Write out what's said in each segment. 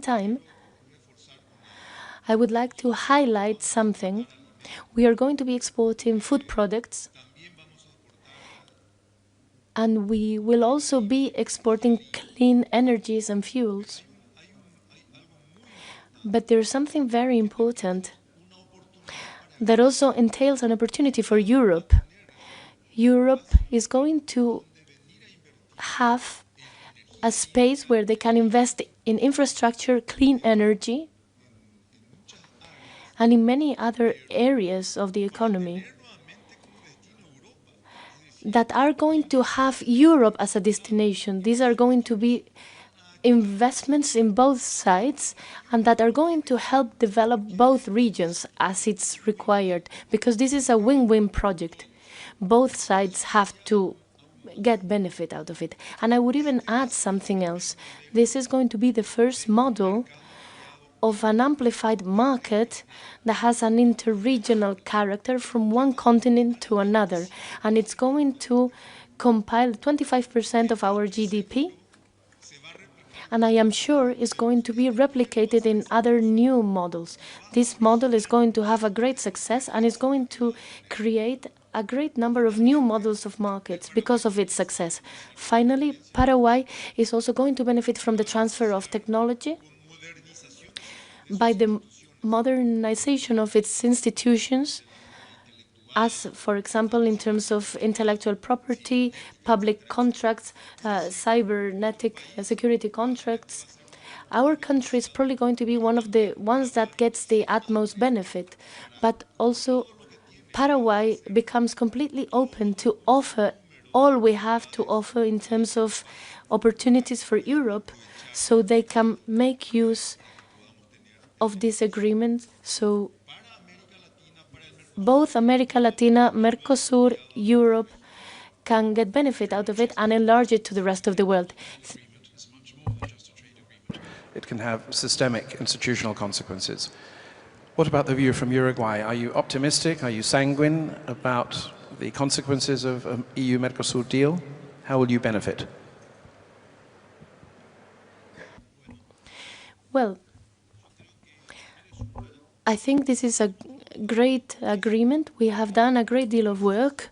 time, I would like to highlight something. We are going to be exporting food products, and we will also be exporting clean energies and fuels. But there's something very important that also entails an opportunity for Europe. Europe is going to have a space where they can invest in infrastructure, clean energy, and in many other areas of the economy that are going to have Europe as a destination. These are going to be investments in both sides and that are going to help develop both regions as it's required, because this is a win-win project. Both sides have to get benefit out of it. And I would even add something else. This is going to be the first model of an amplified market that has an interregional character from one continent to another. And it's going to compile 25% of our GDP. And I am sure is going to be replicated in other new models. This model is going to have a great success and is going to create a great number of new models of markets because of its success. Finally, Paraguay is also going to benefit from the transfer of technology by the modernization of its institutions, as, for example, in terms of intellectual property, public contracts, cybernetic security contracts. Our country is probably going to be one of the ones that gets the utmost benefit, but also Paraguay becomes completely open to offer all we have to offer in terms of opportunities for Europe, so they can make use of this agreement. So both America Latina, Mercosur, Europe can get benefit out of it and enlarge it to the rest of the world. It can have systemic institutional consequences. What about the view from Uruguay? Are you optimistic? Are you sanguine about the consequences of an EU-Mercosur deal? How will you benefit? Well, I think this is a great agreement. We have done a great deal of work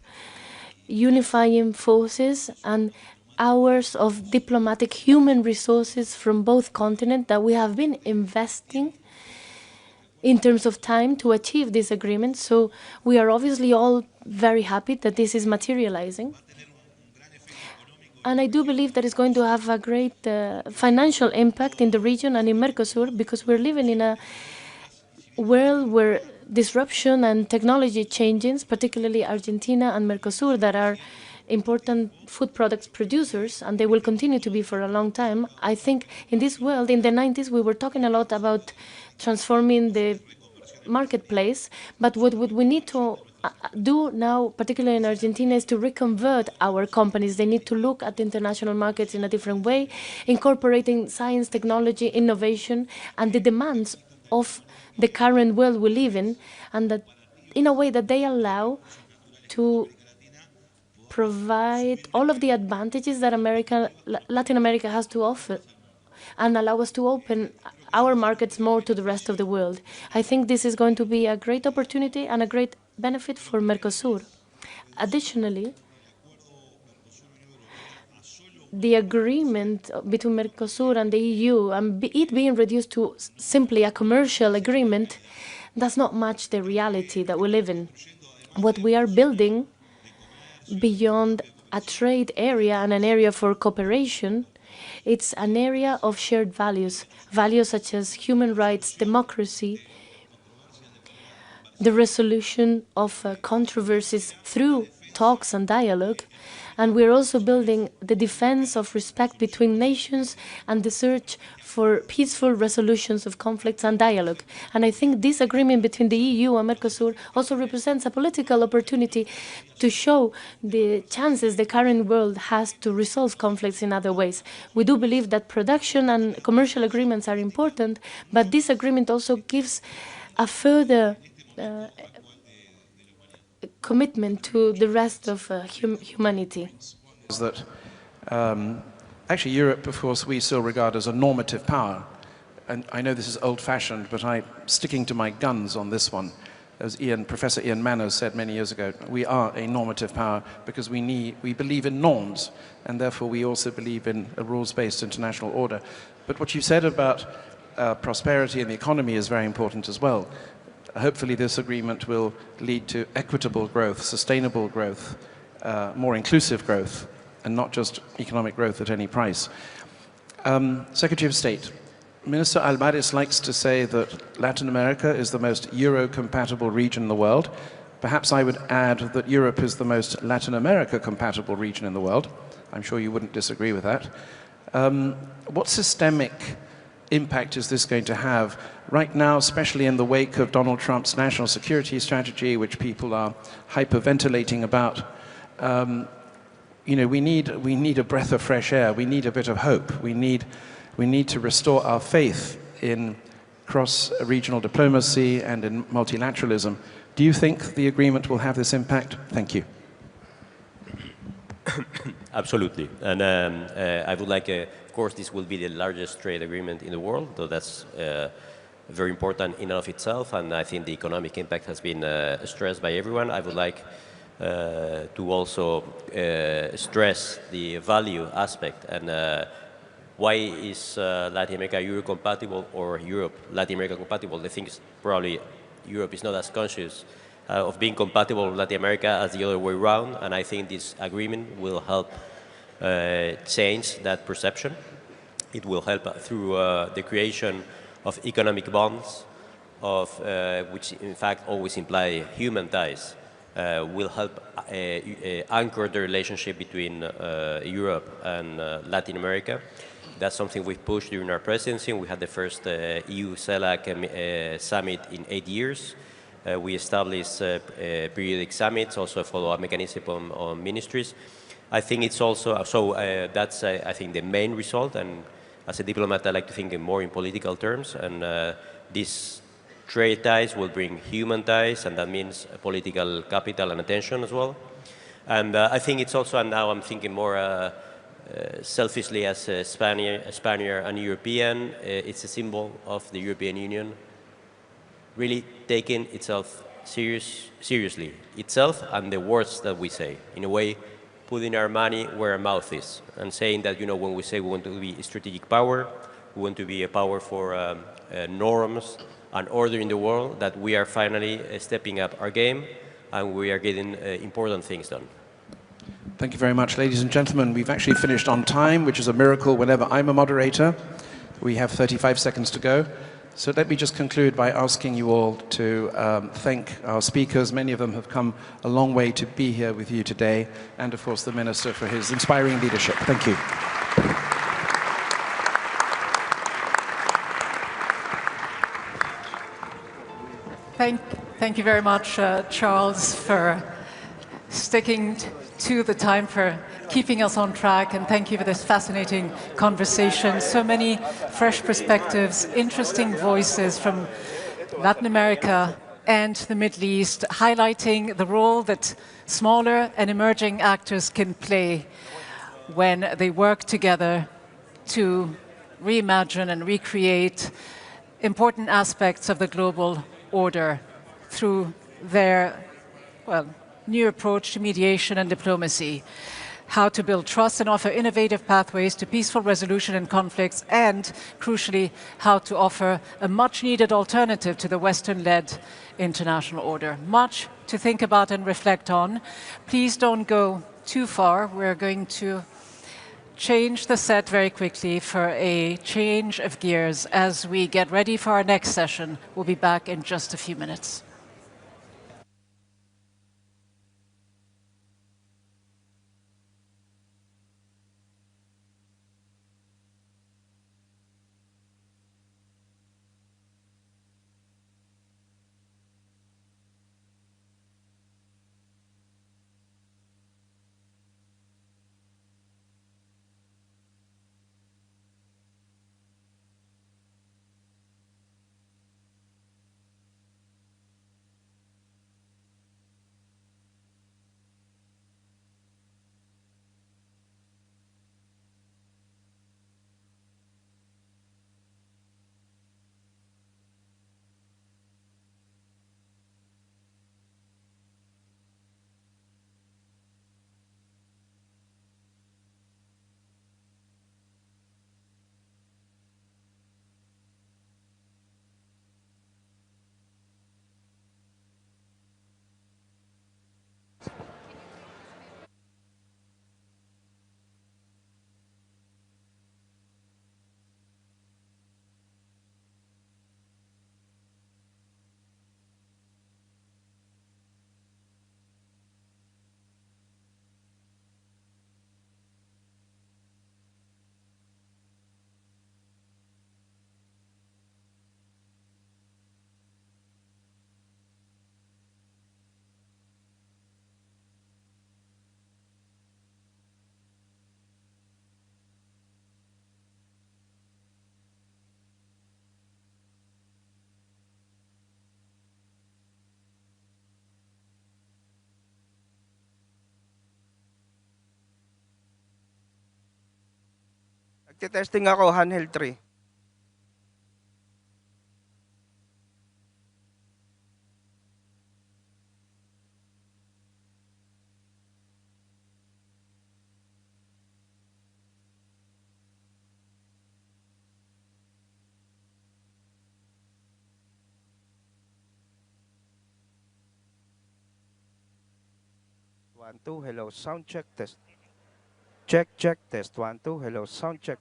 unifying forces and hours of diplomatic human resources from both continents that we have been investing in terms of time to achieve this agreement. So we are obviously all very happy that this is materializing. And I do believe that it's going to have a great financial impact in the region and in Mercosur, because we're living in a world where disruption and technology changes, particularly Argentina and Mercosur, that are important food products producers, and they will continue to be for a long time. I think in this world, in the 90s, we were talking a lot about transforming the marketplace, but what we need to do now, particularly in Argentina, is to reconvert our companies. They need to look at international markets in a different way, incorporating science, technology, innovation, and the demands of the current world we live in, and that in a way that they allow to provide all of the advantages that Latin America has to offer, and allow us to open our markets more to the rest of the world. I think this is going to be a great opportunity and a great benefit for Mercosur. Additionally, the agreement between Mercosur and the EU, and it being reduced to simply a commercial agreement, does not match the reality that we live in. What we are building beyond a trade area and an area for cooperation, it's an area of shared values, values such as human rights, democracy, the resolution of controversies through talks and dialogue. And we're also building the defense of respect between nations and the search for peaceful resolutions of conflicts and dialogue. And I think this agreement between the EU and Mercosur also represents a political opportunity to show the chances the current world has to resolve conflicts in other ways. We do believe that production and commercial agreements are important, but this agreement also gives a further commitment to the rest of humanity. That actually Europe, of course, we still regard as a normative power. and I know this is old-fashioned, but I'm sticking to my guns on this one. As Professor Ian Manners said many years ago, we are a normative power because we believe in norms, and therefore we also believe in a rules-based international order. But what you said about prosperity in the economy is very important as well. Hopefully this agreement will lead to equitable growth, sustainable growth, more inclusive growth, and not just economic growth at any price. Secretary of State, Minister Almaris likes to say that Latin America is the most Euro-compatible region in the world. Perhaps I would add that Europe is the most Latin America-compatible region in the world. I'm sure you wouldn't disagree with that. What systemic impact is this going to have right now, especially in the wake of Donald Trump's national security strategy, which people are hyperventilating about? You know, we need a breath of fresh air. We need a bit of hope. We need to restore our faith in cross-regional diplomacy and in multilateralism. Do you think the agreement will have this impact? Thank you. Absolutely. And I would like, of course, this will be the largest trade agreement in the world, though that's very important in and of itself, and I think the economic impact has been stressed by everyone. I would like to also stress the value aspect, and why is Latin America Euro-compatible or Europe Latin America compatible? I think probably Europe is not as conscious of being compatible with Latin America as the other way around, and I think this agreement will help change that perception. It will help through the creation of economic bonds, which in fact always imply human ties, will help anchor the relationship between Europe and Latin America. That's something we've pushed during our presidency. We had the first EU-CELAC summit in 8 years. We established periodic summits, also a follow-up mechanism on ministries. I think it's also, so that's, I think, the main result. And as a diplomat, I like to think more in political terms. And these trade ties will bring human ties, and that means political capital and attention as well. And I think it's also, and now I'm thinking more selfishly as a Spaniard and European, it's a symbol of the European Union really taking itself seriously, itself and the words that we say, in a way putting our money where our mouth is, and saying that, you know, when we say we want to be a strategic power, we want to be a power for norms and order in the world, that we are finally stepping up our game and we are getting important things done. Thank you very much, ladies and gentlemen. We've actually finished on time, which is a miracle whenever I'm a moderator. We have 35 seconds to go. So let me just conclude by asking you all to thank our speakers. Many of them have come a long way to be here with you today, and of course the Minister for his inspiring leadership. Thank you. Thank you very much, Charles, for sticking to the time, for keeping us on track, and thank you for this fascinating conversation. So many fresh perspectives, interesting voices from Latin America and the Middle East, highlighting the role that smaller and emerging actors can play when they work together to reimagine and recreate important aspects of the global order through their, well, new approach to mediation and diplomacy, how to build trust and offer innovative pathways to peaceful resolution in conflicts, and, crucially, how to offer a much-needed alternative to the Western-led international order. Much to think about and reflect on. Please don't go too far. We're going to change the set very quickly for a change of gears as we get ready for our next session. We'll be back in just a few minutes. Nagtitesting ako, handheld 3. One, two, hello, sound check, test. Check, check, test. 1, 2, hello, sound check.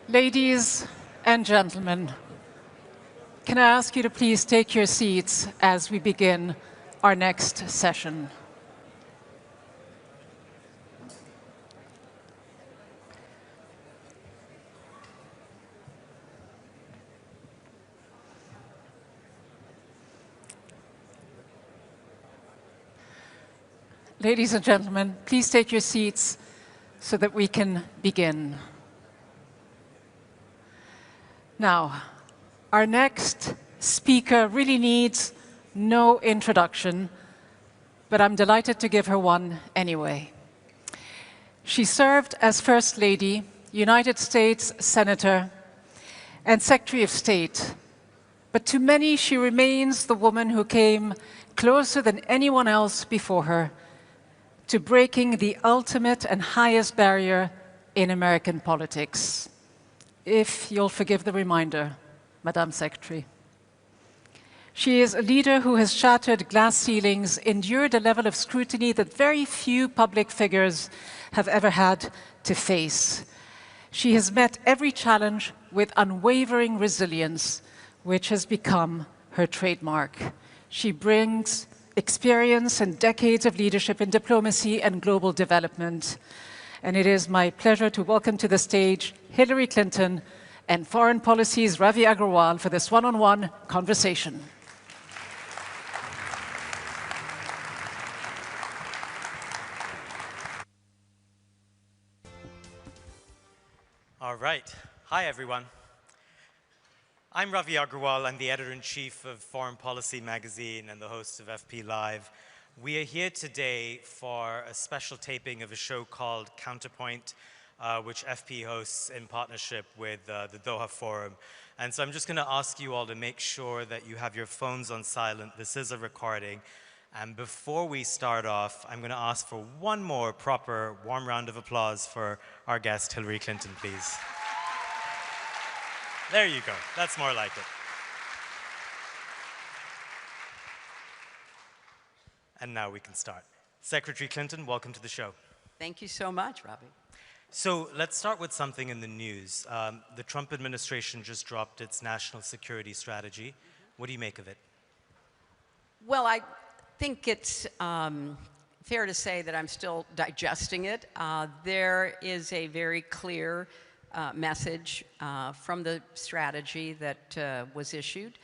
Ladies and gentlemen, can I ask you to please take your seats as we begin our next session? Ladies and gentlemen, please take your seats so that we can begin. Now, our next speaker really needs no introduction, but I'm delighted to give her one anyway. She served as First Lady, United States Senator, and Secretary of State. But to many, she remains the woman who came closer than anyone else before her to breaking the ultimate and highest barrier in American politics. If you'll forgive the reminder, Madam Secretary. She is a leader who has shattered glass ceilings, endured a level of scrutiny that very few public figures have ever had to face. She has met every challenge with unwavering resilience, which has become her trademark. She brings experience and decades of leadership in diplomacy and global development. And it is my pleasure to welcome to the stage Hillary Clinton and Foreign Policy's Ravi Agrawal for this one-on-one conversation. All right. Hi, everyone. I'm Ravi Agrawal. I'm the editor-in-chief of Foreign Policy magazine and the host of FP Live. We are here today for a special taping of a show called Counterpoint, which FP hosts in partnership with the Doha Forum. And so I'm just going to ask you all to make sure that you have your phones on silent. This is a recording. And before we start off, I'm going to ask for one more proper warm round of applause for our guest, Hillary Clinton, please. There you go. That's more like it. And now we can start. Secretary Clinton, welcome to the show. Thank you so much, Ravi. So let's start with something in the news. The Trump administration just dropped its national security strategy. What do you make of it? Well, I think it's fair to say that I'm still digesting it. There is a very clear message from the strategy that was issued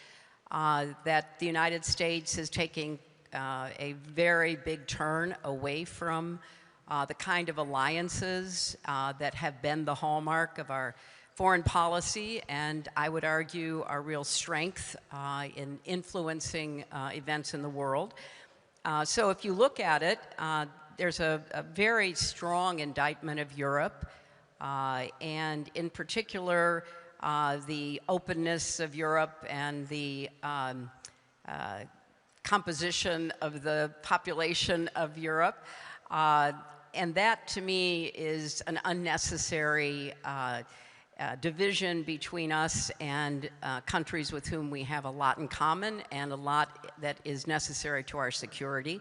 that the United States is taking a very big turn away from the kind of alliances that have been the hallmark of our foreign policy, and I would argue our real strength in influencing events in the world. So if you look at it, there's a very strong indictment of Europe, and in particular, the openness of Europe and the composition of the population of Europe. And that, to me, is an unnecessary division between us and countries with whom we have a lot in common and a lot that is necessary to our security.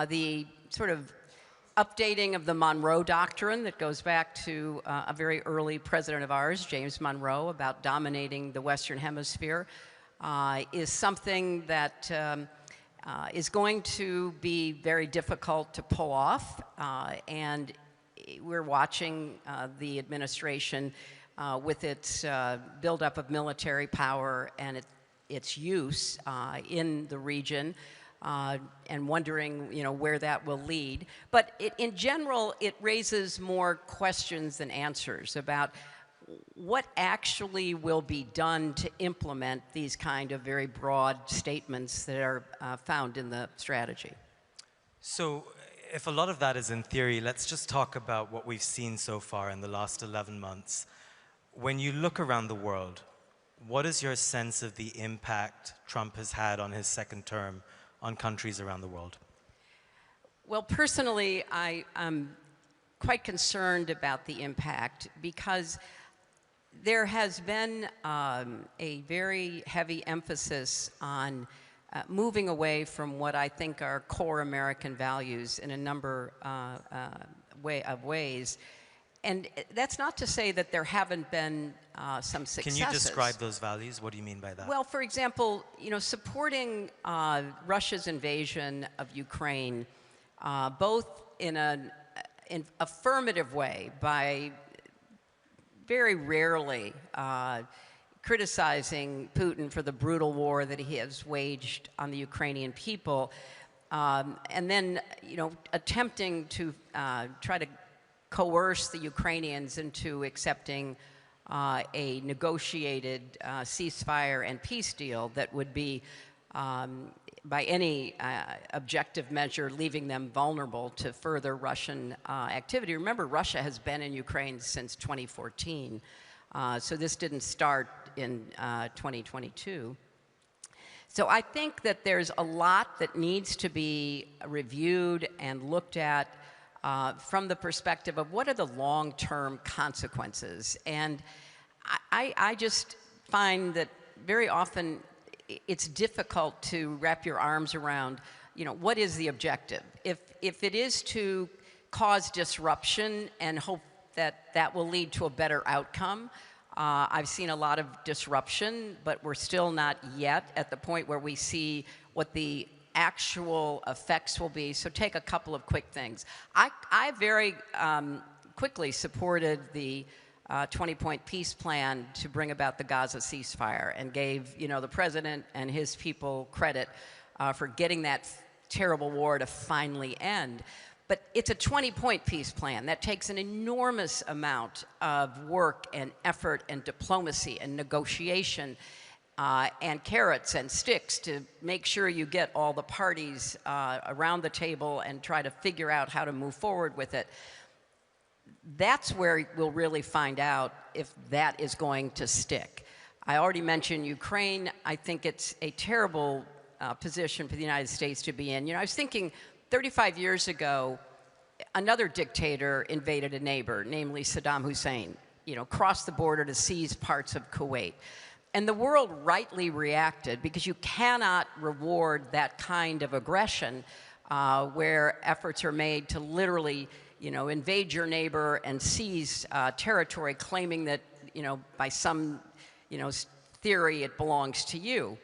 The sort of updating of the Monroe Doctrine that goes back to a very early president of ours, James Monroe, about dominating the Western Hemisphere, is something that is going to be very difficult to pull off, and we're watching the administration with its buildup of military power and its use in the region, and wondering, where that will lead. But in general, it raises more questions than answers about what actually will be done to implement these kind of very broad statements that are found in the strategy. So if a lot of that is in theory, let's just talk about what we've seen so far in the last 11 months. When you look around the world, what is your sense of the impact Trump has had on his second term on countries around the world? Well, personally, I'm quite concerned about the impact because there has been a very heavy emphasis on moving away from what I think are core American values in a number of ways. And that's not to say that there haven't been some successes. Can you describe those values? What do you mean by that? Well, for example, supporting Russia's invasion of Ukraine, both in an affirmative way by very rarely criticizing Putin for the brutal war that he has waged on the Ukrainian people, and then, attempting to try to coerce the Ukrainians into accepting a negotiated ceasefire and peace deal that would be, by any objective measure, leaving them vulnerable to further Russian activity. Remember, Russia has been in Ukraine since 2014, so this didn't start in 2022. So I think that there's a lot that needs to be reviewed and looked at from the perspective of what are the long-term consequences. And I just find that very often it's difficult to wrap your arms around, what is the objective? If it is to cause disruption and hope that that will lead to a better outcome, I've seen a lot of disruption, but we're still not yet at the point where we see what the actual effects will be. So take a couple of quick things. I very quickly supported the 20-point peace plan to bring about the Gaza ceasefire and gave, the president and his people credit for getting that terrible war to finally end. But it's a 20-point peace plan. That takes an enormous amount of work and effort and diplomacy and negotiation and carrots and sticks to make sure you get all the parties around the table and try to figure out how to move forward with it. that's where we'll really find out if that is going to stick. I already mentioned Ukraine. I think it's a terrible position for the United States to be in. You know, I was thinking 35 years ago, another dictator invaded a neighbor, namely Saddam Hussein, you know, crossed the border to seize parts of Kuwait. And the world rightly reacted because you cannot reward that kind of aggression where efforts are made to literally, you know, invade your neighbor and seize territory, claiming that, you know, by some, you know, theory it belongs to you.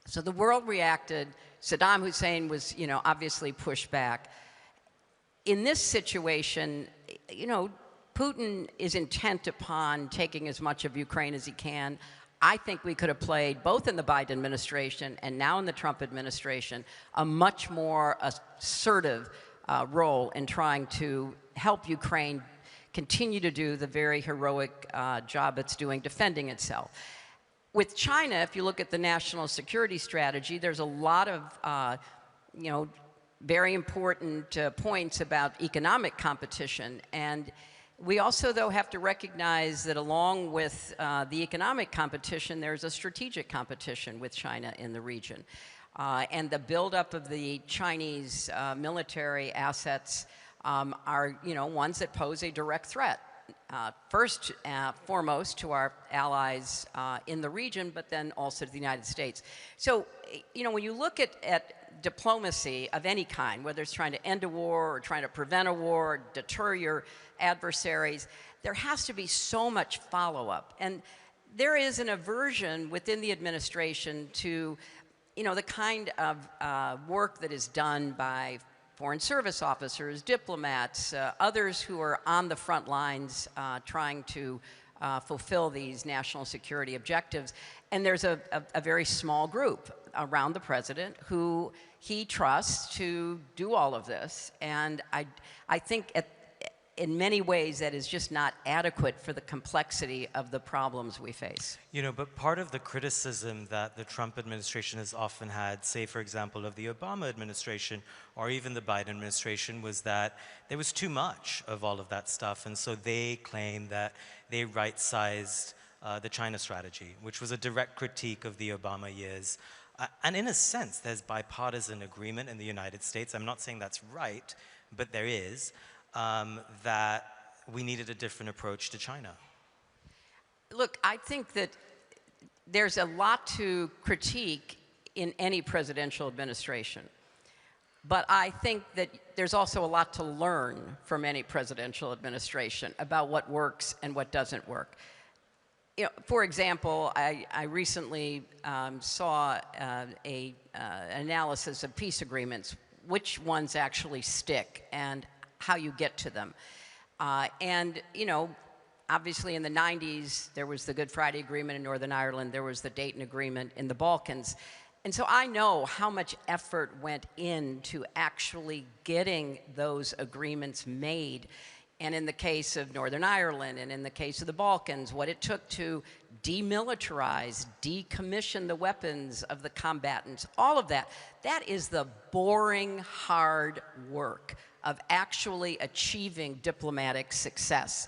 So the world reacted. Saddam Hussein was, you know, obviously pushed back. In this situation, you know, Putin is intent upon taking as much of Ukraine as he can. I think we could have played, both in the Biden administration and now in the Trump administration, a much more assertive role in trying to help Ukraine continue to do the very heroic job it's doing defending itself. With China, if you look at the national security strategy, there's a lot of, you know, very important points about economic competition. And we also, though, have to recognize that along with the economic competition, there's a strategic competition with China in the region. And the buildup of the Chinese military assets are, you know, ones that pose a direct threat. First, foremost to our allies in the region, but then also to the United States. So, you know, when you look at diplomacy of any kind, whether it's trying to end a war or trying to prevent a war, or deter your adversaries, there has to be so much follow-up. And there is an aversion within the administration to, you know, the kind of work that is done by foreign service officers, diplomats, others who are on the front lines trying to fulfill these national security objectives. And there's a very small group around the president who he trusts to do all of this. And I think in many ways that is just not adequate for the complexity of the problems we face. You know, but part of the criticism that the Trump administration has often had, say for example of the Obama administration or even the Biden administration, was that there was too much of all of that stuff, and so they claim that they right-sized the China strategy, which was a direct critique of the Obama years. And in a sense, there's bipartisan agreement in the United States. I'm not saying that's right, but there is. That we needed a different approach to China. Look, I think that there's a lot to critique in any presidential administration. But I think that there's also a lot to learn from any presidential administration about what works and what doesn't work. You know, for example, I recently saw an analysis of peace agreements, which ones actually stick and how you get to them. And, you know, obviously in the 90s, there was the Good Friday Agreement in Northern Ireland, there was the Dayton Agreement in the Balkans. And so I know how much effort went into actually getting those agreements made. And in the case of Northern Ireland and in the case of the Balkans, what it took to demilitarize, decommission the weapons of the combatants, all of that, that is the boring, hard work of actually achieving diplomatic success.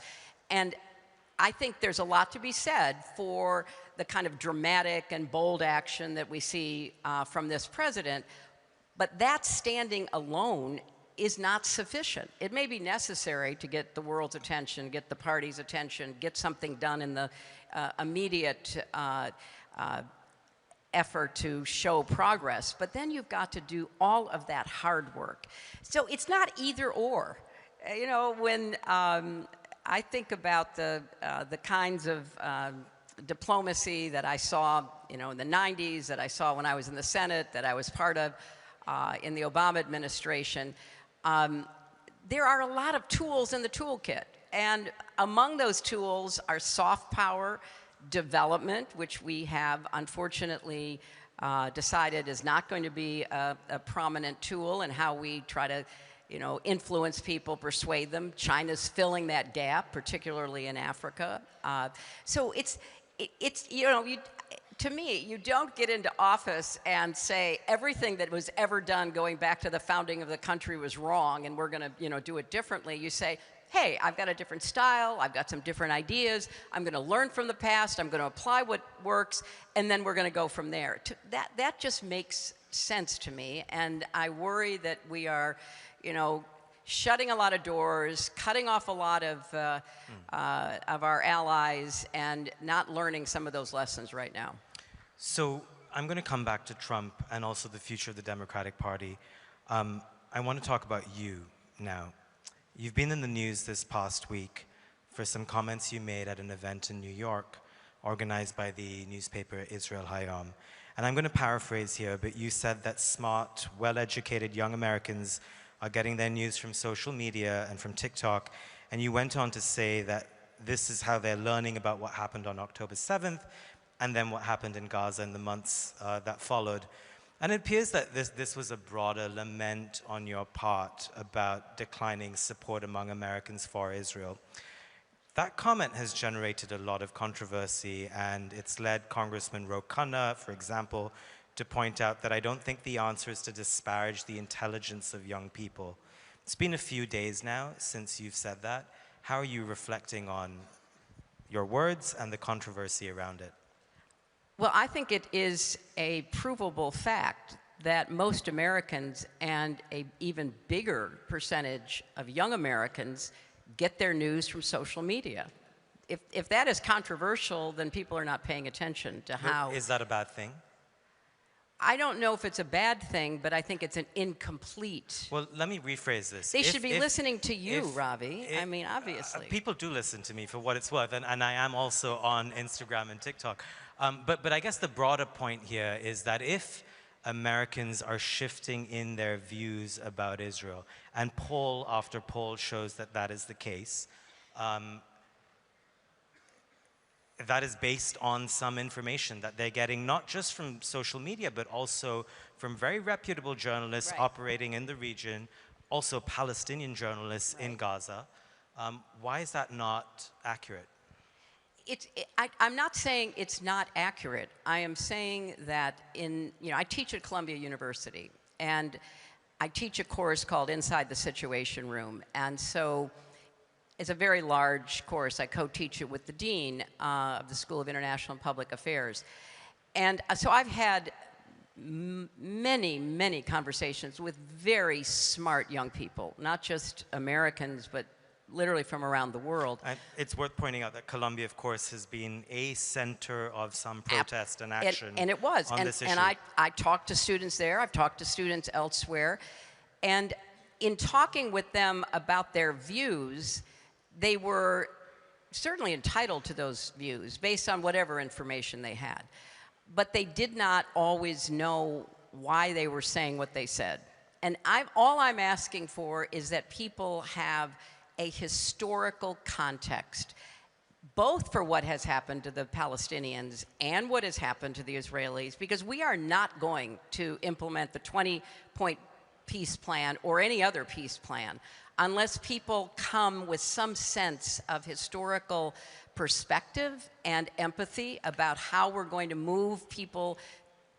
And I think there's a lot to be said for the kind of dramatic and bold action that we see from this president, but that standing alone is not sufficient. It may be necessary to get the world's attention, get the party's attention, get something done in the immediate effort to show progress, but then you've got to do all of that hard work. So it's not either or. You know, when I think about the kinds of diplomacy that I saw, you know, in the 90s, that I saw when I was in the Senate, that I was part of in the Obama administration, there are a lot of tools in the toolkit. And among those tools are soft power, development, which we have unfortunately decided is not going to be a prominent tool in how we try to, you know, influence people, persuade them. China's filling that gap, particularly in Africa. So it's you know, to me, you don't get into office and say everything that was ever done going back to the founding of the country was wrong and we're going to, you know, do it differently. You say, hey, I've got a different style, I've got some different ideas, I'm going to learn from the past, I'm going to apply what works, and then we're going to go from there. That just makes sense to me, and I worry that we are, shutting a lot of doors, cutting off a lot of our allies, and not learning some of those lessons right now. So I'm going to come back to Trump and also the future of the Democratic Party. I want to talk about you now. You've been in the news this past week for some comments you made at an event in New York organized by the newspaper Israel Hayom. And I'm going to paraphrase here, but you said that smart, well-educated young Americans are getting their news from social media and from TikTok, and you went on to say that this is how they're learning about what happened on October 7th, and then what happened in Gaza in the months that followed. And it appears that this was a broader lament on your part about declining support among Americans for Israel. That comment has generated a lot of controversy, and it's led Congressman Ro Khanna, for example, to point out that I don't think the answer is to disparage the intelligence of young people. It's been a few days now since you've said that. How are you reflecting on your words and the controversy around it? Well, I think it is a provable fact that most Americans and an even bigger percentage of young Americans get their news from social media. If that is controversial, then people are not paying attention to how... Is that a bad thing? I don't know if it's a bad thing, but I think it's an incomplete... Well, let me rephrase this. They should be listening to you, Ravi. I mean, obviously. People do listen to me for what it's worth, and I am also on Instagram and TikTok. But I guess the broader point here is that if Americans are shifting in their views about Israel, and poll after poll shows that that is the case, that is based on some information that they're getting not just from social media, but also from very reputable journalists operating in the region, also Palestinian journalists in Gaza. Why is that not accurate? I'm not saying it's not accurate. I am saying that I teach at Columbia University, and I teach a course called Inside the Situation Room. And so it's a very large course. I co-teach it with the dean of the School of International and Public Affairs. And so I've had many, many conversations with very smart young people, not just Americans, but literally from around the world. And it's worth pointing out that Columbia, of course, has been a center of some protest and action and it was. On this issue. And I talked to students there. I've talked to students elsewhere. And in talking with them about their views, they were certainly entitled to those views based on whatever information they had. But they did not always know why they were saying what they said. And all I'm asking for is that people have a historical context, both for what has happened to the Palestinians and what has happened to the Israelis, because we are not going to implement the 20-point peace plan or any other peace plan unless people come with some sense of historical perspective and empathy about how we're going to move people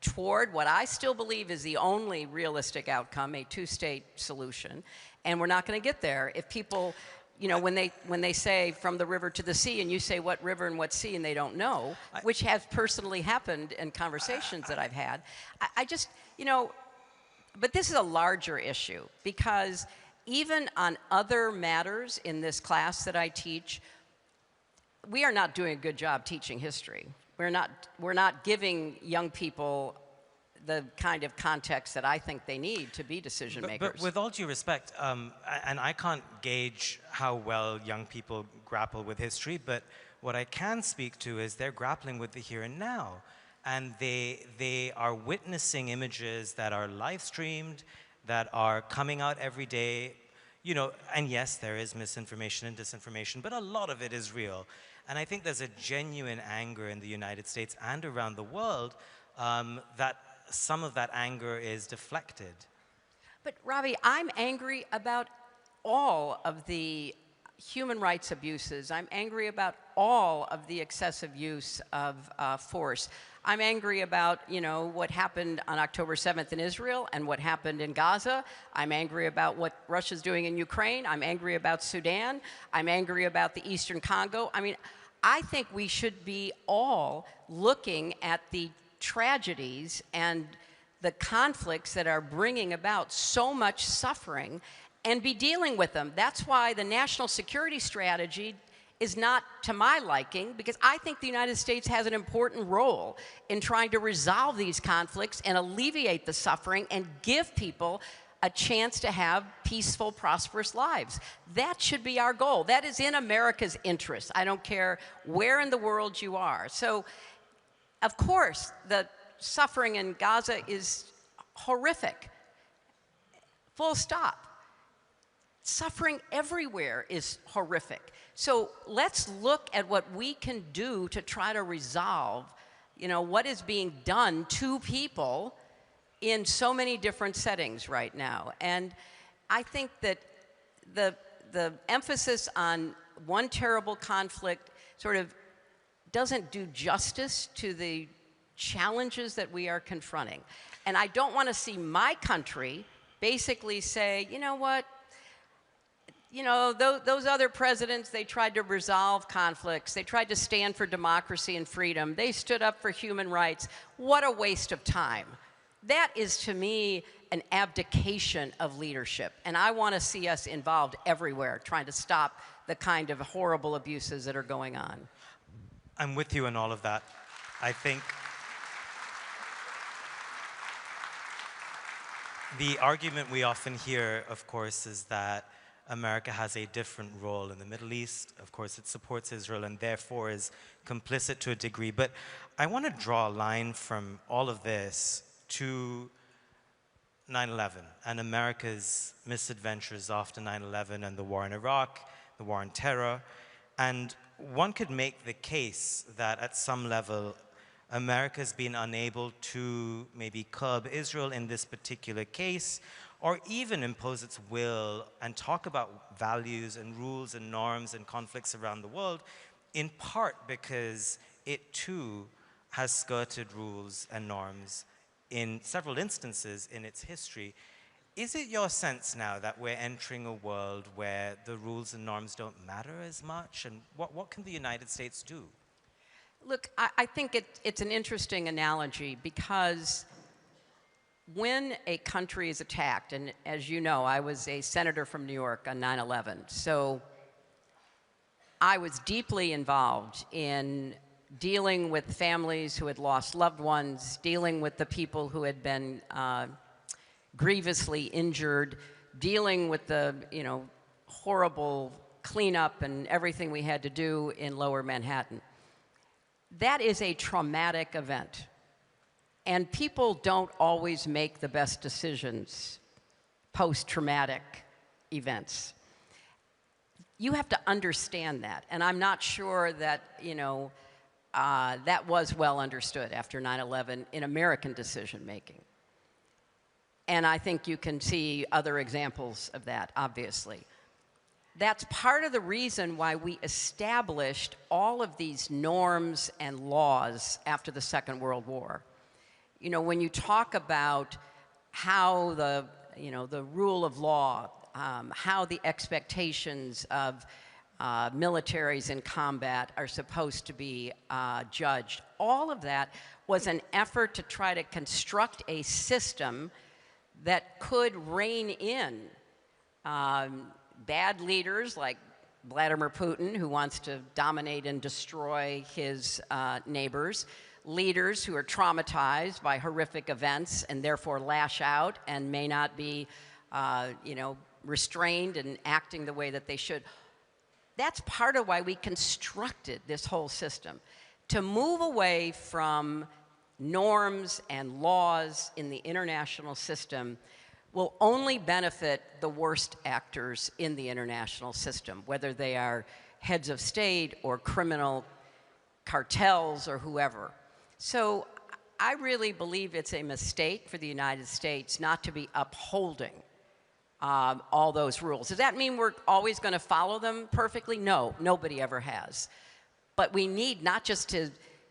toward what I still believe is the only realistic outcome, a two-state solution. And we're not going to get there if people, when they say from the river to the sea, and you say what river and what sea, and they don't know, which has personally happened in conversations that I've had. I just, but this is a larger issue, because even on other matters in this class that I teach, we are not doing a good job teaching history. We're not giving young people the kind of context that I think they need to be decision makers. But with all due respect, and I can't gauge how well young people grapple with history, but what I can speak to is they're grappling with the here and now. And they are witnessing images that are live streamed, that are coming out every day. And yes, there is misinformation and disinformation, but a lot of it is real. And I think there's a genuine anger in the United States and around the world that some of that anger is deflected. But Ravi, I'm angry about all of the human rights abuses. I'm angry about all of the excessive use of force. I'm angry about, what happened on October 7th in Israel and what happened in Gaza. I'm angry about what Russia's doing in Ukraine. I'm angry about Sudan. I'm angry about the Eastern Congo. I mean, I think we should be all looking at the tragedies and the conflicts that are bringing about so much suffering and be dealing with them. That's why the national security strategy is not to my liking, because I think the United States has an important role in trying to resolve these conflicts and alleviate the suffering and give people a chance to have peaceful, prosperous lives. That should be our goal. That is in America's interest. I don't care where in the world you are. So, of course, the suffering in Gaza is horrific. Full stop. Suffering everywhere is horrific. So let's look at what we can do to try to resolve, what is being done to people in so many different settings right now. And I think that the emphasis on one terrible conflict sort of doesn't do justice to the challenges that we are confronting. And I don't want to see my country basically say, you know what, those other presidents, they tried to resolve conflicts. They tried to stand for democracy and freedom. They stood up for human rights. What a waste of time. That is, to me, an abdication of leadership. And I want to see us involved everywhere, trying to stop the kind of horrible abuses that are going on. I'm with you in all of that. I think the argument we often hear, of course, is that America has a different role in the Middle East. Of course, it supports Israel and therefore is complicit to a degree. But I want to draw a line from all of this to 9/11 and America's misadventures after 9/11 and the war in Iraq, the war on terror. And one could make the case that at some level, America's been unable to maybe curb Israel in this particular case, or even impose its will and talk about values and rules and norms and conflicts around the world, in part because it too has skirted rules and norms in several instances in its history. Is it your sense now that we're entering a world where the rules and norms don't matter as much? And what can the United States do? Look, I think it's an interesting analogy, because when a country is attacked, and as you know, I was a senator from New York on 9/11, so I was deeply involved in dealing with families who had lost loved ones, dealing with the people who had been grievously injured, dealing with the horrible cleanup and everything we had to do in Lower Manhattan. That is a traumatic event. And people don't always make the best decisions post-traumatic events. You have to understand that. And I'm not sure that, that was well understood after 9/11 in American decision-making. And I think you can see other examples of that, obviously. That's part of the reason why we established all of these norms and laws after the Second World War. When you talk about how the rule of law, how the expectations of militaries in combat are supposed to be judged, all of that was an effort to try to construct a system that could rein in bad leaders like Vladimir Putin, who wants to dominate and destroy his neighbors, leaders who are traumatized by horrific events and therefore lash out and may not be, restrained and acting the way that they should. That's part of why we constructed this whole system, to move away from norms and laws in the international system will only benefit the worst actors in the international system, whether they are heads of state or criminal cartels or whoever. So I really believe it's a mistake for the United States not to be upholding all those rules. Does that mean we're always going to follow them perfectly? No, nobody ever has. But we need not just to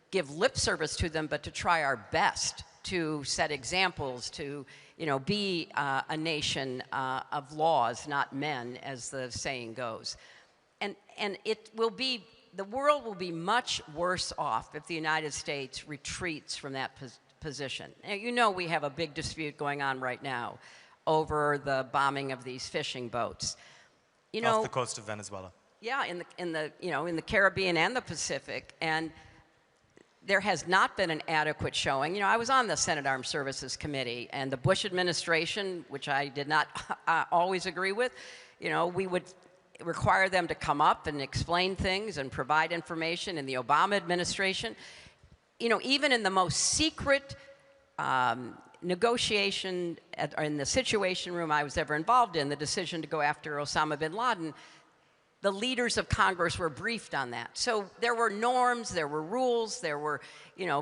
give lip service to them, but to try our best to set examples, to be a nation of laws, not men, as the saying goes. And it will be, the world will be much worse off if the United States retreats from that position. Now, we have a big dispute going on right now over the bombing of these fishing boats. Off the coast of Venezuela. Yeah, in the Caribbean and the Pacific, and there has not been an adequate showing. I was on the Senate Armed Services Committee, and the Bush administration, which I did not always agree with, we would require them to come up and explain things and provide information. In the Obama administration, even in the most secret negotiation in the Situation Room I was ever involved in, the decision to go after Osama bin Laden, the leaders of Congress were briefed on that. So there were norms, there were rules, there were,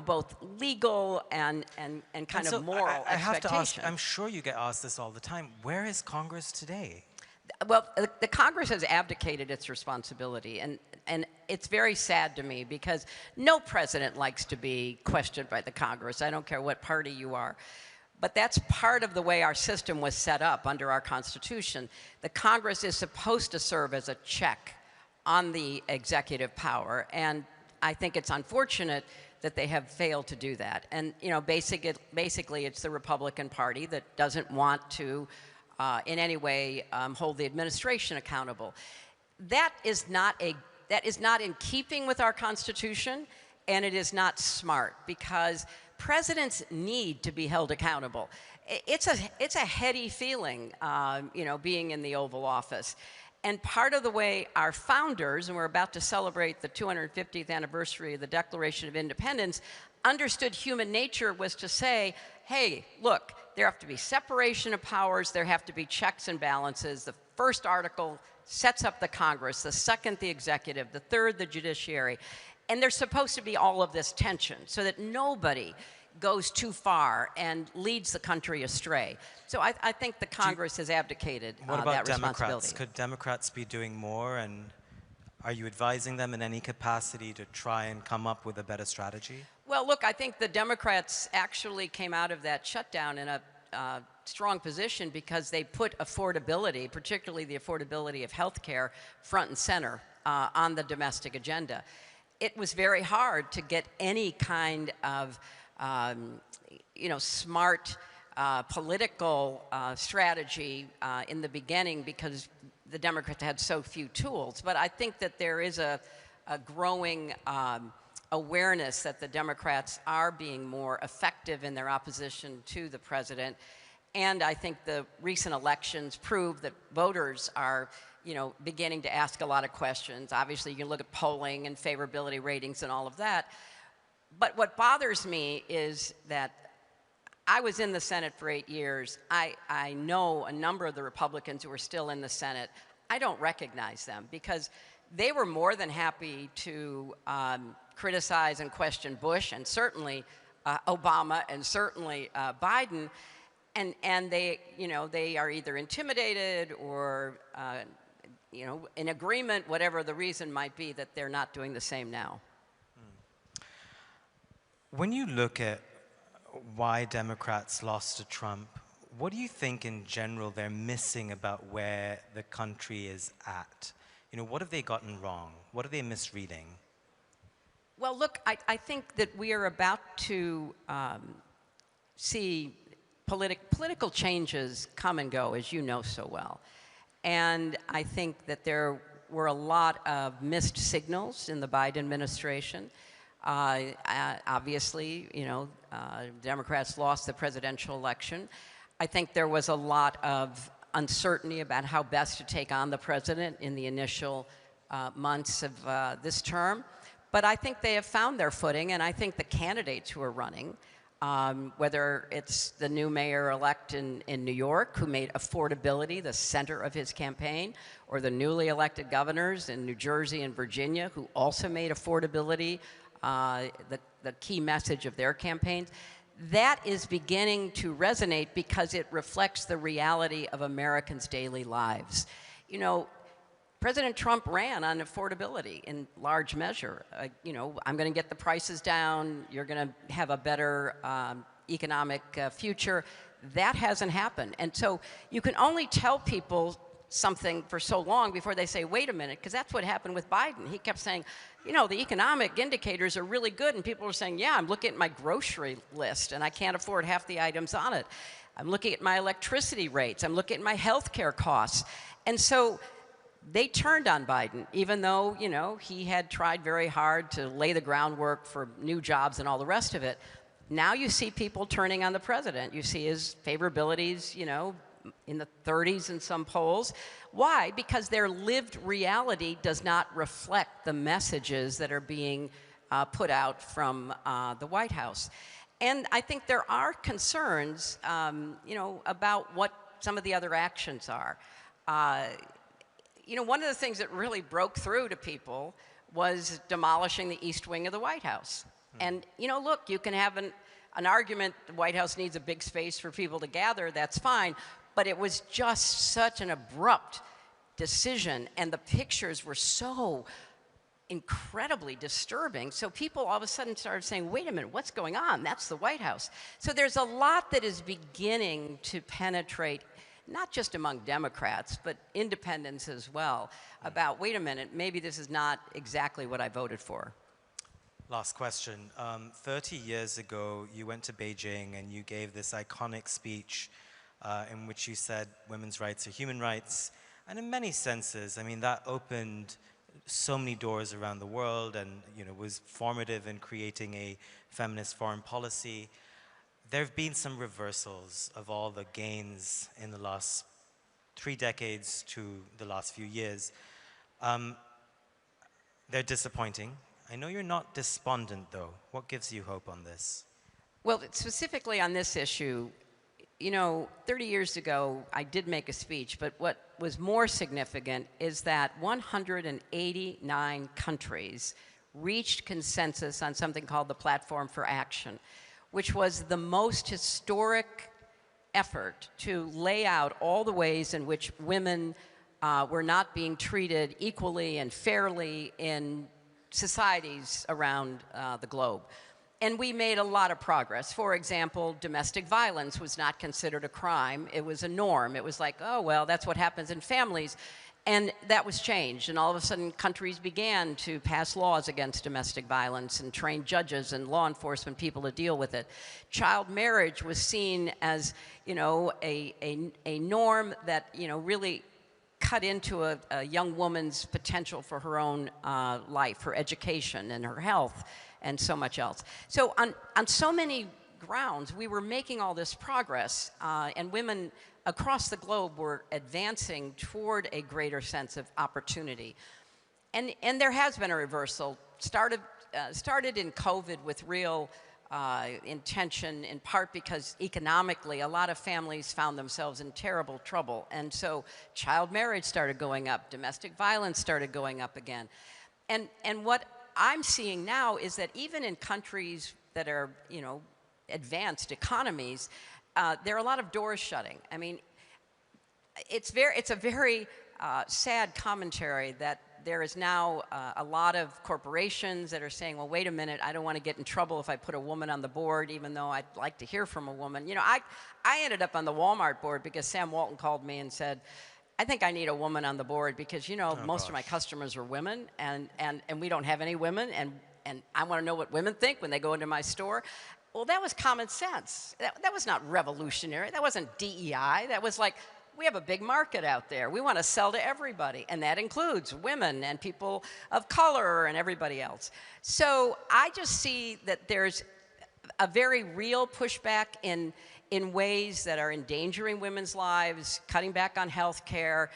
both legal and kind of moral expectations. I have to ask, I'm sure you get asked this all the time, where is Congress today? Well, the Congress has abdicated its responsibility, and it's very sad to me because no president likes to be questioned by the Congress. I don't care what party you are. But that's part of the way our system was set up under our Constitution. The Congress is supposed to serve as a check on the executive power, and I think it's unfortunate that they have failed to do that. And basically it's the Republican Party that doesn't want to in any way hold the administration accountable. That is not in keeping with our Constitution, and it is not smart, because presidents need to be held accountable. It's a heady feeling, being in the Oval Office. And part of the way our founders, and we're about to celebrate the 250th anniversary of the Declaration of Independence, understood human nature was to say, hey, look, there have to be separation of powers, there have to be checks and balances. The first article sets up the Congress, the second the executive, the third the judiciary. And there's supposed to be all of this tension so that nobody goes too far and leads the country astray. So I think the Congress has abdicated that responsibility. What about Democrats? Could Democrats be doing more, and are you advising them in any capacity to try and come up with a better strategy? Well, look, I think the Democrats actually came out of that shutdown in a strong position because they put affordability, particularly the affordability of health care, front and center on the domestic agenda. It was very hard to get any kind of smart political strategy in the beginning because the Democrats had so few tools. But I think that there is a growing awareness that the Democrats are being more effective in their opposition to the president. And I think the recent elections prove that voters are beginning to ask a lot of questions. Obviously, you can look at polling and favorability ratings and all of that. But what bothers me is that I was in the Senate for 8 years. I know a number of the Republicans who are still in the Senate. I don't recognize them because they were more than happy to criticize and question Bush and certainly Obama and certainly Biden. And they, they are either intimidated or in agreement, whatever the reason might be, that they're not doing the same now. When you look at why Democrats lost to Trump, what do you think in general they're missing about where the country is at? What have they gotten wrong? What are they misreading? Well, look, I think that we are about to see political changes come and go, as you know so well. And I think that there were a lot of missed signals in the Biden administration. Obviously, Democrats lost the presidential election. I think there was a lot of uncertainty about how best to take on the president in the initial months of this term. But I think they have found their footing, and I think the candidates who are running, whether it's the new mayor-elect in New York, who made affordability the center of his campaign, or the newly elected governors in New Jersey and Virginia, who also made affordability the key message of their campaigns, that is beginning to resonate because it reflects the reality of Americans' daily lives. You know, President Trump ran on affordability in large measure. You know, I'm going to get the prices down, you're going to have a better economic future. That hasn't happened. And so you can only tell people something for so long before they say, wait a minute, because that's what happened with Biden. He kept saying, you know, the economic indicators are really good, and people are saying, yeah, I'm looking at my grocery list, and I can't afford half the items on it. I'm looking at my electricity rates. I'm looking at my health care costs. And so they turned on Biden, even though, you know, he had tried very hard to lay the groundwork for new jobs and all the rest of it. Now you see people turning on the president. You see his favorabilities, you know, in the 30s in some polls. Why? Because their lived reality does not reflect the messages that are being put out from the White House. And I think there are concerns, you know, about what some of the other actions are. You know, one of the things that really broke through to people was demolishing the East Wing of the White House. And, you know, look, you can have an argument, the White House needs a big space for people to gather, that's fine. But it was just such an abrupt decision, and the pictures were so incredibly disturbing. So people all of a sudden started saying, wait a minute, what's going on? That's the White House. So there's a lot that is beginning to penetrate, not just among Democrats, but independents as well, about, wait a minute, maybe this is not exactly what I voted for. Last question. 30 years ago, you went to Beijing and you gave this iconic speech in which you said women's rights are human rights. And in many senses, I mean, that opened so many doors around the world and, you know, was formative in creating a feminist foreign policy. There have been some reversals of all the gains in the last 3 decades to the last few years. They're disappointing. I know you're not despondent, though. What gives you hope on this? Well, specifically on this issue, you know, 30 years ago, I did make a speech, but what was more significant is that 189 countries reached consensus on something called the Platform for Action, which was the most historic effort to lay out all the ways in which women were not being treated equally and fairly in societies around the globe. And we made a lot of progress. For example, domestic violence was not considered a crime. It was a norm. It was like, oh, well, that's what happens in families. And that was changed. And all of a sudden, countries began to pass laws against domestic violence and train judges and law enforcement people to deal with it. Child marriage was seen as, you know, a norm that, you know, really cut into a young woman's potential for her own life, her education and her health, and so much else. So on so many grounds, we were making all this progress, and women across the globe were advancing toward a greater sense of opportunity. And there has been a reversal. Started in COVID with real intention, in part because economically a lot of families found themselves in terrible trouble. And so child marriage started going up, domestic violence started going up again. And what I'm seeing now is that even in countries that are, you know, advanced economies, there are a lot of doors shutting. I mean, it's a very sad commentary that there is now a lot of corporations that are saying, well, wait a minute, I don't want to get in trouble if I put a woman on the board, even though I'd like to hear from a woman. You know, I ended up on the Walmart board because Sam Walton called me and said, I think I need a woman on the board because, you know, most of my customers are women, and we don't have any women, and I want to know what women think when they go into my store. Well, that was common sense. That was not revolutionary. That wasn't DEI. That was like, we have a big market out there. We want to sell to everybody, and that includes women and people of color and everybody else. So I just see that there's a very real pushback in ways that are endangering women's lives, cutting back on health care,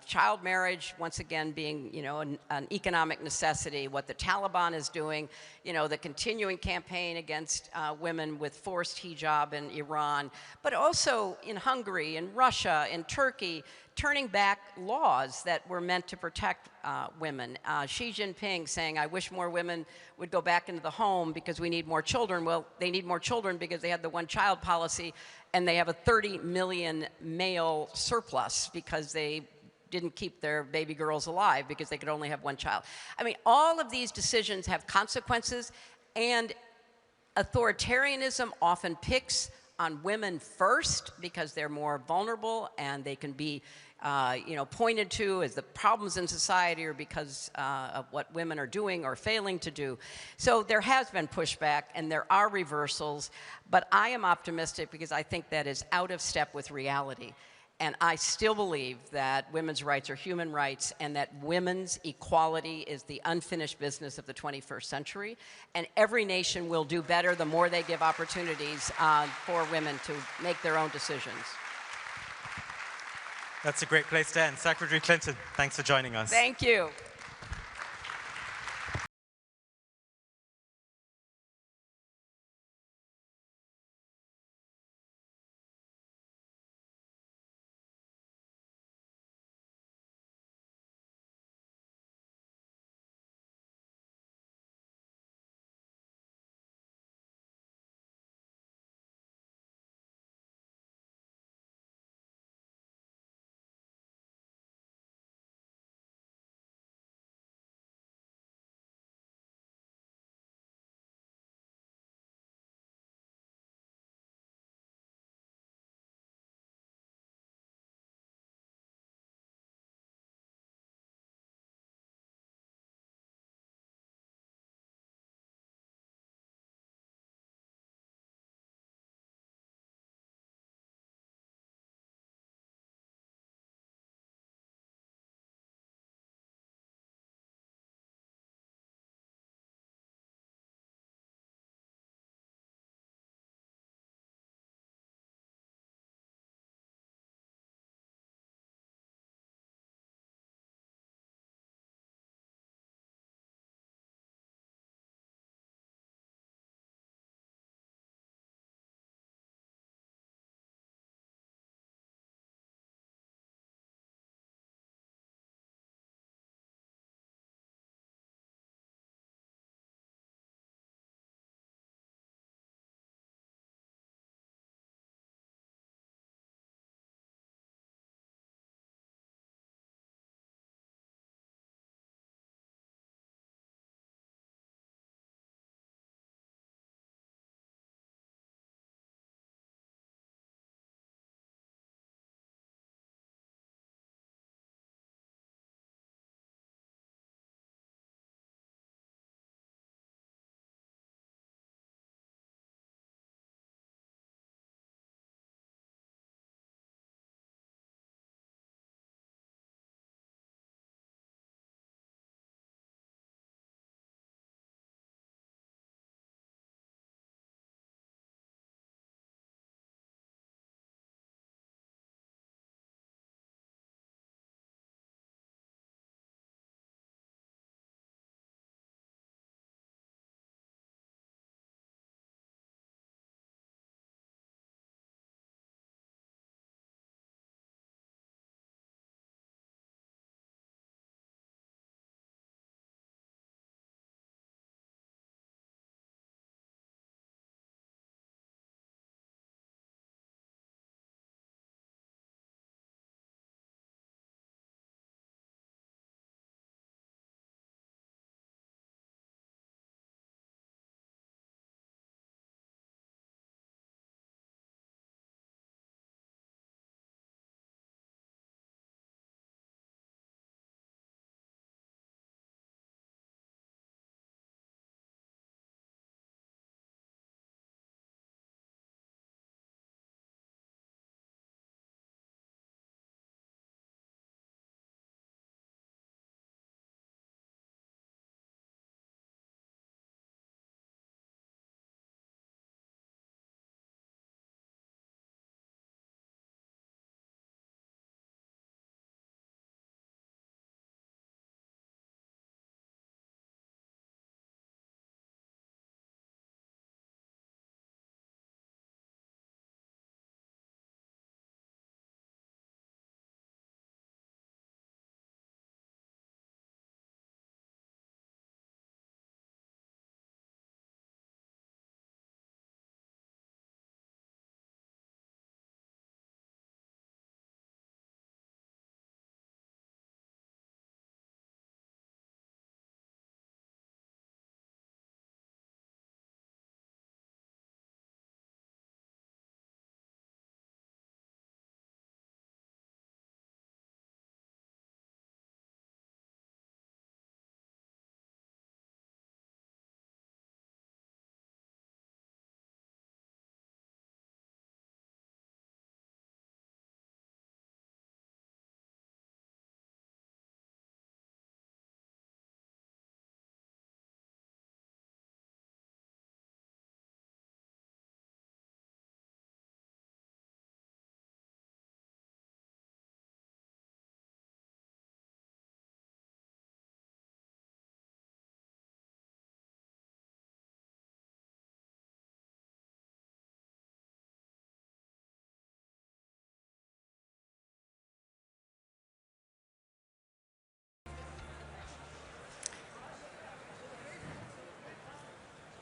child marriage, once again, being, you know, an economic necessity, what the Taliban is doing, you know, the continuing campaign against women with forced hijab in Iran, but also in Hungary, in Russia, in Turkey, turning back laws that were meant to protect women. Xi Jinping saying, I wish more women would go back into the home because we need more children. Well, they need more children because they had the one-child policy, and they have a 30 million male surplus because they didn't keep their baby girls alive because they could only have one child. I mean, all of these decisions have consequences, and authoritarianism often picks on women first because they're more vulnerable and they can be pointed to as the problems in society or because of what women are doing or failing to do. So there has been pushback and there are reversals, but I am optimistic because I think that is out of step with reality. And I still believe that women's rights are human rights and that women's equality is the unfinished business of the 21st century. And every nation will do better the more they give opportunities for women to make their own decisions. That's a great place to end. Secretary Clinton, thanks for joining us. Thank you.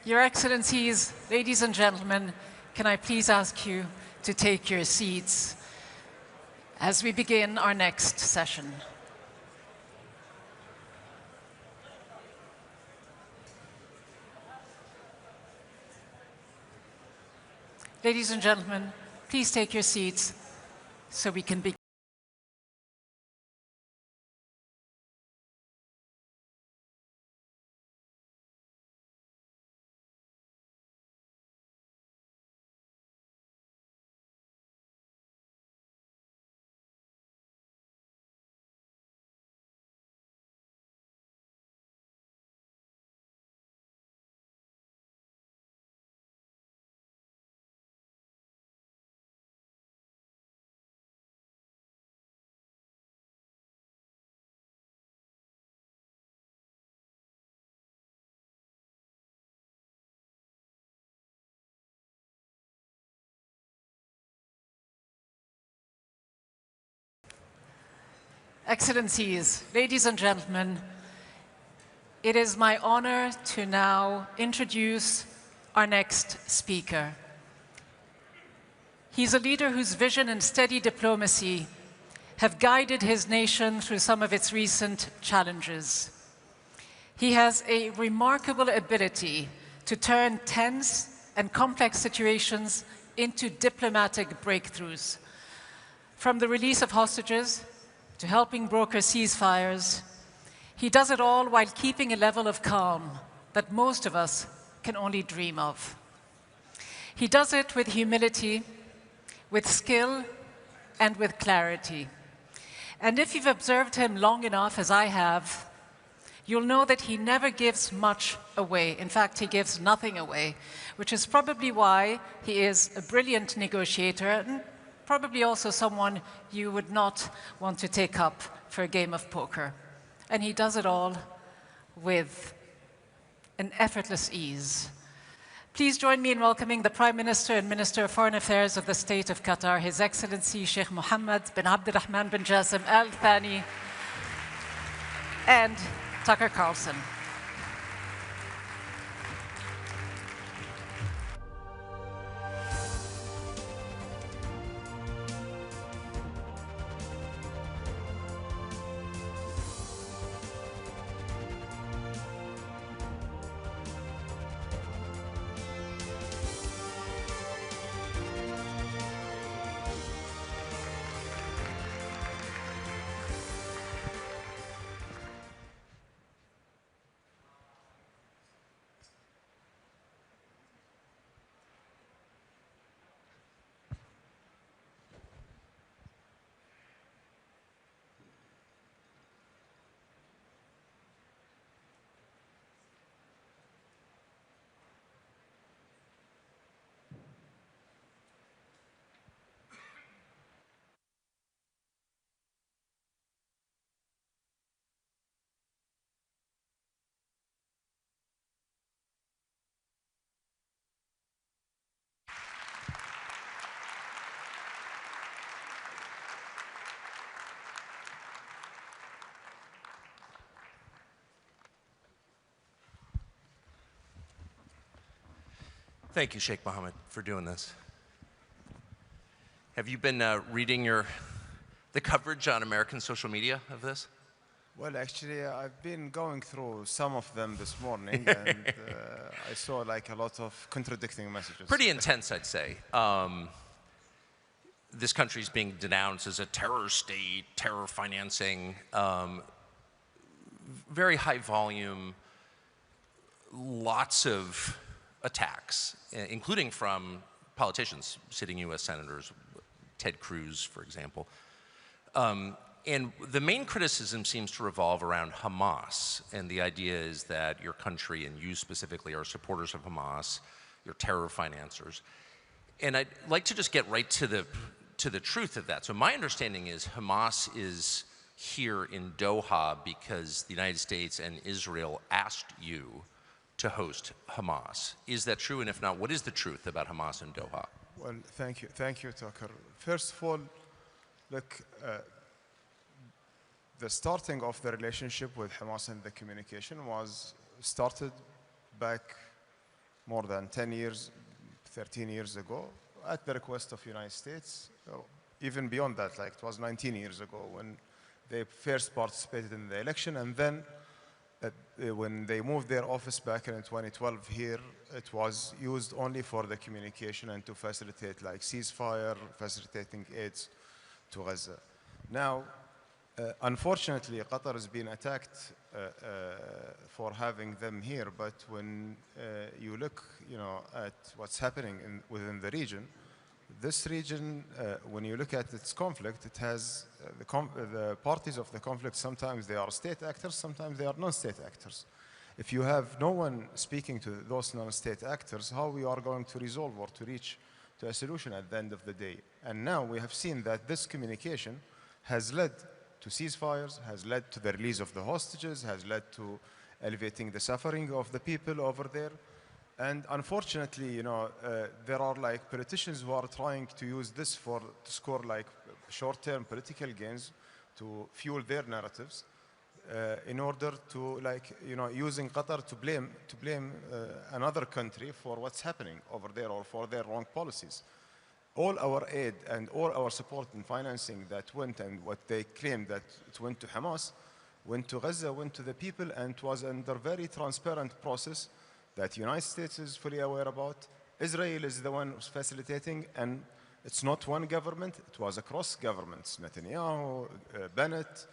Your Excellencies, ladies and gentlemen, can I please ask you to take your seats as we begin our next session. Ladies and gentlemen, please take your seats so we can begin. Excellencies, ladies and gentlemen, it is my honor to now introduce our next speaker. He's a leader whose vision and steady diplomacy have guided his nation through some of its recent challenges. He has a remarkable ability to turn tense and complex situations into diplomatic breakthroughs. From the release of hostages to helping broker ceasefires, he does it all while keeping a level of calm that most of us can only dream of. He does it with humility, with skill, and with clarity. And if you've observed him long enough, as I have, you'll know that he never gives much away. In fact, he gives nothing away, which is probably why he is a brilliant negotiator and probably also someone you would not want to take up for a game of poker. And he does it all with an effortless ease. Please join me in welcoming the Prime Minister and Minister of Foreign Affairs of the State of Qatar, His Excellency Sheikh Mohammed bin Abdulrahman bin Jassim Al Thani, and Tucker Carlson. Thank you, Sheikh Mohammed, for doing this. Have you been reading the coverage on American social media of this? Well, actually, I've been going through some of them this morning, and I saw like a lot of contradicting messages. Pretty intense, I'd say. This country is being denounced as a terror state, terror financing, very high volume, lots of attacks, including from politicians, sitting U.S. senators, Ted Cruz, for example. And the main criticism seems to revolve around Hamas, and the idea is that your country, and you specifically, are supporters of Hamas, you're terror financiers. And I'd like to just get right to the truth of that. So my understanding is Hamas is here in Doha because the United States and Israel asked you to host Hamas. Is that true? And if not, what is the truth about Hamas in Doha? Well, thank you, Tucker. First of all, look, the starting of the relationship with Hamas and the communication was started back more than 10 years, 13 years ago, at the request of the United States, even beyond that, like it was 19 years ago when they first participated in the election, and then when they moved their office back in 2012 here, it was used only for the communication and to facilitate like ceasefire, facilitating aids to Gaza. Now, unfortunately, Qatar has been attacked for having them here, but when you look, at what's happening within the region, this region, when you look at its conflict, it has the parties of the conflict, sometimes they are state actors, sometimes they are non-state actors. If you have no one speaking to those non-state actors, how we are going to resolve or to reach to a solution at the end of the day? And now we have seen that this communication has led to ceasefires, has led to the release of the hostages, has led to alleviating the suffering of the people over there. And unfortunately, there are like politicians who are trying to use this to score like short-term political gains to fuel their narratives in order to using Qatar to blame another country for what's happening over there or for their wrong policies. All our aid and all our support and financing that went and what they claimed that it went to Hamas, went to Gaza, went to the people, and it was under very transparent process that the United States is fully aware about. Israel is the one who's facilitating, and it's not one government, it was across governments. Netanyahu, Bennett,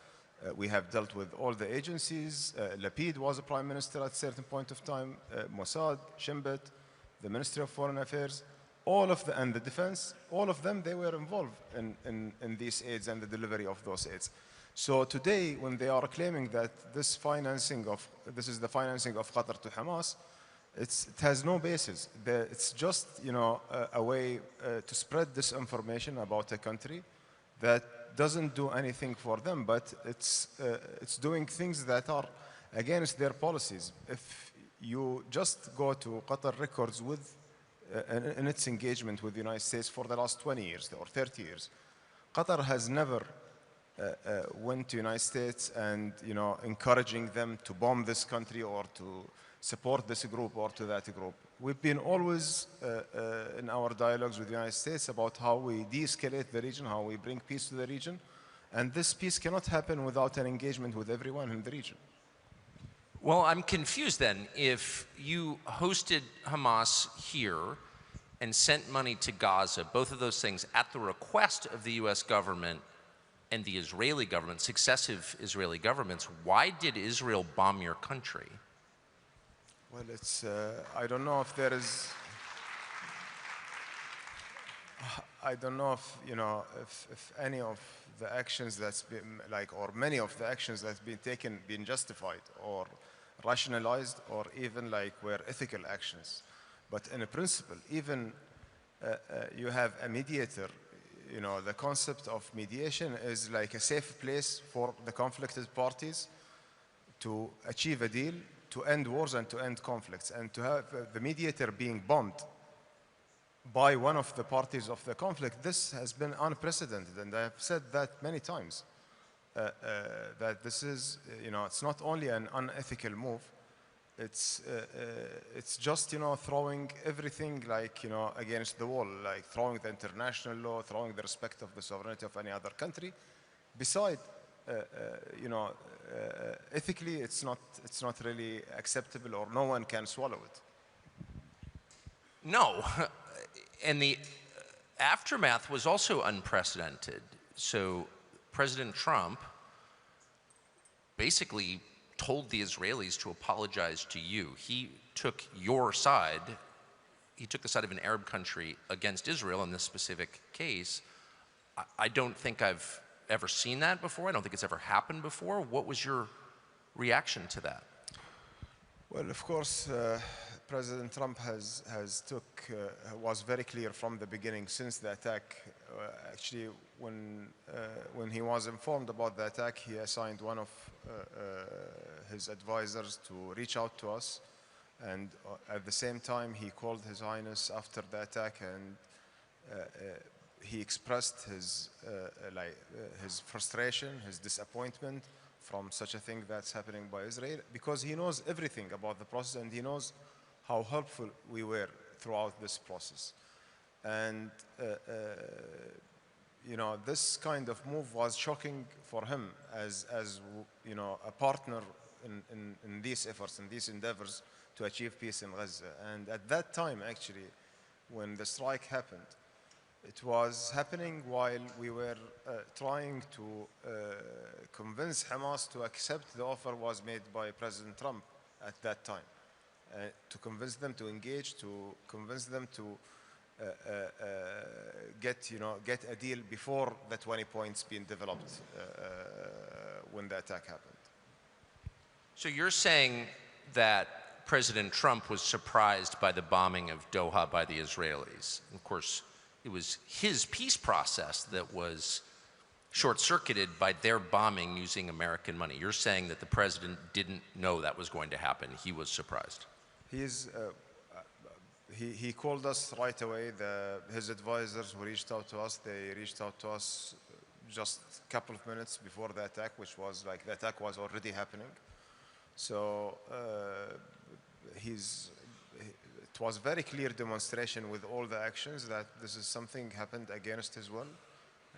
we have dealt with all the agencies. Lapid was a prime minister at a certain point of time, Mossad, Shin Bet, the Ministry of Foreign Affairs, all of the, and the defense, all of them, they were involved in these aids and the delivery of those aids. So today, when they are claiming that this is the financing of Qatar to Hamas, it has no basis. It's just a way to spread disinformation about a country that doesn't do anything for them, but it's doing things that are against their policies. If you just go to Qatar records with in its engagement with the United States for the last 20 years or 30 years, Qatar has never went to the United States and encouraging them to bomb this country or to support this group or to that group. We've been always in our dialogues with the United States about how we de-escalate the region, how we bring peace to the region, and this peace cannot happen without an engagement with everyone in the region. Well, I'm confused then. If you hosted Hamas here and sent money to Gaza, both of those things at the request of the US government and the Israeli government, successive Israeli governments, why did Israel bomb your country? Well, it's, I don't know if there is, I don't know if, if any of the actions that's been, or many of the actions that's been taken, been justified or rationalized or even were ethical actions. But in a principle, even you have a mediator, the concept of mediation is like a safe place for the conflicted parties to achieve a deal, to end wars and to end conflicts, and to have the mediator being bombed by one of the parties of the conflict. This has been unprecedented, and I have said that many times, that this is, it's not only an unethical move, it's just, throwing everything against the wall, throwing the international law, throwing the respect of the sovereignty of any other country. Besides, ethically, it's not really acceptable, or no one can swallow it. No, and the aftermath was also unprecedented. So President Trump basically told the Israelis to apologize to you. He took your side. He took the side of an Arab country against Israel in this specific case. I don't think I've ever seen that before. I don't think it's ever happened before. What was your reaction to that? Well, of course, President Trump was very clear from the beginning since the attack. Actually, when he was informed about the attack, he assigned one of his advisors to reach out to us, and at the same time, he called His Highness after the attack, and he expressed his frustration, his disappointment from such a thing that's happening by Israel, because he knows everything about the process and he knows how helpful we were throughout this process. And you know, this kind of move was shocking for him as you know, a partner in these efforts, in these endeavors to achieve peace in Gaza. And at that time, actually, when the strike happened, it was happening while we were trying to convince Hamas to accept the offer was made by President Trump at that time, to convince them to engage, to convince them to get a deal before the 20 points being developed when the attack happened. So you're saying that President Trump was surprised by the bombing of Doha by the Israelis. Of course, it was his peace process that was short-circuited by their bombing using American money. You're saying that the president didn't know that was going to happen. He was surprised. He called us right away. His advisors who reached out to us, they reached out to us just a couple of minutes before the attack, which was like the attack was already happening. So it was very clear demonstration with all the actions that this is something happened against his will,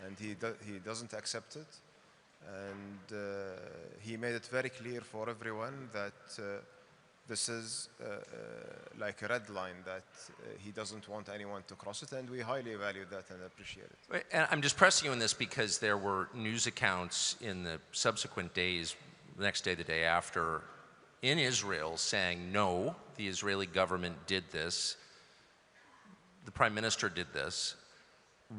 and he doesn't accept it. And he made it very clear for everyone that this is like a red line, that he doesn't want anyone to cross it, and we highly value that and appreciate it. And I'm just pressing you on this because there were news accounts in the subsequent days, the next day, the day after, in Israel saying, no, the Israeli government did this, the prime minister did this,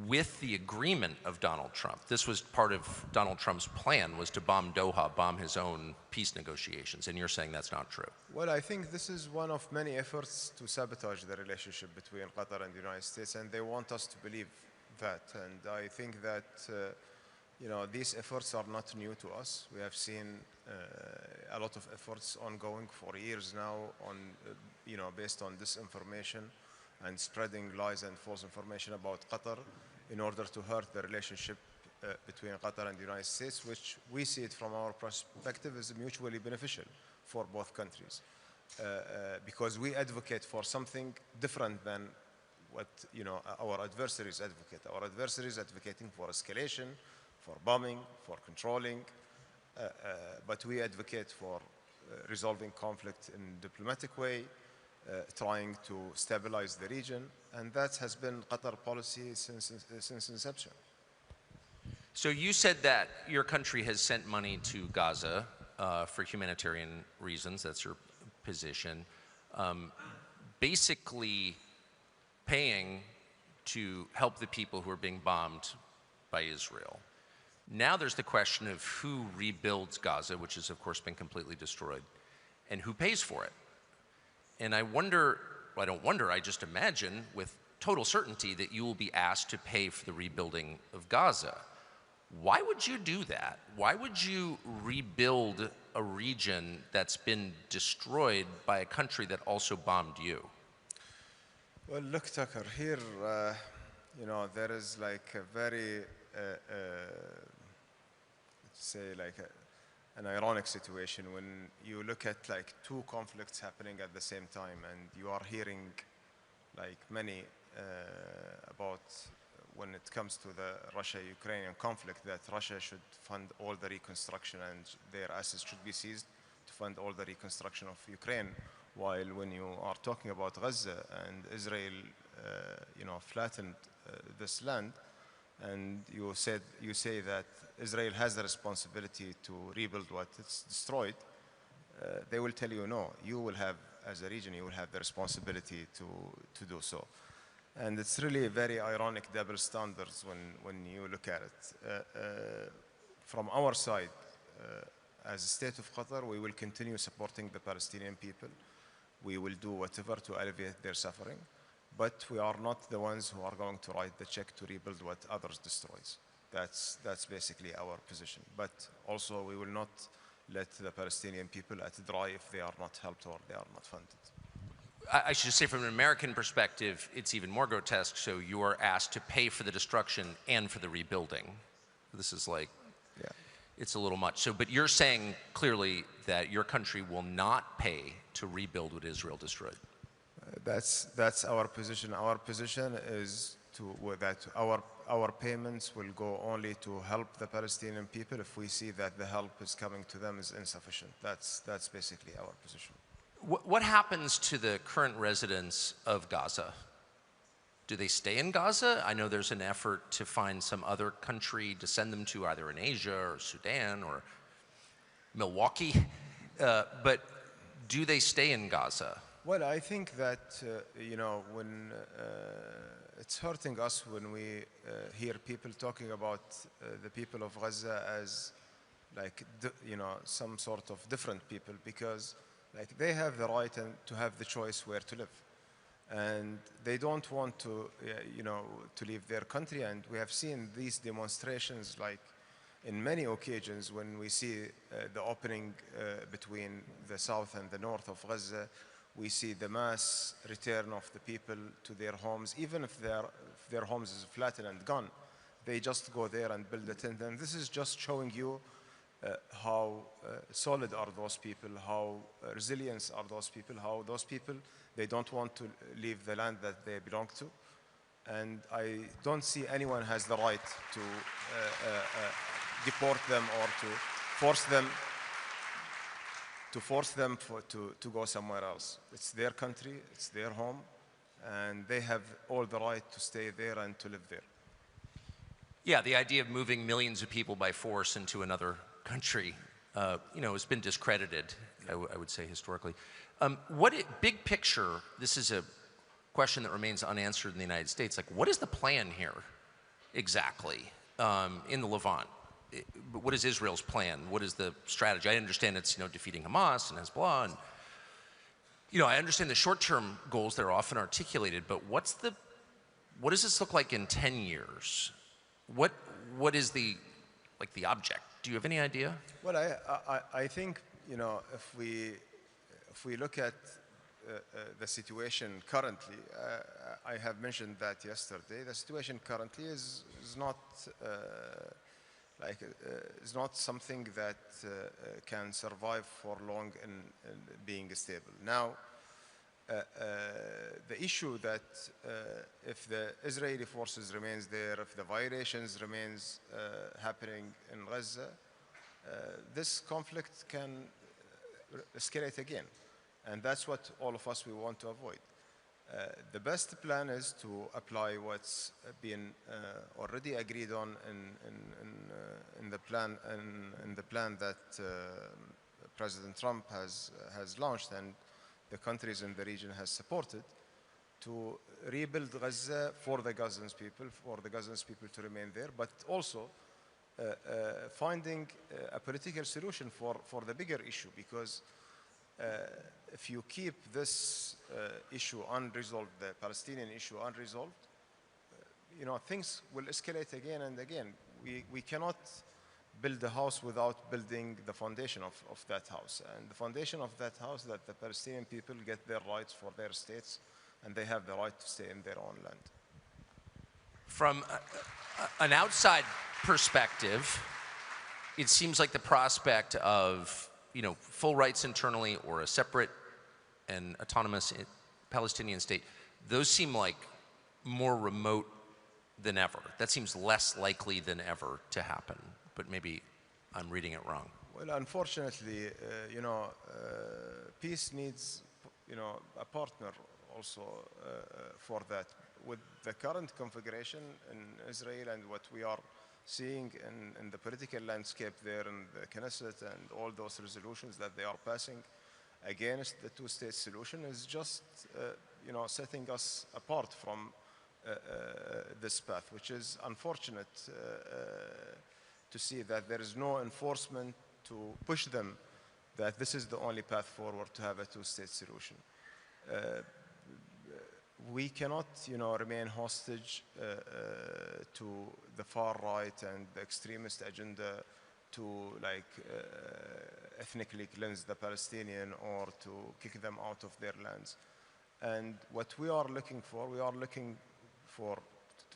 with the agreement of Donald Trump. This was part of Donald Trump's plan, was to bomb Doha, bomb his own peace negotiations, and you're saying that's not true. Well, I think this is one of many efforts to sabotage the relationship between Qatar and the United States, and they want us to believe that. And I think that you know, these efforts are not new to us. We have seen a lot of efforts ongoing for years now on, you know, based on disinformation and spreading lies and false information about Qatar in order to hurt the relationship between Qatar and the United States, which we see it from our perspective as mutually beneficial for both countries. Because we advocate for something different than what, you know, our adversaries advocate. Our adversaries advocating for escalation, for bombing, for controlling, but we advocate for resolving conflict in a diplomatic way, trying to stabilize the region, and that has been Qatar policy since inception. So you said that your country has sent money to Gaza for humanitarian reasons. That's your position. Basically paying to help the people who are being bombed by Israel. Now there's the question of who rebuilds Gaza, which has of course been completely destroyed, and who pays for it. And I wonder, well, I don't wonder, I just imagine with total certainty that you will be asked to pay for the rebuilding of Gaza. Why would you do that? Why would you rebuild a region that's been destroyed by a country that also bombed you? Well, look, Tucker, here, you know, there is like a very, say like an ironic situation when you look at like two conflicts happening at the same time, and you are hearing like many about when it comes to the Russia-Ukrainian conflict, that Russia should fund all the reconstruction and their assets should be seized to fund all the reconstruction of Ukraine. While when you are talking about Gaza and Israel, you know, flattened this land, and you say that Israel has the responsibility to rebuild what it's destroyed, they will tell you no. You will have, as a region, you will have the responsibility to do so. And it's really very ironic double standards when you look at it. From our side, as a state of Qatar, we will continue supporting the Palestinian people. We will do whatever to alleviate their suffering, but we are not the ones who are going to write the check to rebuild what others destroys. That's basically our position. But also we will not let the Palestinian people at dry if they are not helped or they are not funded. I should say from an American perspective, it's even more grotesque. So you are asked to pay for the destruction and for the rebuilding. This is like, yeah, it's a little much. So, but you're saying clearly that your country will not pay to rebuild what Israel destroyed. That's our position. Our position is that our payments will go only to help the Palestinian people if we see that the help is coming to them is insufficient. That's basically our position. What happens to the current residents of Gaza? Do they stay in Gaza? I know there's an effort to find some other country to send them to, either in Asia or Sudan or Milwaukee. But do they stay in Gaza? Well, I think that, you know, when it's hurting us when we hear people talking about the people of Gaza as like, you know, some sort of different people, because like they have the right to have the choice where to live. And they don't want to, you know, to leave their country. And we have seen these demonstrations like in many occasions when we see the opening between the south and the north of Gaza. We see the mass return of the people to their homes, even if their homes is flattened and gone. They just go there and build a tent. And this is just showing you how solid are those people, how resilient are those people, how those people, they don't want to leave the land that they belong to. And I don't see anyone has the right to deport them or to force them to go somewhere else. It's their country, it's their home, and they have all the right to stay there and to live there. Yeah, the idea of moving millions of people by force into another country, you know, has been discredited, I would say, historically. Big picture, this is a question that remains unanswered in the United States. Like, what is the plan here exactly in the Levant? What is Israel's plan? What is the strategy? I understand it's, you know, defeating Hamas and Hezbollah, and, you know, I understand the short-term goals that are often articulated, but what does this look like in 10 years? What is the object? Do you have any idea? Well, I think, you know, if we look at the situation currently, I have mentioned that yesterday. The situation currently is not is not something that can survive for long in being stable. Now, the issue that if the Israeli forces remains there, if the violations remains happening in Gaza, this conflict can escalate again. And that's what all of us, we want to avoid. The best plan is to apply what's been already agreed on in the plan that President Trump has launched and the countries in the region has supported, to rebuild Gaza for the Gazan people to remain there, but also finding a political solution for the bigger issue, because if you keep this issue unresolved, the Palestinian issue unresolved, you know, things will escalate again and again. We cannot build a house without building the foundation of that house. And the foundation of that house, that the Palestinian people get their rights for their states, and they have the right to stay in their own land. From an outside perspective, it seems like the prospect of, you know, full rights internally or a separate and autonomous Palestinian state, those seem like more remote than ever. That seems less likely than ever to happen, but maybe I'm reading it wrong. Well, unfortunately, you know, peace needs, you know, a partner also for that. With the current configuration in Israel and what we are seeing in the political landscape there in the Knesset and all those resolutions that they are passing against the two-state solution is just, you know, setting us apart from this path, which is unfortunate to see that there is no enforcement to push them that this is the only path forward to have a two-state solution. We cannot, you know, remain hostage to the far right and the extremist agenda to ethnically cleanse the Palestinian or to kick them out of their lands. And what we are looking for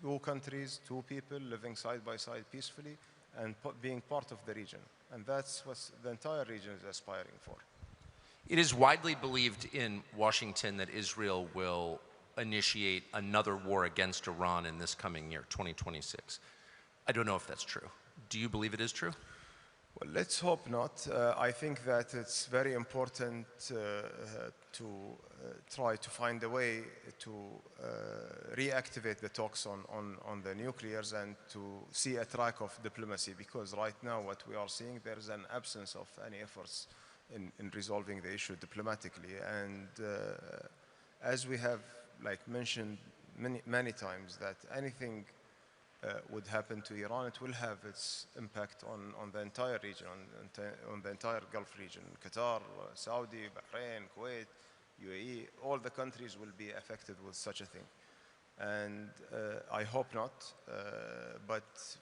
two countries, two people living side by side peacefully and being part of the region. And that's what the entire region is aspiring for. It is widely believed in Washington that Israel will initiate another war against Iran in this coming year, 2026. I don't know if that's true. Do you believe it is true? Well, let's hope not. I think that it's very important to try to find a way to reactivate the talks on the nuclears and to see a track of diplomacy, because right now what we are seeing, there is an absence of any efforts in resolving the issue diplomatically. And as we have mentioned many times, that anything would happen to Iran, it will have its impact on the entire region, on the entire Gulf region. Qatar, Saudi, Bahrain, Kuwait, UAE, all the countries will be affected with such a thing. And I hope not, but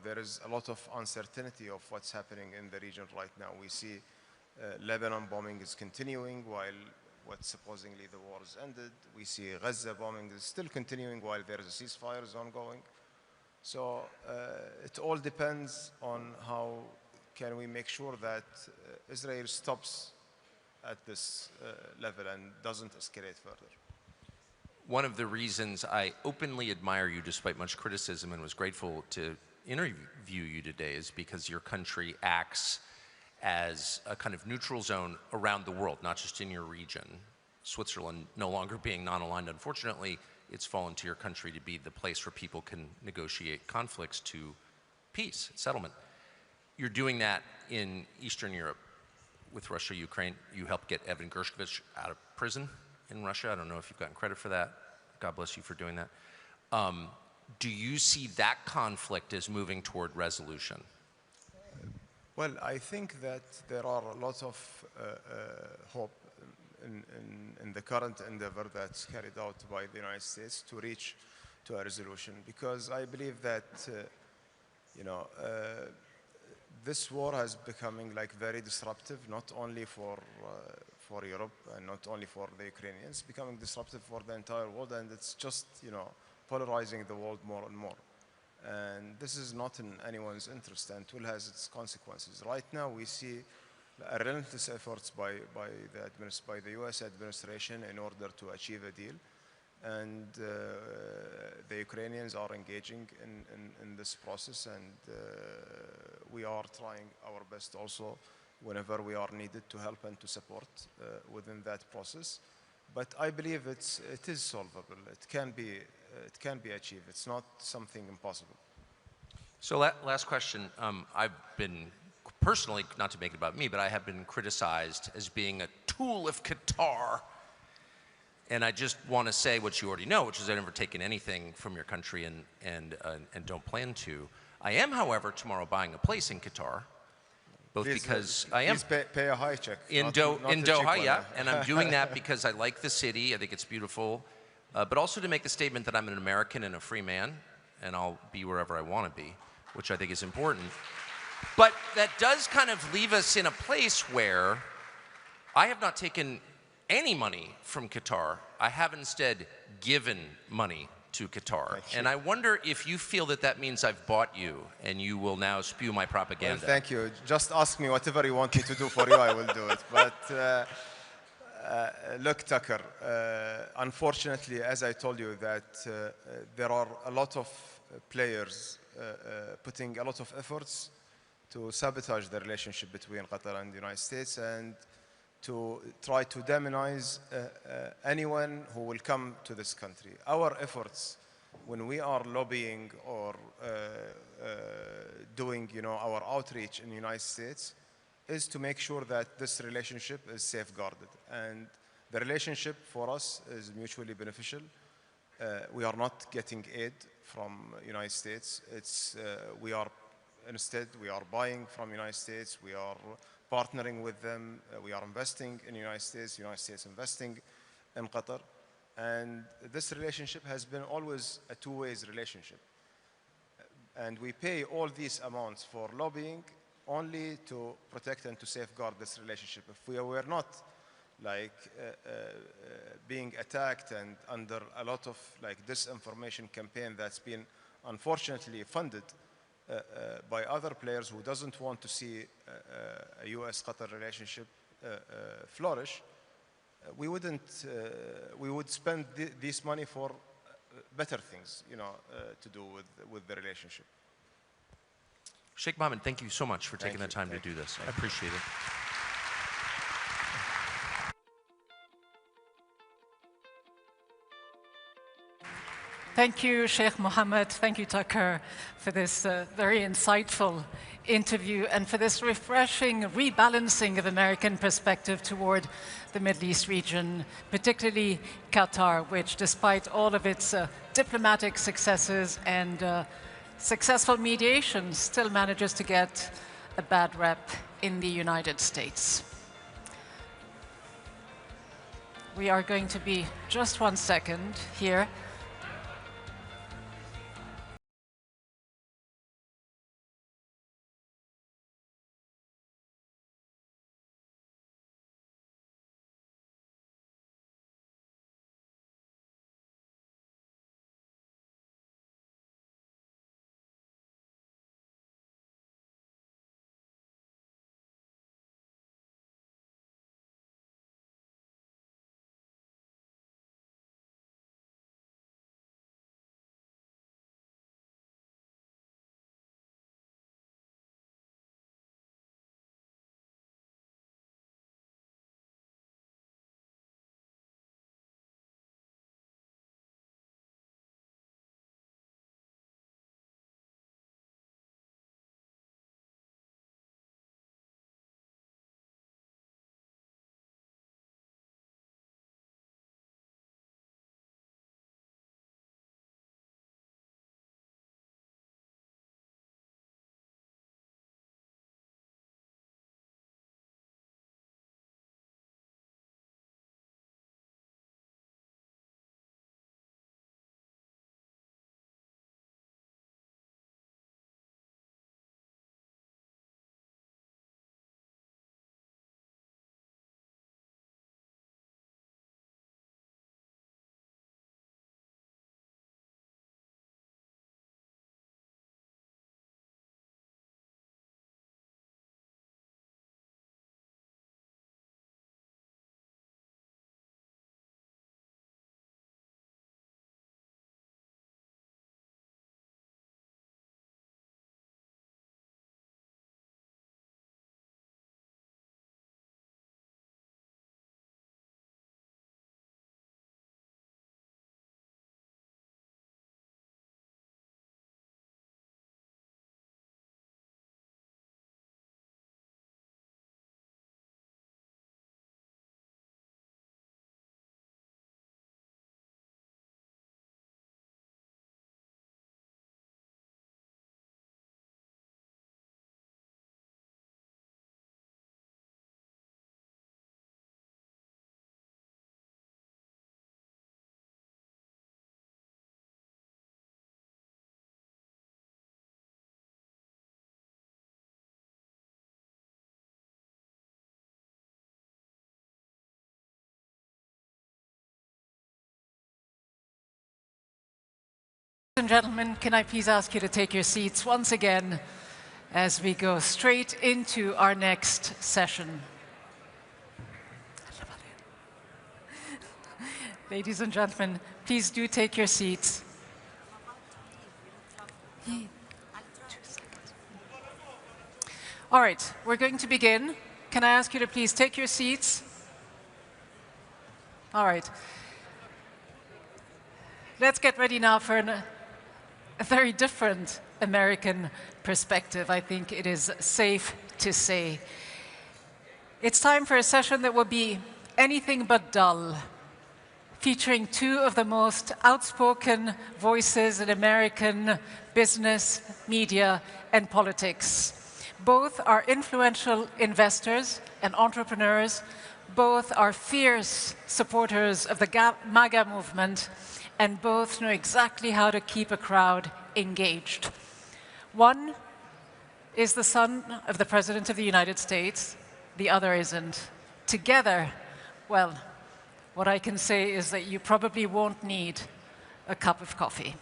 there is a lot of uncertainty of what's happening in the region right now. We see Lebanon bombing is continuing while what supposedly the war has ended. We see Gaza bombing is still continuing while there is a ceasefire is ongoing. So it all depends on how can we make sure that Israel stops at this level and doesn't escalate further. One of the reasons I openly admire you despite much criticism and was grateful to interview you today is because your country acts as a kind of neutral zone around the world, not just in your region. Switzerland no longer being non-aligned, unfortunately, it's fallen to your country to be the place where people can negotiate conflicts to peace, settlement. You're doing that in Eastern Europe with Russia, Ukraine. You helped get Evan Gershkovich out of prison in Russia. I don't know if you've gotten credit for that. God bless you for doing that. Do you see that conflict as moving toward resolution? Well, I think that there are a lot of hope in the current endeavor that's carried out by the United States to reach to a resolution, because I believe that this war has becoming very disruptive, not only for Europe and not only for the Ukrainians, becoming disruptive for the entire world, and it's just polarizing the world more and more. And this is not in anyone's interest, and it will have its consequences. Right now, we see relentless efforts by the U.S. administration in order to achieve a deal, and the Ukrainians are engaging in this process, and we are trying our best also whenever we are needed to help and to support within that process. But I believe it is solvable. It can be achieved. It's not something impossible. So last question. I've been personally, not to make it about me, but I have been criticized as being a tool of Qatar. And I just want to say what you already know, which is I've never taken anything from your country and don't plan to. I am, however, tomorrow buying a place in Qatar, both because I am pay a high check in Doha, yeah, and I'm doing that because I like the city. I think it's beautiful, but also to make the statement that I'm an American and a free man, and I'll be wherever I want to be, which I think is important. But that does kind of leave us in a place where I have not taken any money from Qatar. I have instead given money to Qatar. And I wonder if you feel that that means I've bought you and you will now spew my propaganda. Well, thank you. Just ask me whatever you want me to do for you, I will do it. But look, Tucker, unfortunately, as I told you, that there are a lot of players putting a lot of efforts to sabotage the relationship between Qatar and the United States and to try to demonize anyone who will come to this country. Our efforts, when we are lobbying or doing our outreach in the United States, is to make sure that this relationship is safeguarded. And the relationship for us is mutually beneficial. We are not getting aid from the United States. Instead, we are buying from the United States. We are partnering with them. We are investing in the United States investing in Qatar. And this relationship has been always a two-way relationship. And we pay all these amounts for lobbying only to protect and to safeguard this relationship. If we were not being attacked and under a lot of disinformation campaign that's been unfortunately funded by other players who doesn't want to see a U.S.-Qatar relationship flourish, we would spend this money for better things, to do with the relationship. Sheikh Mohammed, thank you so much for taking the time to do this. I appreciate it. Thank you, Sheikh Mohammed. Thank you, Tucker, for this very insightful interview and for this refreshing rebalancing of American perspective toward the Middle East region, particularly Qatar, which, despite all of its diplomatic successes and successful mediation, still manages to get a bad rep in the United States. We are going to be just 1 second here. Ladies and gentlemen, can I please ask you to take your seats once again as we go straight into our next session. Ladies and gentlemen, please do take your seats. All right, we're going to begin. Can I ask you to please take your seats? All right. Let's get ready now for a very different American perspective, I think it is safe to say. It's time for a session that will be anything but dull, featuring two of the most outspoken voices in American business, media, and politics. Both are influential investors and entrepreneurs. Both are fierce supporters of the MAGA movement, and both know exactly how to keep a crowd engaged. One is the son of the President of the United States, the other isn't. Together, well, what I can say is that you probably won't need a cup of coffee.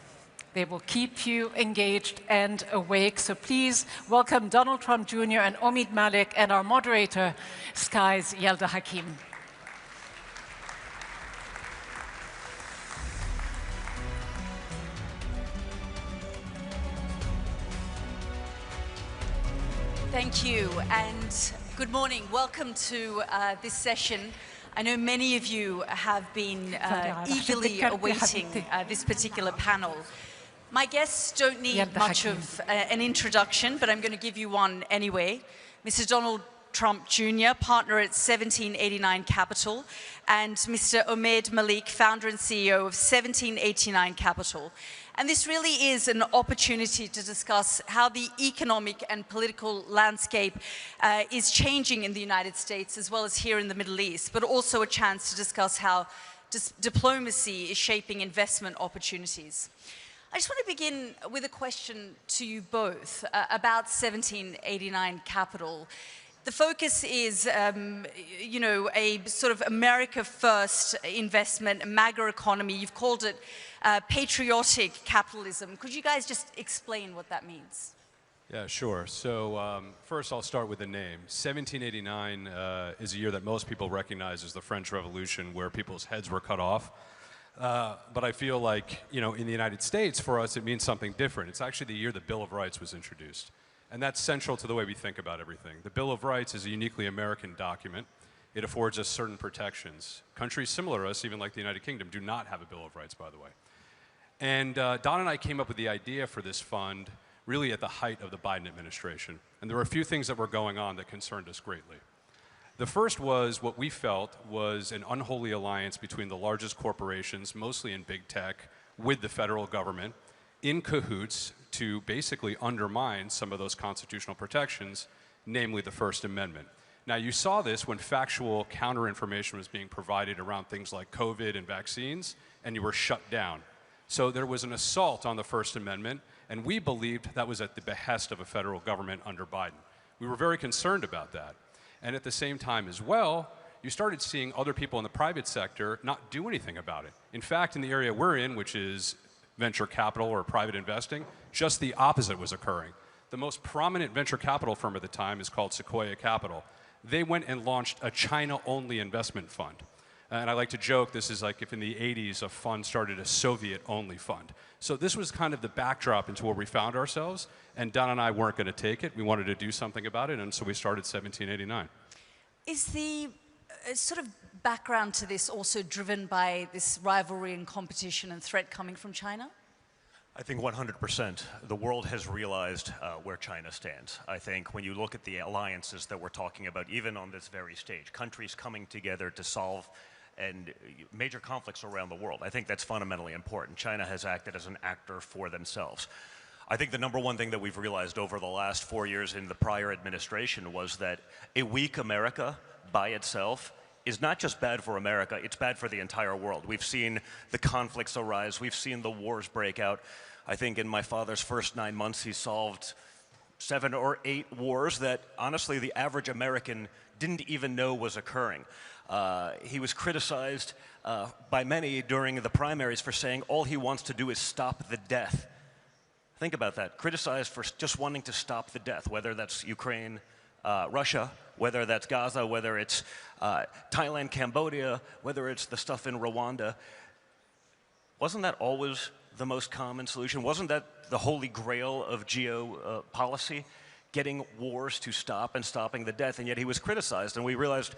They will keep you engaged and awake. So please welcome Donald Trump Jr. and Omid Malik and our moderator, Sky's Yelda Hakim. Thank you, and good morning. Welcome to this session. I know many of you have been eagerly awaiting this particular panel. My guests don't need much of an introduction, but I'm going to give you one anyway. Mr. Donald Trump Jr., partner at 1789 Capital, and Mr. Omid Malik, founder and CEO of 1789 Capital. And this really is an opportunity to discuss how the economic and political landscape is changing in the United States as well as here in the Middle East, but also a chance to discuss how diplomacy is shaping investment opportunities. I just want to begin with a question to you both about 1789 Capital. The focus is, you know, a sort of America-first investment, MAGA economy. You've called it patriotic capitalism. Could you guys just explain what that means? Yeah, sure. So first I'll start with the name. 1789 is a year that most people recognize as the French Revolution, where people's heads were cut off. But I feel like, you know, in the United States, for us, it means something different. It's actually the year the Bill of Rights was introduced. And that's central to the way we think about everything. The Bill of Rights is a uniquely American document. It affords us certain protections. Countries similar to us, even like the United Kingdom, do not have a Bill of Rights, by the way. And Don and I came up with the idea for this fund really at the height of the Biden administration. And there were a few things that were going on that concerned us greatly. The first was what we felt was an unholy alliance between the largest corporations, mostly in big tech, with the federal government, in cahoots to basically undermine some of those constitutional protections, namely the First Amendment. Now, you saw this when factual counter-information was being provided around things like COVID and vaccines, and you were shut down. So there was an assault on the First Amendment, and we believed that was at the behest of a federal government under Biden. We were very concerned about that. And at the same time as well, you started seeing other people in the private sector not do anything about it. In fact, in the area we're in, which is venture capital or private investing, just the opposite was occurring. The most prominent venture capital firm at the time is called Sequoia Capital. They went and launched a China-only investment fund. And I like to joke, this is like if in the 80s a fund started a Soviet-only fund. So this was kind of the backdrop into where we found ourselves, and Don and I weren't going to take it. We wanted to do something about it, and so we started 1789. Is the sort of background to this also driven by this rivalry and competition and threat coming from China? I think 100%. The world has realized where China stands. I think when you look at the alliances that we're talking about, even on this very stage, countries coming together to solve and major conflicts around the world, I think that's fundamentally important. China has acted as an actor for themselves. I think the number one thing that we've realized over the last 4 years in the prior administration was that a weak America by itself is not just bad for America, it's bad for the entire world. We've seen the conflicts arise, we've seen the wars break out. I think in my father's first 9 months, he solved 7 or 8 wars that honestly the average American didn't even know was occurring. He was criticized by many during the primaries for saying all he wants to do is stop the death. Think about that, criticized for just wanting to stop the death, whether that's Ukraine, Russia, whether that's Gaza, whether it's Thailand, Cambodia, whether it's the stuff in Rwanda. Wasn't that always the most common solution? Wasn't that the holy grail of geopolicy? Getting wars to stop and stopping the death, and yet he was criticized, and we realized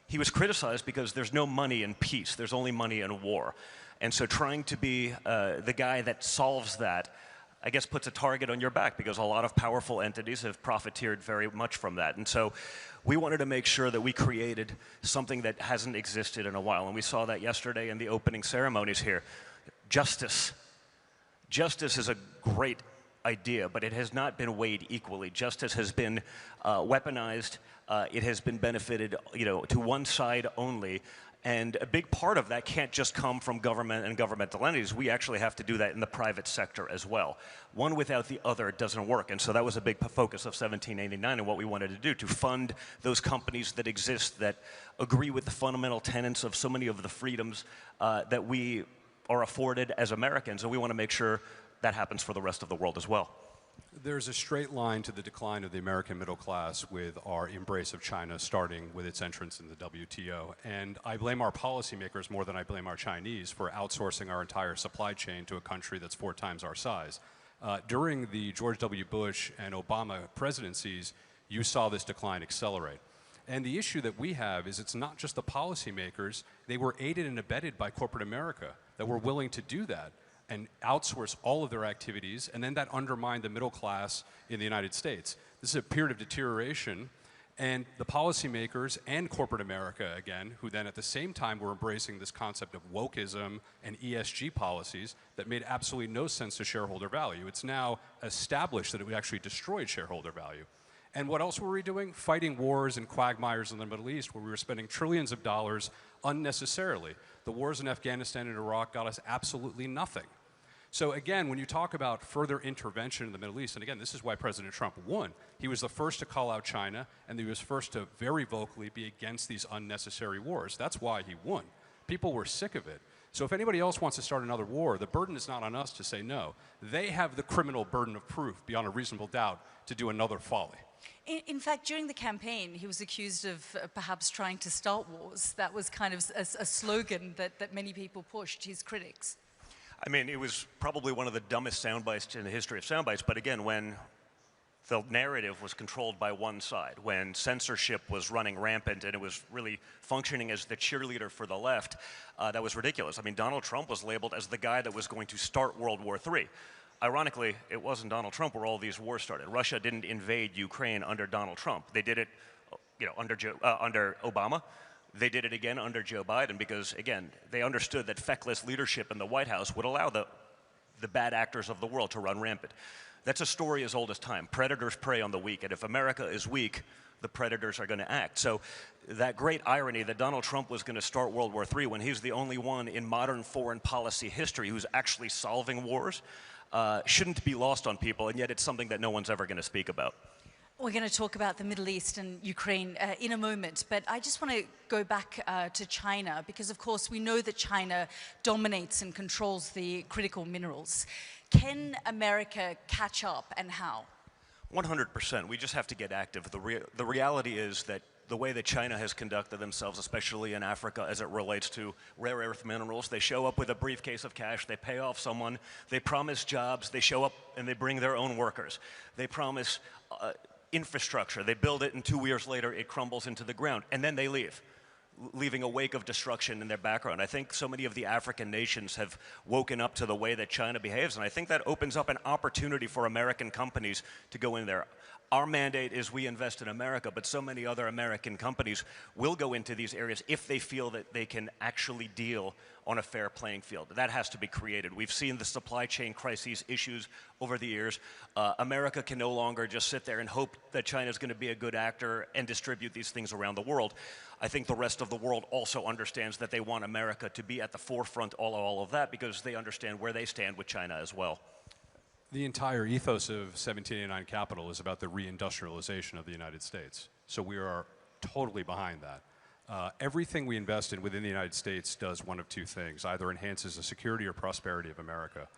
he was criticized because there's no money in peace, there's only money in war. And so trying to be the guy that solves that, I guess, puts a target on your back, because a lot of powerful entities have profiteered very much from that. And so we wanted to make sure that we created something that hasn't existed in a while, and we saw that yesterday in the opening ceremonies here. Justice. Justice is a great idea, but it has not been weighed equally. Justice has been weaponized. It has been benefited, you know, to one side only. And a big part of that can't just come from government and governmental entities. We actually have to do that in the private sector as well. One without the other doesn't work. And so that was a big focus of 1789 and what we wanted to do, to fund those companies that exist that agree with the fundamental tenets of so many of the freedoms that we are afforded as Americans. And we want to make sure that happens for the rest of the world as well. There's a straight line to the decline of the American middle class with our embrace of China starting with its entrance in the WTO. And I blame our policymakers more than I blame our Chinese for outsourcing our entire supply chain to a country that's 4 times our size. During the George W. Bush and Obama presidencies, you saw this decline accelerate. And the issue that we have is it's not just the policymakers, they were aided and abetted by corporate America that were willing to do that and outsource all of their activities, and then that undermined the middle class in the United States. This is a period of deterioration, and the policymakers and corporate America, again, who then at the same time were embracing this concept of wokeism and ESG policies that made absolutely no sense to shareholder value. It's now established that it actually destroyed shareholder value. And what else were we doing? Fighting wars and quagmires in the Middle East where we were spending trillions of dollars unnecessarily. The wars in Afghanistan and Iraq got us absolutely nothing. So again, when you talk about further intervention in the Middle East, and again, this is why President Trump won. He was the first to call out China, and he was first to very vocally be against these unnecessary wars. That's why he won. People were sick of it. So if anybody else wants to start another war, the burden is not on us to say no. They have the criminal burden of proof beyond a reasonable doubt to do another folly. In fact, during the campaign, he was accused of perhaps trying to start wars. That was kind of a slogan that many people pushed, his critics. I mean, it was probably one of the dumbest sound bites in the history of sound bites, but again, when the narrative was controlled by one side, when censorship was running rampant and it was really functioning as the cheerleader for the left, that was ridiculous. I mean, Donald Trump was labeled as the guy that was going to start World War III. Ironically, it wasn't Donald Trump where all these wars started. Russia didn't invade Ukraine under Donald Trump. They did it, under Obama. They did it again under Joe Biden because, again, they understood that feckless leadership in the White House would allow the bad actors of the world to run rampant. That's a story as old as time. Predators prey on the weak, and if America is weak, the predators are going to act. So that great irony that Donald Trump was going to start World War III when he's the only one in modern foreign policy history who's actually solving wars shouldn't be lost on people, and yet it's something that no one's ever going to speak about. We're going to talk about the Middle East and Ukraine in a moment, but I just want to go back to China because, of course, we know that China dominates and controls the critical minerals. Can America catch up, and how? 100%. We just have to get active. The reality is that the way that China has conducted themselves, especially in Africa as it relates to rare earth minerals, they show up with a briefcase of cash, they pay off someone, they promise jobs, they show up and they bring their own workers. They promise infrastructure, they build it, and 2 years later it crumbles into the ground, and then they leave, leaving a wake of destruction in their background. I think so many of the African nations have woken up to the way that China behaves, and I think that opens up an opportunity for American companies to go in there. Our mandate is we invest in America, but so many other American companies will go into these areas if they feel that they can actually deal on a fair playing field. That has to be created. We've seen the supply chain crises issues over the years. America can no longer just sit there and hope that China's going to be a good actor and distribute these things around the world. I think the rest of the world also understands that they want America to be at the forefront of all of that because they understand where they stand with China as well. The entire ethos of 1789 Capital is about the reindustrialization of the United States. So we are totally behind that. Everything we invest in within the United States does one of two things, either enhances the security or prosperity of America.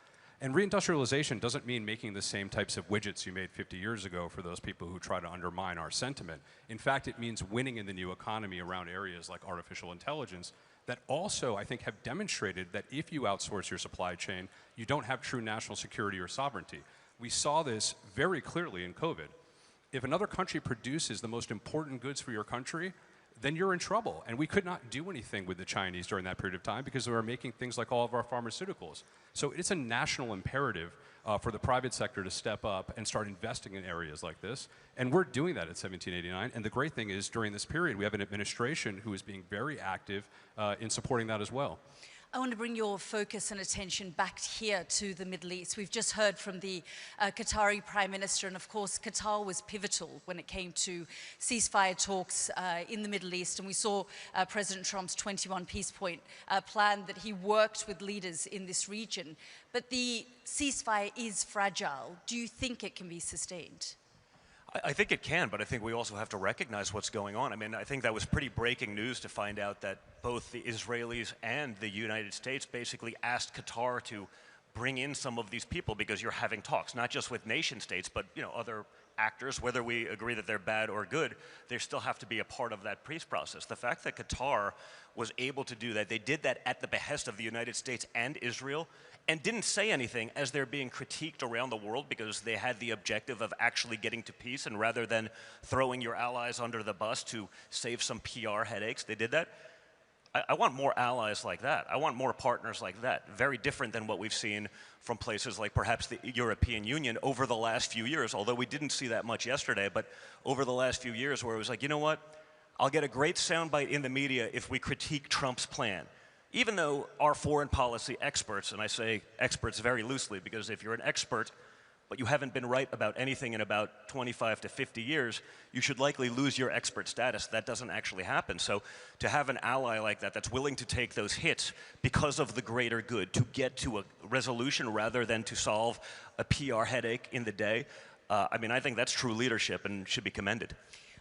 And reindustrialization doesn't mean making the same types of widgets you made 50 years ago for those people who try to undermine our sentiment. In fact, it means winning in the new economy around areas like artificial intelligence that also, I think, have demonstrated that if you outsource your supply chain, you don't have true national security or sovereignty. We saw this very clearly in COVID. If another country produces the most important goods for your country, then you're in trouble. And we could not do anything with the Chinese during that period of time because they were making things like all of our pharmaceuticals. So it's a national imperative for the private sector to step up and start investing in areas like this. And we're doing that at 1789. And the great thing is, during this period, we have an administration who is being very active in supporting that as well. I want to bring your focus and attention back here to the Middle East. We've just heard from the Qatari Prime Minister, and of course, Qatar was pivotal when it came to ceasefire talks in the Middle East. And we saw President Trump's 21 peace point plan that he worked with leaders in this region. But the ceasefire is fragile. Do you think it can be sustained? I think it can, but I think we also have to recognize what's going on. I mean, I think that was pretty breaking news to find out that both the Israelis and the United States basically asked Qatar to bring in some of these people because you're having talks, not just with nation states, but other actors, whether we agree that they're bad or good, they still have to be a part of that peace process. The fact that Qatar was able to do that, they did that at the behest of the United States and Israel, and didn't say anything as they're being critiqued around the world because they had the objective of actually getting to peace, and rather than throwing your allies under the bus to save some PR headaches, they did that. I want more allies like that. I want more partners like that. Very different than what we've seen from places like perhaps the European Union over the last few years, although we didn't see that much yesterday, but over the last few years where it was like, you know what? I'll get a great soundbite in the media if we critique Trump's plan. Even though our foreign policy experts, and I say experts very loosely because if you're an expert but you haven't been right about anything in about 25 to 50 years, you should likely lose your expert status. That doesn't actually happen. So to have an ally like that that's willing to take those hits because of the greater good, to get to a resolution rather than to solve a PR headache in the day, I mean, I think that's true leadership and should be commended.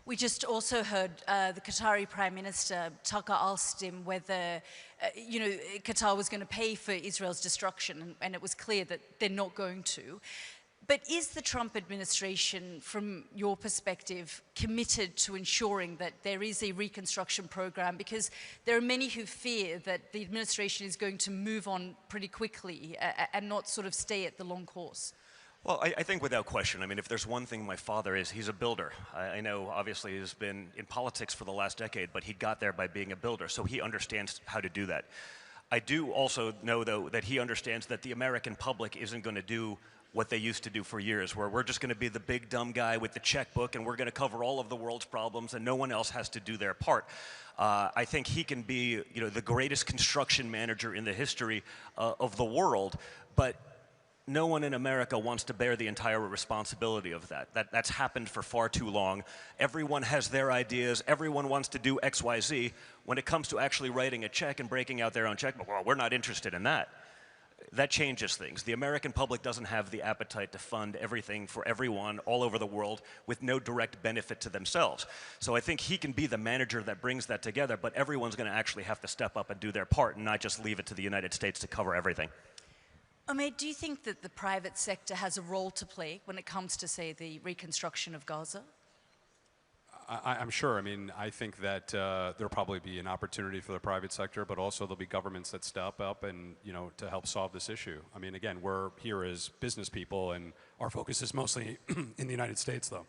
We just also heard the Qatari Prime Minister, Tucker, asked him whether, Qatar was going to pay for Israel's destruction, and it was clear that they're not going to. But is the Trump administration, from your perspective, committed to ensuring that there is a reconstruction program? Because there are many who fear that the administration is going to move on pretty quickly and not sort of stay at the long course. Well, I think without question, I mean, if there's one thing my father is, he's a builder. I know, obviously, he's been in politics for the last decade, but he got there by being a builder, so he understands how to do that. I do also know, though, that he understands that the American public isn't going to do what they used to do for years, where we're just going to be the big dumb guy with the checkbook and we're going to cover all of the world's problems and no one else has to do their part. I think he can be, the greatest construction manager in the history of the world, but no one in America wants to bear the entire responsibility of that. That's happened for far too long. Everyone has their ideas. Everyone wants to do X, Y, Z. When it comes to actually writing a check and breaking out their own checkbook, well, we're not interested in that. That changes things. The American public doesn't have the appetite to fund everything for everyone all over the world with no direct benefit to themselves. So I think he can be the manager that brings that together, but everyone's going to actually have to step up and do their part and not just leave it to the United States to cover everything. Ahmed, do you think that the private sector has a role to play when it comes to, say, the reconstruction of Gaza? I'm sure. I mean, I think that there'll probably be an opportunity for the private sector, but also there'll be governments that step up and, to help solve this issue. I mean, again, we're here as business people, and our focus is mostly in the United States, though.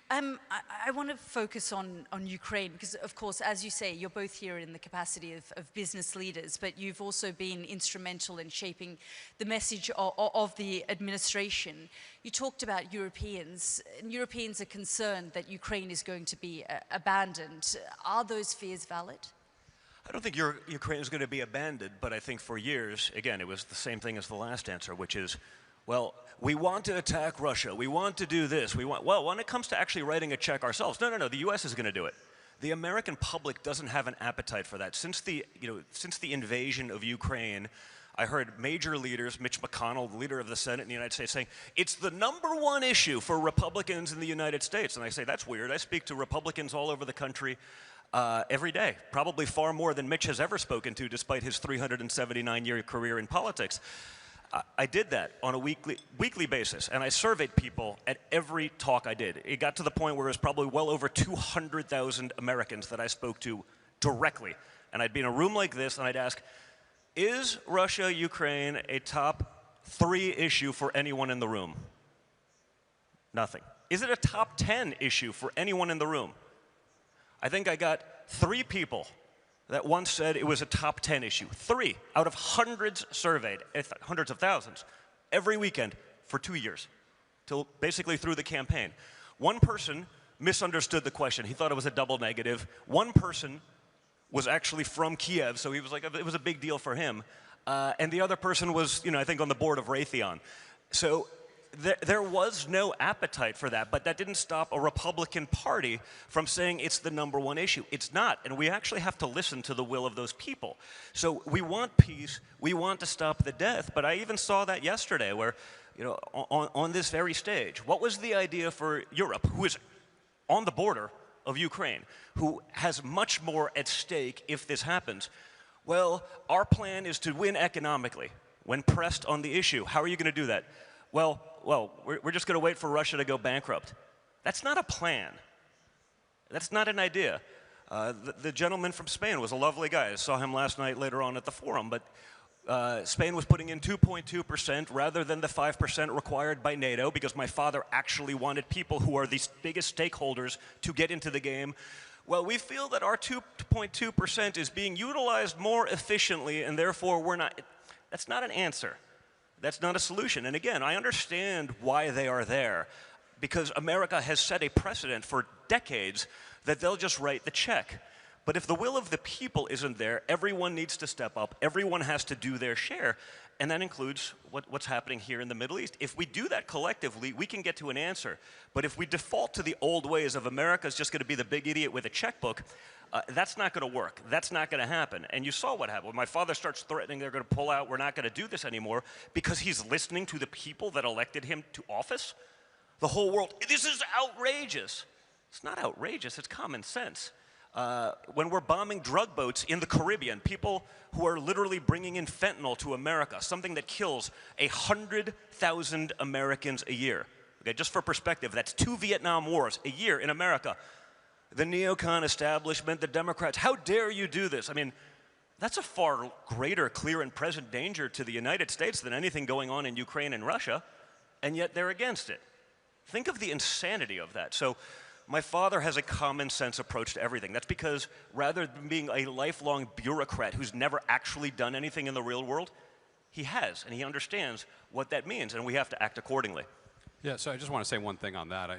I want to focus on Ukraine because, of course, as you say, you're both here in the capacity of business leaders, but you've also been instrumental in shaping the message of the administration. You talked about Europeans, and Europeans are concerned that Ukraine is going to be abandoned. Are those fears valid? I don't think Ukraine is going to be abandoned, but I think for years, again, it was the same thing as the last answer, which is, well, we want to attack Russia. We want to do this. Well, when it comes to actually writing a check ourselves, no, the U.S. is going to do it. The American public doesn't have an appetite for that. Since the invasion of Ukraine, I heard major leaders, Mitch McConnell, the leader of the Senate in the United States, saying, it's the #1 issue for Republicans in the United States. And I say, that's weird. I speak to Republicans all over the country every day, probably far more than Mitch has ever spoken to, despite his 379-year career in politics. I did that on a weekly basis, and I surveyed people at every talk I did. It got to the point where it was probably well over 200,000 Americans that I spoke to directly. And I'd be in a room like this, and I'd ask, is Russia-Ukraine a top 3 issue for anyone in the room? Nothing. Is it a top 10 issue for anyone in the room? I think I got 3 people that once said it was a top 10 issue. 3 out of hundreds surveyed, hundreds of thousands, every weekend for 2 years, till basically through the campaign. One person misunderstood the question. He thought it was a double negative. One person was actually from Kiev, so he was like, it was a big deal for him. And the other person was, I think on the board of Raytheon. So there was no appetite for that, but that didn't stop a Republican Party from saying it's the #1 issue. It's not, and we actually have to listen to the will of those people. So we want peace, we want to stop the death, but I even saw that yesterday where, on this very stage, what was the idea for Europe, who is on the border of Ukraine, who has much more at stake if this happens? Well, our plan is to win economically. when pressed on the issue. How are you going to do that? Well, we're just going to wait for Russia to go bankrupt. That's not a plan. That's not an idea. The gentleman from Spain was a lovely guy. I saw him last night later on at the forum, but Spain was putting in 2.2% rather than the 5% required by NATO, because my father actually wanted people who are the biggest stakeholders to get into the game. Well, we feel that our 2.2% is being utilized more efficiently, and therefore we're not. That's not an answer. That's not a solution. And again, I understand why they are there, because America has set a precedent for decades that they'll just write the check. But if the will of the people isn't there, everyone needs to step up. Everyone has to do their share. And that includes what's happening here in the Middle East. If we do that collectively, we can get to an answer. But if we default to the old ways of America's just going to be the big idiot with a checkbook, that's not going to work. That's not going to happen. And you saw what happened. When my father starts threatening they're going to pull out, we're not going to do this anymore, because he's listening to the people that elected him to office. The whole world, this is outrageous. It's not outrageous, it's common sense. When we're bombing drug boats in the Caribbean, people who are literally bringing in fentanyl to America, something that kills 100,000 Americans a year. Okay, just for perspective, that's 2 Vietnam Wars a year in America. The neocon establishment, the Democrats, how dare you do this? I mean, that's a far greater, clear and present danger to the United States than anything going on in Ukraine and Russia, and yet they're against it. Think of the insanity of that. So my father has a common sense approach to everything. That's because rather than being a lifelong bureaucrat who's never actually done anything in the real world, he has, and he understands what that means, and we have to act accordingly. Yeah, so I just want to say one thing on that.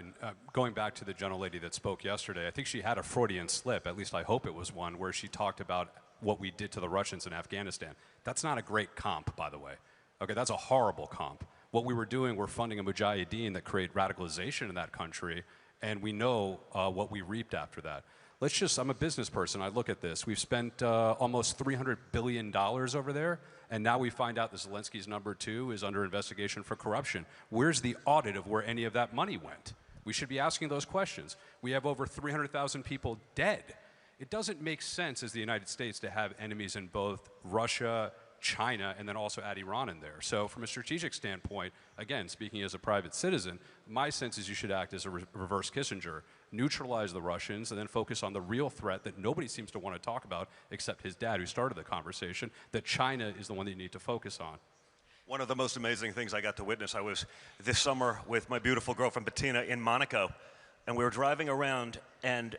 Going back to the gentlelady that spoke yesterday, I think she had a Freudian slip, at least I hope it was one, where she talked about what we did to the Russians in Afghanistan. That's not a great comp, by the way. Okay, that's a horrible comp. What we were doing, we're funding a mujahideen that create radicalization in that country, and we know what we reaped after that. I'm a business person, I look at this. We've spent almost $300 billion over there, and now we find out that Zelensky's #2 is under investigation for corruption. Where's the audit of where any of that money went? We should be asking those questions. We have over 300,000 people dead. It doesn't make sense as the United States to have enemies in both Russia, China, and then also add Iran in there. So from a strategic standpoint, again, speaking as a private citizen, my sense is you should act as a reverse Kissinger, neutralize the Russians, and then focus on the real threat that nobody seems to want to talk about except his dad, who started the conversation, that China is the one that you need to focus on. One of the most amazing things I got to witness, I was this summer with my beautiful girlfriend Bettina in Monaco, and we were driving around, and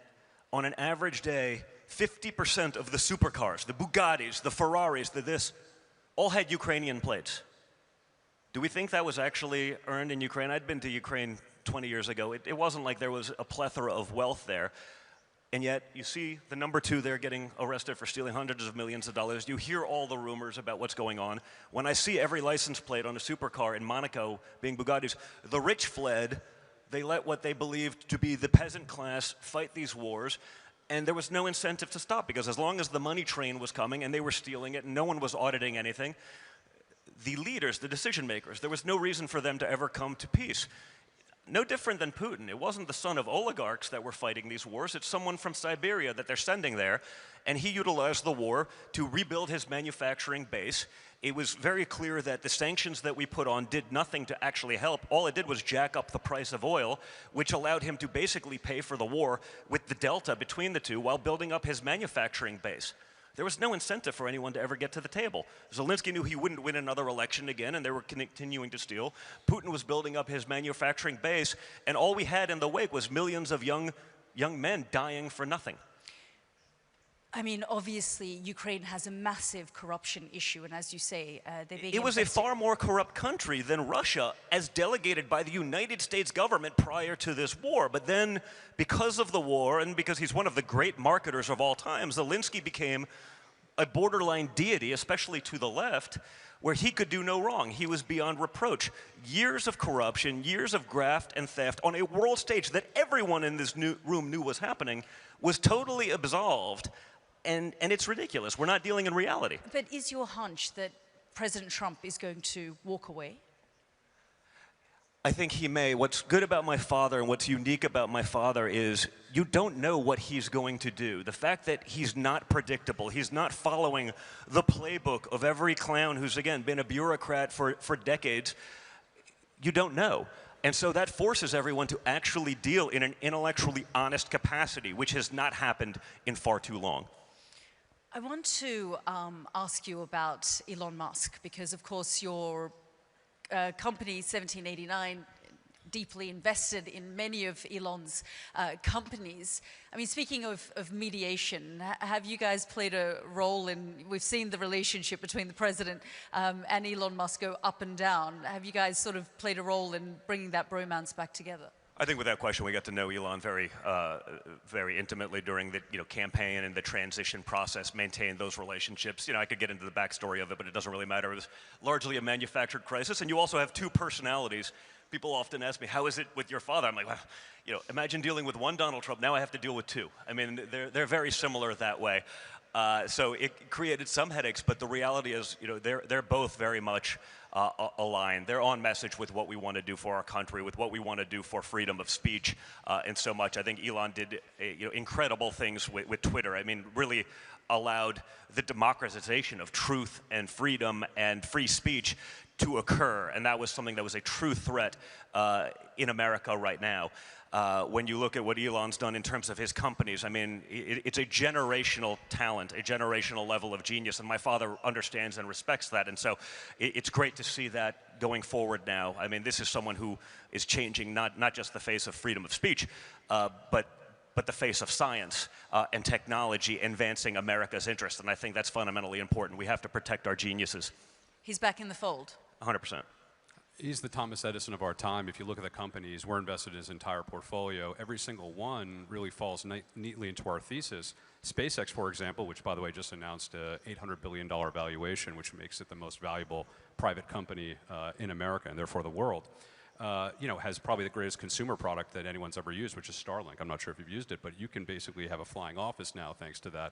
on an average day, 50% of the supercars, the Bugattis, the Ferraris, the this, all had Ukrainian plates. Do we think that was actually earned in Ukraine? I'd been to Ukraine 20 years ago. It wasn't like there was a plethora of wealth there. And yet, you see the #2 there getting arrested for stealing hundreds of millions of dollars. You hear all the rumors about what's going on. When I see every license plate on a supercar in Monaco being Bugattis, the rich fled. They let what they believed to be the peasant class fight these wars. And there was no incentive to stop, because as long as the money train was coming and they were stealing it and no one was auditing anything, the leaders, the decision makers, there was no reason for them to ever come to peace. No different than Putin. It wasn't the son of oligarchs that were fighting these wars. It's someone from Siberia that they're sending there. And he utilized the war to rebuild his manufacturing base. It was very clear that the sanctions that we put on did nothing to actually help. All it did was jack up the price of oil, which allowed him to basically pay for the war with the delta between the two while building up his manufacturing base. There was no incentive for anyone to ever get to the table. Zelensky knew he wouldn't win another election again, and they were continuing to steal. Putin was building up his manufacturing base, and all we had in the wake was millions of young men dying for nothing. I mean, obviously, Ukraine has a massive corruption issue, and as you say, it was a far more corrupt country than Russia, as delegated by the United States government prior to this war. But then, because of the war, and because he's one of the great marketers of all time, Zelensky became a borderline deity, especially to the left, where he could do no wrong. He was beyond reproach. Years of corruption, years of graft and theft on a world stage that everyone in this room knew was happening, was totally absolved. And it's ridiculous. We're not dealing in reality. But is your hunch that President Trump is going to walk away? I think he may. What's good about my father and what's unique about my father is you don't know what he's going to do. The fact that he's not predictable, he's not following the playbook of every clown who's, again, been a bureaucrat for decades, you don't know. And so that forces everyone to actually deal in an intellectually honest capacity, which has not happened in far too long. I want to ask you about Elon Musk, because of course your company 1789 deeply invested in many of Elon's companies. I mean, speaking of mediation, have you guys played a role in, we've seen the relationship between the president and Elon Musk go up and down. Have you guys sort of played a role in bringing that bromance back together? I think without question we got to know Elon very, very intimately during the campaign and the transition process, maintained those relationships. I could get into the backstory of it, but it doesn't really matter. It was largely a manufactured crisis, and you also have two personalities. People often ask me, how is it with your father? I'm like, well, imagine dealing with one Donald Trump, now I have to deal with two. I mean, they're very similar that way. So it created some headaches, but the reality is, they're both very much aligned. They're on message with what we want to do for our country, with what we want to do for freedom of speech, and so much. I think Elon did incredible things with Twitter. I mean, really allowed the democratization of truth and freedom and free speech to occur, and that was something that was a true threat in America right now. When you look at what Elon's done in terms of his companies, I mean, it's a generational talent, a generational level of genius, and my father understands and respects that, and so it's great to see that going forward now. I mean, this is someone who is changing not just the face of freedom of speech, but the face of science and technology, advancing America's interest, and I think that's fundamentally important. We have to protect our geniuses. He's back in the fold. 100%. He's the Thomas Edison of our time. If you look at the companies, we're invested in his entire portfolio. Every single one really falls neatly into our thesis. SpaceX, for example, which, by the way, just announced a $800 billion valuation, which makes it the most valuable private company in America and therefore the world, has probably the greatest consumer product that anyone's ever used, which is Starlink. I'm not sure if you've used it, but you can basically have a flying office now thanks to that.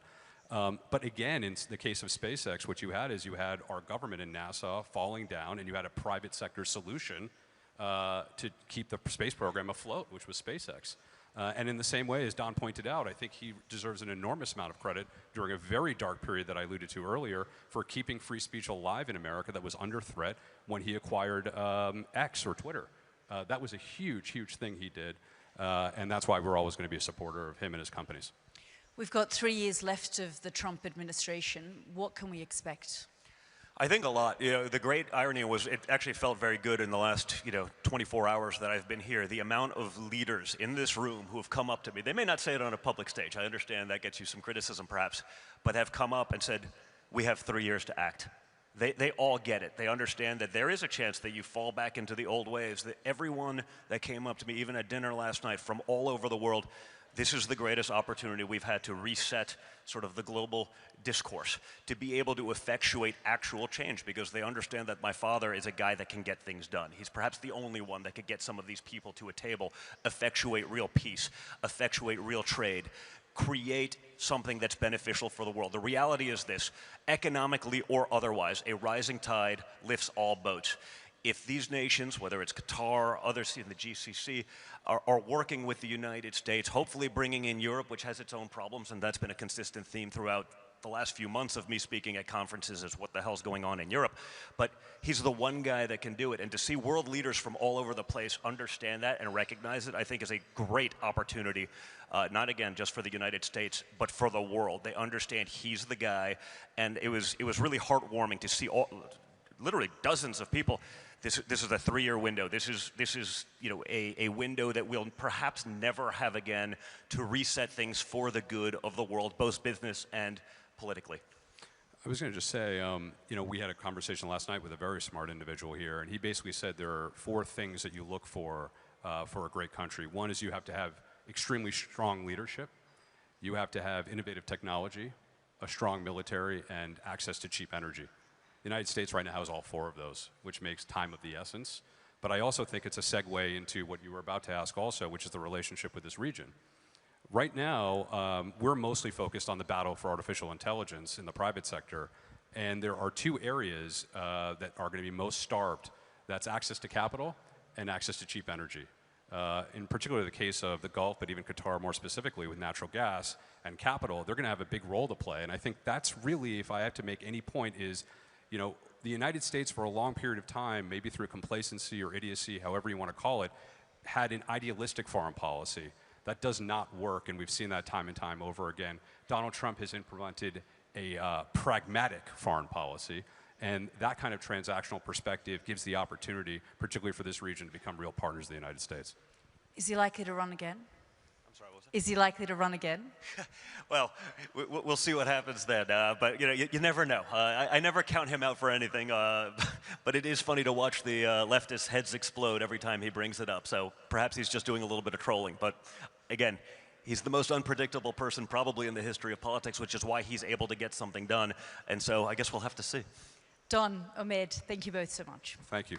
But again, in the case of SpaceX, what you had is you had our government and NASA falling down, and you had a private sector solution to keep the space program afloat, which was SpaceX. And in the same way, as Don pointed out, I think he deserves an enormous amount of credit during a very dark period that I alluded to earlier for keeping free speech alive in America that was under threat when he acquired X or Twitter. That was a huge, huge thing he did, and that's why we're always going to be a supporter of him and his companies. We've got 3 years left of the Trump administration. What can we expect? I think a lot. The great irony was it actually felt very good in the last 24 hours that I've been here. The amount of leaders in this room who have come up to me, they may not say it on a public stage, I understand that gets you some criticism perhaps, but have come up and said, we have 3 years to act. They all get it. They understand that there is a chance that you fall back into the old ways, that everyone that came up to me, even at dinner last night, from all over the world, this is the greatest opportunity we've had to reset sort of the global discourse, to be able to effectuate actual change, because they understand that my father is a guy that can get things done. He's perhaps the only one that could get some of these people to a table, effectuate real peace, effectuate real trade, create something that's beneficial for the world. The reality is this: economically or otherwise, a rising tide lifts all boats. If these nations, whether it's Qatar, others in the GCC, are working with the United States, hopefully bringing in Europe, which has its own problems, and that's been a consistent theme throughout the last few months of me speaking at conferences, is what the hell's going on in Europe. But he's the one guy that can do it, and to see world leaders from all over the place understand that and recognize it, I think is a great opportunity, not again just for the United States, but for the world. They understand he's the guy, and it was really heartwarming to see literally dozens of people. This is a 3-year window. This is a window that we'll perhaps never have again to reset things for the good of the world, both business and politically. I was going to just say, we had a conversation last night with a very smart individual here, and he basically said there are 4 things that you look for a great country. One is you have to have extremely strong leadership. You have to have innovative technology, a strong military, and access to cheap energy. The United States right now has all 4 of those, which makes time of the essence. But I also think it's a segue into what you were about to ask also, which is the relationship with this region. Right now, we're mostly focused on the battle for artificial intelligence in the private sector, and there are 2 areas that are going to be most starved. That's access to capital and access to cheap energy. In particular the case of the Gulf, but even Qatar more specifically with natural gas and capital, they're going to have a big role to play. And I think that's really, if I have to make any point, is, you know, the United States for a long period of time, maybe through complacency or idiocy, however you want to call it, had an idealistic foreign policy. That does not work, and we've seen that time and time over again. Donald Trump has implemented a pragmatic foreign policy, and that kind of transactional perspective gives the opportunity, particularly for this region, to become real partners of the United States. Is he likely to run again? I'm sorry, what was that? Is he likely to run again? Well, we'll see what happens then. But you know, you never know. I never count him out for anything. But it is funny to watch the leftist heads explode every time he brings it up. So perhaps he's just doing a little bit of trolling. But again, he's the most unpredictable person probably in the history of politics, which is why he's able to get something done. And so I guess we'll have to see. Don, Ahmed, thank you both so much. Thank you.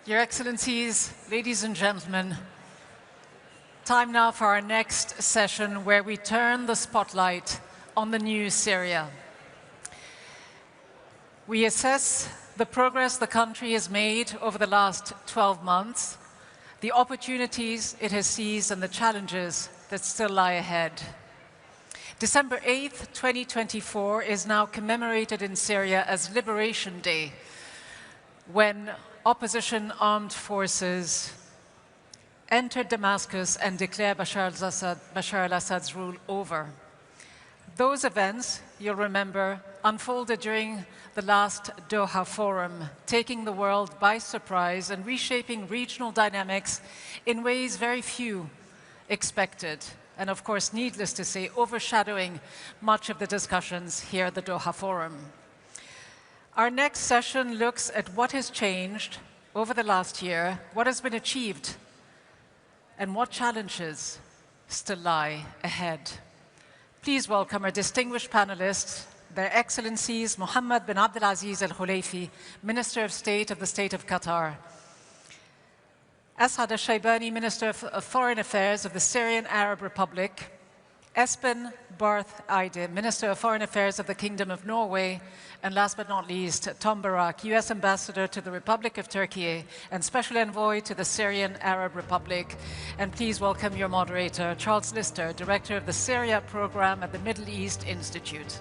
Your Excellencies, ladies and gentlemen, time now for our next session where we turn the spotlight on the new Syria. We assess the progress the country has made over the last 12 months, the opportunities it has seized and the challenges that still lie ahead. December 8th, 2024 is now commemorated in Syria as Liberation Day, when opposition armed forces entered Damascus and declared Bashar al-Assad's rule over. Those events, you'll remember, unfolded during the last Doha Forum, taking the world by surprise and reshaping regional dynamics in ways very few expected, and of course, needless to say, overshadowing much of the discussions here at the Doha Forum. Our next session looks at what has changed over the last year, what has been achieved, and what challenges still lie ahead. Please welcome our distinguished panelists, Their Excellencies Mohammed bin Abdulaziz Al-Khulaifi, Minister of State of the State of Qatar, Asad al-Shaybani, Minister of Foreign Affairs of the Syrian Arab Republic, Espen Barth Eide, Minister of Foreign Affairs of the Kingdom of Norway, and last but not least, Tom Barak, US Ambassador to the Republic of Turkey and Special Envoy to the Syrian Arab Republic. And please welcome your moderator, Charles Lister, Director of the Syria Program at the Middle East Institute.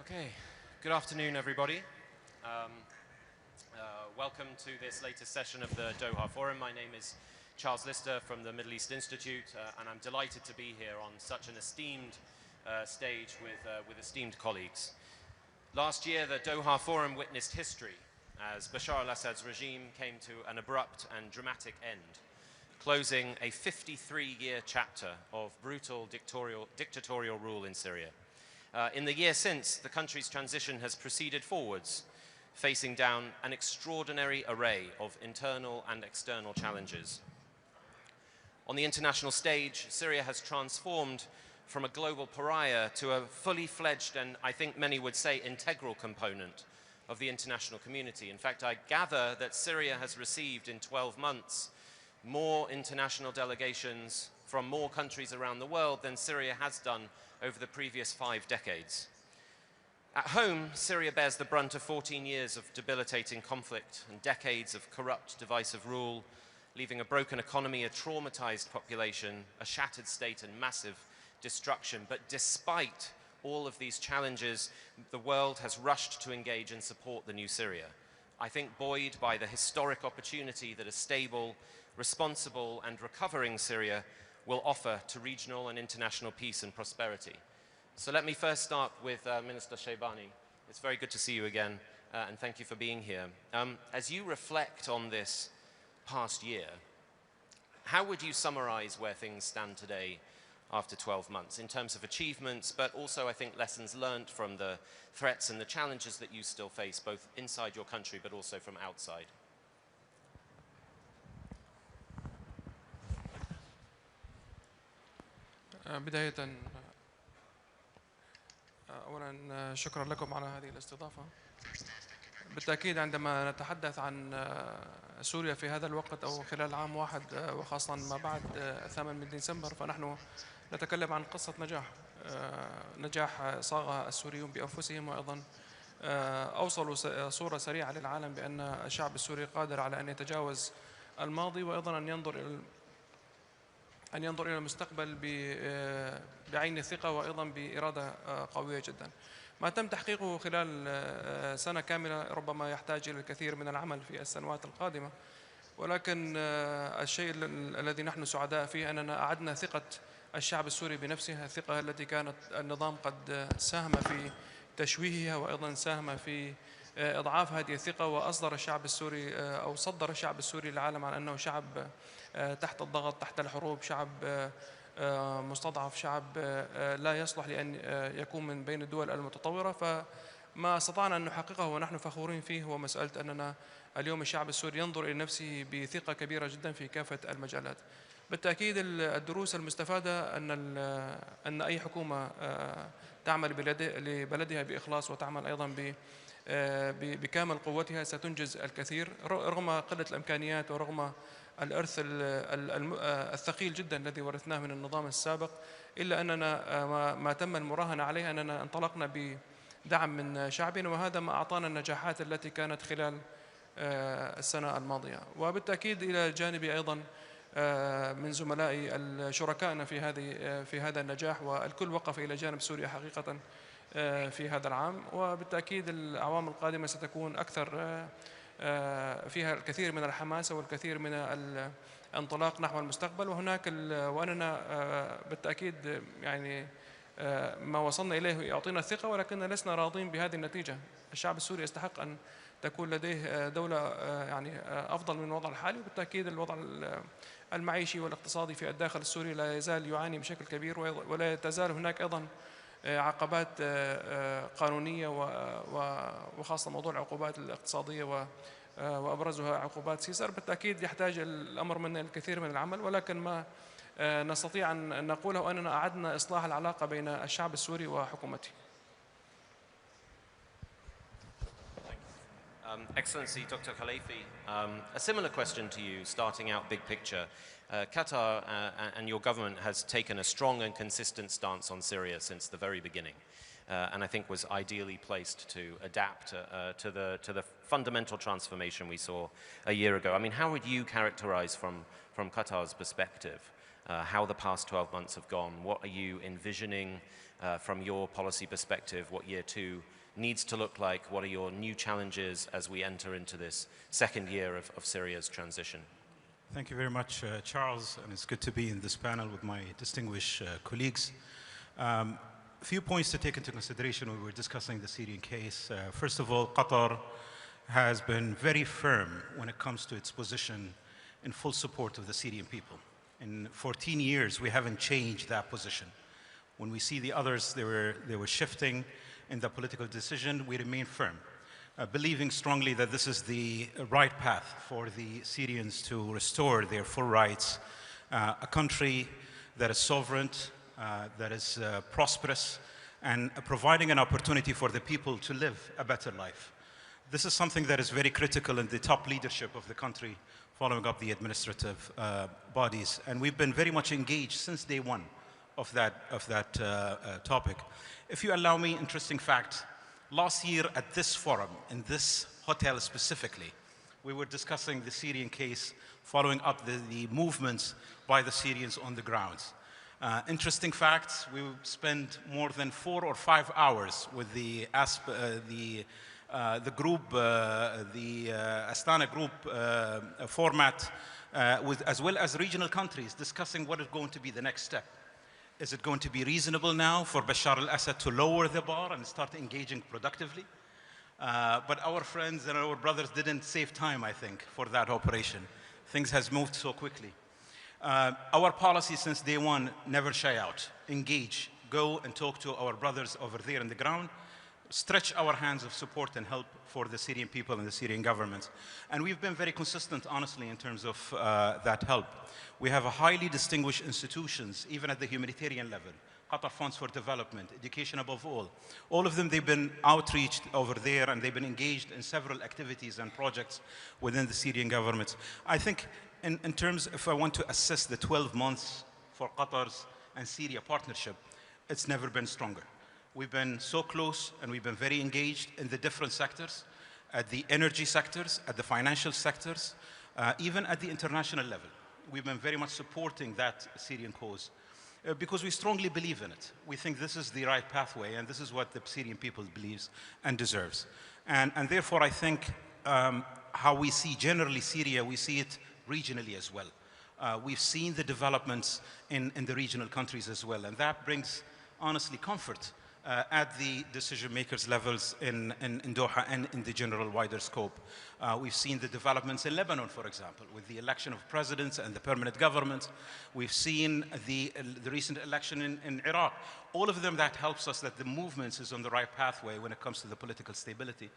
Okay, good afternoon, everybody. Welcome to this latest session of the Doha Forum. My name is Charles Lister from the Middle East Institute, and I'm delighted to be here on such an esteemed stage with esteemed colleagues. Last year, the Doha Forum witnessed history as Bashar al-Assad's regime came to an abrupt and dramatic end, closing a 53-year chapter of brutal dictatorial rule in Syria. In the year since, the country's transition has proceeded forwards, facing down an extraordinary array of internal and external challenges. On the international stage, Syria has transformed from a global pariah to a fully fledged and, I think many would say, integral component of the international community. In fact, I gather that Syria has received in 12 months more international delegations from more countries around the world than Syria has done over the previous 5 decades. At home, Syria bears the brunt of 14 years of debilitating conflict and decades of corrupt, divisive rule, leaving a broken economy, a traumatized population, a shattered state, and massive destruction. But despite all of these challenges, the world has rushed to engage and support the new Syria. I think buoyed by the historic opportunity that a stable, responsible, and recovering Syria will offer to regional and international peace and prosperity. So let me first start with Minister Shaybani. It's very good to see you again, and thank you for being here. As you reflect on this past year, how would you summarize where things stand today after 12 months in terms of achievements, but also, I think, lessons learned from the threats and the challenges that you still face, both inside your country, but also from outside? بداية أولا شكرا لكم على هذه الاستضافة. بالتأكيد عندما نتحدث عن سوريا في هذا الوقت أو خلال عام واحد وخاصة ما بعد 8 من ديسمبر فنحن نتكلم عن قصة نجاح صاغها السوريون بأنفسهم، وأيضا أوصلوا صورة سريعة للعالم بأن الشعب السوري قادر على أن يتجاوز الماضي وأيضا أن ينظر إلى المستقبل بعين الثقة وأيضا بإرادة قوية جدا. ما تم تحقيقه خلال سنة كاملة ربما يحتاج إلى الكثير من العمل في السنوات القادمة، ولكن الشيء الذي نحن سعداء فيه أننا أعدنا ثقة الشعب السوري بنفسه، الثقة التي كانت النظام قد ساهم في تشويهها وأيضا ساهم في إضعاف هذه الثقة، وأصدر الشعب السوري أو صدر الشعب السوري للعالم عن أنه شعب تحت الضغط، تحت الحروب، شعب مستضعف، شعب لا يصلح لأن يكون من بين الدول المتطورة. فما استطعنا أن نحققه ونحن فخورين فيه هو مسألة أننا اليوم الشعب السوري ينظر إلى نفسه بثقة كبيرة جدا في كافة المجالات. بالتأكيد الدروس المستفادة أن أي حكومة تعمل لبلدها بإخلاص وتعمل أيضا بكامل قوتها ستنجز الكثير رغم قلة الإمكانيات ورغم الإرث الثقيل جدا الذي ورثناه من النظام السابق، إلا أننا ما تم المراهنة عليه أننا انطلقنا بدعم من شعبنا، وهذا ما أعطانا النجاحات التي كانت خلال السنة الماضية. وبالتأكيد إلى جانبي أيضا من زملائي الشركائنا في هذا النجاح، والكل وقف إلى جانب سوريا حقيقة في هذا العام، وبالتأكيد الأعوام القادمة ستكون أكثر فيها الكثير من الحماسة والكثير من الانطلاق نحو المستقبل. وأننا بالتأكيد يعني ما وصلنا إليه يعطينا الثقة، ولكن لسنا راضين بهذه النتيجة. الشعب السوري يستحق أن تكون لديه دولة يعني أفضل من الوضع الحالي، وبالتأكيد الوضع المعيشي والاقتصادي في الداخل السوري لا يزال يعاني بشكل كبير، ولا تزال هناك أيضا عقبات قانونية وخاصة موضوع العقوبات الاقتصادية وأبرزها عقوبات سيسر. بالتأكيد يحتاج الأمر منا الكثير من العمل، ولكن ما نستطيع أن نقوله أننا أعدنا إصلاح العلاقة بين الشعب السوري وحكومته. Excellency Dr. Khulaifi, a similar question to you, starting out big picture. Qatar and your government has taken a strong and consistent stance on Syria since the very beginning, and I think was ideally placed to adapt to the fundamental transformation we saw a year ago. I mean, how would you characterize from Qatar's perspective how the past 12 months have gone? What are you envisioning from your policy perspective, what year two needs to look like? What are your new challenges as we enter into this second year of Syria's transition? Thank you very much, Charles, and it's good to be in this panel with my distinguished colleagues. A few points to take into consideration when we're discussing the Syrian case. First of all, Qatar has been very firm when it comes to its position in full support of the Syrian people. In 14 years, we haven't changed that position. When we see the others, they were shifting in the political decision, we remain firm, believing strongly that this is the right path for the Syrians to restore their full rights, a country that is sovereign, that is prosperous, and providing an opportunity for the people to live a better life. This is something that is very critical in the top leadership of the country, following up the administrative bodies, and we've been very much engaged since day one of that topic. If you allow me, interesting fact, last year at this forum, in this hotel specifically, we were discussing the Syrian case, following up the movements by the Syrians on the ground. Interesting fact, we spent more than 4 or 5 hours with the group, the Astana group format, as well as regional countries, discussing what is going to be the next step. Is it going to be reasonable now for Bashar al-Assad to lower the bar and start engaging productively? But our friends and our brothers didn't save time, I think, for that operation. Things has moved so quickly. Our policy since day one, never shy out, engage, go and talk to our brothers over there on the ground, stretch our hands of support and help for the Syrian people and the Syrian government. And we've been very consistent, honestly, in terms of that help. We have a highly distinguished institutions, even at the humanitarian level. Qatar Funds for Development, education above all. All of them, they've been outreached over there and they've been engaged in several activities and projects within the Syrian government. I think in terms, if I want to assess the 12 months for Qatar's and Syria partnership, it's never been stronger. We've been so close and we've been very engaged in the different sectors, at the energy sectors, at the financial sectors, even at the international level. We've been very much supporting that Syrian cause because we strongly believe in it. We think this is the right pathway and this is what the Syrian people believes and deserves. And therefore, I think how we see generally Syria, we see it regionally as well. We've seen the developments in the regional countries as well, and that brings, honestly, comfort at the decision makers levels in Doha and in the general wider scope. We've seen the developments in Lebanon, for example, with the election of presidents and the permanent government. We've seen the recent election in Iraq. All of them, that helps us that the movement is on the right pathway when it comes to the political stability.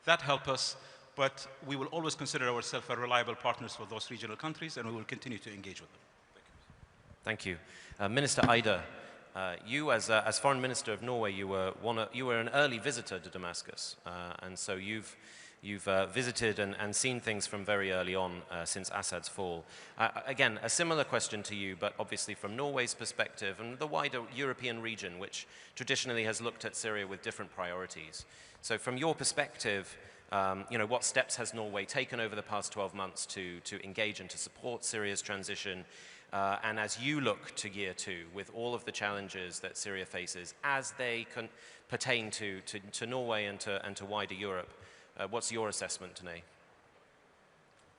That helps us, but we will always consider ourselves a reliable partners for those regional countries, and we will continue to engage with them. Thank you. Minister Ida, you, as Foreign Minister of Norway, you were an early visitor to Damascus, and so you've visited and seen things from very early on since Assad's fall. Again, a similar question to you, but obviously from Norway's perspective and the wider European region, which traditionally has looked at Syria with different priorities. So from your perspective, what steps has Norway taken over the past 12 months to engage and to support Syria's transition? And as you look to year 2, with all of the challenges that Syria faces, as they pertain to Norway and to wider Europe, what's your assessment, Thani?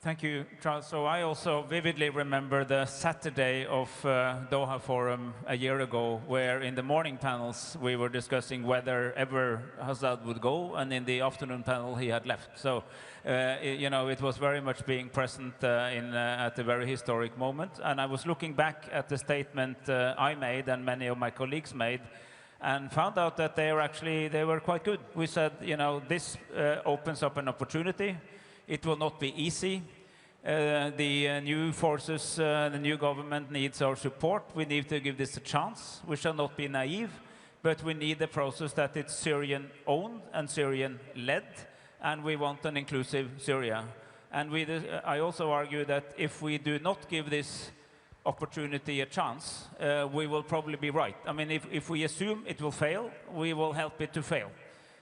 Thank you, Charles. So I also vividly remember the Saturday of Doha Forum a year ago, where in the morning panels we were discussing whether ever Assad would go, and in the afternoon panel he had left. So, it was very much being present at a very historic moment. And I was looking back at the statement I made and many of my colleagues made, and found out that they were quite good. We said, this opens up an opportunity. It will not be easy. The new forces, the new government needs our support. We need to give this a chance. We shall not be naive, but we need a process that is Syrian-owned and Syrian-led, and we want an inclusive Syria. And I also argue that if we do not give this opportunity a chance, we will probably be right. I mean, if we assume it will fail, we will help it to fail.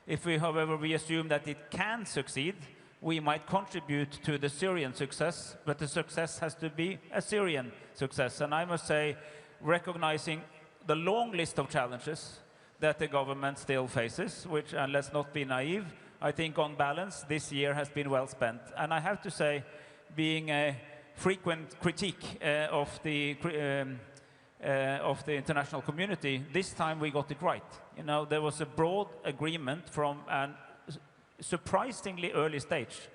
If we, however, we assume that it can succeed, we might contribute to the Syrian success, but the success has to be a Syrian success. And I must say, recognizing the long list of challenges that the government still faces, and let's not be naive, I think on balance, this year has been well spent. And I have to say, being a frequent critique of the international community, this time we got it right. There was a broad agreement from an surprisingly early stage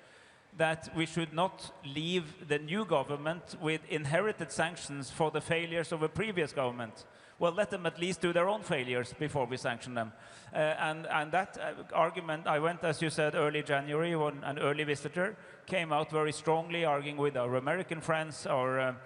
that we should not leave the new government with inherited sanctions for the failures of a previous government. Well, let them at least do their own failures before we sanction them. And that argument, I went, as you said, early January, when an early visitor came out very strongly, arguing with our American friends, our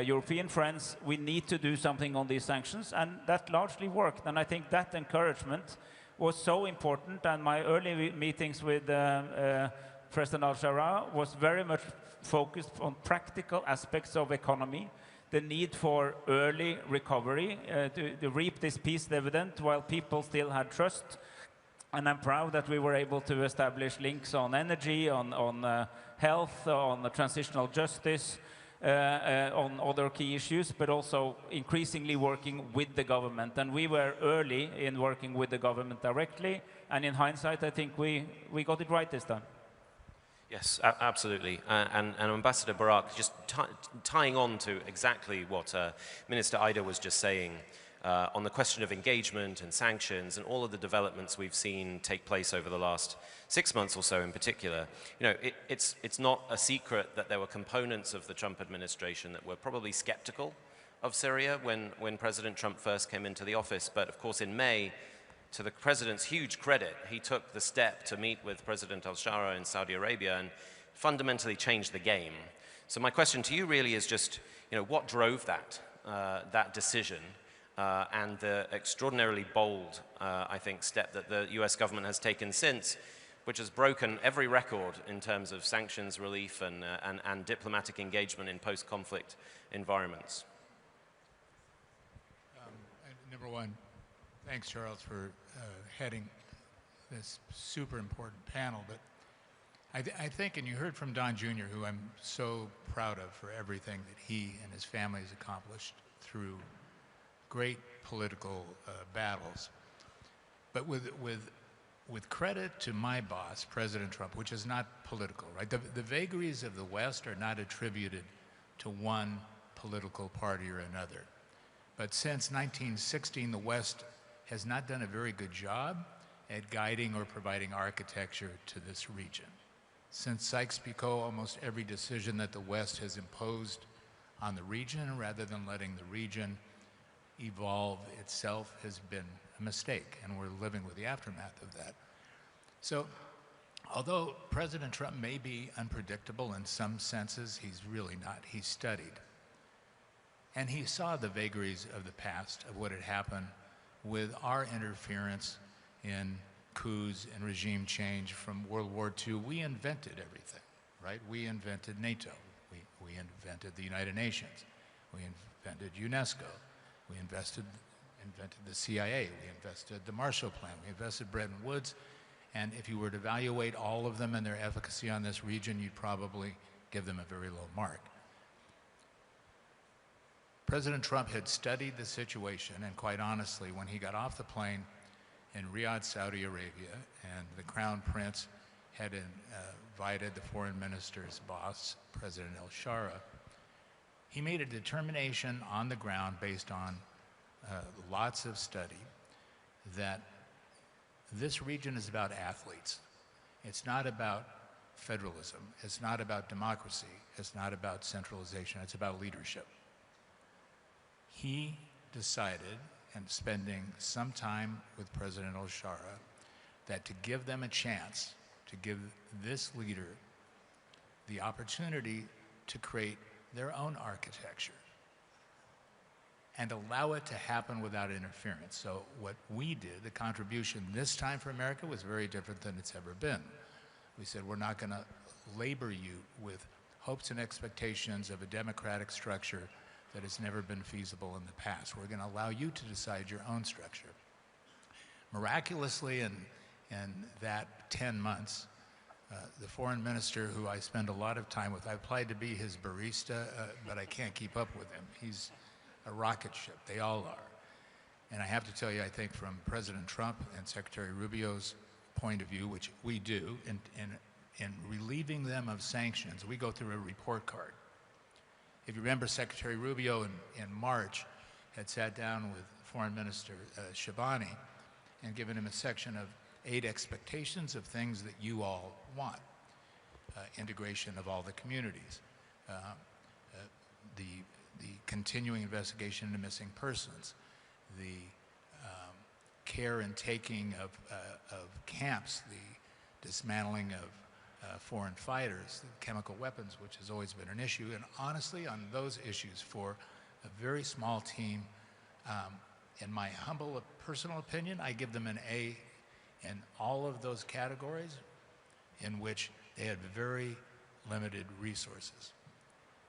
European friends, we need to do something on these sanctions, and that largely worked. And I think that encouragement was so important, and my early meetings with President al-Shara was very much focused on practical aspects of economy, the need for early recovery, to reap this peace dividend while people still had trust. And I'm proud that we were able to establish links on energy, on health, on transitional justice, on other key issues, but also increasingly working with the government. And we were early in working with the government directly, and in hindsight, I think we got it right this time. Yes, absolutely. And Ambassador Barak, just tying on to exactly what Minister Ida was just saying on the question of engagement and sanctions and all of the developments we've seen take place over the last 6 months or so in particular. It's not a secret that there were components of the Trump administration that were probably skeptical of Syria when President Trump first came into the office. But of course in May, to the president's huge credit, he took the step to meet with President al-Shara in Saudi Arabia and fundamentally changed the game. So my question to you really is just, what drove that decision and the extraordinarily bold, I think, step that the US government has taken since, which has broken every record in terms of sanctions relief and diplomatic engagement in post-conflict environments? Number one, thanks, Charles, for heading this super important panel. But I think, and you heard from Don Jr., who I'm so proud of for everything that he and his family has accomplished through great political battles. But with credit to my boss, President Trump, which is not political, right? The vagaries of the West are not attributed to one political party or another. But since 1916, the West has not done a very good job at guiding or providing architecture to this region. Since Sykes-Picot, almost every decision that the West has imposed on the region, rather than letting the region evolve itself, has been a mistake, and we're living with the aftermath of that. So, although President Trump may be unpredictable in some senses, he's really not. He's studied. And he saw the vagaries of the past, of what had happened with our interference in coups and regime change from World War II. We invented everything, right? We invented NATO. We invented the United Nations. We invented UNESCO. We invented the CIA. We invested the Marshall Plan. We invested Bretton Woods. And if you were to evaluate all of them and their efficacy on this region, you'd probably give them a very low mark. President Trump had studied the situation, and quite honestly, when he got off the plane in Riyadh, Saudi Arabia, and the Crown Prince had invited the foreign minister's boss, President El-Shara, he made a determination on the ground based on lots of study that this region is about athletes. It's not about federalism. It's not about democracy. It's not about centralization. It's about leadership. He decided, and spending some time with President El-Shara, that to give them a chance, to give this leader the opportunity to create their own architecture and allow it to happen without interference. So what we did, the contribution this time for America, was very different than it's ever been. We said, we're not going to labor you with hopes and expectations of a democratic structure that has never been feasible in the past. We're going to allow you to decide your own structure. Miraculously, in that 10 months, the foreign minister, who I spend a lot of time with, I applied to be his barista, but I can't keep up with him. He's a rocket ship. They all are. And I have to tell you, I think from President Trump and Secretary Rubio's point of view, which we do, in relieving them of sanctions, we go through a report card. If you remember, Secretary Rubio in March had sat down with Foreign Minister Shabani and given him a section of 8 expectations of things that you all want. Integration of all the communities, the continuing investigation into missing persons, the care and taking of camps, the dismantling of foreign fighters, chemical weapons, which has always been an issue. And honestly, on those issues, for a very small team, in my humble personal opinion, I give them an A in all of those categories in which they had very limited resources.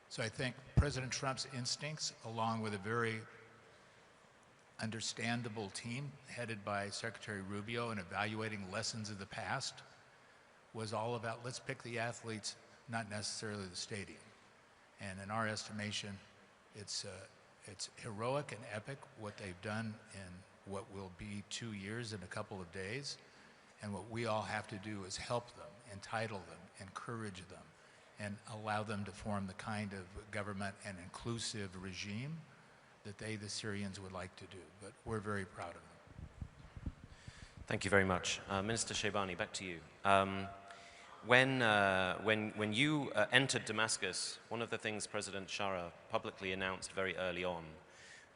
So I think President Trump's instincts, along with a very understandable team headed by Secretary Rubio in evaluating lessons of the past, was all about, let's pick the athletes, not necessarily the stadium. And in our estimation, it's heroic and epic what they've done in what will be 2 years and a couple of days. And what we all have to do is help them, entitle them, encourage them, and allow them to form the kind of government and inclusive regime that they, the Syrians, would like to do. But we're very proud of them. Thank you very much. Minister Sheibani, back to you. When you entered Damascus, one of the things President Shara publicly announced very early on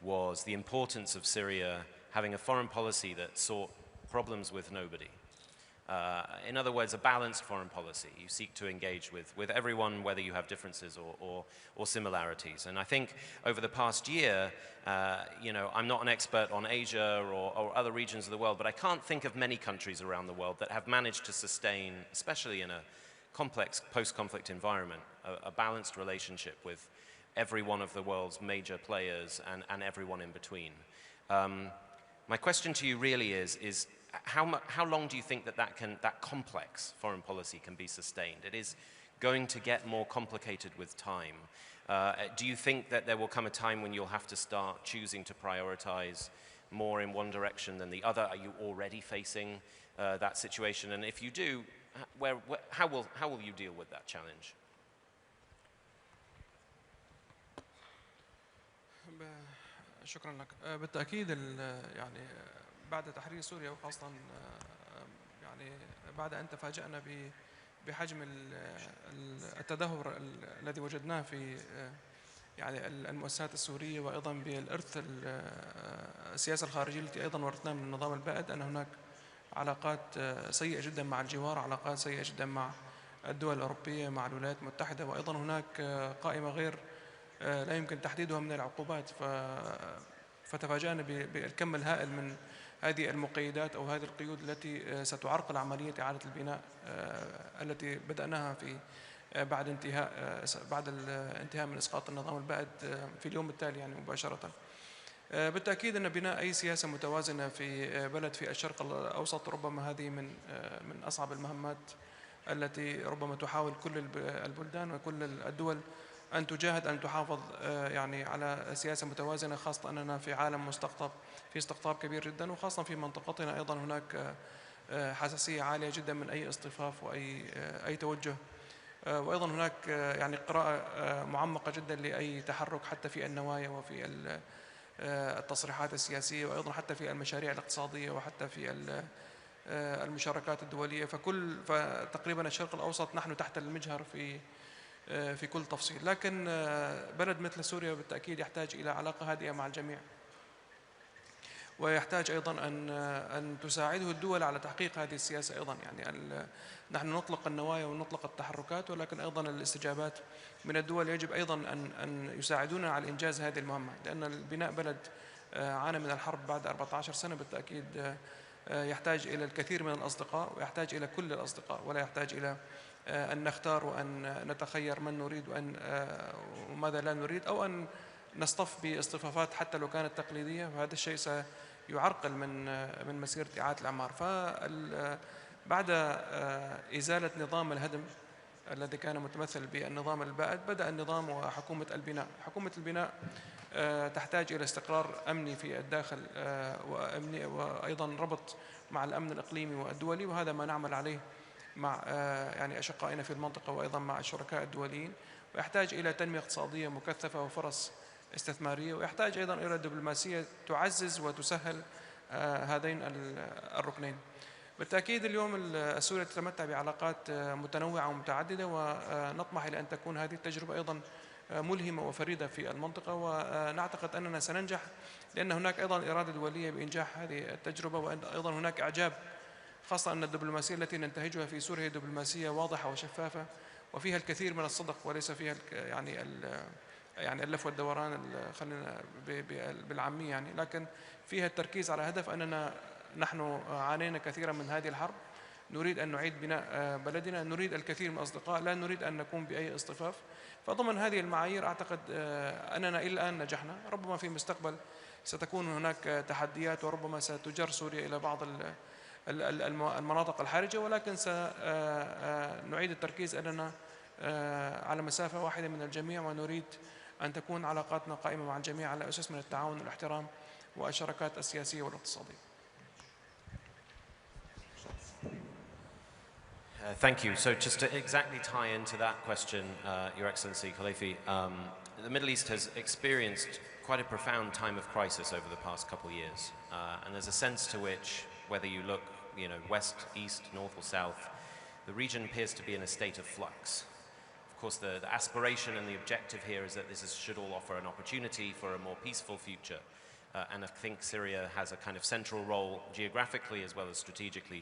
was the importance of Syria having a foreign policy that sought problems with nobody. In other words, a balanced foreign policy. You seek to engage with everyone, whether you have differences or similarities. And I think over the past year, you know, I'm not an expert on Asia or other regions of the world, but I can't think of many countries around the world that have managed to sustain, especially in a complex post-conflict environment, a balanced relationship with every one of the world's major players and everyone in between. My question to you really is how long do you think that complex foreign policy can be sustained? It is going to get more complicated with time. Do you think that there will come a time when you'll have to start choosing to prioritize more in one direction than the other? Are you already facing that situation? And if you do, how will you deal with that challenge? شكرا لك. بالتأكيد يعني بعد تحرير سوريا وخاصة يعني بعد أن تفاجأنا بحجم التدهور الذي وجدناه في يعني المؤسسات السورية وأيضا بالإرث السياسة الخارجية التي أيضا ورثناها من النظام البائد، أن هناك علاقات سيئة جدا مع الجوار، علاقات سيئة جدا مع الدول الأوروبية، مع الولايات المتحدة، وأيضا هناك قائمة غير لا يمكن تحديدها من العقوبات. فتفاجأنا بالكم الهائل من هذه المقيدات أو هذه القيود التي ستعرقل عملية إعادة البناء التي بدأناها بعد الانتهاء من إسقاط النظام البائد في اليوم التالي يعني مباشرة. بالتأكيد أن بناء أي سياسة متوازنة في بلد في الشرق الأوسط ربما هذه من أصعب المهمات التي ربما تحاول كل البلدان وكل الدول أن تجاهد أن تحافظ يعني على سياسة متوازنة، خاصة أننا في عالم مستقطب في استقطاب كبير جدا، وخاصة في منطقتنا أيضا هناك حساسية عالية جدا من أي اصطفاف وأي توجه، وأيضا هناك يعني قراءة معمقة جدا لأي تحرك حتى في النوايا وفي التصريحات السياسية، وأيضا حتى في المشاريع الاقتصادية وحتى في المشاركات الدولية. فتقريبا الشرق الأوسط نحن تحت المجهر في كل تفصيل، لكن بلد مثل سوريا بالتأكيد يحتاج إلى علاقة هادئة مع الجميع، ويحتاج أيضا أن تساعده الدول على تحقيق هذه السياسة أيضا. يعني نحن نطلق النوايا ونطلق التحركات، ولكن أيضا الاستجابات من الدول يجب أيضا أن يساعدونا على إنجاز هذه المهمة، لأن البناء بلد عانى من الحرب بعد 14 سنة بالتأكيد يحتاج إلى الكثير من الأصدقاء، ويحتاج إلى كل الأصدقاء، ولا يحتاج إلى أن نختار وأن نتخير من نريد وماذا لا نريد، أو أن نصطف باصطفافات حتى لو كانت تقليدية، وهذا الشيء سيعرقل من مسيرة إعادة الأعمار. بعد إزالة نظام الهدم الذي كان متمثل بالنظام البائد، بدأ النظام وحكومة البناء. حكومة البناء تحتاج إلى استقرار أمني في الداخل وأيضا ربط مع الأمن الإقليمي والدولي، وهذا ما نعمل عليه مع يعني أشقائنا في المنطقة وأيضا مع الشركاء الدوليين. ويحتاج إلى تنمية اقتصادية مكثفة وفرص استثمارية، ويحتاج أيضا إلى دبلوماسية تعزز وتسهل هذين الركنين. بالتأكيد اليوم سوريا تتمتع بعلاقات متنوعة ومتعددة، ونطمح إلى أن تكون هذه التجربة أيضا ملهمة وفريدة في المنطقة، ونعتقد أننا سننجح، لأن هناك أيضا إرادة دولية بإنجاح هذه التجربة، وأيضا هناك إعجاب، خاصة أن الدبلوماسية التي ننتهجها في سوريا هي دبلوماسية واضحة وشفافة وفيها الكثير من الصدق، وليس فيها يعني اللف والدوران خلينا بالعامية يعني، لكن فيها التركيز على هدف أننا نحن عانينا كثيرا من هذه الحرب، نريد أن نعيد بناء بلدنا، نريد الكثير من الأصدقاء، لا نريد أن نقوم بأي اصطفاف. فضمن هذه المعايير أعتقد أننا إلى الآن نجحنا. ربما في المستقبل ستكون هناك تحديات، وربما ستجر سوريا إلى بعض المناطق الحرجة، ولكن سنعيد التركيز أننا على مسافة واحدة من الجميع، ونريد أن تكون علاقاتنا قائمة مع الجميع على أساس من التعاون والاحترام والشراكات السياسية والاقتصادية. Thank you. So just to exactly tie into that question, Your Excellency Khulaifi, the Middle East has experienced quite a profound time of crisis over the past couple of years. And there's a sense to which, whether you look west, east, north or south, the region appears to be in a state of flux. Of course, the aspiration and the objective here is that should all offer an opportunity for a more peaceful future. And I think Syria has a kind of central role geographically as well as strategically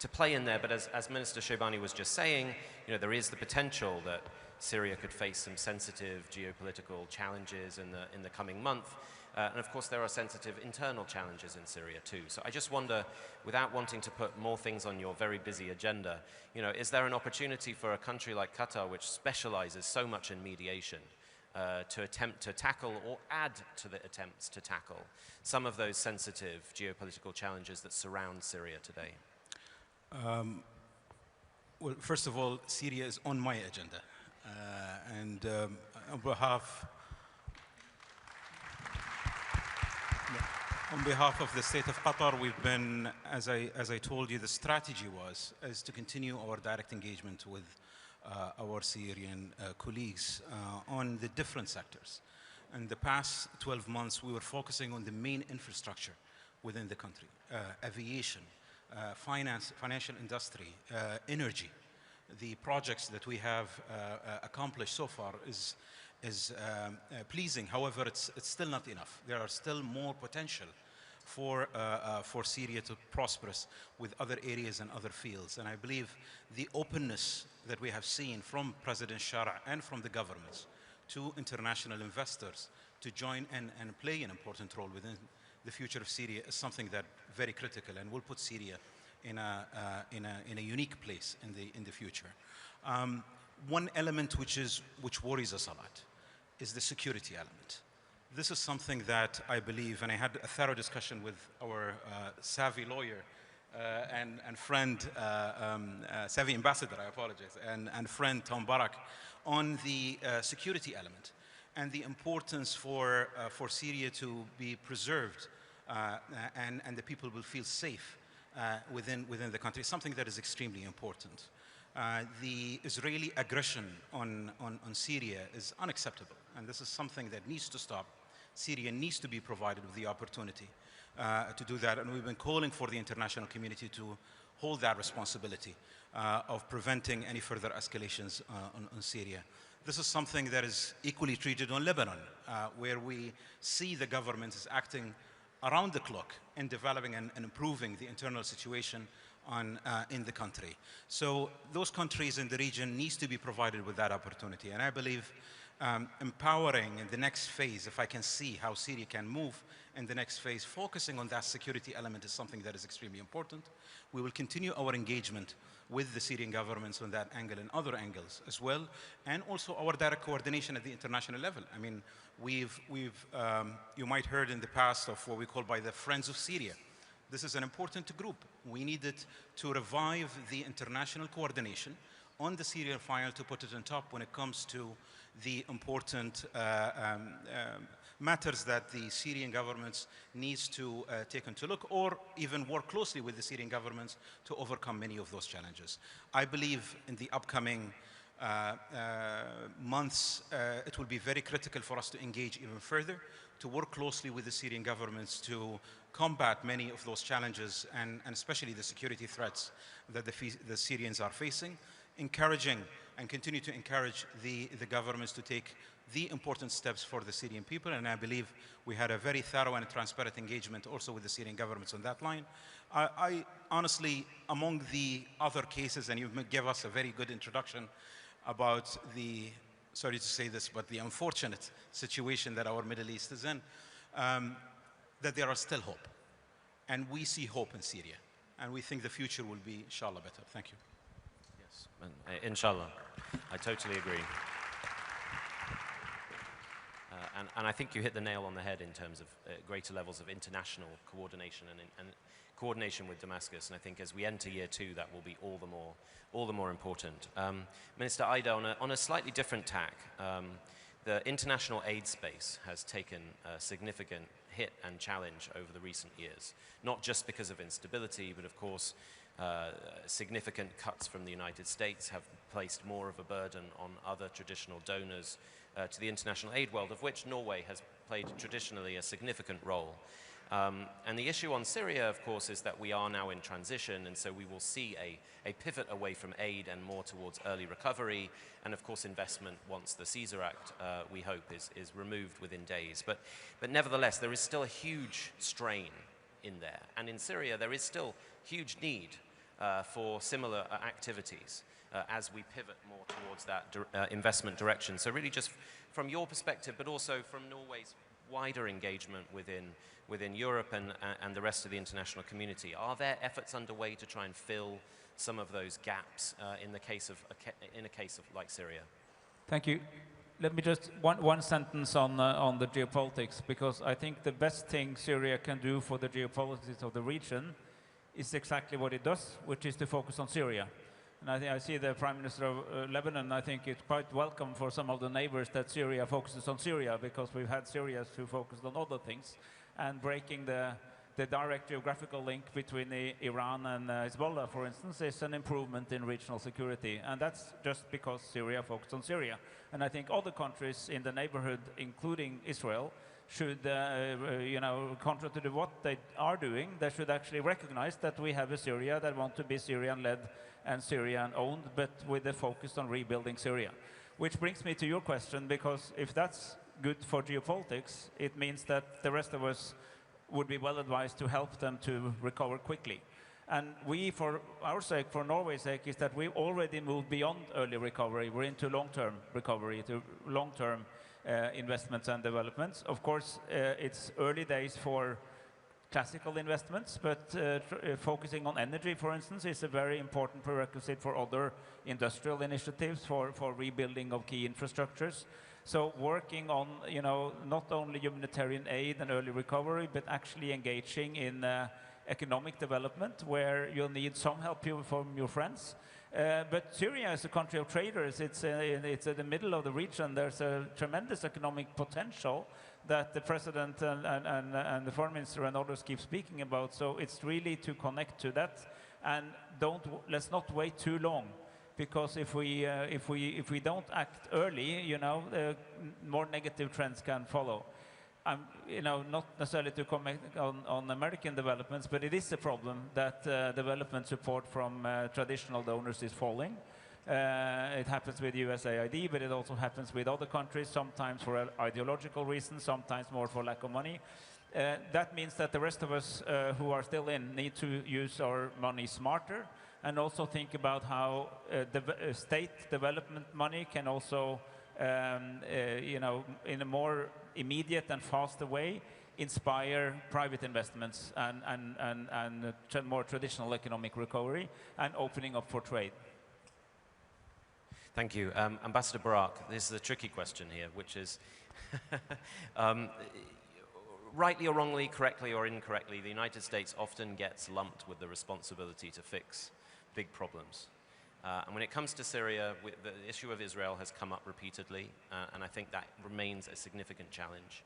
to play in there. But as Minister Shebani was just saying, there is the potential that Syria could face some sensitive geopolitical challenges in the coming month. And of course, there are sensitive internal challenges in Syria too. So I just wonder, without wanting to put more things on your very busy agenda, is there an opportunity for a country like Qatar, which specializes so much in mediation, to attempt to tackle or add to the attempts to tackle some of those sensitive geopolitical challenges that surround Syria today? Well, first of all, Syria is on my agenda. And on behalf of the state of Qatar, we've been, as I told you, the strategy is to continue our direct engagement with our Syrian colleagues on the different sectors. In the past 12 months, we were focusing on the main infrastructure within the country, aviation, financial industry, energy. The projects that we have accomplished so far is pleasing. However, it's still not enough. There are still more potential for Syria to prosper with other areas and other fields. And I believe the openness that we have seen from President Shara and from the governments to international investors to join and play an important role within the future of Syria is something that very critical and will put Syria in a unique place in the future. One element which worries us a lot is the security element. This is something that I believe, and I had a thorough discussion with our savvy lawyer and friend, savvy ambassador, I apologize, and friend Tom Barak on the security element and the importance for Syria to be preserved and the people will feel safe within the country, something that is extremely important. The Israeli aggression on Syria is unacceptable, and this is something that needs to stop. Syria needs to be provided with the opportunity to do that, and we've been calling for the international community to hold that responsibility of preventing any further escalations on Syria. This is something that is equally treated on Lebanon, where we see the government is acting around the clock in developing and improving the internal situation in the country. So those countries in the region needs to be provided with that opportunity. And I believe empowering in the next phase, if I can see how Syria can move in the next phase, focusing on that security element is something that is extremely important. We will continue our engagement with the Syrian governments on that angle and other angles as well, and also our direct coordination at the international level. I mean, you might heard in the past of what we call by the Friends of Syria. This is an important group. We needed to revive the international coordination on the Syrian file to put it on top when it comes to the important matters that the Syrian governments needs to take into look, or even work closely with the Syrian governments to overcome many of those challenges. I believe in the upcoming months, it will be very critical for us to engage even further, to work closely with the Syrian governments to combat many of those challenges and especially the security threats that the Syrians are facing, encouraging and continue to encourage the governments to take the important steps for the Syrian people. And I believe we had a very thorough and transparent engagement also with the Syrian governments on that line. I honestly, among the other cases, and you gave us a very good introduction about the, sorry to say this, but the unfortunate situation that our Middle East is in, that there are still hope. And we see hope in Syria. And we think the future will be, inshallah, better. Thank you. Yes, inshallah. I totally agree. And I think you hit the nail on the head in terms of greater levels of international coordination and coordination with Damascus. And I think as we enter year 2, that will be all the more important. Minister Ida, on a slightly different tack, the international aid space has taken a significant hit and challenge over the recent years, not just because of instability, but of course, significant cuts from the United States have placed more of a burden on other traditional donors to the international aid world, of which Norway has played traditionally a significant role. And the issue on Syria, of course, is that we are now in transition, and so we will see a pivot away from aid and more towards early recovery, and of course investment once the Caesar Act, we hope, is removed within days. But nevertheless, there is still a huge strain in there. And in Syria, there is still huge need for similar activities as we pivot more towards that investment direction. So really just from your perspective, but also from Norway's wider engagement within Europe and the rest of the international community, are there efforts underway to try and fill some of those gaps in a case of like Syria? Thank you. Let me just one sentence on the geopolitics, because I think the best thing Syria can do for the geopolitics of the region is exactly what it does, which is to focus on Syria. And I see the Prime Minister of Lebanon. I think it's quite welcome for some of the neighbors that Syria focuses on Syria, because we've had Syrians who focused on other things, and breaking the the direct geographical link between Iran and Hezbollah, for instance, is an improvement in regional security. And that's just because Syria focused on Syria. And I think other countries in the neighborhood, including Israel, should, contrary to what they are doing, they should actually recognize that we have a Syria that wants to be Syrian-led and Syrian-owned, but with a focus on rebuilding Syria. Which brings me to your question, because if that's good for geopolitics, it means that the rest of us would be well advised to help them to recover quickly. And we, for our sake, for Norway's sake, is that we've already moved beyond early recovery. We're into long-term recovery, to long-term investments and developments. Of course, it's early days for classical investments, but focusing on energy, for instance, is a very important prerequisite for other industrial initiatives, for rebuilding of key infrastructures. So working on, not only humanitarian aid and early recovery, but actually engaging in economic development, where you'll need some help from your friends. But Syria is a country of traders. It's in the middle of the region. There's a tremendous economic potential that the president and the foreign minister and others keep speaking about. So it's really to connect to that, and let's not wait too long, because if we don't act early, more negative trends can follow. Not necessarily to comment on American developments, but it is a problem that development support from traditional donors is falling. It happens with USAID, but it also happens with other countries, sometimes for ideological reasons, sometimes more for lack of money. That means that the rest of us who are still in need to use our money smarter, and also think about how state development money can also in a more immediate and faster way, inspire private investments and more traditional economic recovery and opening up for trade. Thank you. Ambassador Barak, this is a tricky question here, which is, rightly or wrongly, correctly or incorrectly, the United States often gets lumped with the responsibility to fix big problems. And when it comes to Syria, the issue of Israel has come up repeatedly, and I think that remains a significant challenge.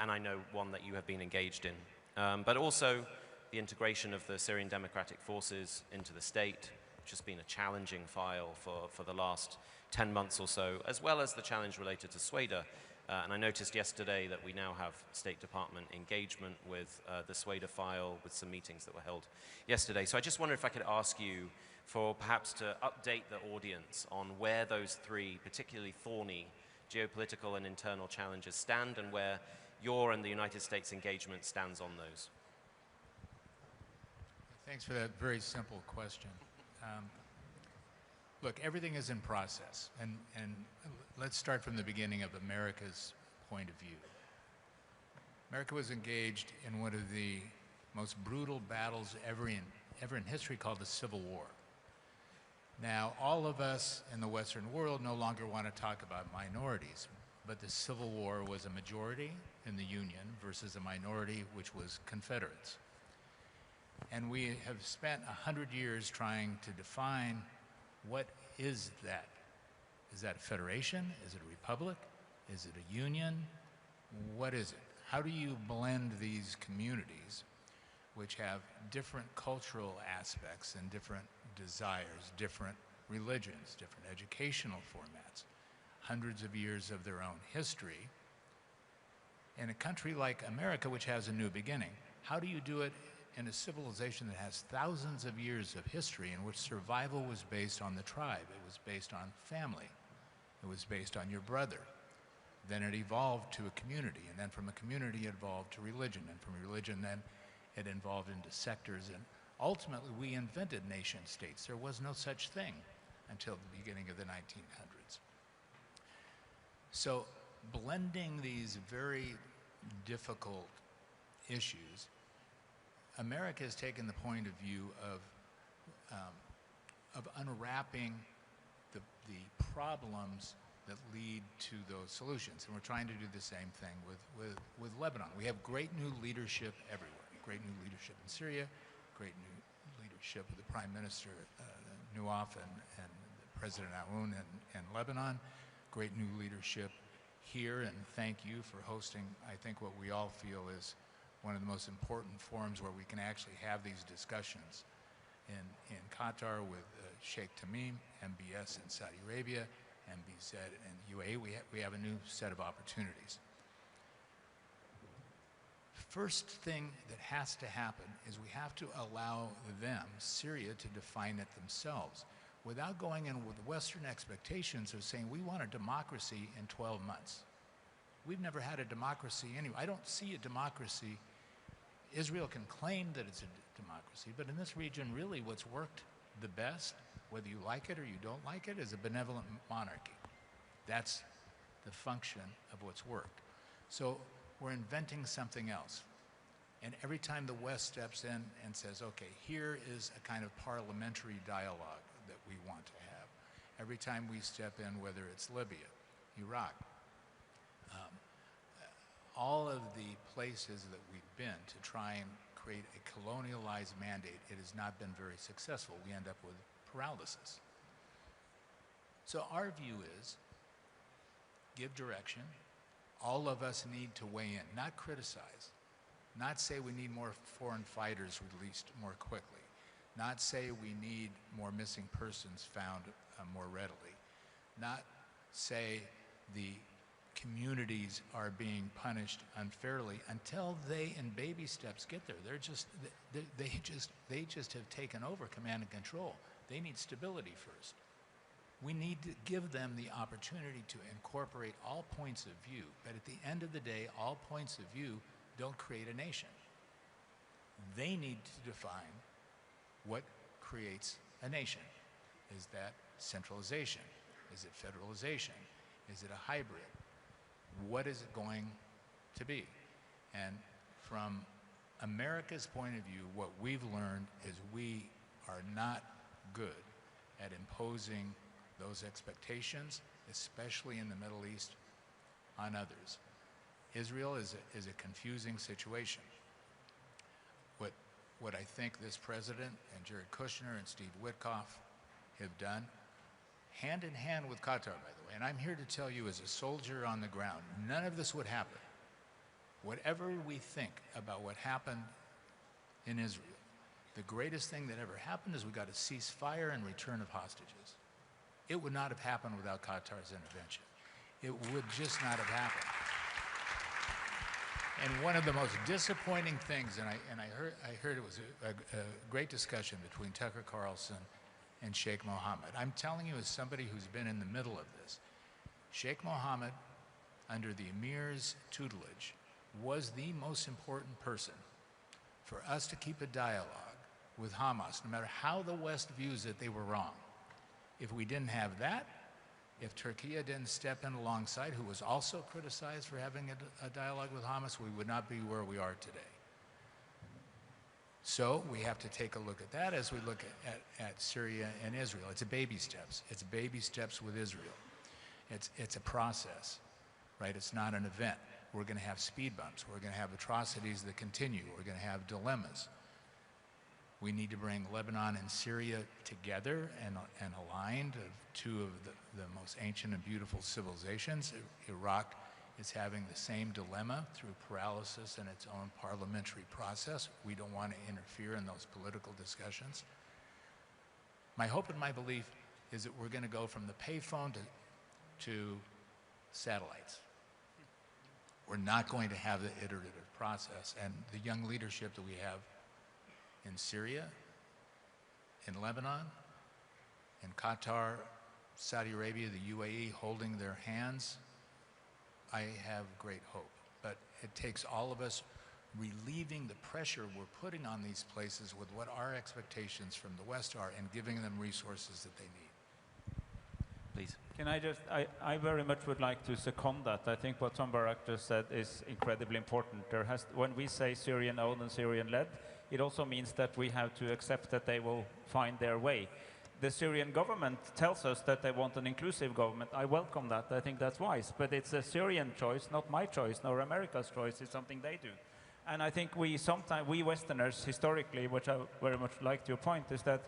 And I know one that you have been engaged in. But also the integration of the Syrian Democratic Forces into the state, which has been a challenging file for the last 10 months or so, as well as the challenge related to Sweden. And I noticed yesterday that we now have State Department engagement with the Sweden file, with some meetings that were held yesterday. So I just wonder if I could ask you for perhaps to update the audience on where those three particularly thorny geopolitical and internal challenges stand, and where your and the United States engagement stands on those. Thanks for that very simple question. Look, everything is in process, and let's start from the beginning of America's point of view. America was engaged in one of the most brutal battles ever in history, called the Civil War. Now, all of us in the Western world no longer want to talk about minorities, but the Civil War was a majority in the Union versus a minority, which was Confederates. And we have spent 100 years trying to define, what is that? Is that a federation? Is it a republic? Is it a union? What is it? How do you blend these communities, which have different cultural aspects and different desires, different religions, different educational formats, hundreds of years of their own history, in a country like America, which has a new beginning? How do you do it in a civilization that has thousands of years of history, in which survival was based on the tribe? It was based on family. It was based on your brother. Then it evolved to a community, and then from a community it evolved to religion, and from religion then it evolved into sectors, and ultimately we invented nation states. There was no such thing until the beginning of the 1900s. So blending these very difficult issues, America has taken the point of view of unwrapping the problems that lead to those solutions. And we're trying to do the same thing with Lebanon. We have great new leadership everywhere. Great new leadership in Syria, great new leadership with the Prime Minister Nouaf and President Aoun in Lebanon, great new leadership here, and thank you for hosting, I think, what we all feel is one of the most important forums where we can actually have these discussions. In Qatar with Sheikh Tamim, MBS in Saudi Arabia, MBZ in UAE, we have a new set of opportunities. First thing that has to happen is we have to allow them, Syria, to define it themselves without going in with Western expectations of saying we want a democracy in 12 months. We've never had a democracy anyway. I don't see a democracy. Israel can claim that it's a democracy, but in this region, really what's worked the best, whether you like it or you don't like it, is a benevolent monarchy. That's the function of what's worked. So we're inventing something else. And every time the West steps in and says, okay, here is a kind of parliamentary dialogue that we want to have. Every time we step in, whether it's Libya, Iraq, all of the places that we've been to try and create a colonialized mandate, it has not been very successful. We end up with paralysis. So our view is give direction. All of us need to weigh in, not criticize, not say we need more foreign fighters released more quickly, not say we need more missing persons found more readily, not say the communities are being punished unfairly until they, in baby steps, get there. They just have taken over command and control. They need stability first. We need to give them the opportunity to incorporate all points of view, but at the end of the day, all points of view don't create a nation. They need to define what creates a nation. Is that centralization? Is it federalization? Is it a hybrid? What is it going to be? And from America's point of view, what we've learned is we are not good at imposing those expectations, especially in the Middle East, on others. Israel is a confusing situation. What I think this president and Jared Kushner and Steve Witkoff have done, hand in hand with Qatar, by the way, and I'm here to tell you as a soldier on the ground, none of this would happen. Whatever we think about what happened in Israel, the greatest thing that ever happened is we got a ceasefire and return of hostages. It would not have happened without Qatar's intervention. It would just not have happened. And one of the most disappointing things, and I heard it was a great discussion between Tucker Carlson and Sheikh Mohammed. I'm telling you as somebody who's been in the middle of this, Sheikh Mohammed, under the Emir's tutelage, was the most important person for us to keep a dialogue with Hamas. No matter how the West views it, they were wrong. If we didn't have that, if Turkey didn't step in alongside, who was also criticized for having a dialogue with Hamas, we would not be where we are today. So we have to take a look at that as we look at Syria and Israel. It's a baby steps. It's baby steps with Israel. It's a process, right? It's not an event. We're going to have speed bumps. We're going to have atrocities that continue. We're going to have dilemmas. We need to bring Lebanon and Syria together and aligned, two of the most ancient and beautiful civilizations. Iraq is having the same dilemma through paralysis in its own parliamentary process. We don't want to interfere in those political discussions. My hope and my belief is that we're going to go from the payphone to satellites. We're not going to have the iterative process. And the young leadership that we have in Syria, in Lebanon, in Qatar, Saudi Arabia, the UAE, holding their hands, I have great hope. But it takes all of us relieving the pressure we're putting on these places with what our expectations from the West are and giving them resources that they need. Please. Can I just, I very much would like to second that. I think what Tom Barak just said is incredibly important. When we say Syrian-owned and Syrian-led, it also means that we have to accept that they will find their way. The Syrian government tells us that they want an inclusive government. I welcome that. I think that's wise. But it's a Syrian choice, not my choice, nor America's choice. It's something they do. And I think we Westerners, historically, which I very much like your point, is that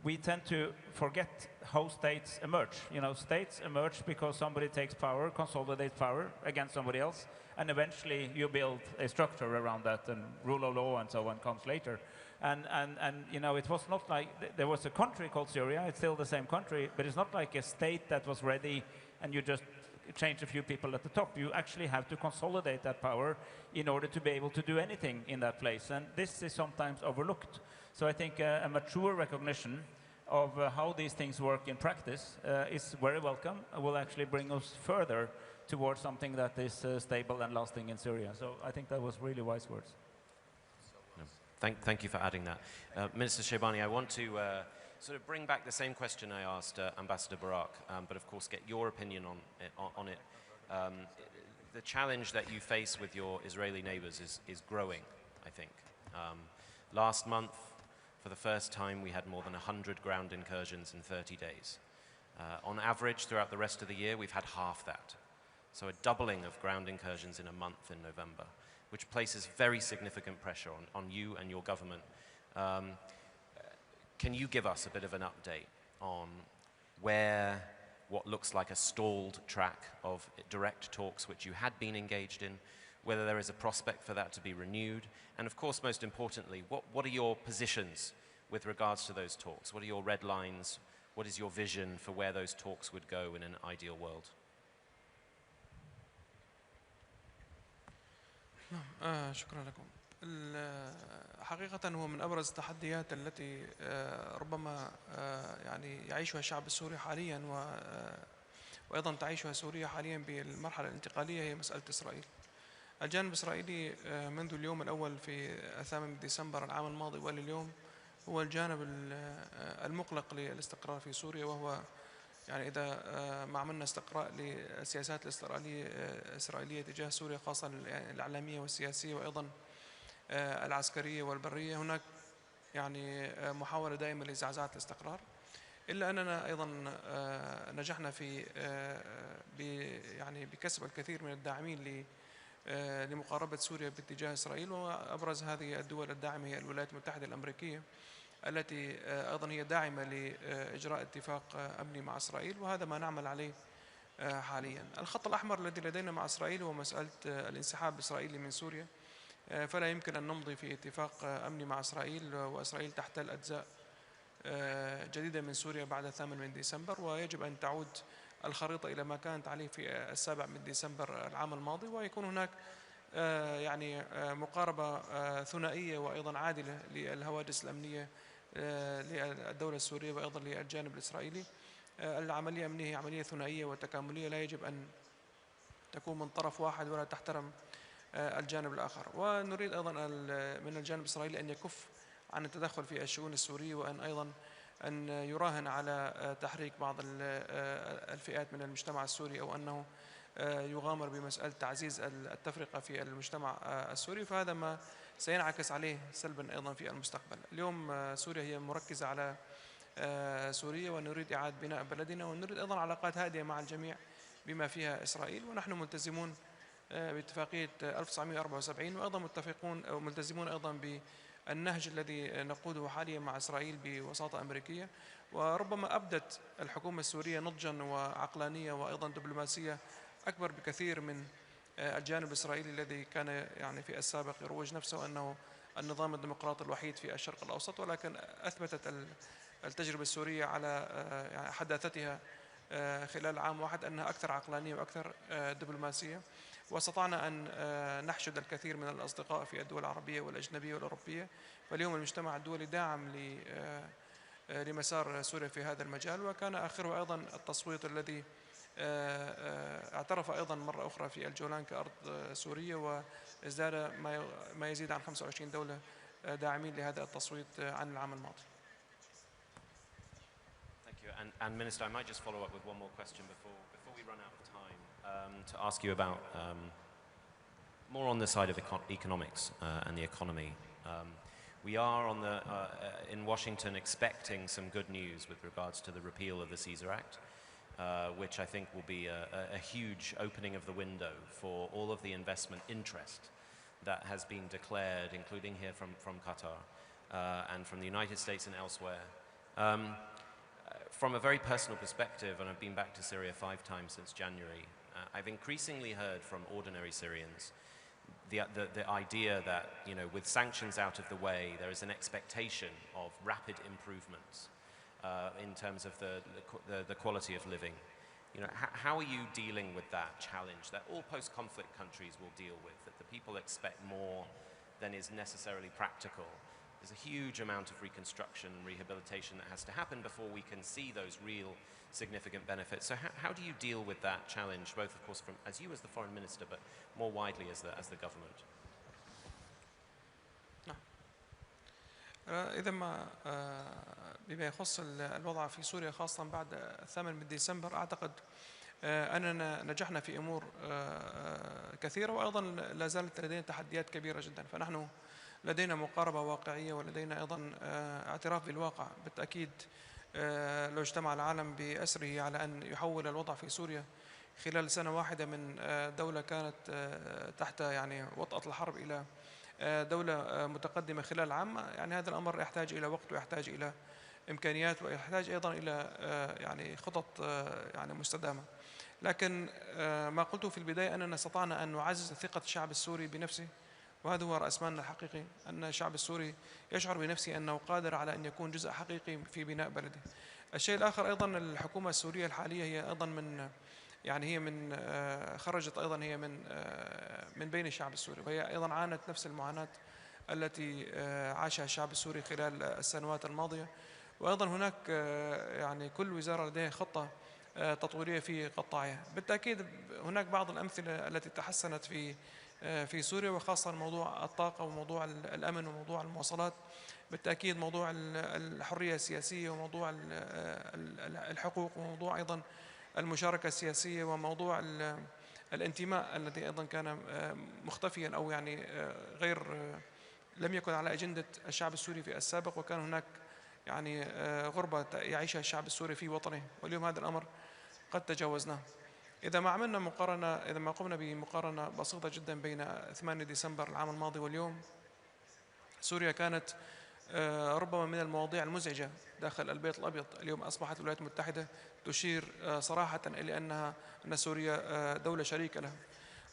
we tend to forget how states emerge. You know, states emerge because somebody takes power, consolidates power against somebody else, and eventually you build a structure around that, and rule of law and so on comes later. And you know, it was not like, there was a country called Syria, it's still the same country, but it's not like a state that was ready and you just change a few people at the top. You actually have to consolidate that power in order to be able to do anything in that place. And this is sometimes overlooked. So I think a mature recognition of how these things work in practice is very welcome. It will actually bring us further towards something that is stable and lasting in Syria. So I think that was really wise words. Thank you for adding that. Minister Shaybani, I want to sort of bring back the same question I asked Ambassador Barak, but of course get your opinion on it. The challenge that you face with your Israeli neighbors is growing, I think. Last month, for the first time, we had more than 100 ground incursions in 30 days. On average, throughout the rest of the year, we've had half that. So a doubling of ground incursions in a month in November, which places very significant pressure on you and your government. Can you give us a bit of an update on where what looks like a stalled track of direct talks which you had been engaged in, whether there is a prospect for that to be renewed, and of course, most importantly, what are your positions with regards to those talks? What are your red lines? What is your vision for where those talks would go in an ideal world? شكرا لكم. حقيقة هو من أبرز التحديات التي ربما يعني يعيشها الشعب السوري حاليا وأيضا تعيشها سوريا حاليا بالمرحلة الانتقالية هي مسألة إسرائيل. الجانب الإسرائيلي منذ اليوم الأول في 8 ديسمبر العام الماضي وإلى اليوم هو الجانب المقلق للاستقرار في سوريا، وهو يعني إذا ما عملنا استقراء للسياسات الإسرائيلية تجاه سوريا خاصة الإعلامية والسياسية وأيضا العسكرية والبرية، هناك يعني محاولة دائمة لزعزعة الاستقرار. إلا أننا أيضا نجحنا في يعني بكسب الكثير من الداعمين لمقاربة سوريا باتجاه إسرائيل، وأبرز هذه الدول الداعمة هي الولايات المتحدة الأمريكية التي أيضا هي داعمة لإجراء اتفاق أمني مع إسرائيل، وهذا ما نعمل عليه حاليا. الخط الأحمر الذي لدينا مع إسرائيل هو مسألة الانسحاب الإسرائيلي من سوريا، فلا يمكن أن نمضي في اتفاق أمني مع إسرائيل وإسرائيل تحتل أجزاء جديدة من سوريا بعد 8 ديسمبر، ويجب أن تعود الخريطة إلى ما كانت عليه في 7 ديسمبر العام الماضي، ويكون هناك يعني مقاربة ثنائية وأيضا عادلة للهواجس الأمنية للدولة السورية وأيضا للجانب الإسرائيلي. العملية الأمنية هي عملية ثنائية وتكاملية، لا يجب أن تكون من طرف واحد ولا تحترم الجانب الآخر. ونريد أيضا من الجانب الإسرائيلي أن يكف عن التدخل في الشؤون السورية، وأن أيضا أن يراهن على تحريك بعض الفئات من المجتمع السوري، أو أنه يغامر بمسألة تعزيز التفرقة في المجتمع السوري، فهذا ما سينعكس عليه سلبا أيضا في المستقبل. اليوم سوريا هي مركزة على سوريا، ونريد إعادة بناء بلدنا، ونريد أيضا علاقات هادئة مع الجميع بما فيها إسرائيل، ونحن ملتزمون باتفاقية 1974 وأيضا ملتزمون أيضا بالنهج الذي نقوده حاليا مع إسرائيل بوساطة أمريكية. وربما أبدت الحكومة السورية نضجا وعقلانية وأيضا دبلوماسية أكبر بكثير من الجانب الإسرائيلي الذي كان يعني في السابق يروج نفسه أنه النظام الديمقراطي الوحيد في الشرق الأوسط، ولكن أثبتت التجربة السورية على يعني حداثتها خلال عام واحد أنها أكثر عقلانية وأكثر دبلوماسية، واستطعنا أن نحشد الكثير من الأصدقاء في الدول العربية والأجنبية والأوروبية. فاليوم المجتمع الدولي داعم لمسار سوريا في هذا المجال، وكان آخره أيضا التصويت الذي اعترف أيضا مرة أخرى في الجولان كأرض سورية، وازداد ما يزيد عن 25 دولة داعمين لهذا التصويت عن العام الماضي. Thank you. And Minister, I might just follow up with one more question before we run out of time to ask you about more on the side of economics and the economy. We are in Washington expecting some good news with regards to the repeal of the Caesar Act, which I think will be a huge opening of the window for all of the investment interest that has been declared, including here from Qatar and from the United States and elsewhere, From a very personal perspective, and I've been back to Syria 5 times since January, I've increasingly heard from ordinary Syrians the idea that, you know, with sanctions out of the way, there is an expectation of rapid improvements in terms of the quality of living. You know, how are you dealing with that challenge that all post-conflict countries will deal with, that the people expect more than is necessarily practical? There's a huge amount of reconstruction and rehabilitation that has to happen before we can see those real significant benefits. So how do you deal with that challenge, both of course from as you as the foreign minister, but more widely as the government? إذا ما بما يخص الوضع في سوريا خاصة بعد 8 من ديسمبر، أعتقد أننا نجحنا في أمور كثيرة، وأيضا لا زالت لدينا تحديات كبيرة جدا. فنحن لدينا مقاربة واقعية، ولدينا أيضا اعتراف بالواقع. بالتأكيد لو اجتمع العالم بأسره على أن يحول الوضع في سوريا خلال سنة واحدة من دولة كانت تحت يعني وطأة الحرب إلى دولة متقدمة خلال عام، يعني هذا الأمر يحتاج إلى وقت ويحتاج إلى إمكانيات ويحتاج أيضا إلى يعني خطط يعني مستدامة. لكن ما قلته في البداية أننا استطعنا أن نعزز ثقة الشعب السوري بنفسه، وهذا هو رأس مالنا الحقيقي، أن الشعب السوري يشعر بنفسه أنه قادر على أن يكون جزء حقيقي في بناء بلده. الشيء الآخر أيضا الحكومة السورية الحالية هي أيضا خرجت أيضا هي من بين الشعب السوري، وهي أيضا عانت نفس المعاناة التي عاشها الشعب السوري خلال السنوات الماضية. وأيضا هناك يعني كل وزارة لديها خطة تطويرية في قطاعها. بالتأكيد هناك بعض الأمثلة التي تحسنت في سوريا، وخاصة موضوع الطاقة وموضوع الأمن وموضوع المواصلات. بالتأكيد موضوع الحرية السياسية وموضوع الحقوق وموضوع أيضا المشاركة السياسية وموضوع الانتماء الذي أيضا كان مختفيا أو يعني لم يكن على أجندة الشعب السوري في السابق، وكان هناك يعني غربة يعيشها الشعب السوري في وطنه، واليوم هذا الأمر قد تجاوزناه. إذا ما قمنا بمقارنة بسيطة جدا بين 8 ديسمبر العام الماضي واليوم، سوريا كانت ربما من المواضيع المزعجة داخل البيت الأبيض. اليوم أصبحت الولايات المتحدة تشير صراحة إلى أن سوريا دولة شريكة لها،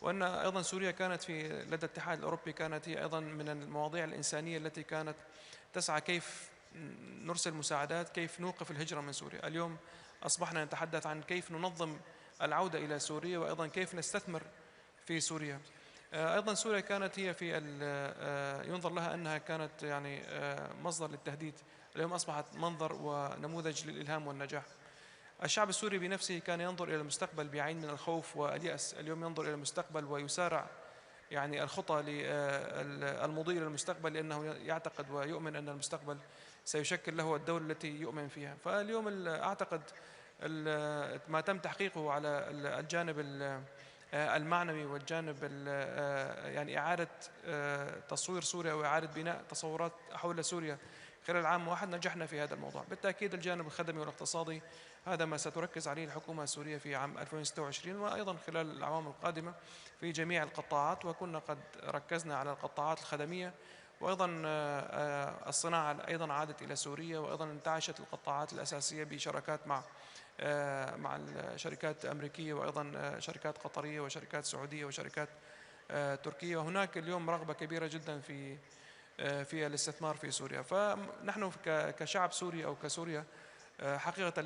وأن أيضا سوريا كانت لدى الاتحاد الأوروبي كانت هي أيضا من المواضيع الإنسانية التي كانت تسعى كيف نرسل مساعدات، كيف نوقف الهجرة من سوريا. اليوم أصبحنا نتحدث عن كيف ننظم العودة إلى سوريا، وأيضا كيف نستثمر في سوريا. أيضا سوريا كانت هي ينظر لها أنها كانت يعني مصدر للتهديد، اليوم أصبحت منظر ونموذج للإلهام والنجاح. الشعب السوري بنفسه كان ينظر إلى المستقبل بعين من الخوف واليأس، اليوم ينظر إلى المستقبل ويسارع يعني الخطى المضي إلى المستقبل، لأنه يعتقد ويؤمن أن المستقبل سيشكل له الدولة التي يؤمن فيها. فاليوم أعتقد ما تم تحقيقه على الجانب المعنوي والجانب يعني إعادة تصوير سوريا وإعادة بناء تصورات حول سوريا خلال عام واحد، نجحنا في هذا الموضوع. بالتأكيد الجانب الخدمي والاقتصادي هذا ما ستركز عليه الحكومة السورية في عام 2026 وأيضا خلال الأعوام القادمة في جميع القطاعات، وكنا قد ركزنا على القطاعات الخدمية، وأيضا الصناعة أيضا عادت إلى سوريا، وأيضا انتعشت القطاعات الأساسية بشراكات مع الشركات الأمريكية، وأيضا شركات قطرية وشركات سعودية وشركات تركية. وهناك اليوم رغبة كبيرة جدا في الاستثمار في سوريا. فنحن كشعب سوري أو كسوريا حقيقة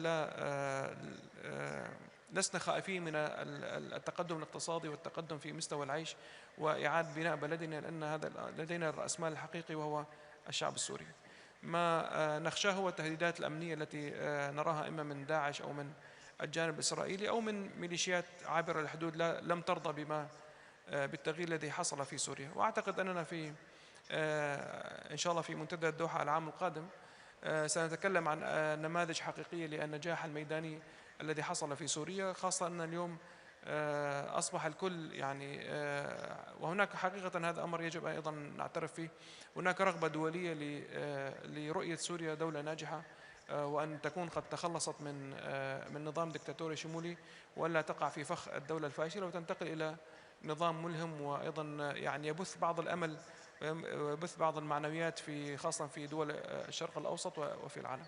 لسنا خائفين من التقدم الاقتصادي والتقدم في مستوى العيش وإعادة بناء بلدنا، لأن هذا لدينا الرأس مال الحقيقي وهو الشعب السوري. ما نخشاه هو التهديدات الأمنية التي نراها إما من داعش أو من الجانب الإسرائيلي أو من ميليشيات عابرة الحدود لم ترضى بالتغيير الذي حصل في سوريا. وأعتقد أننا إن شاء الله في منتدى الدوحة العام القادم سنتكلم عن نماذج حقيقية للنجاح الميداني الذي حصل في سوريا، خاصة أن اليوم أصبح الكل يعني وهناك حقيقة هذا أمر يجب أيضا نعترف فيه، هناك رغبة دولية لرؤية سوريا دولة ناجحة، وأن تكون قد تخلصت من نظام دكتاتوري شمولي، وألا تقع في فخ الدولة الفاشلة وتنتقل إلى نظام ملهم، وأيضا يعني يبث بعض الأمل ويبث بعض المعنويات خاصة في دول الشرق الأوسط وفي العالم.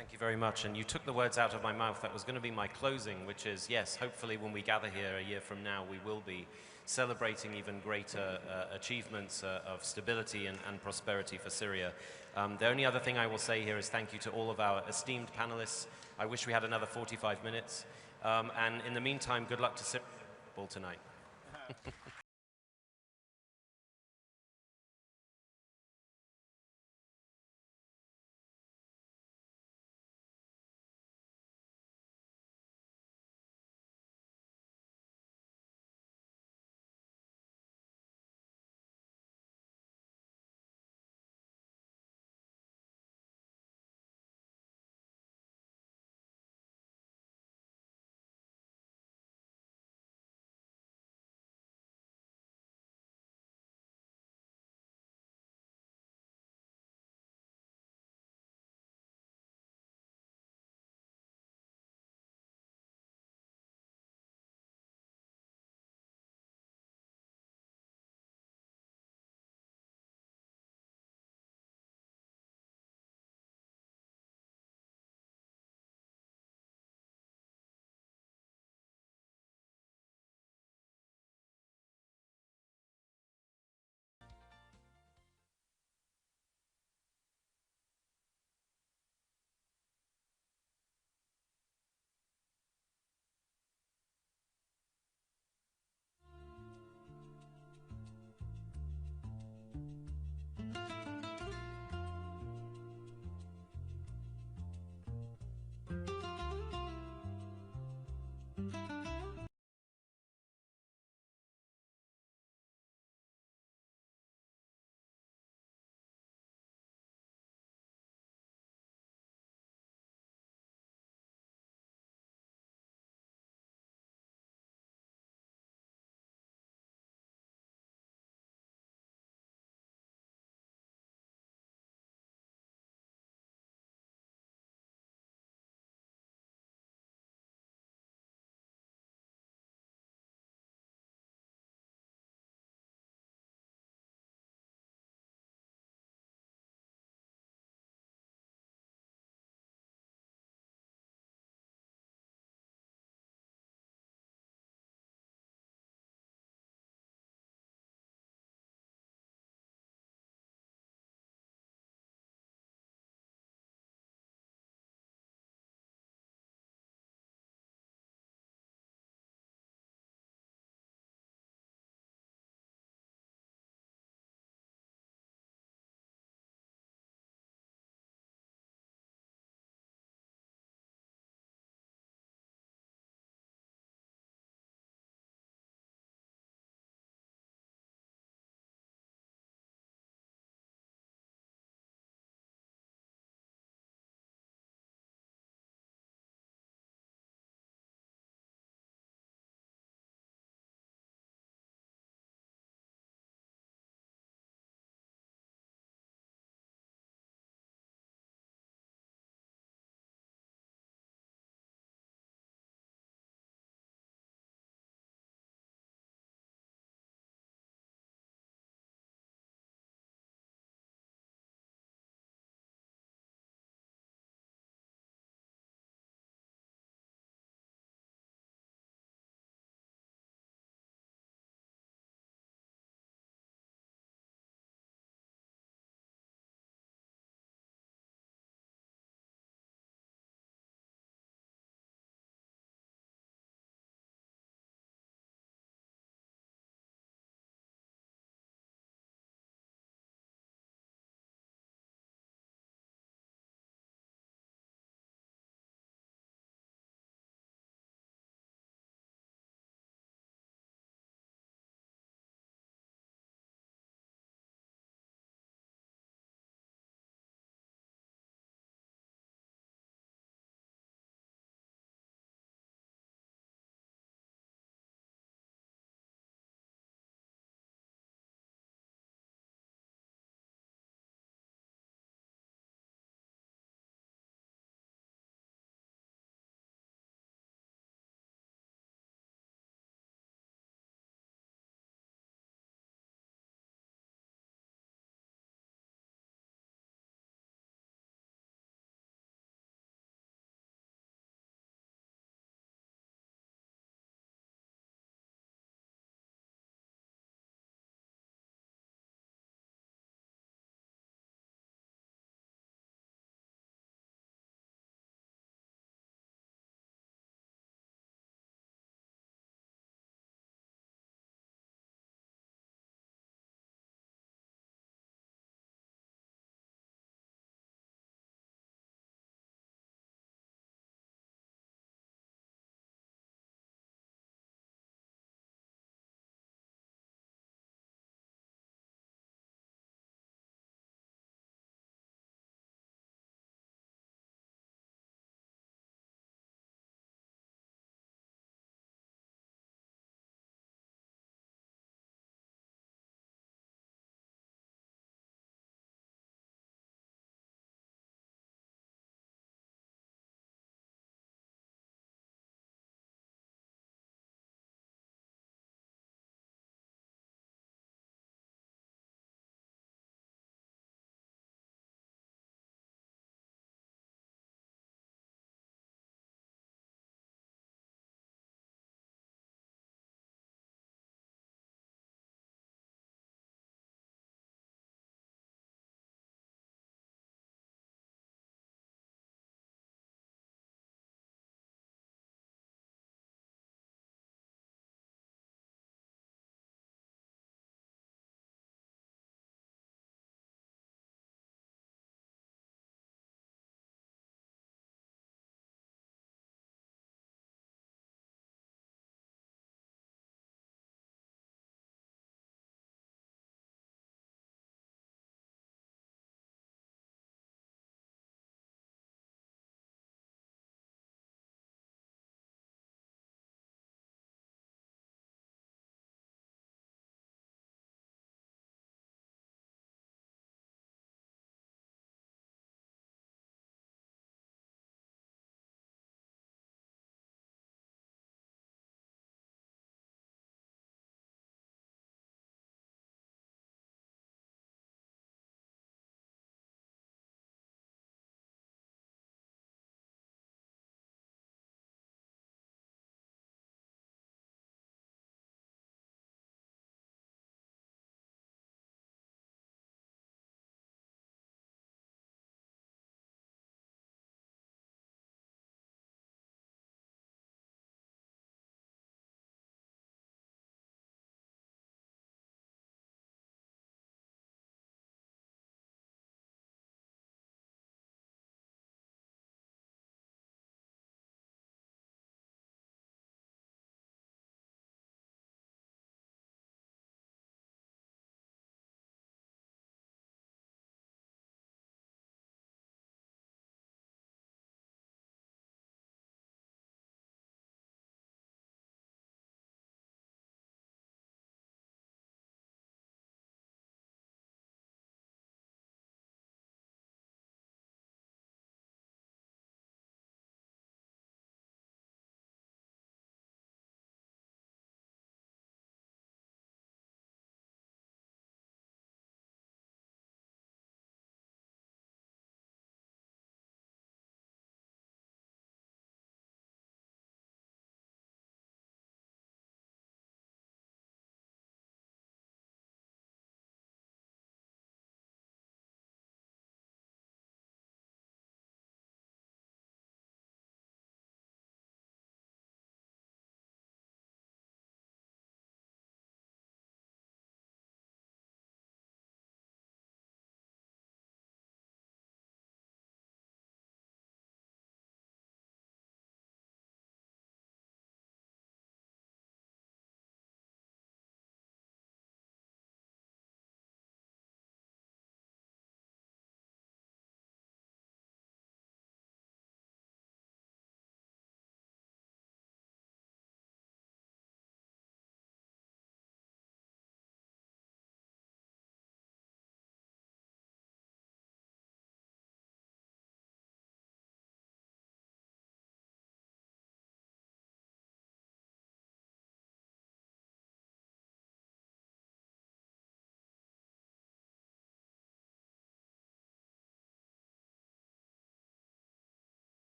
Thank you very much. And you took the words out of my mouth. That was going to be my closing, which is, yes, hopefully when we gather here a year from now, we will be celebrating even greater achievements of stability and prosperity for Syria. The only other thing I will say here is thank you to all of our esteemed panelists. I wish we had another 45 minutes. And in the meantime, good luck to Syria tonight.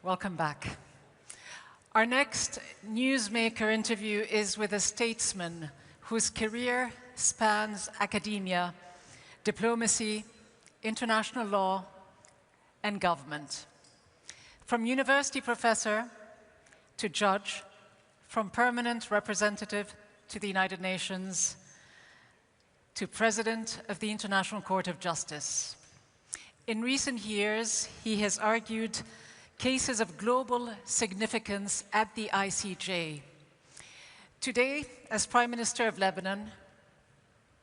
Welcome back. Our next newsmaker interview is with a statesman whose career spans academia, diplomacy, international law, and government. From university professor to judge, from permanent representative to the United Nations, to President of the International Court of Justice. In recent years, he has argued cases of global significance at the ICJ. Today, as Prime Minister of Lebanon,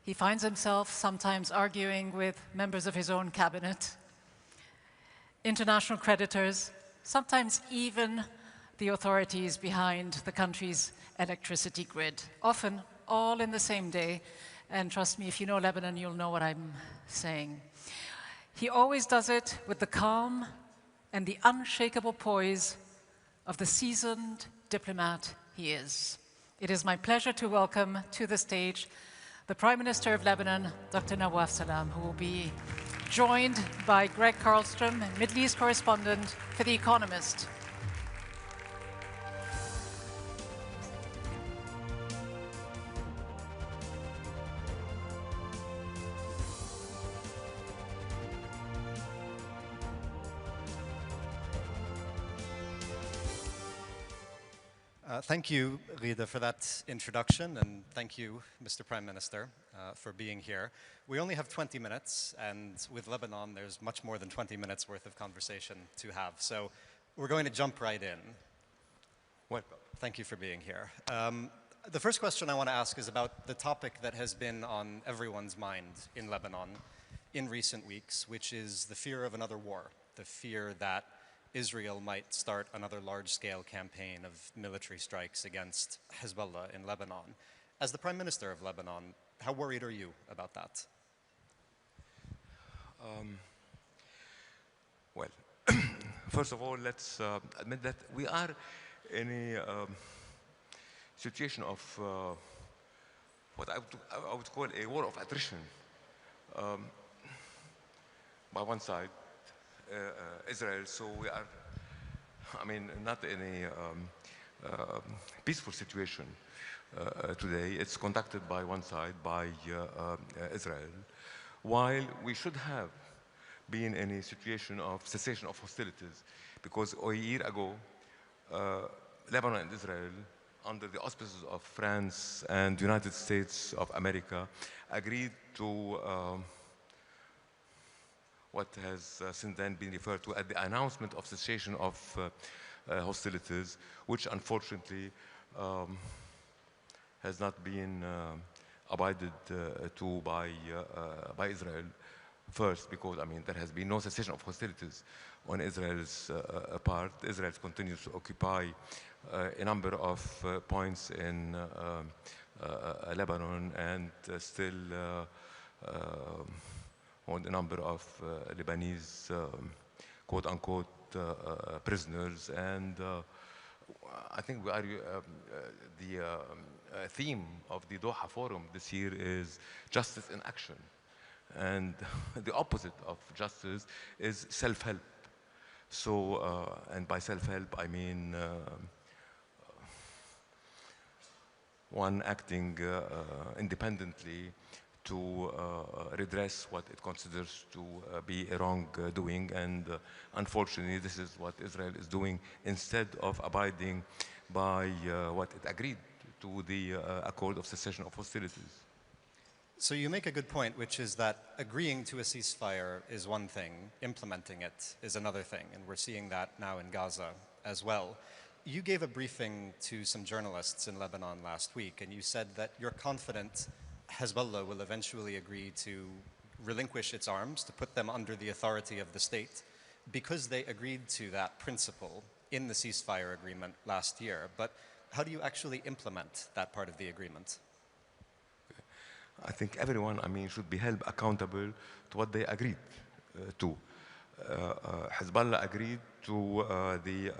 he finds himself sometimes arguing with members of his own cabinet, international creditors, sometimes even the authorities behind the country's electricity grid, often all in the same day. And trust me, if you know Lebanon, you'll know what I'm saying. He always does it with the calm and the unshakable poise of the seasoned diplomat he is. It is my pleasure to welcome to the stage the Prime Minister of Lebanon, Dr. Nawaf Salam, who will be joined by Greg Carlson, Middle East correspondent for The Economist. Thank you, Rida, for that introduction, and thank you, Mr. Prime Minister, for being here. We only have 20 minutes, and with Lebanon, there's much more than 20 minutes worth of conversation to have. So we're going to jump right in. Welcome. Thank you for being here. The first question I want to ask is about the topic that has been on everyone's mind in Lebanon in recent weeks, which is the fear of another war, the fear that Israel might start another large-scale campaign of military strikes against Hezbollah in Lebanon. As the Prime Minister of Lebanon, how worried are you about that? Well, first of all, let's admit that we are in a situation of what I would call a war of attrition. By one side, Israel, so we are, I mean, not in a peaceful situation today. It's conducted by one side, by Israel, while we should have been in a situation of cessation of hostilities, because a year ago, Lebanon and Israel, under the auspices of France and the United States of America, agreed to what has since then been referred to as the announcement of cessation of hostilities, which unfortunately has not been abided to by Israel. First, because I mean there has been no cessation of hostilities on Israel's part. Israel continues to occupy a number of points in Lebanon and still on the number of Lebanese quote-unquote prisoners, and I think we are, the theme of the Doha Forum this year is justice in action, and the opposite of justice is self-help. So, and by self-help I mean one acting independently to redress what it considers to be a wrongdoing, and unfortunately this is what Israel is doing instead of abiding by what it agreed to, the Accord of Cessation of Hostilities. So you make a good point, which is that agreeing to a ceasefire is one thing, implementing it is another thing, and we're seeing that now in Gaza as well. You gave a briefing to some journalists in Lebanon last week, and you said that you're confident Hezbollah will eventually agree to relinquish its arms, to put them under the authority of the state, because they agreed to that principle in the ceasefire agreement last year. But how do you actually implement that part of the agreement? I think everyone, I mean, should be held accountable to what they agreed to. Hezbollah agreed to the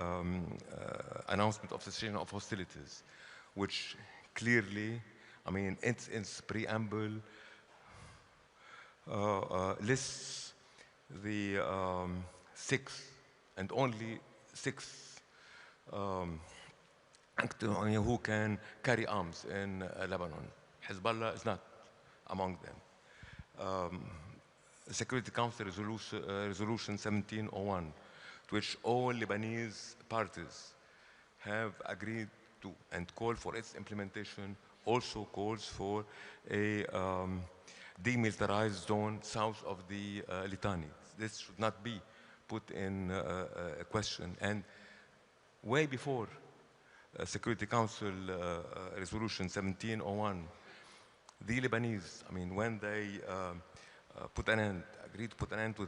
announcement of cessation of hostilities, which clearly, I mean, its preamble lists the 6 and only sixth actor who can carry arms in Lebanon. Hezbollah is not among them. Security Council Resolution 1701, to which all Lebanese parties have agreed to and call for its implementation, also calls for a demilitarized zone south of the Litani. This should not be put in question. And way before Security Council Resolution 1701, the Lebanese, I mean, when they agreed to put an end to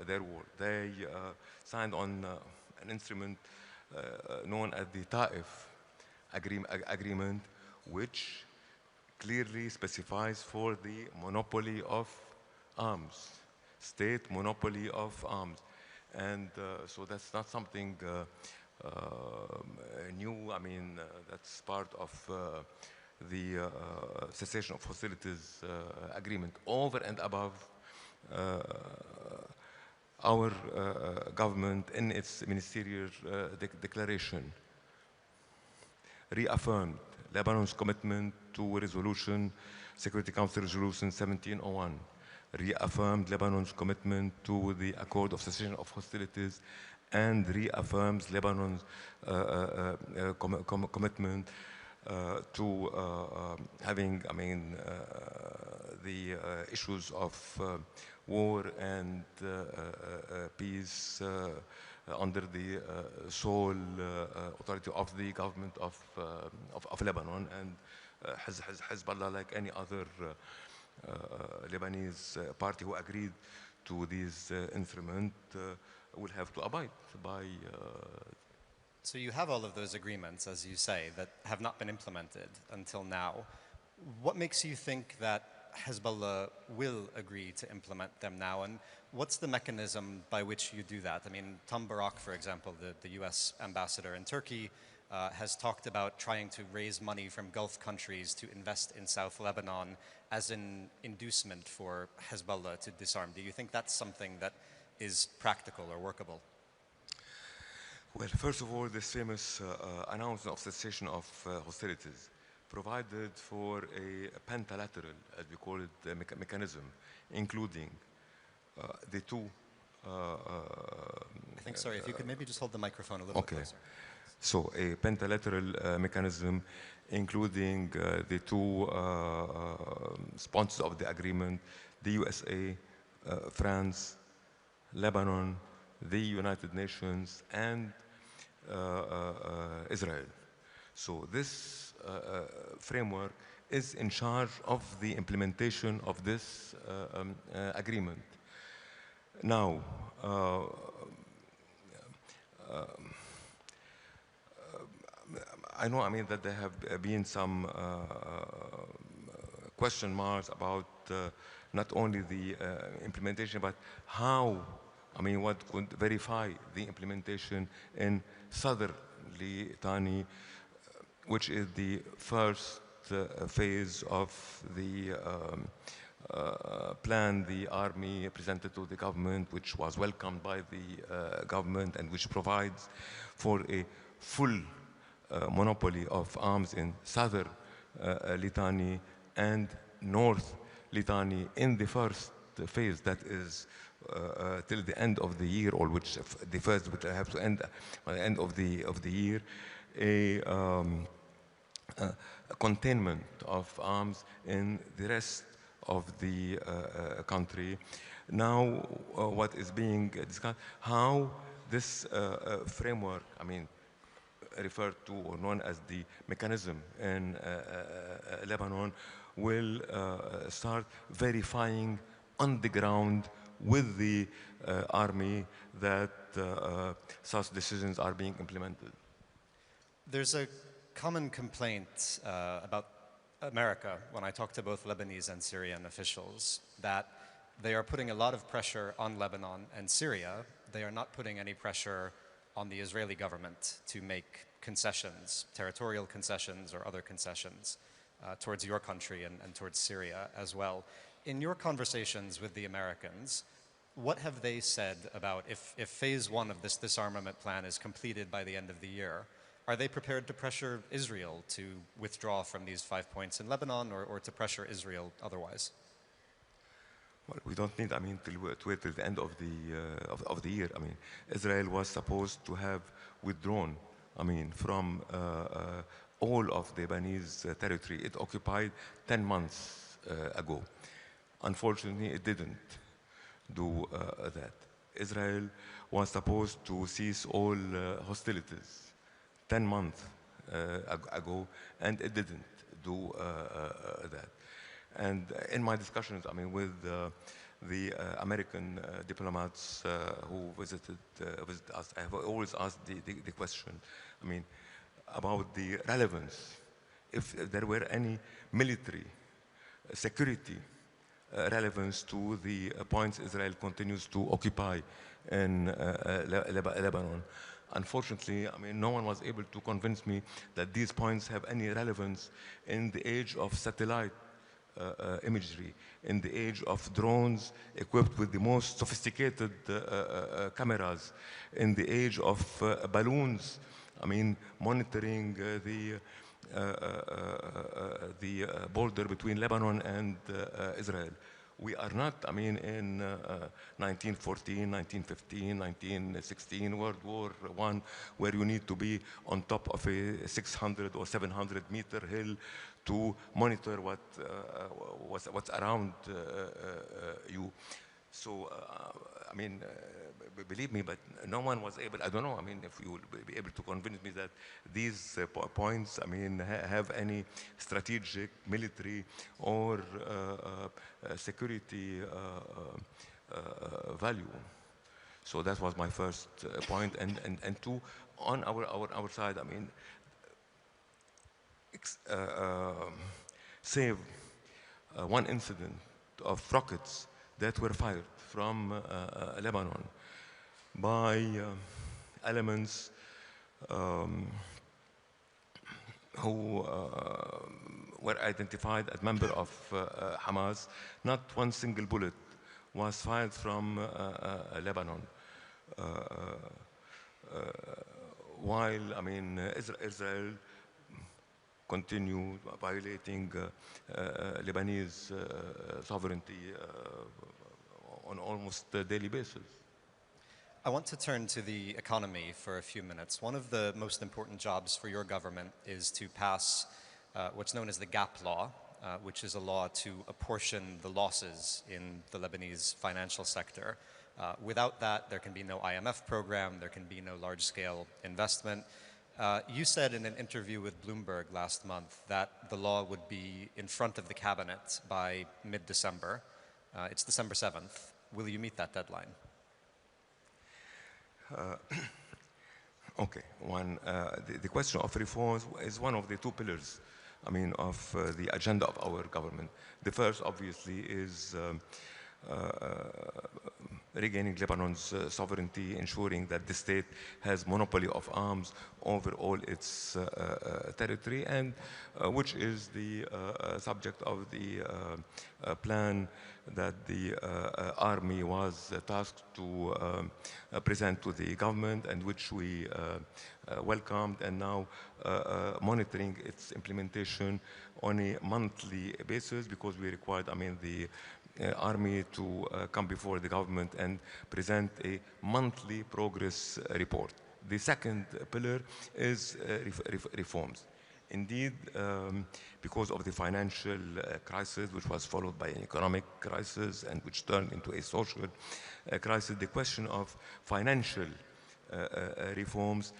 their war, they signed on an instrument known as the Taif agreement, which clearly specifies for the monopoly of arms, state monopoly of arms. And so that's not something new. I mean, that's part of the cessation of hostilities agreement, over and above our government in its ministerial declaration reaffirmed Lebanon's commitment to Security Council Resolution 1701, reaffirmed Lebanon's commitment to the Accord of Cessation of Hostilities, and reaffirms Lebanon's commitment to having, I mean, the issues of war and peace under the sole authority of the government of Lebanon, and Hezbollah, like any other Lebanese party who agreed to this instrument, will have to abide by. So you have all of those agreements, as you say, that have not been implemented until now. What makes you think that Hezbollah will agree to implement them now, and what's the mechanism by which you do that? I mean, Tom Barak, for example, the US ambassador in Turkey, has talked about trying to raise money from Gulf countries to invest in South Lebanon as an inducement for Hezbollah to disarm. Do you think that's something that is practical or workable? Well, first of all, this famous announcement of cessation of hostilities provided for a pentalateral, as we call it, mechanism, including the two. I think, sorry, if you could maybe just hold the microphone a little bit closer. So a pentalateral mechanism, including the two sponsors of the agreement, the USA, France, Lebanon, the United Nations, and Israel. So this framework is in charge of the implementation of this agreement. Now, I know, I mean, that there have been some question marks about not only the implementation, but how, I mean, what could verify the implementation in southerly Thani, which is the first phase of the plan the army presented to the government, which was welcomed by the government, and which provides for a full monopoly of arms in southern Litani and north Litani in the first phase, that is till the end of the year, or which the first would have to end by the end of the year, a containment of arms in the rest of the country. Now, what is being discussed, how this framework, I mean, referred to or known as the mechanism in Lebanon, will start verifying on the ground with the army that such decisions are being implemented. There's a common complaint about America when I talk to both Lebanese and Syrian officials, that they are putting a lot of pressure on Lebanon and Syria. They are not putting any pressure on the Israeli government to make concessions, territorial concessions or other concessions towards your country and towards Syria as well. In your conversations with the Americans, what have they said about if phase one of this disarmament plan is completed by the end of the year, are they prepared to pressure Israel to withdraw from these 5 points in Lebanon or to pressure Israel otherwise? Well, we don't need, to wait till the end of the year. Israel was supposed to have withdrawn, from all of the Lebanese territory. It occupied 10 months ago. Unfortunately, it didn't do that. Israel was supposed to cease all hostilities 10 months ago, and it didn't do that. And in my discussions, with the American diplomats who visited us, I have always asked the question, about the relevance, if there were any military security relevance to the points Israel continues to occupy in Lebanon. Unfortunately, no one was able to convince me that these points have any relevance in the age of satellite imagery, in the age of drones equipped with the most sophisticated cameras, in the age of balloons, monitoring the border between Lebanon and Israel. We are not, in 1914, 1915, 1916, World War I, where you need to be on top of a 600 or 700 meter hill to monitor what's around you. So, believe me, but no one was able, I don't know, if you will be able to convince me that these points, have any strategic, military, or security value. So that was my first point. And two, on our side, save one incident of rockets that were fired from Lebanon by elements who were identified as members of Hamas. Not one single bullet was fired from Lebanon. While Israel continue violating Lebanese sovereignty on almost a daily basis. I want to turn to the economy for a few minutes. One of the most important jobs for your government is to pass what's known as the GAP law, which is a law to apportion the losses in the Lebanese financial sector. Without that, there can be no IMF program, there can be no large-scale investment. You said in an interview with Bloomberg last month that the law would be in front of the cabinet by mid-December. It's December 7th. Will you meet that deadline? Okay. The question of reforms is one of the two pillars, of the agenda of our government. The first, obviously, is regaining Lebanon's sovereignty, ensuring that the state has monopoly of arms over all its territory, and which is the subject of the plan that the army was tasked to present to the government, and which we welcomed, and now monitoring its implementation on a monthly basis, because we required, the army to come before the government and present a monthly progress report. The second pillar is reforms. Indeed, because of the financial crisis, which was followed by an economic crisis and which turned into a social crisis, the question of financial reforms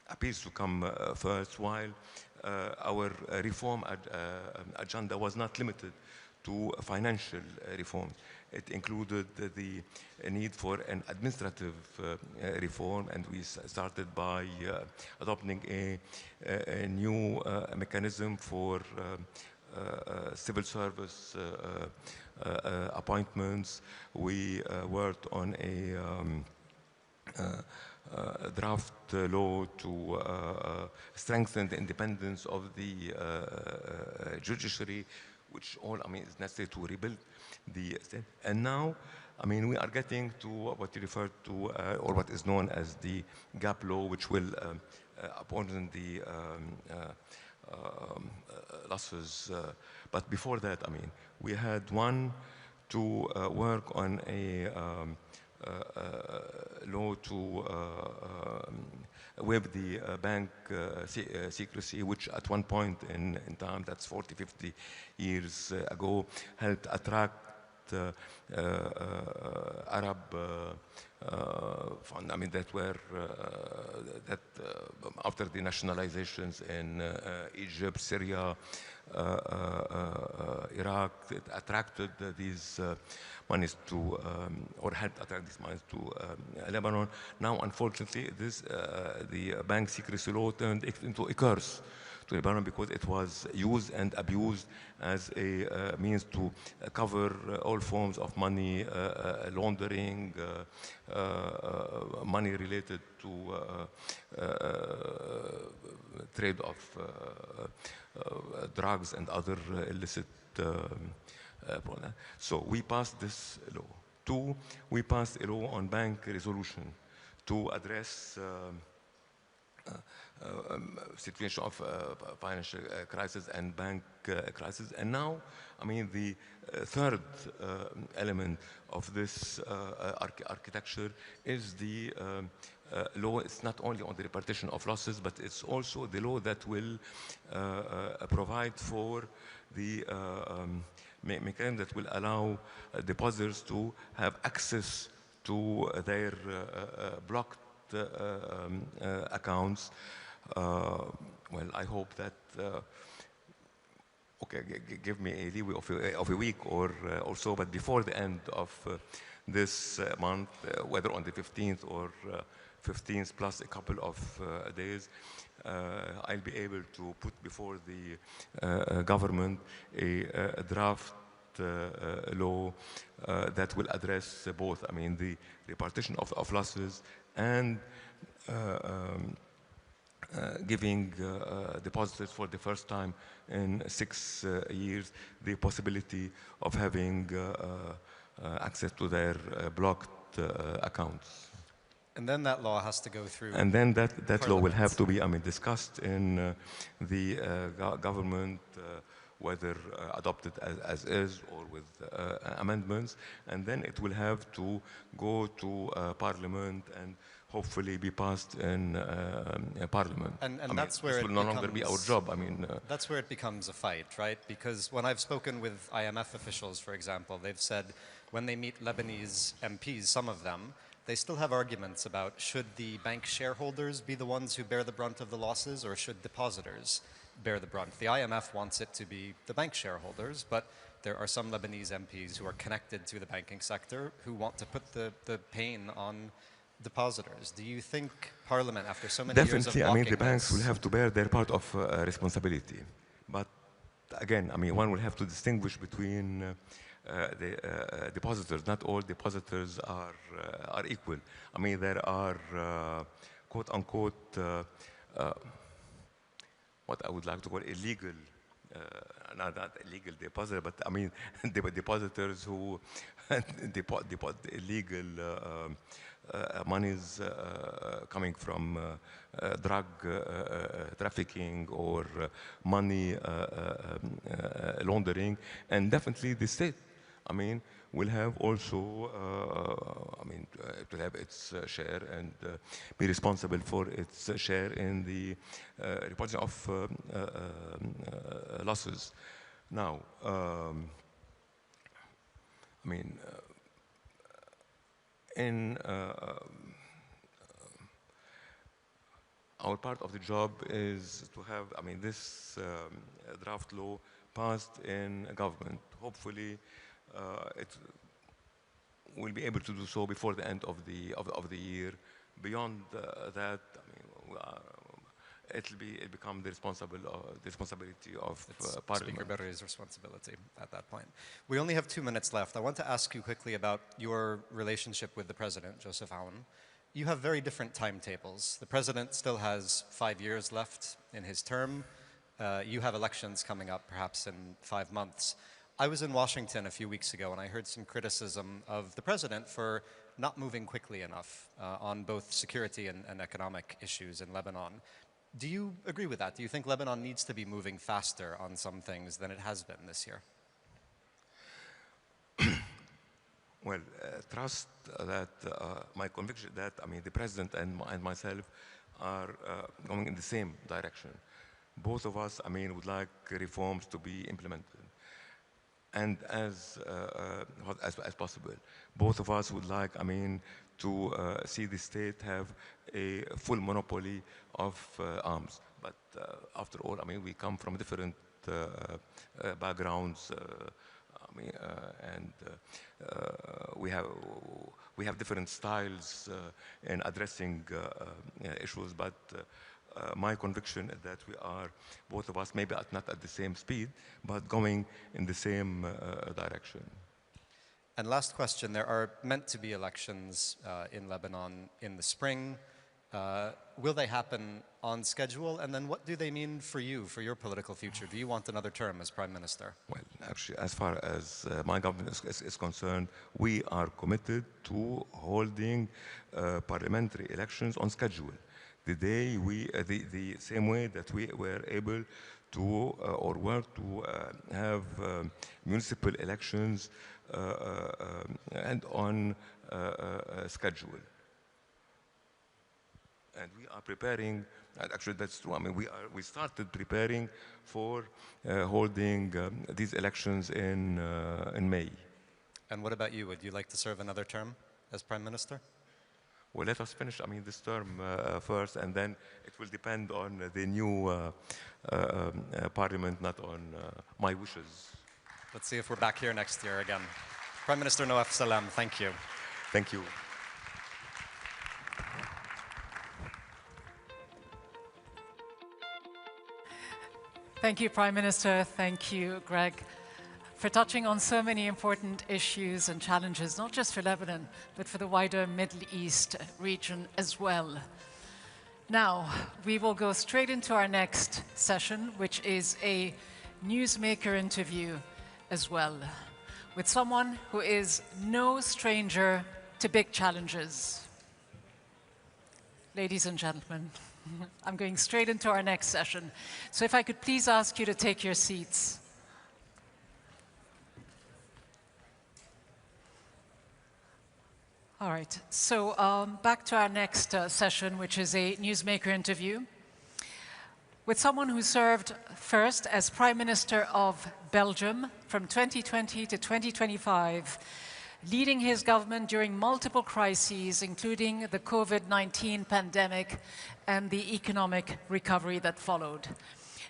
appears to come first, while our reform agenda was not limited to financial reform. It included the need for an administrative reform, and we started by adopting a new mechanism for civil service appointments. We worked on a draft law to strengthen the independence of the judiciary, which all is necessary to rebuild the state. And now I mean, we are getting to what you referred to, or what is known as the gap law, which will upon the losses. But before that, I mean, we had to work on a law to waive the bank secrecy, which at one point in time, that's 40, 50 years ago, helped attract Arab fund, I mean, that were after the nationalizations in Egypt, Syria, Iraq, it attracted these monies to, or had attracted these monies to Lebanon. Now, unfortunately, the bank secrecy law turned into a curse to Lebanon because it was used and abused as a means to cover all forms of money laundering, money related to trade of drugs and other illicit so we passed this law. Two, we passed a law on bank resolution to address situation of financial crisis and bank crisis. And now, I mean, the third element of this architecture is the law. It's not only on the repartition of losses, but it's also the law that will provide for the mechanism that will allow depositors to have access to their blocked accounts. Well, I hope that, okay, give me a leeway of a week or so, but before the end of this month, whether on the 15th or 15th plus a couple of days, I'll be able to put before the government a draft law that will address both, I mean, the repartition of losses and giving depositors for the first time in 6 years the possibility of having access to their blocked accounts. And then that law has to go through. And then that law will have to be, I mean, discussed in the government, whether adopted as is or with amendments, and then it will have to go to Parliament and hopefully be passed in Parliament. And I mean, that's where this will no longer be our job. I mean, that's where it becomes a fight, right? Because when I've spoken with IMF officials, for example, they've said when they meet Lebanese MPs, some of them, they still have arguments about should the bank shareholders be the ones who bear the brunt of the losses or should depositors bear the brunt. The IMF wants it to be the bank shareholders, but there are some Lebanese MPs who are connected to the banking sector who want to put the pain on depositors. Do you think Parliament, after so many years of definitely, I mean, the banks will have to bear their part of responsibility. But again, I mean, one will have to distinguish between the depositors. Not all depositors are equal. I mean, there are quote unquote what I would like to call illegal, not illegal depositor, but I mean depositors who deposit illegal monies coming from drug trafficking or money laundering, and definitely the state, I mean, will have also, I mean, it will have its share and be responsible for its share in the reporting of losses. Now, I mean, in our part of the job is to have, I mean, this draft law passed in government. Hopefully, it will be able to do so before the end of the year. Beyond that, I mean, it'll become the responsibility of Parliament. Speaker Berry's responsibility at that point. We only have 2 minutes left. I want to ask you quickly about your relationship with the President, Joseph Aoun. You have very different timetables. The President still has 5 years left in his term. You have elections coming up perhaps in 5 months. I was in Washington a few weeks ago and I heard some criticism of the president for not moving quickly enough on both security and economic issues in Lebanon. Do you agree with that? Do you think Lebanon needs to be moving faster on some things than it has been this year? Well, trust that my conviction that, I mean, the president and myself are going in the same direction. Both of us, I mean, would like reforms to be implemented. And as possible. Both of us would like, I mean, to see the state have a full monopoly of arms. But after all, I mean, we come from different backgrounds, I mean, and we have different styles in addressing issues. But my conviction is that we are, both of us, maybe not at the same speed, but going in the same direction. And last question, there are meant to be elections in Lebanon in the spring. Will they happen on schedule? And then what do they mean for you, for your political future? Do you want another term as Prime Minister? Well, actually, as far as my government is concerned, we are committed to holding parliamentary elections on schedule. The day the same way that we were able to or were to have municipal elections and on schedule. And we are preparing, and actually that's true, I mean, we started preparing for holding these elections in May. And what about you? Would you like to serve another term as Prime Minister? Well, let us finish, I mean, this term first, and then it will depend on the new parliament, not on my wishes. Let's see if we're back here next year again. Prime Minister Nawaf Salam, thank you. Thank you. Thank you, Prime Minister. Thank you, Greg, for touching on so many important issues and challenges, not just for Lebanon, but for the wider Middle East region as well. Now, we will go straight into our next session, which is a newsmaker interview as well, with someone who is no stranger to big challenges. Ladies and gentlemen, I'm going straight into our next session. So if I could please ask you to take your seats. All right, so back to our next session, which is a newsmaker interview with someone who served first as Prime Minister of Belgium from 2020 to 2025, leading his government during multiple crises, including the COVID-19 pandemic and the economic recovery that followed.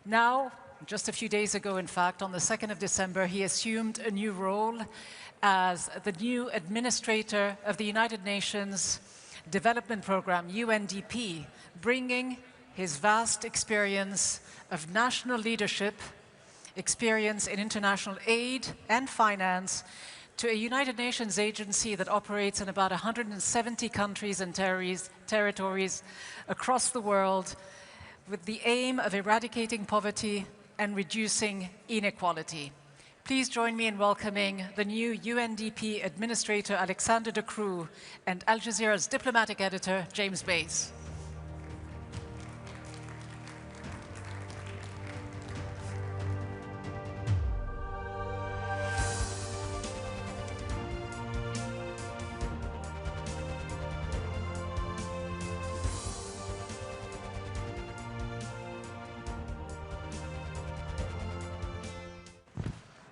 Now, just a few days ago, in fact, on the 2nd of December, he assumed a new role as the new administrator of the United Nations Development Programme, UNDP, bringing his vast experience of national leadership, experience in international aid and finance, to a United Nations agency that operates in about 170 countries and territories across the world, with the aim of eradicating poverty and reducing inequality. Please join me in welcoming the new UNDP Administrator Alexander de Croo and Al Jazeera's diplomatic editor James Bays.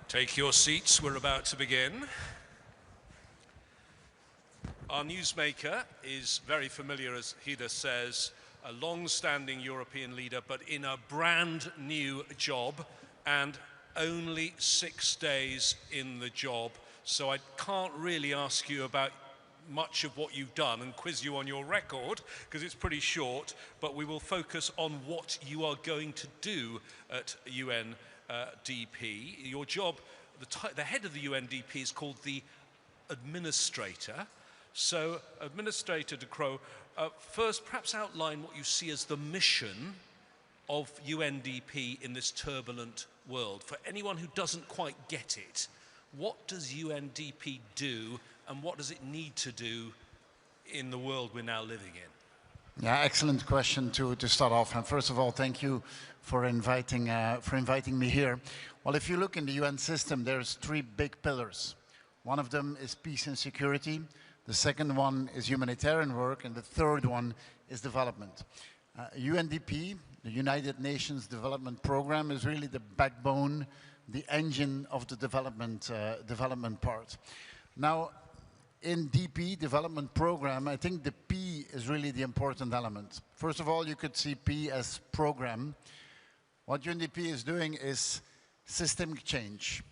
Take your seats, we're about to begin. Our newsmaker is very familiar, as Hida says, a long-standing European leader, but in a brand new job, and only 6 days in the job. So I can't really ask you about much of what you've done and quiz you on your record, because it's pretty short, but we will focus on what you are going to do at UNDP. Your job, the head of the UNDP is called the Administrator. So, Administrator de Croo, first perhaps outline what you see as the mission of UNDP in this turbulent world. For anyone who doesn't quite get it, what does UNDP do and what does it need to do in the world we're now living in? Yeah, excellent question to start off. And first of all, thank you for inviting me here. Well, if you look in the UN system, there's three big pillars. One of them is peace and security. The second one is humanitarian work, and the third one is development. UNDP, the United Nations Development Program, is really the backbone, the engine of the development part. Now, in DP, Development Program, I think the P is really the important element. First of all, you could see P as program. What UNDP is doing is systemic change.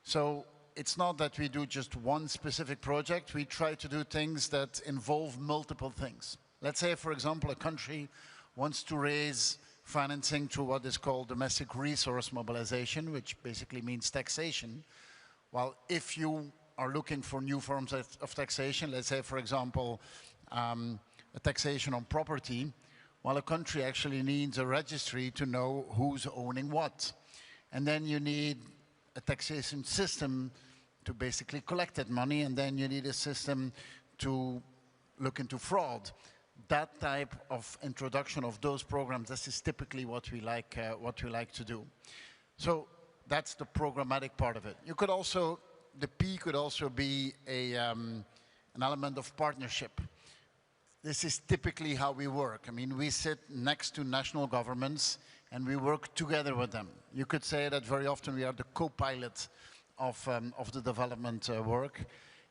So it's not that we do just one specific project. We try to do things that involve multiple things. Let's say, for example, a country wants to raise financing through what is called domestic resource mobilization, which basically means taxation. Well, if you are looking for new forms of taxation, let's say, for example, a taxation on property, well, a country actually needs a registry to know who's owning what. And then you need a taxation system to basically collect that money, and then you need a system to look into fraud. That type of introduction of those programs, this is typically what we like to do. So that's the programmatic part of it. You could also, the P could also be an element of partnership. This is typically how we work. I mean, we sit next to national governments and we work together with them. You could say that very often we are the co-pilot of the development work.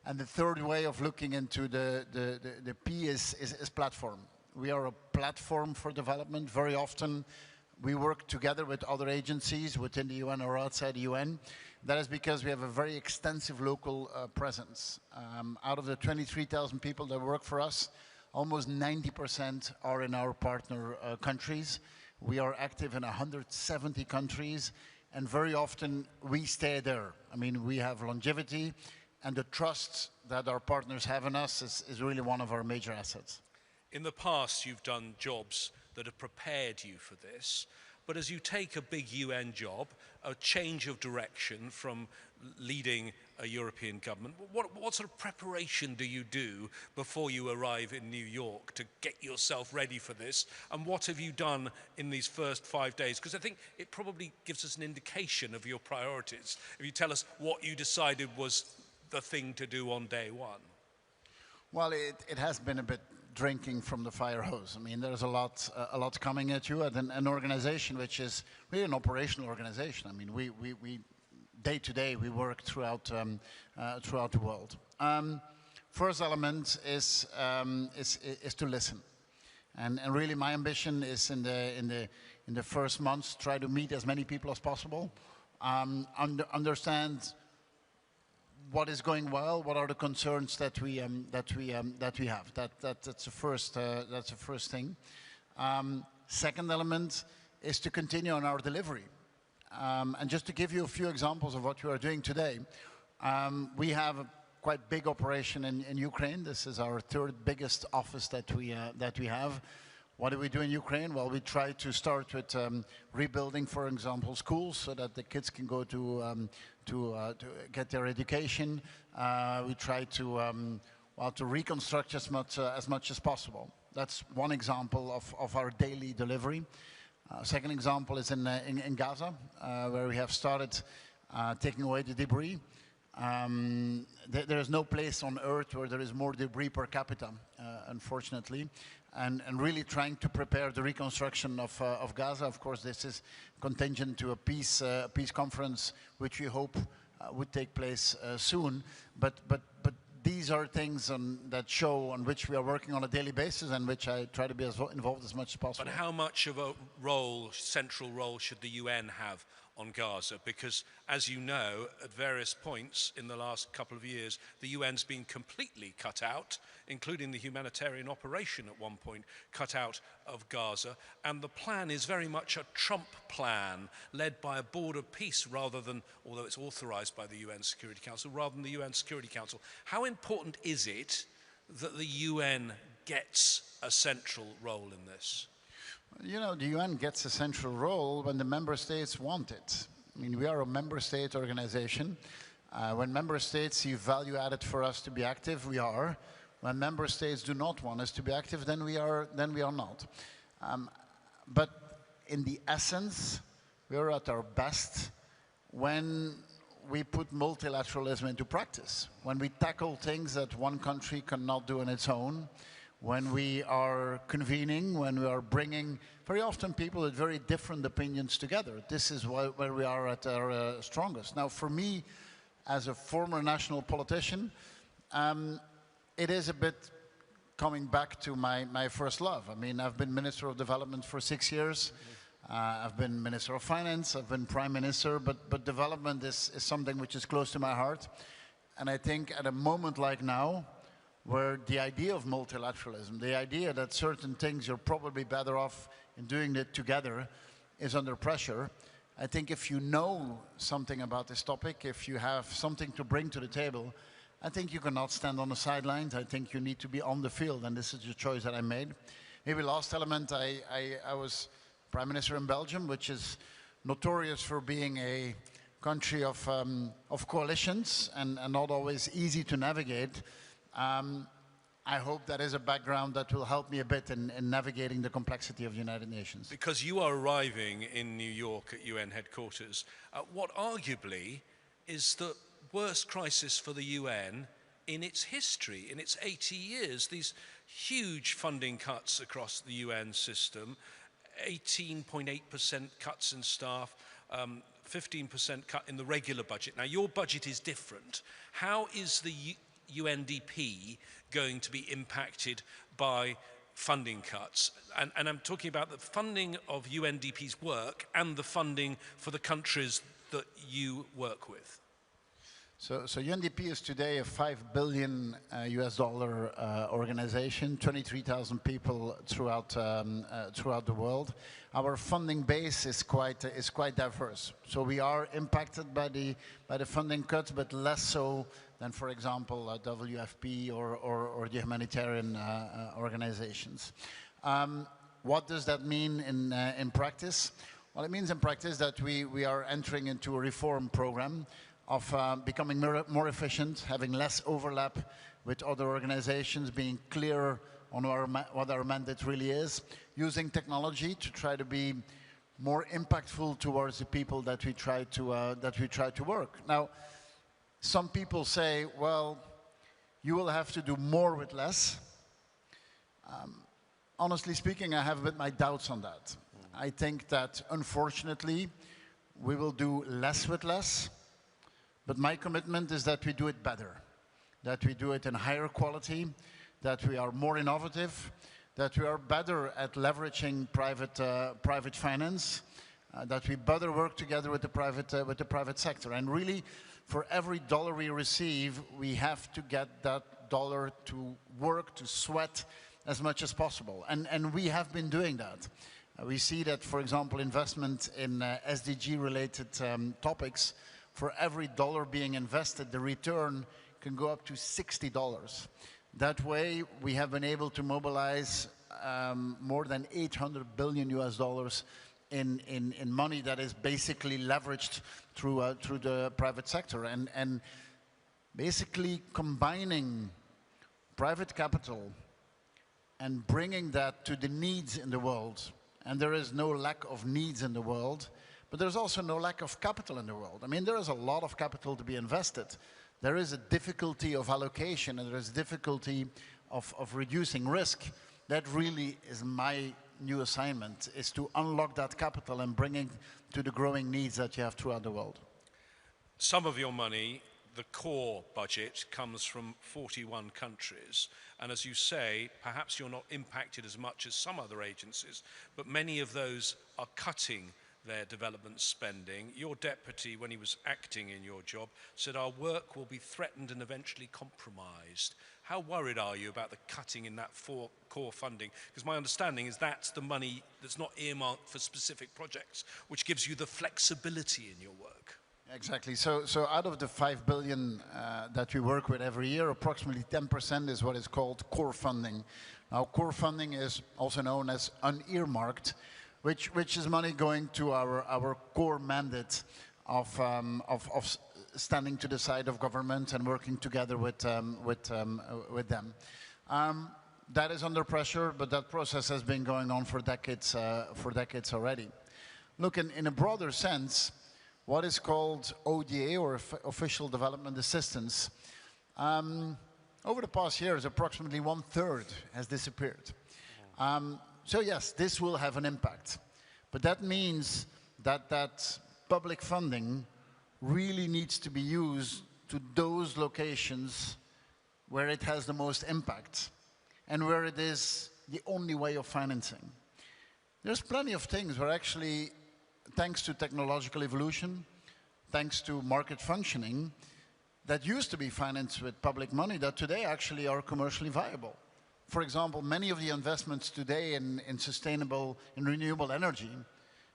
And the third way of looking into the P is platform. We are a platform for development. Very often we work together with other agencies within the UN or outside the UN. That is because we have a very extensive local presence. Out of the 23,000 people that work for us, almost 90% are in our partner countries. We are active in 170 countries, and very often we stay there. I mean, we have longevity, and the trust that our partners have in us is really one of our major assets. In the past, you've done jobs that have prepared you for this, but as you take a big UN job, a change of direction from leading a European government, what sort of preparation do you do before you arrive in New York to get yourself ready for this? And what have you done in these first 5 days? Because I think it probably gives us an indication of your priorities. If you tell us what you decided was the thing to do on day one. Well, it has been a bit drinking from the fire hose. I mean, there's a lot coming at you, and an organization which is really an operational organization. I mean, we day to day we work throughout the world. First element is to listen, and really my ambition is in the first months try to meet as many people as possible, understand what is going well, what are the concerns that we have. That's the first thing. Second element is to continue on our delivery. And just to give you a few examples of what we are doing today, we have a quite big operation in Ukraine. This is our third biggest office that we have. What do we do in Ukraine? Well, we try to start with rebuilding, for example, schools so that the kids can go to get their education. We try to reconstruct as much as possible. That's one example of our daily delivery. Second example is in Gaza, where we have started taking away the debris. There is no place on earth where there is more debris per capita, unfortunately, and really trying to prepare the reconstruction of Gaza. Of course, this is contingent to a peace conference, which we hope would take place soon. But these are things that show on which we are working on a daily basis, and which I try to be as involved as much as possible. But how much of a central role, should the UN have on Gaza? Because, as you know, at various points in the last couple of years, the UN's been completely cut out, including the humanitarian operation at one point cut out of Gaza. And the plan is very much a Trump plan, led by a board of peace rather than, although it's authorized by the UN Security Council, rather than the UN Security Council. How important is it that the UN gets a central role in this? You know, the UN gets a central role when the member states want it. I mean, we are a member state organization. When member states see value added for us to be active, we are. When member states do not want us to be active, then we are not. But in the essence, we are at our best when we put multilateralism into practice, when we tackle things that one country cannot do on its own, when we are convening, when we are bringing very often people with very different opinions together. This is where we are at our strongest. Now, for me, as a former national politician, it is a bit coming back to my first love. I mean, I've been Minister of Development for 6 years. I've been Minister of Finance, I've been Prime Minister, but development is something which is close to my heart. And I think at a moment like now, where the idea of multilateralism, the idea that certain things you're probably better off in doing it together is under pressure, I think if you know something about this topic, if you have something to bring to the table, I think you cannot stand on the sidelines. I think you need to be on the field, and this is the choice that I made. Maybe last element, I was Prime Minister in Belgium, which is notorious for being a country of coalitions and not always easy to navigate. I hope that is a background that will help me a bit in navigating the complexity of the United Nations. Because you are arriving in New York at UN headquarters at what arguably is the worst crisis for the UN in its history, in its 80 years. These huge funding cuts across the UN system, 18.8% cuts in staff, 15% cut in the regular budget. Now, your budget is different. How is the UNDP going to be impacted by funding cuts? And I'm talking about the funding of UNDP's work and the funding for the countries that you work with. So UNDP is today a $5 billion US organization, 23,000 people throughout the world. Our funding base is quite diverse. So we are impacted by the funding cuts, but less so than, for example, WFP or the humanitarian organizations. What does that mean in practice? Well, it means in practice that we are entering into a reform program of becoming more efficient, having less overlap with other organizations, being clearer on what our mandate really is, using technology to try to be more impactful towards the people that we try to work. Now, some people say, well, you will have to do more with less. Honestly speaking, I have a bit my doubts on that. I think that, unfortunately, we will do less with less. But my commitment is that we do it better, that we do it in higher quality, that we are more innovative, that we are better at leveraging private finance, that we better work together with the private sector. And really, for every dollar we receive, we have to get that dollar to work, to sweat as much as possible. And we have been doing that. We see that, for example, investment in SDG-related topics, for every dollar being invested, the return can go up to $60. That way, we have been able to mobilize more than $800 billion US in money that is basically leveraged through the private sector. And basically combining private capital and bringing that to the needs in the world. And there is no lack of needs in the world. But there's also no lack of capital in the world. I mean, there is a lot of capital to be invested. There is a difficulty of allocation, and there is difficulty of reducing risk. That really is my new assignment, is to unlock that capital and bring it to the growing needs that you have throughout the world. Some of your money, the core budget, comes from 41 countries. And as you say, perhaps you're not impacted as much as some other agencies, but many of those are cutting their development spending. Your deputy, when he was acting in your job, said our work will be threatened and eventually compromised. How worried are you about the cutting in that core funding? Because my understanding is that's the money that's not earmarked for specific projects, which gives you the flexibility in your work. Exactly. So out of the 5 billion that we work with every year, approximately 10% is what is called core funding. Now, core funding is also known as unearmarked, which is money going to our core mandate of standing to the side of government and working together with them. That is under pressure, but that process has been going on for decades already. Look, in a broader sense, what is called ODA, or Official Development Assistance, over the past years, approximately 1/3 has disappeared. So yes, this will have an impact. But that means that public funding really needs to be used to those locations where it has the most impact and where it is the only way of financing. There's plenty of things where actually, thanks to technological evolution, thanks to market functioning, that used to be financed with public money that today actually are commercially viable. For example, many of the investments today in sustainable and renewable energy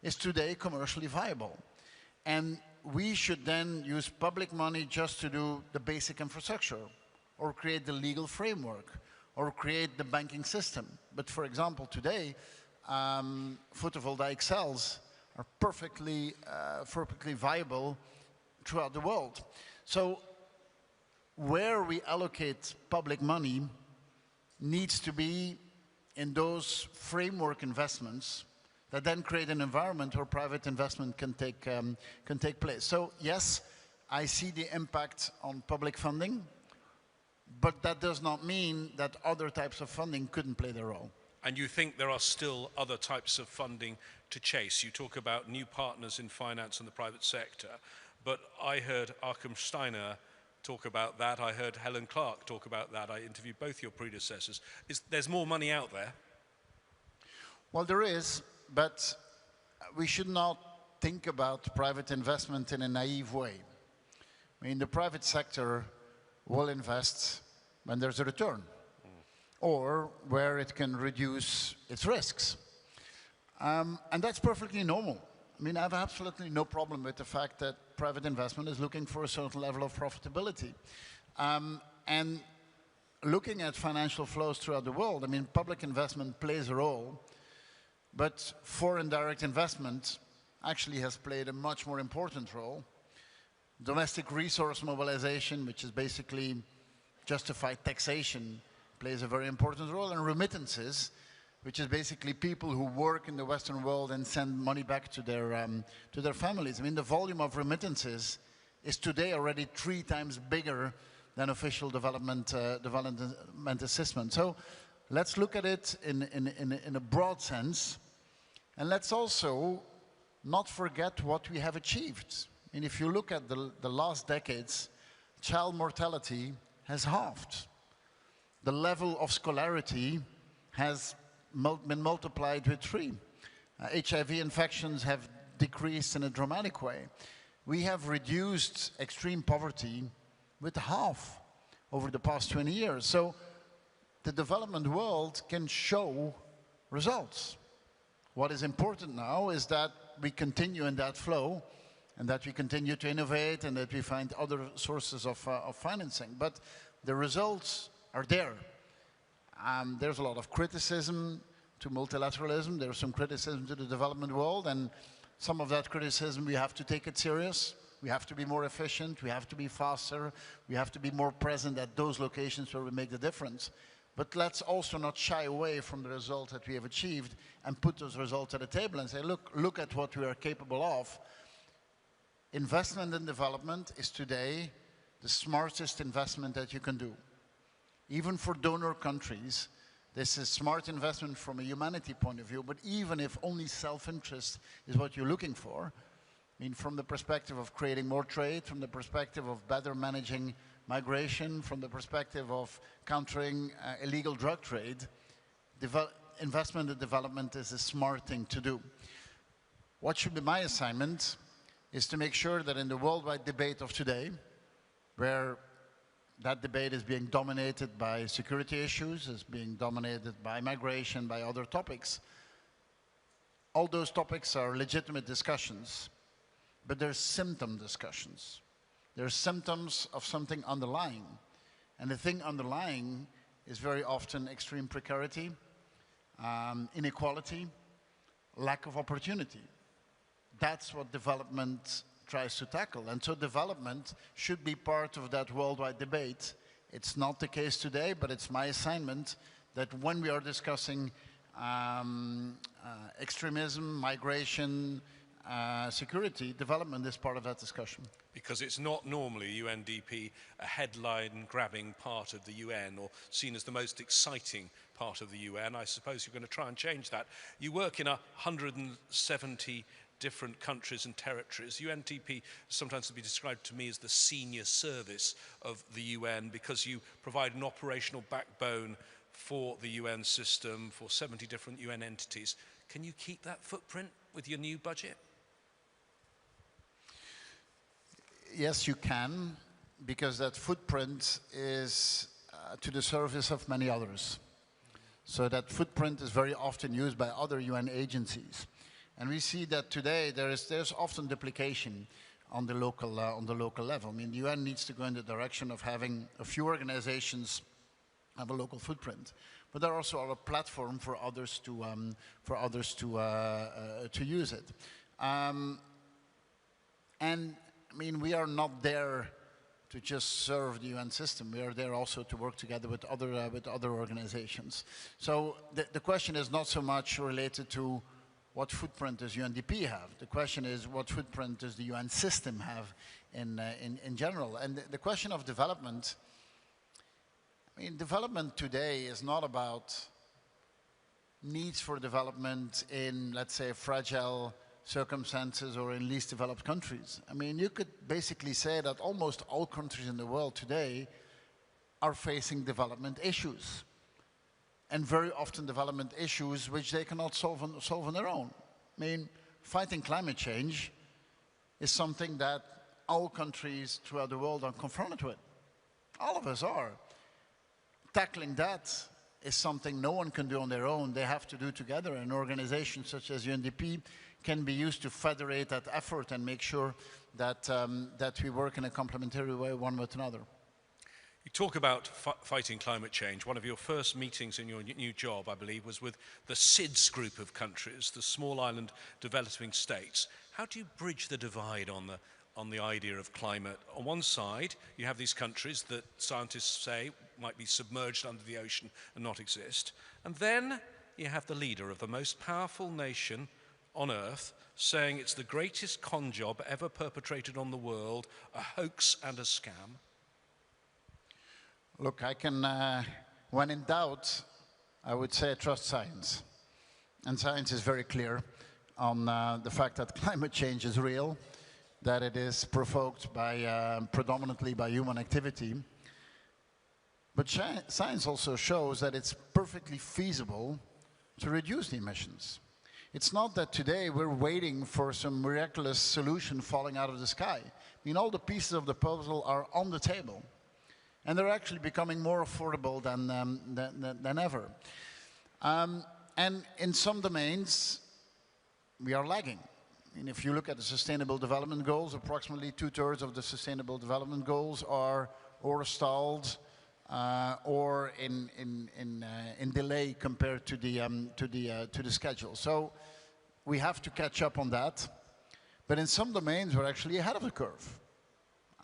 is today commercially viable. And we should then use public money just to do the basic infrastructure, or create the legal framework, or create the banking system. But for example, today, photovoltaic cells are perfectly viable throughout the world. So where we allocate public money needs to be in those framework investments that then create an environment where private investment can take place. So yes, I see the impact on public funding, but that does not mean that other types of funding couldn't play their role. And you think there are still other types of funding to chase? You talk about new partners in finance and the private sector, but I heard Achim Steiner talk about that. I heard Helen Clark talk about that. I interviewed both your predecessors. There's more money out there? Well, there is, but we should not think about private investment in a naive way. I mean, the private sector will invest when there's a return, or where it can reduce its risks. And that's perfectly normal. I mean, I have absolutely no problem with the fact that private investment is looking for a certain level of profitability. And looking at financial flows throughout the world, I mean, public investment plays a role, but foreign direct investment actually has played a much more important role. Domestic resource mobilization, which is basically justified taxation, plays a very important role, and remittances, which is basically people who work in the Western world and send money back to their families. I mean, the volume of remittances is today already 3 times bigger than official development assistance. So let's look at it in a broad sense, and let's also not forget what we have achieved. I mean, if you look at the last decades, child mortality has halved. The level of scholarity has been multiplied with 3. HIV infections have decreased in a dramatic way. We have reduced extreme poverty with half over the past 20 years. So the development world can show results. What is important now is that we continue in that flow, and that we continue to innovate, and that we find other sources of financing. But the results are there. There's a lot of criticism to multilateralism. There's some criticism to the development world, and some of that criticism, we have to take it serious. We have to be more efficient. We have to be faster. We have to be more present at those locations where we make the difference. But let's also not shy away from the result that we have achieved and put those results at the table and say, look at what we are capable of. Investment in development is today the smartest investment that you can do. Even for donor countries, this is smart investment from a humanity point of view, but even if only self-interest is what you're looking for, I mean, from the perspective of creating more trade, from the perspective of better managing migration, from the perspective of countering illegal drug trade, investment in development is a smart thing to do. What should be my assignment is to make sure that in the worldwide debate of today, where that debate is being dominated by security issues, is being dominated by migration, by other topics, all those topics are legitimate discussions, but they're symptom discussions. They're symptoms of something underlying. And the thing underlying is very often extreme precarity, inequality, lack of opportunity. That's what development tries to tackle. And so development should be part of that worldwide debate. It's not the case today, but it's my assignment that when we are discussing extremism, migration, security, development is part of that discussion. Because it's not normally, UNDP, a headline-grabbing part of the UN or seen as the most exciting part of the UN. I suppose you're going to try and change that. You work in 170 different countries and territories. UNDP sometimes to be described to me as the senior service of the UN because you provide an operational backbone for the UN system, for 70 different UN entities. Can you keep that footprint with your new budget? Yes, you can, because that footprint is to the service of many others. So that footprint is very often used by other UN agencies. And we see that today there's often duplication on the local level. I mean, the UN needs to go in the direction of having a few organizations have a local footprint, but there are also a platform for others to use it. And I mean, we are not there to just serve the UN system. We are there also to work together with other organizations. So the question is not so much related to what footprint does UNDP have. The question is what footprint does the UN system have in general. And the question of development, I mean, development today is not about needs for development in, let's say, fragile circumstances or in least developed countries. I mean, you could basically say that almost all countries in the world today are facing development issues, and very often development issues which they cannot solve on their own. I mean, fighting climate change is something that all countries throughout the world are confronted with. All of us are. Tackling that is something no one can do on their own. They have to do together. An organization such as UNDP can be used to federate that effort and make sure that, that we work in a complementary way one with another. You talk about fighting climate change. One of your first meetings in your new job, I believe, was with the SIDS group of countries, the small island developing states. How do you bridge the divide on the idea of climate? On one side, you have these countries that scientists say might be submerged under the ocean and not exist. And then you have the leader of the most powerful nation on earth saying it's the greatest con job ever perpetrated on the world, a hoax and a scam. Look, I can, when in doubt, I would say trust science. And science is very clear on the fact that climate change is real, that it is provoked by, predominantly by human activity. But science also shows that it's perfectly feasible to reduce the emissions. It's not that today we're waiting for some miraculous solution falling out of the sky. I mean, all the pieces of the puzzle are on the table. And they're actually becoming more affordable than ever. And in some domains, we are lagging. I mean, if you look at the Sustainable Development Goals, approximately 2/3 of the Sustainable Development Goals are or stalled or in delay compared to the schedule. So we have to catch up on that. But in some domains, we're actually ahead of the curve.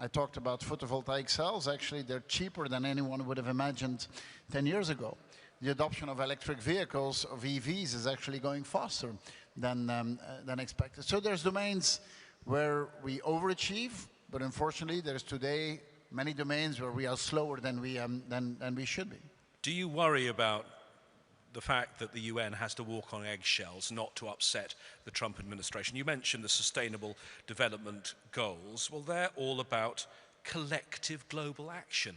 I talked about photovoltaic cells. Actually, they're cheaper than anyone would have imagined 10 years ago. The adoption of electric vehicles, of EVs, is actually going faster than expected. So there's domains where we overachieve, but unfortunately, there's today many domains where we are slower than we should be. Do you worry about the fact that the UN has to walk on eggshells not to upset the Trump administration? You mentioned the Sustainable Development Goals. Well, they're all about collective global action.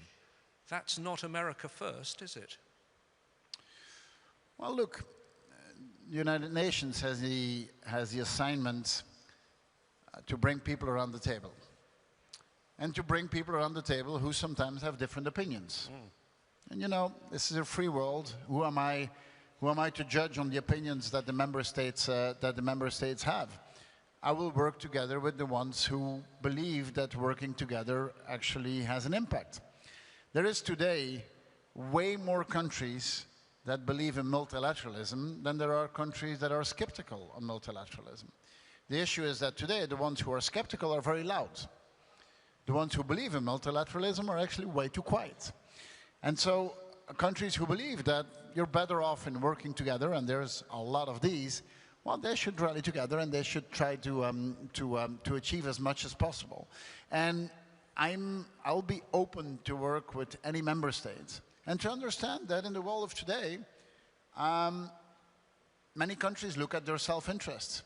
That's not America first, is it? Well, look, the United Nations has the assignment to bring people around the table. And to bring people around the table who sometimes have different opinions. And you know, this is a free world. Who am I to judge on the opinions that the member states have? I will work together with the ones who believe that working together actually has an impact. There is today way more countries that believe in multilateralism than there are countries that are skeptical on multilateralism. The issue is that today the ones who are skeptical are very loud. The ones who believe in multilateralism are actually way too quiet. And so countries who believe that you're better off in working together, and there's a lot of these, well, they should rally together and they should try to achieve as much as possible. And I'll be open to work with any member states and to understand that in the world of today, many countries look at their self-interest.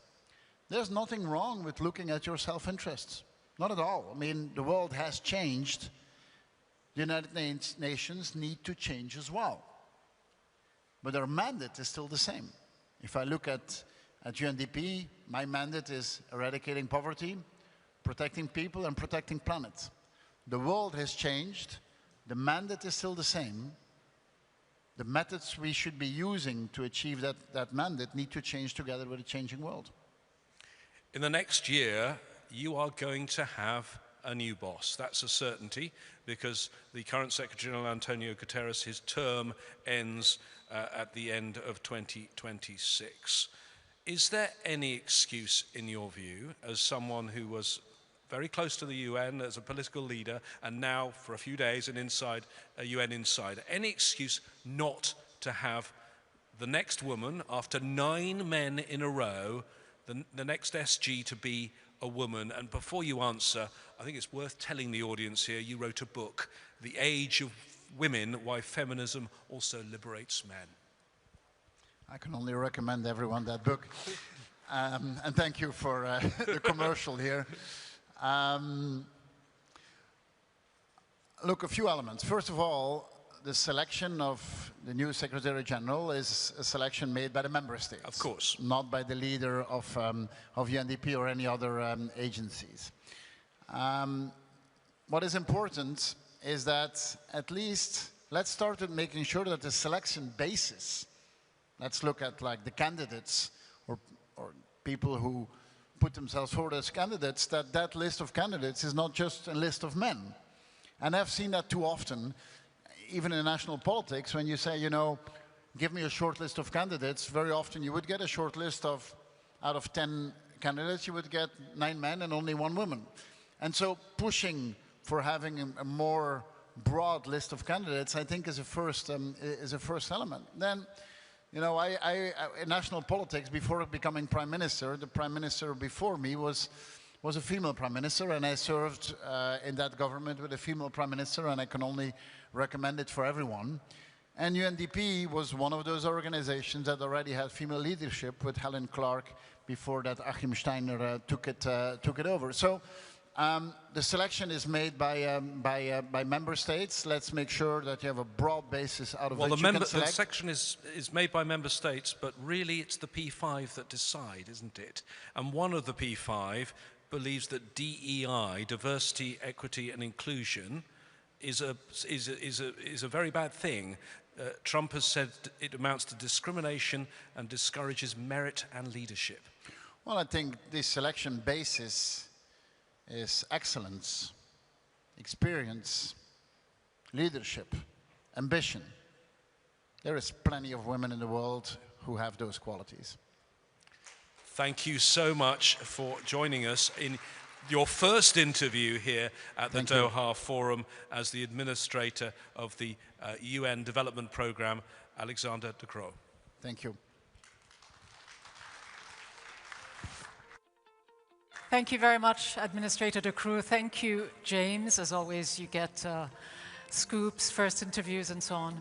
There's nothing wrong with looking at your self-interests. Not at all. I mean, the world has changed. The United Nations need to change as well. But our mandate is still the same. If I look at UNDP, my mandate is eradicating poverty, protecting people, and protecting planet. The world has changed. The mandate is still the same. The methods we should be using to achieve that mandate need to change together with a changing world. In the next year, you are going to have a new boss. That's a certainty, because the current Secretary General, Antonio Guterres, his term ends at the end of 2026. Is there any excuse, in your view, as someone who was very close to the UN as a political leader, and now for a few days a UN insider, any excuse not to have the next woman, after 9 men in a row, the next SG to be a woman? And before you answer, I think it's worth telling the audience here, you wrote a book, The Age of Women, Why Feminism Also Liberates Men. I can only recommend everyone that book. And thank you for the commercial here. Look, a few elements. First of all, the selection of the new Secretary General is a selection made by the member states. Of course. Not by the leader of UNDP or any other agencies. What is important is that at least let's start with making sure that the selection basis, let's look at like the candidates or people who put themselves forward as candidates, that list of candidates is not just a list of men. And I've seen that too often, even in national politics, when you say, you know, give me a short list of candidates, very often you would get a short list of, out of 10 candidates, you would get 9 men and only 1 woman. And so pushing for having a more broad list of candidates, I think is a first element. Then, you know, in national politics, before becoming prime minister, the prime minister before me was a female prime minister, and I served in that government with a female prime minister, and I can only recommend it for everyone. And UNDP was one of those organizations that already had female leadership with Helen Clark before that Achim Steiner took it over. So the selection is made by member states. Let's make sure that you have a broad basis out of which you can select. The selection is made by member states, but really it's the P5 that decide, isn't it? And one of the P5 believes that DEI, diversity, equity, and inclusion, is a very bad thing. Trump has said it amounts to discrimination and discourages merit and leadership. Well, I think this selection basis is excellence, experience, leadership, ambition. There is plenty of women in the world who have those qualities. Thank you so much for joining us in your first interview here at the Doha Forum as the administrator of the UN Development Programme, Alexander De Croo. Thank you. Thank you very much, Administrator De Croo. Thank you, James. As always, you get scoops, first interviews, and so on.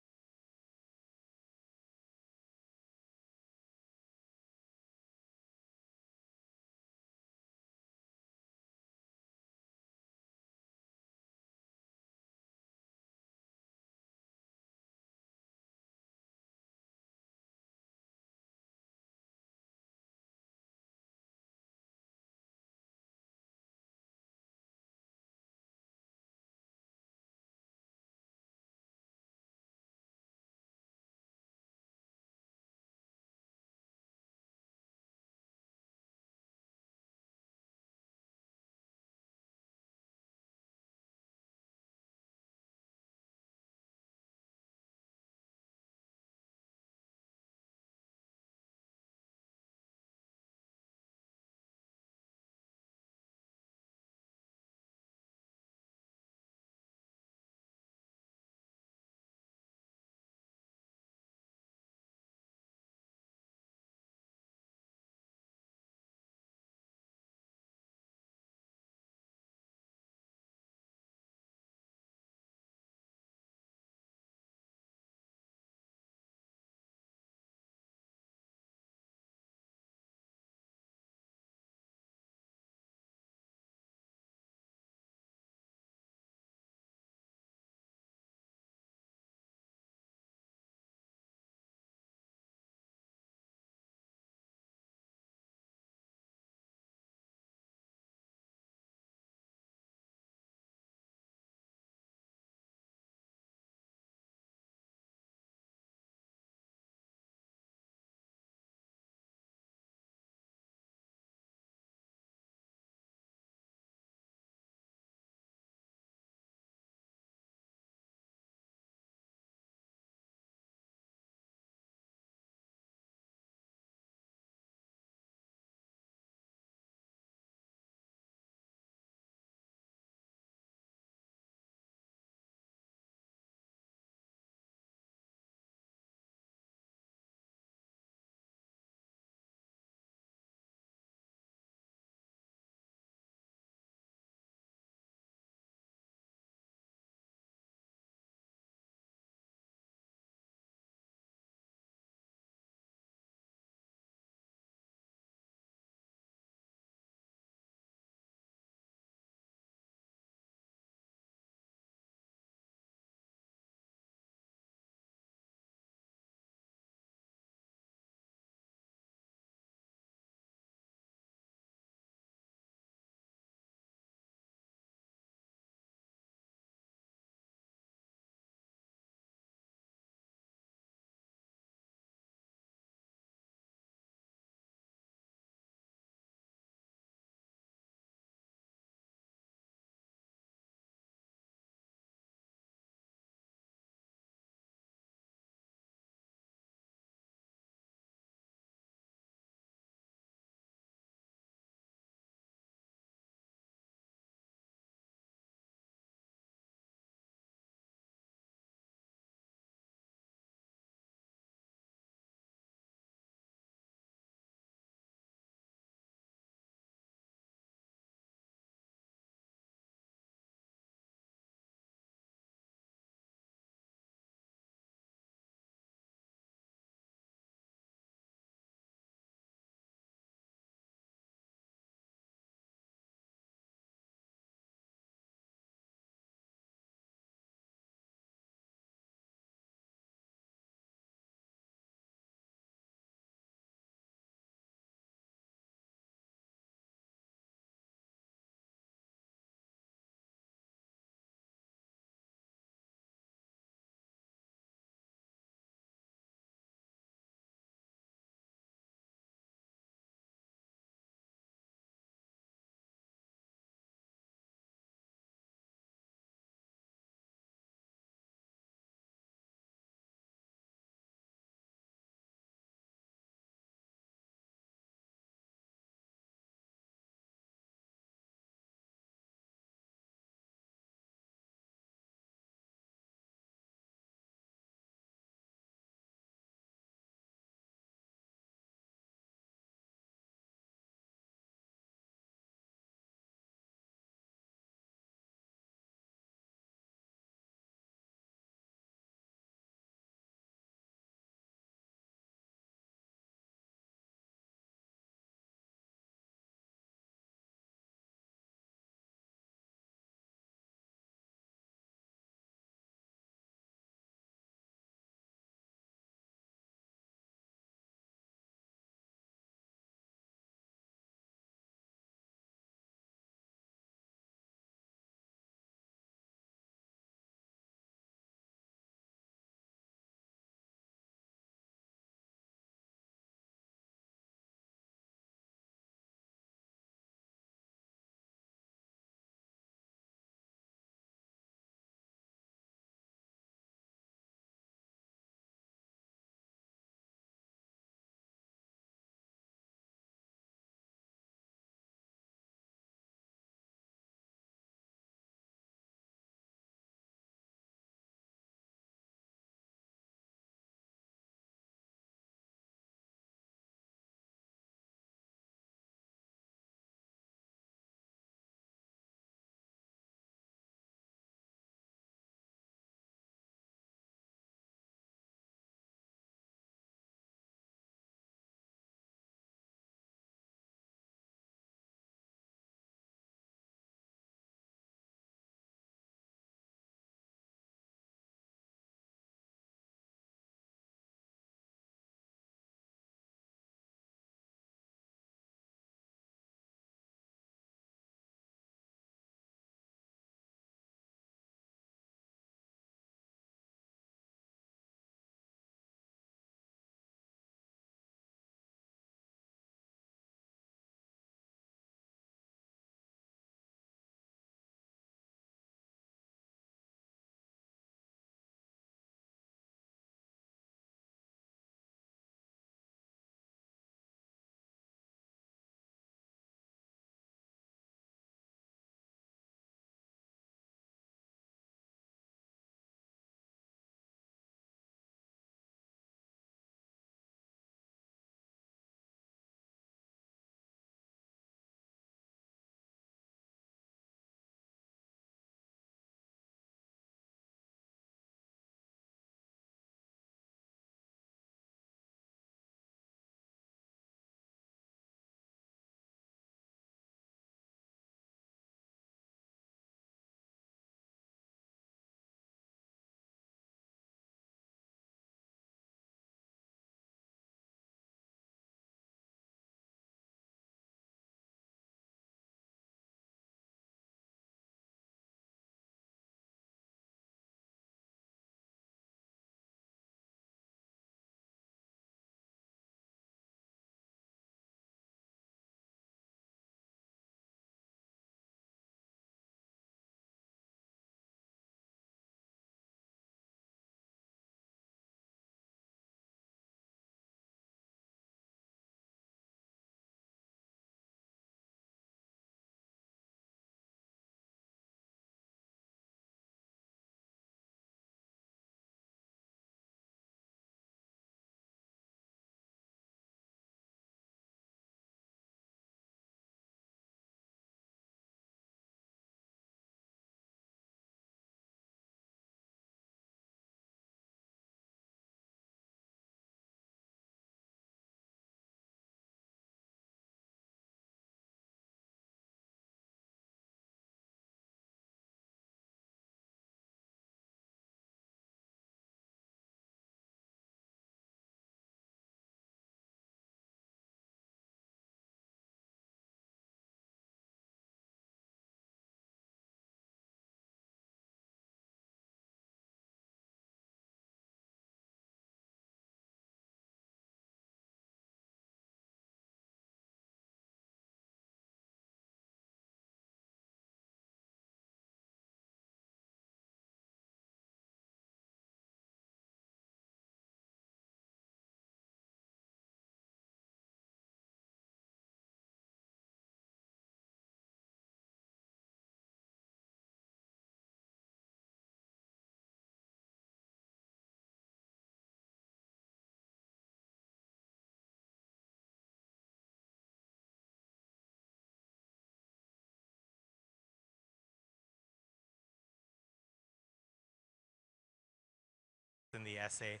essay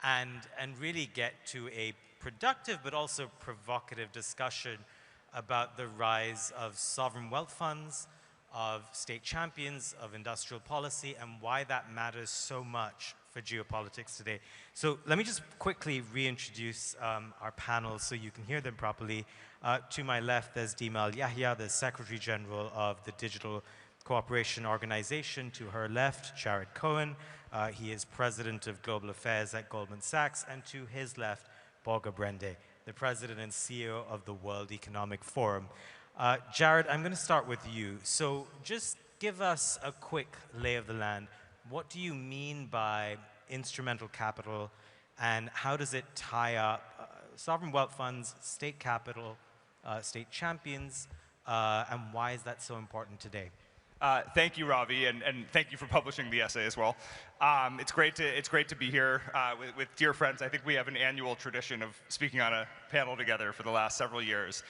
and really get to a productive but also provocative discussion about the rise of sovereign wealth funds, of state champions, of industrial policy, and why that matters so much for geopolitics today. So let me just quickly reintroduce our panel so you can hear them properly. To my left, there's Dimal Yahya, the Secretary General of the Digital Cooperation Organization. To her left, Jared Cohen. He is President of Global Affairs at Goldman Sachs. And to his left, Borja Brende, the President and CEO of the World Economic Forum. Jared, I'm going to start with you. So just give us a quick lay of the land. What do you mean by instrumental capital, and how does it tie up sovereign wealth funds, state capital, state champions, and why is that so important today? Thank you, Ravi, and thank you for publishing the essay as well. It's great to be here with dear friends. I think we have an annual tradition of speaking on a panel together for the last several years.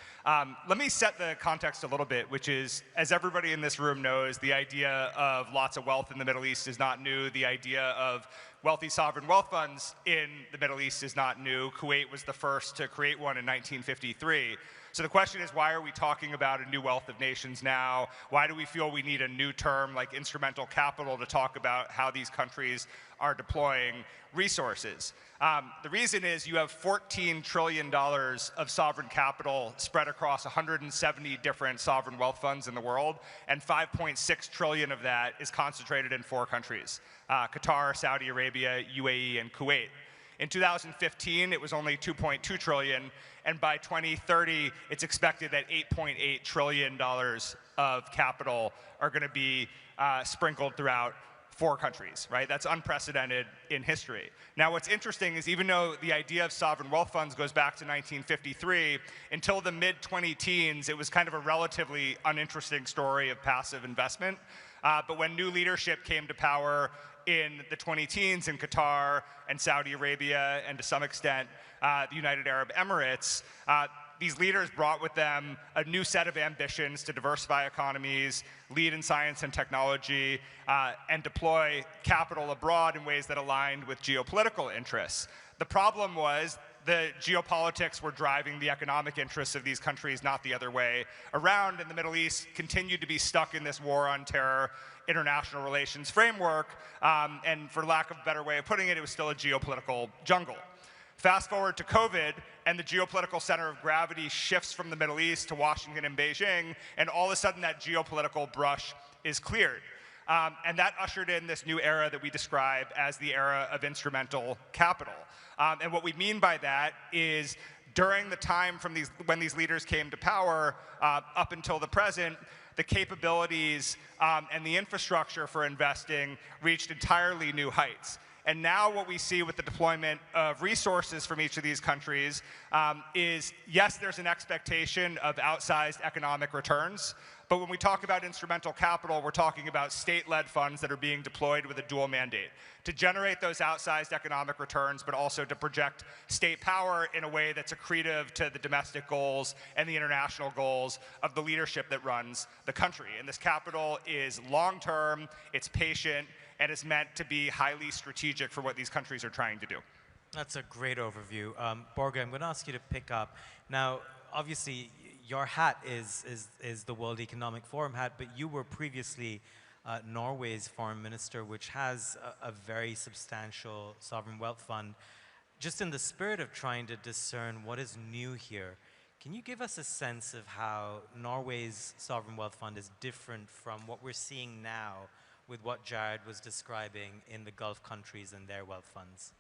Let me set the context a little bit, which is, as everybody in this room knows, the idea of lots of wealth in the Middle East is not new. The idea of wealthy sovereign wealth funds in the Middle East is not new. Kuwait was the first to create one in 1953. So the question is, why are we talking about a new wealth of nations now? Why do we feel we need a new term like instrumental capital to talk about how these countries are deploying resources? The reason is you have $14 trillion of sovereign capital spread across 170 different sovereign wealth funds in the world, and 5.6 trillion of that is concentrated in 4 countries, Qatar, Saudi Arabia, UAE, and Kuwait. In 2015, it was only 2.2 trillion, and by 2030, it's expected that $8.8 trillion of capital are going to be sprinkled throughout 4 countries, right? That's unprecedented in history. Now, what's interesting is even though the idea of sovereign wealth funds goes back to 1953, until the mid-2010s, it was kind of a relatively uninteresting story of passive investment. But when new leadership came to power in the 2010s in Qatar and Saudi Arabia, and to some extent the United Arab Emirates, these leaders brought with them a new set of ambitions to diversify economies, lead in science and technology, and deploy capital abroad in ways that aligned with geopolitical interests. The problem was the geopolitics were driving the economic interests of these countries, not the other way around, and the Middle East continued to be stuck in this war on terror international relations framework, and for lack of a better way of putting it, it was still a geopolitical jungle. Fast forward to COVID, and the geopolitical center of gravity shifts from the Middle East to Washington and Beijing, and all of a sudden that geopolitical brush is cleared. And that ushered in this new era that we describe as the era of instrumental capital. And what we mean by that is during the time from when these leaders came to power up until the present, the capabilities and the infrastructure for investing reached entirely new heights. And now what we see with the deployment of resources from each of these countries is, yes, there's an expectation of outsized economic returns, but when we talk about instrumental capital, we're talking about state-led funds that are being deployed with a dual mandate, to generate those outsized economic returns, but also to project state power in a way that's accretive to the domestic goals and the international goals of the leadership that runs the country. And this capital is long-term, it's patient, and is meant to be highly strategic for what these countries are trying to do. That's a great overview. Borja, I'm going to ask you to pick up. Now, obviously, your hat is the World Economic Forum hat, but you were previously Norway's foreign minister, which has a very substantial sovereign wealth fund. Just in the spirit of trying to discern what is new here, can you give us a sense of how Norway's sovereign wealth fund is different from what we're seeing now with what Jared was describing in the Gulf countries and their wealth funds?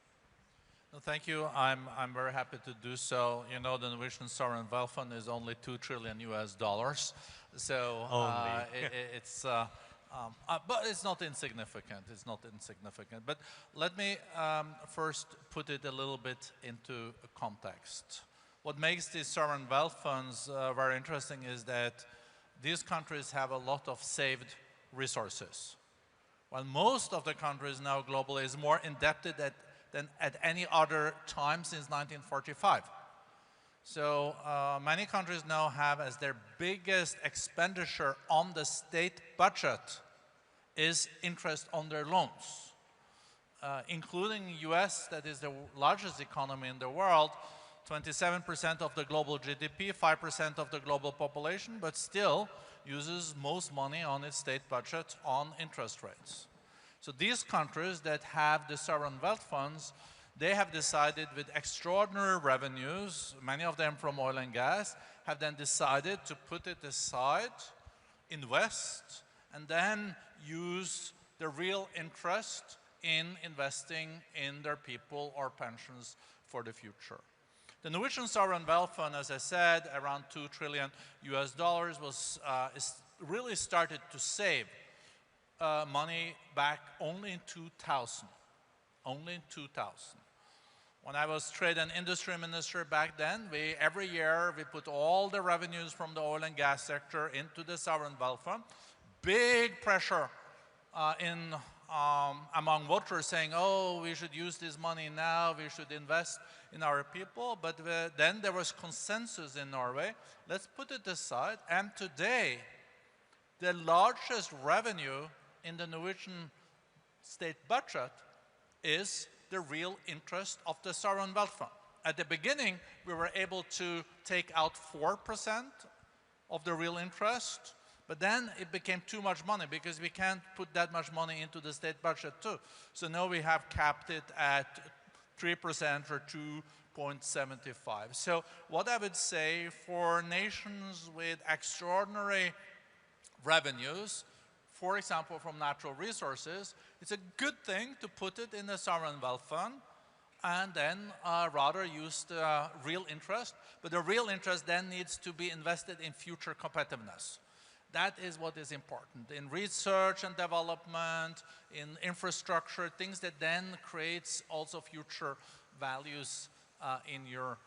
No, thank you. I'm very happy to do so. You know, the Norwegian sovereign wealth fund is only $2 trillion US, so it's but it's not insignificant. It's not insignificant. But let me first put it a little bit into context. What makes these sovereign wealth funds very interesting is that these countries have a lot of saved resources. While most of the countries now globally is more indebted than at any other time since 1945. So many countries now have as their biggest expenditure on the state budget is interest on their loans. including US, that is the largest economy in the world, 27% of the global GDP, 5% of the global population, but still uses most money on its state budget on interest rates. So these countries that have the sovereign wealth funds, they have decided with extraordinary revenues, many of them from oil and gas, have then decided to put it aside, invest, and then use the real interest in investing in their people or pensions for the future. The Norwegian Sovereign Wealth Fund, as I said, around $2 trillion was really started to save money back only in 2000. Only in 2000. When I was trade and industry minister back then, every year we put all the revenues from the oil and gas sector into the Sovereign Wealth Fund. Big pressure among voters saying, oh, we should use this money now, we should invest in our people. But then there was consensus in Norway, let's put it aside. And today, the largest revenue in the Norwegian state budget is the real interest of the Sovereign Wealth Fund. At the beginning, we were able to take out 4% of the real interest, but then it became too much money because we can't put that much money into the state budget too. So now we have capped it at 3% or 2.75. So what I would say for nations with extraordinary revenues, for example, from natural resources, it's a good thing to put it in the Sovereign Wealth Fund and then rather use the real interest. But the real interest then needs to be invested in future competitiveness. That is what is important in research and development, in infrastructure, things that then creates also future values in your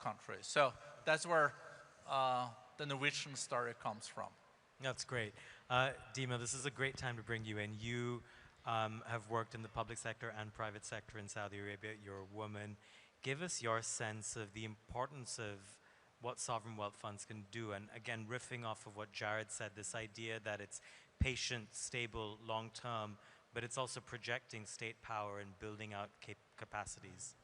country. So that's where the Norwegian story comes from. That's great. Dima, this is a great time to bring you in. You have worked in the public sector and private sector in Saudi Arabia. You're a woman. Give us your sense of the importance of what sovereign wealth funds can do. And again, riffing off of what Jared said, this idea that it's patient, stable, long-term, but it's also projecting state power and building out capacities.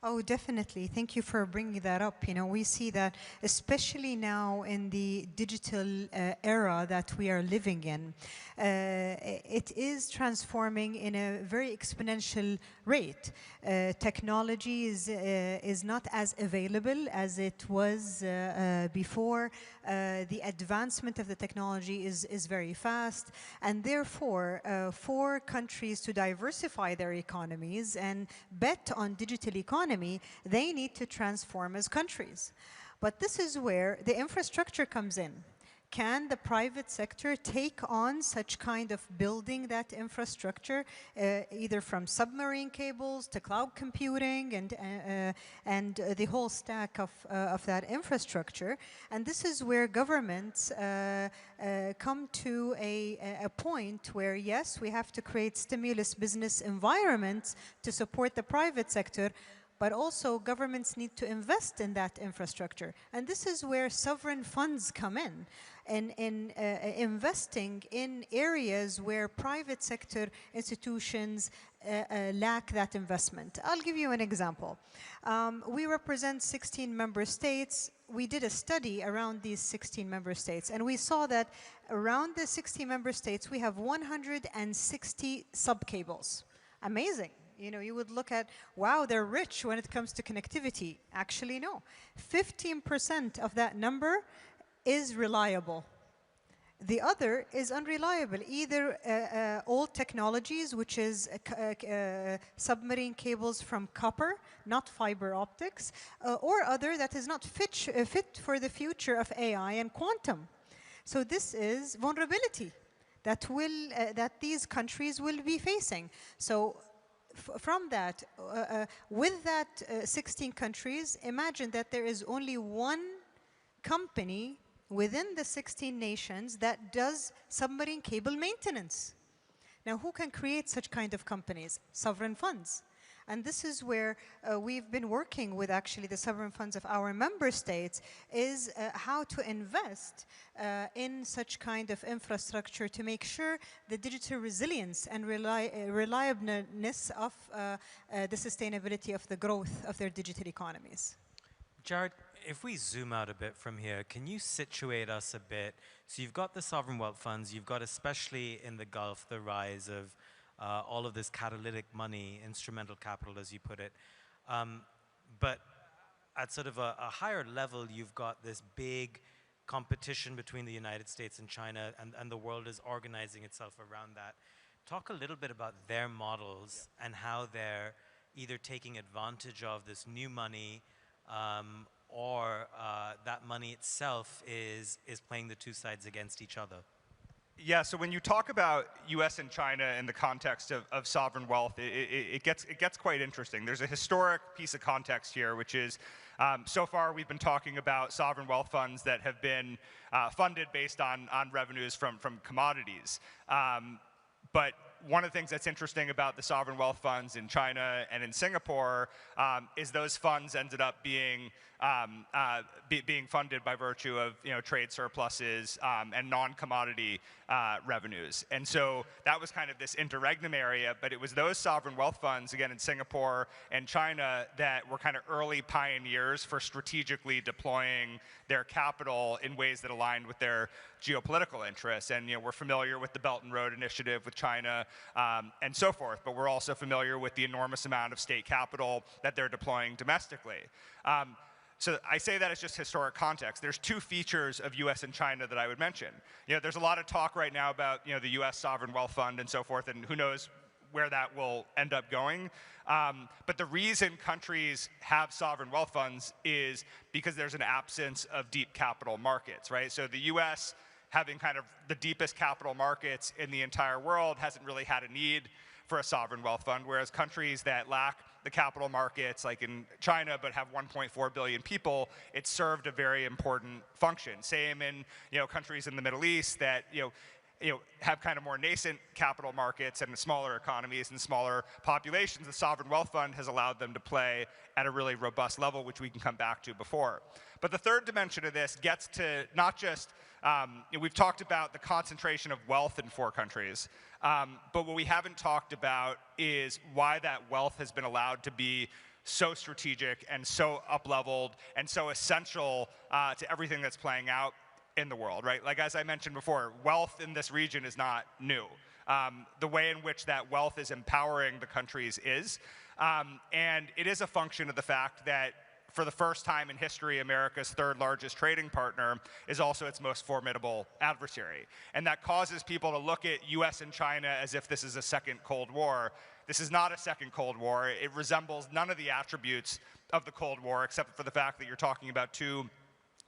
Oh, definitely. Thank you for bringing that up. You know, we see that especially now in the digital era that we are living in, it is transforming in a very exponential rate. Technology is not as available as it was before. The advancement of the technology is very fast, and therefore, for countries to diversify their economies and bet on digital economy, they need to transform as countries. But this is where the infrastructure comes in. Can the private sector take on such kind of building that infrastructure, either from submarine cables to cloud computing and the whole stack of that infrastructure? And this is where governments come to a point where, yes, we have to create stimulus business environments to support the private sector, but also governments need to invest in that infrastructure. And this is where sovereign funds come in investing in areas where private sector institutions lack that investment. I'll give you an example. We represent 16 member states. We did a study around these 16 member states, and we saw that around the 60 member states, we have 160 subcables. Amazing. You know, you would look at, wow, they're rich when it comes to connectivity. Actually, no. 15% of that number is reliable. The other is unreliable, either old technologies, which is submarine cables from copper, not fiber optics, or other that is not fit for the future of AI and quantum. So this is vulnerability that these countries will be facing. So from that, with that 16 countries, imagine that there is only one company within the 16 nations that does submarine cable maintenance. Now, who can create such kind of companies? Sovereign funds. And this is where we've been working with actually the sovereign funds of our member states, is how to invest in such kind of infrastructure to make sure the digital resilience and reliableness of the sustainability of the growth of their digital economies. Jared, if we zoom out a bit from here, can you situate us a bit? So you've got the sovereign wealth funds, you've got, especially in the Gulf, the rise of all of this catalytic money, instrumental capital, as you put it. But at sort of a higher level, you've got this big competition between the United States and China, and the world is organizing itself around that. Talk a little bit about their models and how they're either taking advantage of this new money or that money itself is playing the two sides against each other. Yeah, so when you talk about US and China in the context of sovereign wealth, it gets quite interesting. There's a historic piece of context here, which is so far we've been talking about sovereign wealth funds that have been funded based on revenues from commodities. But one of the things that's interesting about the sovereign wealth funds in China and in Singapore is those funds ended up being funded by virtue of trade surpluses and non-commodity revenues. And so that was kind of this interregnum area, but it was those sovereign wealth funds, again in Singapore and China, that were kind of early pioneers for strategically deploying their capital in ways that aligned with their geopolitical interests. And we're familiar with the Belt and Road Initiative with China and so forth, but we're also familiar with the enormous amount of state capital that they're deploying domestically. So I say that as just historic context. There's two features of US and China that I would mention. There's a lot of talk right now about the US sovereign wealth fund and so forth, and who knows where that will end up going. But the reason countries have sovereign wealth funds is because there's an absence of deep capital markets, right? So the US, having kind of the deepest capital markets in the entire world, hasn't really had a need for a sovereign wealth fund, whereas countries that lack the capital markets, like in China, but have 1.4 billion people, it served a very important function. Same in countries in the Middle East that have kind of more nascent capital markets and smaller economies and smaller populations. The sovereign wealth fund has allowed them to play at a really robust level, which we can come back to before. But the third dimension of this gets to not just we've talked about the concentration of wealth in 4 countries, but what we haven't talked about is why that wealth has been allowed to be so strategic and so up-leveled and so essential to everything that's playing out in the world, right? Like as I mentioned before, wealth in this region is not new. The way in which that wealth is empowering the countries is, and it is a function of the fact that for the first time in history, America's 3rd largest trading partner is also its most formidable adversary. And that causes people to look at US and China as if this is a second Cold War. This is not a second Cold War. It resembles none of the attributes of the Cold War, except for the fact that you're talking about 2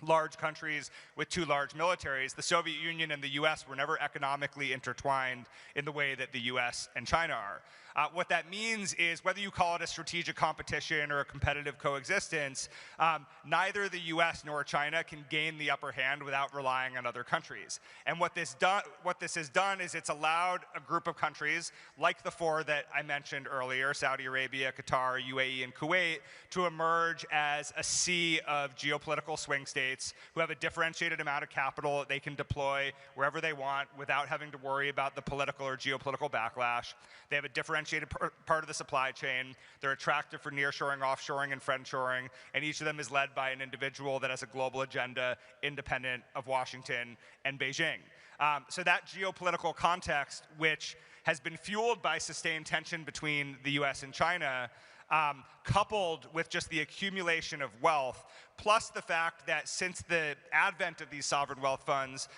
large countries with 2 large militaries. The Soviet Union and the US were never economically intertwined in the way that the US and China are. What that means is whether you call it a strategic competition or a competitive coexistence, neither the US nor China can gain the upper hand without relying on other countries. And what this has done is it's allowed a group of countries, like the 4 that I mentioned earlier, Saudi Arabia, Qatar, UAE, and Kuwait, to emerge as a sea of geopolitical swing states who have a differentiated amount of capital that they can deploy wherever they want without having to worry about the political or geopolitical backlash. They have a differentiated part of the supply chain. They're attractive for nearshoring, offshoring, and friendshoring, and each of them is led by an individual that has a global agenda independent of Washington and Beijing. So that geopolitical context, which has been fueled by sustained tension between the US and China, coupled with just the accumulation of wealth, plus the fact that since the advent of these sovereign wealth funds,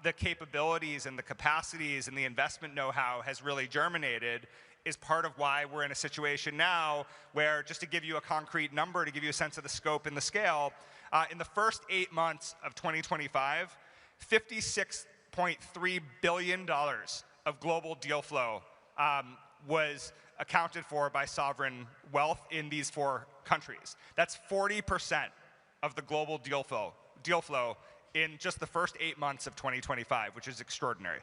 the capabilities and the capacities and the investment know-how has really germinated, is part of why we're in a situation now where, just to give you a concrete number, to give you a sense of the scope and the scale, in the first 8 months of 2025, $56.3 billion of global deal flow was accounted for by sovereign wealth in these 4 countries. That's 40% of the global deal flow in just the first 8 months of 2025, which is extraordinary.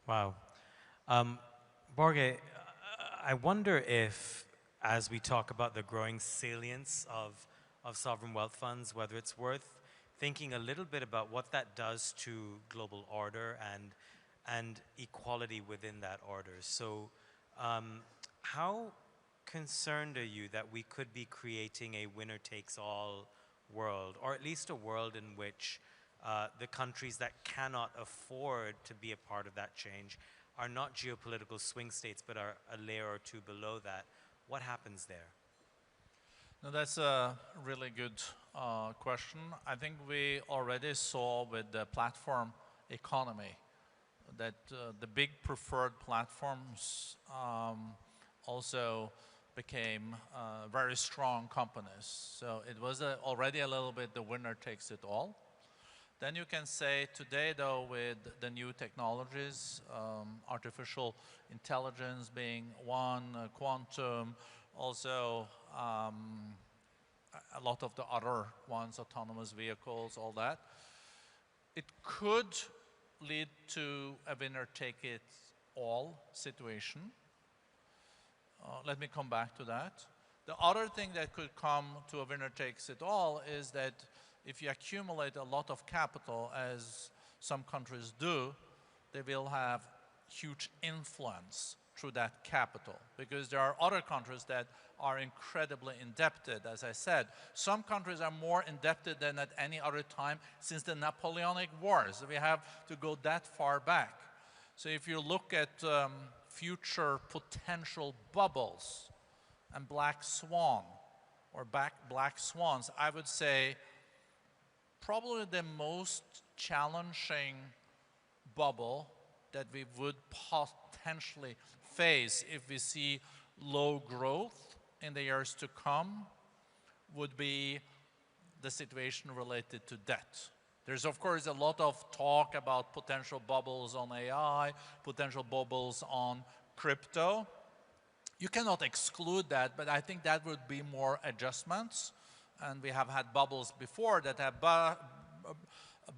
Wow. Borge, I wonder if as we talk about the growing salience of sovereign wealth funds, whether it's worth thinking a little bit about what that does to global order and equality within that order. So how concerned are you that we could be creating a winner-takes-all world, or at least a world in which the countries that cannot afford to be a part of that change are not geopolitical swing states, but are a layer or two below that? What happens there? No, that's a really good question. I think we already saw with the platform economy that the big preferred platforms also became very strong companies. So it was already a little bit the winner takes it all. Then you can say today, though, with the new technologies, artificial intelligence being one, quantum, also a lot of the other ones, autonomous vehicles, all that, it could lead to a winner-take-it-all situation. Let me come back to that. The other thing that could come to a winner-takes-it-all is that if you accumulate a lot of capital, as some countries do, they will have huge influence through that capital, because there are other countries that are incredibly indebted. As I said, some countries are more indebted than at any other time since the Napoleonic Wars. We have to go that far back. So if you look at future potential bubbles and black swan or black swans, I would say probably the most challenging bubble that we would potentially face if we see low growth in the years to come would be the situation related to debt. There's, of course, a lot of talk about potential bubbles on AI, potential bubbles on crypto. You cannot exclude that, but I think that would be more adjustments. And we have had bubbles before that have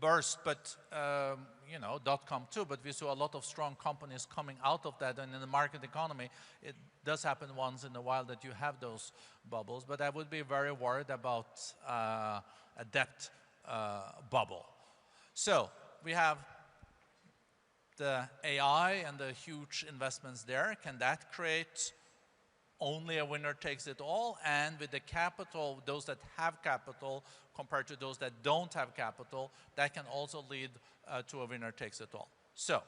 burst, but you know, .com too, but we saw a lot of strong companies coming out of that, and in the market economy, it does happen once in a while that you have those bubbles, but I would be very worried about a debt bubble. So we have the AI and the huge investments there. Can that create only a winner takes it all? And with the capital, those that have capital compared to those that don't have capital, that can also lead to a winner takes it all. So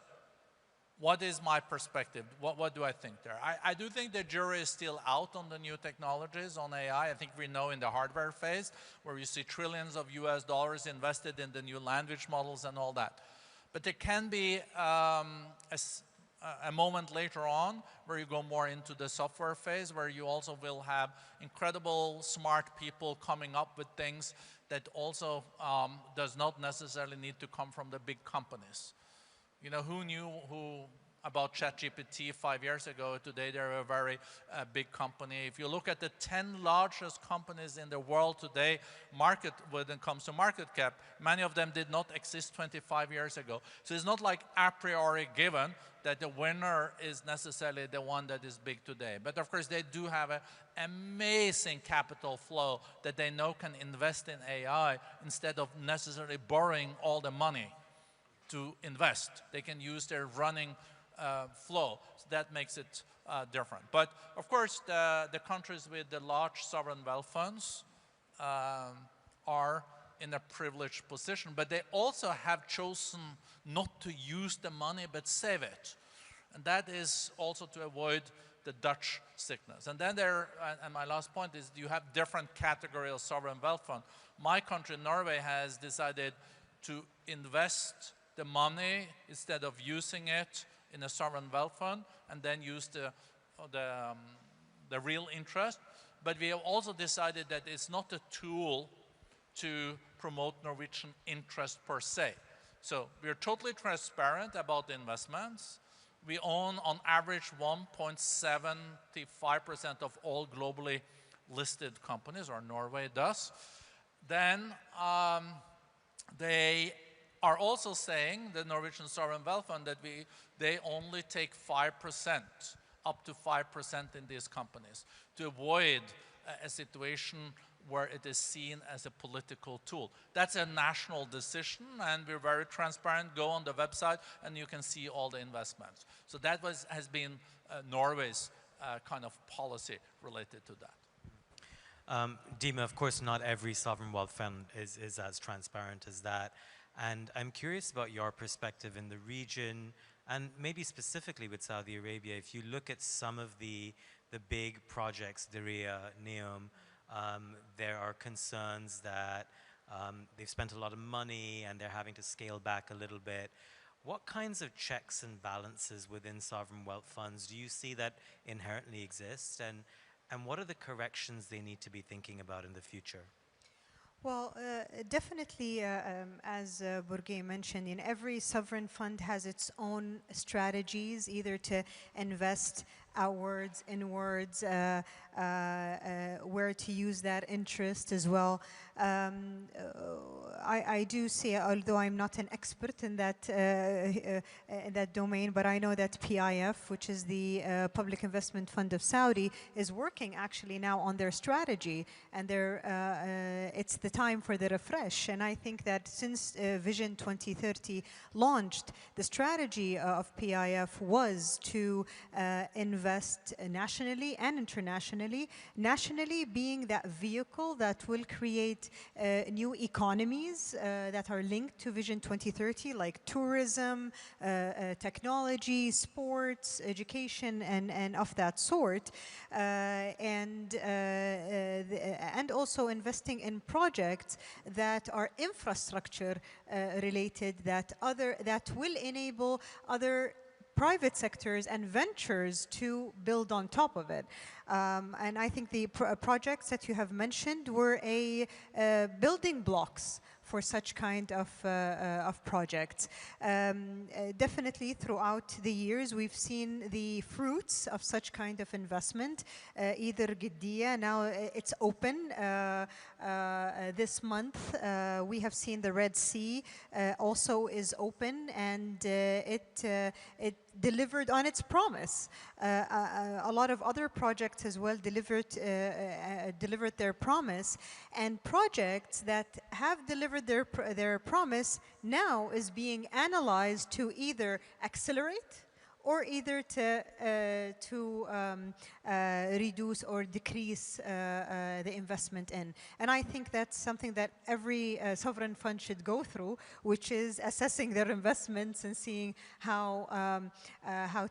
what is my perspective? What do I think there? I do think the jury is still out on the new technologies, on AI. I think we know in the hardware phase where you see trillions of US dollars invested in the new language models and all that. But there can be a moment later on where you go more into the software phase, where you also will have incredible smart people coming up with things that also does not necessarily need to come from the big companies. You know, who knew about ChatGPT 5 years ago? Today they're a very big company. If you look at the 10 largest companies in the world today, when it comes to market cap, many of them did not exist 25 years ago. So it's not like a priori given that the winner is necessarily the one that is big today. But of course they do have an amazing capital flow that they know can invest in AI instead of necessarily borrowing all the money to invest. They can use their running flow. So that makes it different. But of course, the countries with the large sovereign wealth funds are in a privileged position, but they also have chosen not to use the money but save it. And that is also to avoid the Dutch sickness. And then and my last point is, you have different categories of sovereign wealth fund. My country, Norway, has decided to invest the money instead of using it in a sovereign wealth fund and then use the real interest. But we have also decided that it's not a tool to promote Norwegian interest per se. So we're totally transparent about the investments. We own on average 1.75% of all globally listed companies, or Norway does. Then they are also saying, the Norwegian Sovereign Wealth Fund, that they only take 5% up to 5% in these companies to avoid a situation where it is seen as a political tool. That's a national decision, and we're very transparent. Go on the website and you can see all the investments. So that has been Norway's kind of policy related to that. Dima, of course, not every sovereign wealth fund is as transparent as that. And I'm curious about your perspective in the region, and maybe specifically with Saudi Arabia. If you look at some of the big projects, Diriyah, Neom, there are concerns that they've spent a lot of money and they're having to scale back a little bit. What kinds of checks and balances within sovereign wealth funds do you see that inherently exist? And what are the corrections they need to be thinking about in the future? Well, definitely, as Burgay mentioned, in every sovereign fund has its own strategies, either to invest outwards, inwards, where to use that interest as well. I do see, although I'm not an expert in that domain, but I know that PIF, which is the Public Investment Fund of Saudi, is working actually now on their strategy, and it's the time for the refresh. And I think that since Vision 2030 launched, the strategy of PIF was to invest nationally and internationally. Nationally being that vehicle that will create new economies that are linked to Vision 2030, like tourism, technology, sports, education, and of that sort, and also investing in projects that are infrastructure related, that will enable other private sectors and ventures to build on top of it. And I think the projects that you have mentioned were building blocks for such kind of projects. Definitely throughout the years we've seen the fruits of such kind of investment, either Giddiya, now it's open. This month we have seen the Red Sea also is open, and it delivered on its promise. A lot of other projects as well delivered their promise, and projects that have delivered their promise now is being analyzed to either accelerate or either to reduce or decrease the investment in. And I think that's something that every sovereign fund should go through, which is assessing their investments and seeing how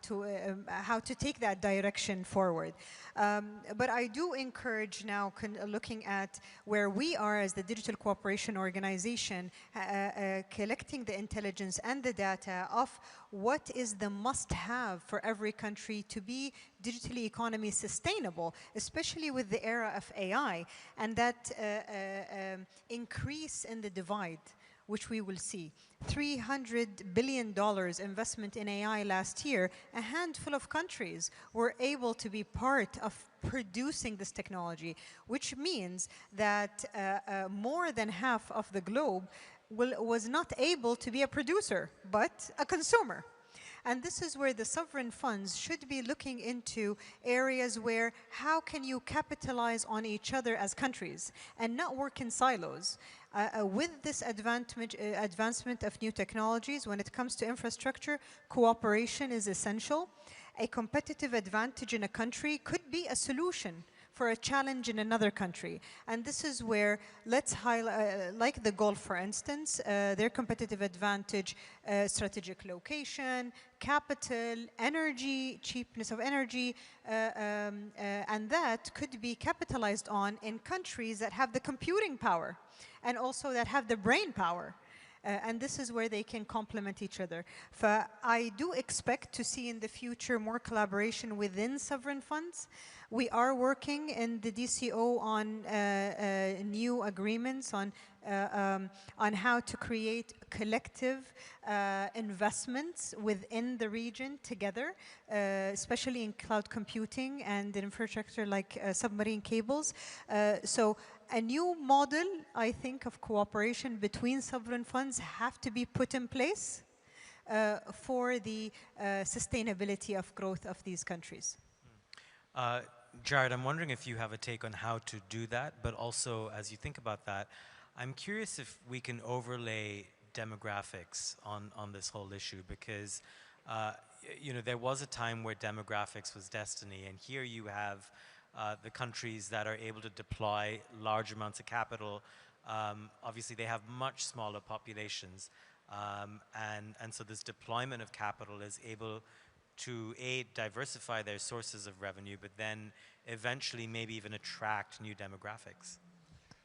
to take that direction forward. But I do encourage now, looking at where we are as the Digital Cooperation Organization, collecting the intelligence and the data of what is the must-have for every country to be digitally economy sustainable, especially with the era of AI, and that increase in the divide, which we will see. $300 billion investment in AI last year. A handful of countries were able to be part of producing this technology, which means that more than half of the globe was not able to be a producer, but a consumer. And this is where the sovereign funds should be looking into areas where how can you capitalize on each other as countries and not work in silos. With this advancement of new technologies, when it comes to infrastructure, cooperation is essential. A competitive advantage in a country could be a solution for a challenge in another country. And this is where, let's highlight, like the Gulf, for instance, their competitive advantage, strategic location, capital, energy, cheapness of energy, and that could be capitalized on in countries that have the computing power and also that have the brain power. And this is where they can complement each other. I do expect to see in the future more collaboration within sovereign funds. We are working in the DCO on new agreements on how to create collective investments within the region together, especially in cloud computing and in infrastructure like submarine cables. So a new model, I think, of cooperation between sovereign funds have to be put in place. for the sustainability of growth of these countries. Jared, I'm wondering if you have a take on how to do that, but also as you think about that, I'm curious if we can overlay demographics on this whole issue, because you know, there was a time where demographics was destiny, and here you have the countries that are able to deploy large amounts of capital. Obviously, they have much smaller populations, and so this deployment of capital is able to diversify their sources of revenue, but then eventually maybe even attract new demographics.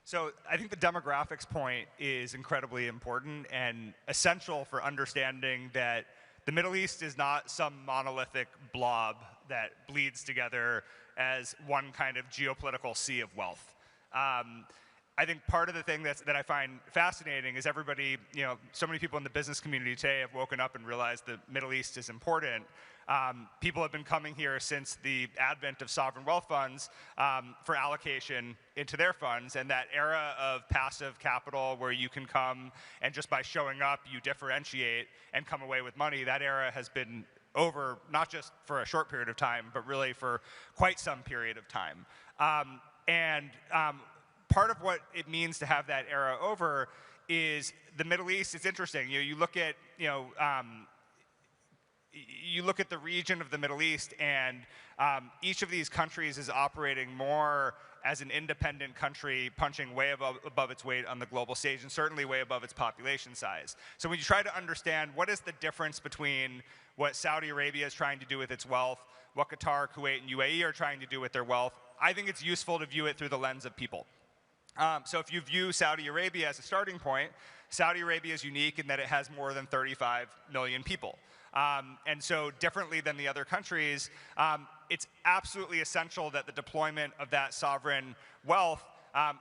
So I think the demographics point is incredibly important and essential for understanding that the Middle East is not some monolithic blob that bleeds together as one kind of geopolitical sea of wealth. I think part of the thing that I find fascinating is everybody, you know, so many people in the business community today have woken up and realized the Middle East is important. People have been coming here since the advent of sovereign wealth funds for allocation into their funds, and that era of passive capital where you can come and just by showing up you differentiate and come away with money, that era has been over, not just for a short period of time, but really for quite some period of time. Part of what it means to have that era over is the Middle East. It's interesting. You know, you look at, you look at the region of the Middle East, and each of these countries is operating more as an independent country, punching way above its weight on the global stage, and certainly way above its population size. So when you try to understand what is the difference between what Saudi Arabia is trying to do with its wealth, what Qatar, Kuwait, and UAE are trying to do with their wealth, I think it's useful to view it through the lens of people. So if you view Saudi Arabia as a starting point, Saudi Arabia is unique in that it has more than 35 million people. And so differently than the other countries, it's absolutely essential that the deployment of that sovereign wealth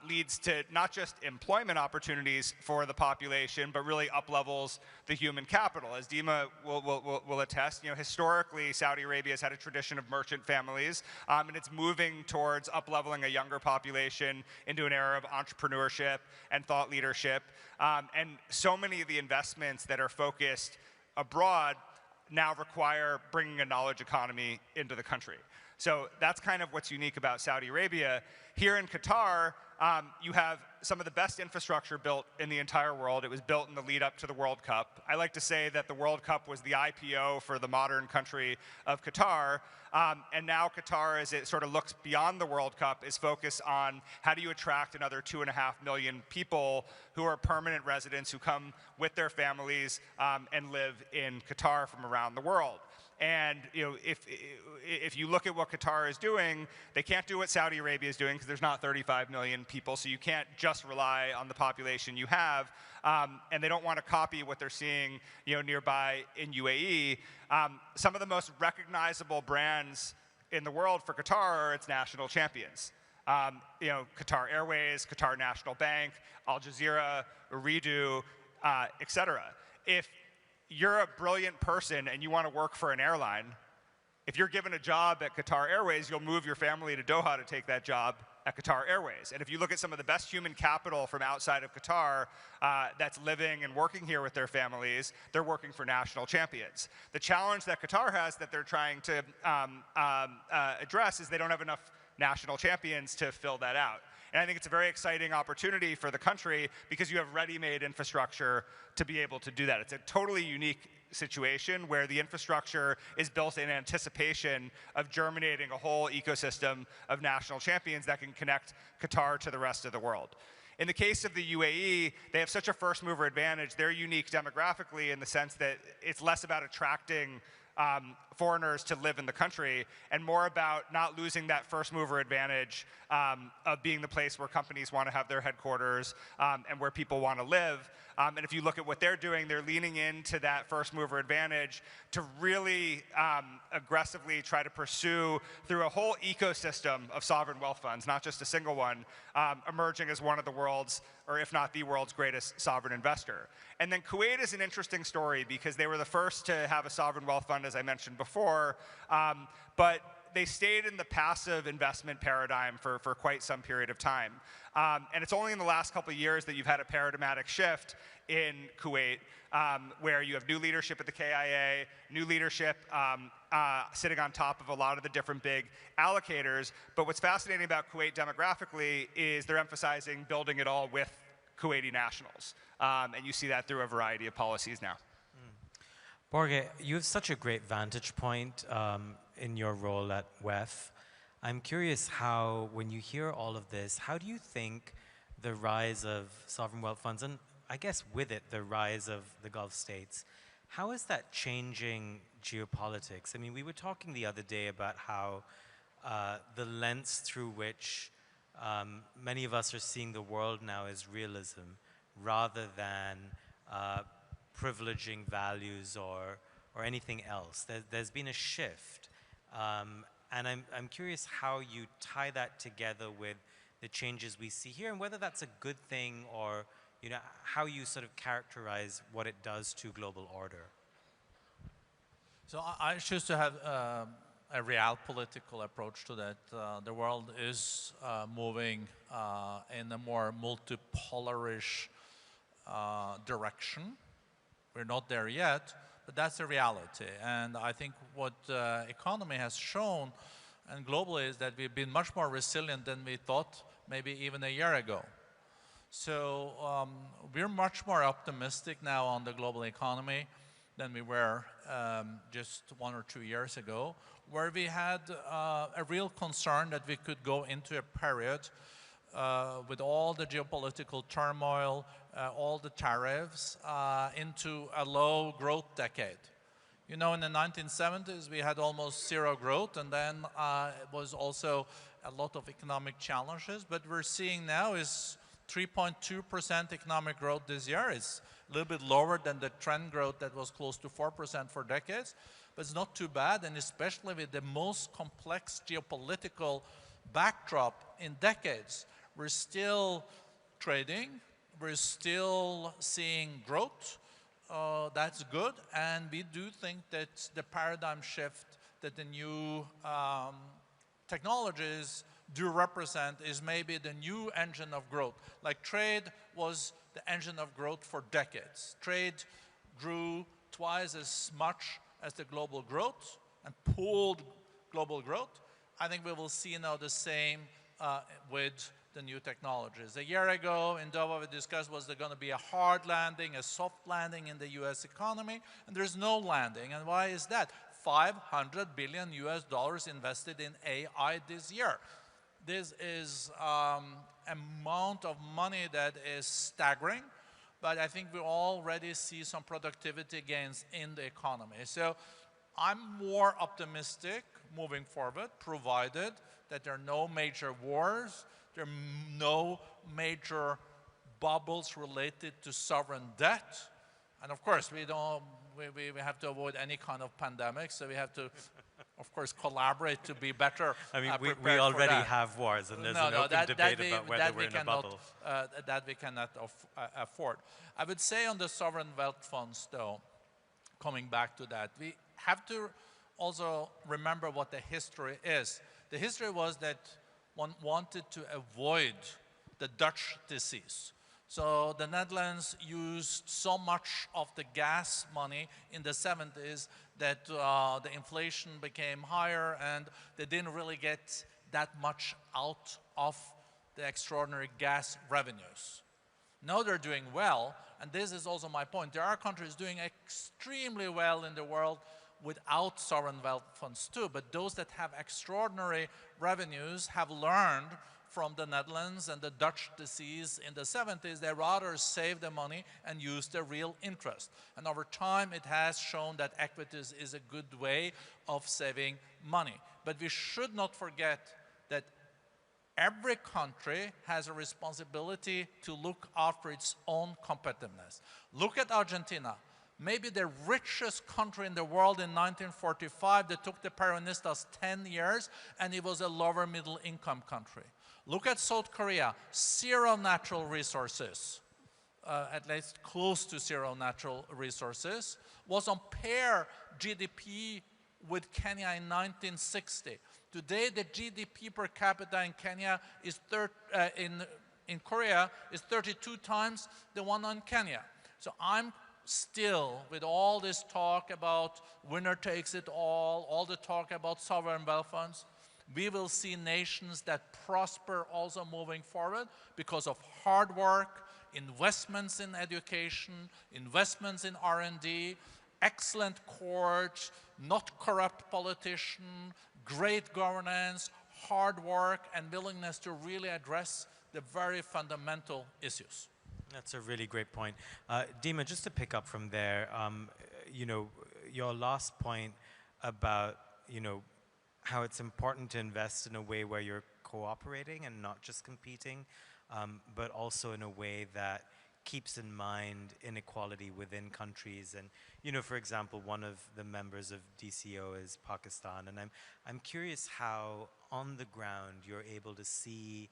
leads to not just employment opportunities for the population, but really up-levels the human capital. As Dima will attest, you know, historically, Saudi Arabia has had a tradition of merchant families, and it's moving towards up-leveling a younger population into an era of entrepreneurship and thought leadership. And so many of the investments that are focused abroad now require bringing a knowledge economy into the country. So that's kind of what's unique about Saudi Arabia. Here in Qatar, you have some of the best infrastructure built in the entire world. It was built in the lead up to the World Cup. I like to say that the World Cup was the IPO for the modern country of Qatar. And now Qatar, as it sort of looks beyond the World Cup, is focused on how do you attract another 2.5 million people who are permanent residents who come with their families and live in Qatar from around the world. And you know, if you look at what Qatar is doing, they can't do what Saudi Arabia is doing because there's not 35 million people, so you can't just rely on the population you have. And they don't want to copy what they're seeing, you know, nearby in UAE. Some of the most recognizable brands in the world for Qatar are its national champions. You know, Qatar Airways, Qatar National Bank, Al Jazeera, Ooredoo, et cetera. If you're a brilliant person and you want to work for an airline, if you're given a job at Qatar Airways, you'll move your family to Doha to take that job at Qatar Airways. And if you look at some of the best human capital from outside of Qatar that's living and working here with their families, they're working for national champions. The challenge that Qatar has that they're trying to address is they don't have enough national champions to fill that out. And I think it's a very exciting opportunity for the country because you have ready-made infrastructure to be able to do that. It's a totally unique situation where the infrastructure is built in anticipation of germinating a whole ecosystem of national champions that can connect Qatar to the rest of the world. In the case of the UAE, they have such a first-mover advantage. They're unique demographically in the sense that it's less about attracting foreigners to live in the country and more about not losing that first mover advantage of being the place where companies want to have their headquarters and where people want to live. And if you look at what they're doing, they're leaning into that first mover advantage to really aggressively try to pursue through a whole ecosystem of sovereign wealth funds, not just a single one, emerging as one of the world's, or if not the world's greatest sovereign investor. And then Kuwait is an interesting story because they were the first to have a sovereign wealth fund, as I mentioned before, but they stayed in the passive investment paradigm for quite some period of time. And it's only in the last couple of years that you've had a paradigmatic shift in Kuwait, where you have new leadership at the KIA, new leadership sitting on top of a lot of the different big allocators. But what's fascinating about Kuwait demographically is they're emphasizing building it all with Kuwaiti nationals. And you see that through a variety of policies now. Borge, you have such a great vantage point in your role at WEF. I'm curious how, when you hear all of this, how do you think the rise of sovereign wealth funds, and I guess with it, the rise of the Gulf states, how is that changing geopolitics? I mean, we were talking the other day about how the lens through which many of us are seeing the world now is realism rather than privileging values or anything else. There's been a shift. And I'm curious how you tie that together with the changes we see here and whether that's a good thing or how you sort of characterize what it does to global order. So I choose to have a real political approach to that. The world is moving in a more multipolarish direction. We're not there yet, but that's the reality. And I think what economy has shown and globally is that we've been much more resilient than we thought maybe even a year ago. So we're much more optimistic now on the global economy than we were just 1 or 2 years ago, where we had a real concern that we could go into a period with all the geopolitical turmoil, all the tariffs, into a low growth decade. You know, in the 1970s, we had almost zero growth, and then it was also a lot of economic challenges. But we're seeing now is 3.2% economic growth this year. It's a little bit lower than the trend growth that was close to 4% for decades, but it's not too bad, and especially with the most complex geopolitical backdrop in decades. We're still trading, we're still seeing growth. That's good, and we do think that the paradigm shift that the new technologies do represent is maybe the new engine of growth. Like trade was the engine of growth for decades. Trade grew twice as much as the global growth and pulled global growth. I think we will see now the same with the new technologies. A year ago in Doha we discussed was there going to be a hard landing, a soft landing in the US economy, and there's no landing. And why is that? $500 billion invested in AI this year. This is amount of money that is staggering, but I think we already see some productivity gains in the economy. So I'm more optimistic moving forward, provided that there are no major wars, there are no major bubbles related to sovereign debt. And of course, we have to avoid any kind of pandemic, so we have to, of course, collaborate to be better. I mean, we already have wars, and there's an open debate about whether we're in a bubble. That we cannot afford. I would say on the sovereign wealth funds, though, coming back to that, we have to also remember what the history is. The history was that one wanted to avoid the Dutch disease. So the Netherlands used so much of the gas money in the 70s that the inflation became higher and they didn't really get that much out of the extraordinary gas revenues. Now they're doing well, and this is also my point. There are countries doing extremely well in the world without sovereign wealth funds too, but those that have extraordinary revenues have learned from the Netherlands and the Dutch disease in the 70s. They rather save the money and use the real interest. And over time, it has shown that equities is a good way of saving money. But we should not forget that every country has a responsibility to look after its own competitiveness. Look at Argentina. Maybe the richest country in the world in 1945. That took the Peronistas 10 years, and it was a lower middle income country. Look at South Korea, zero natural resources, at least close to zero natural resources, was on pair GDP with Kenya in 1960. Today, the GDP per capita in Kenya is in Korea is 32 times the one in Kenya. So I'm still, with all this talk about winner takes it all the talk about sovereign wealth funds, we will see nations that prosper also moving forward because of hard work, investments in education, investments in R&D, excellent courts, not corrupt politicians, great governance, hard work, and willingness to really address the very fundamental issues. That's a really great point. Dima, just to pick up from there, you know, your last point about, you know, how it's important to invest in a way where you're cooperating and not just competing, but also in a way that keeps in mind inequality within countries. And, you know, for example, one of the members of DCO is Pakistan. And I'm curious how on the ground you're able to see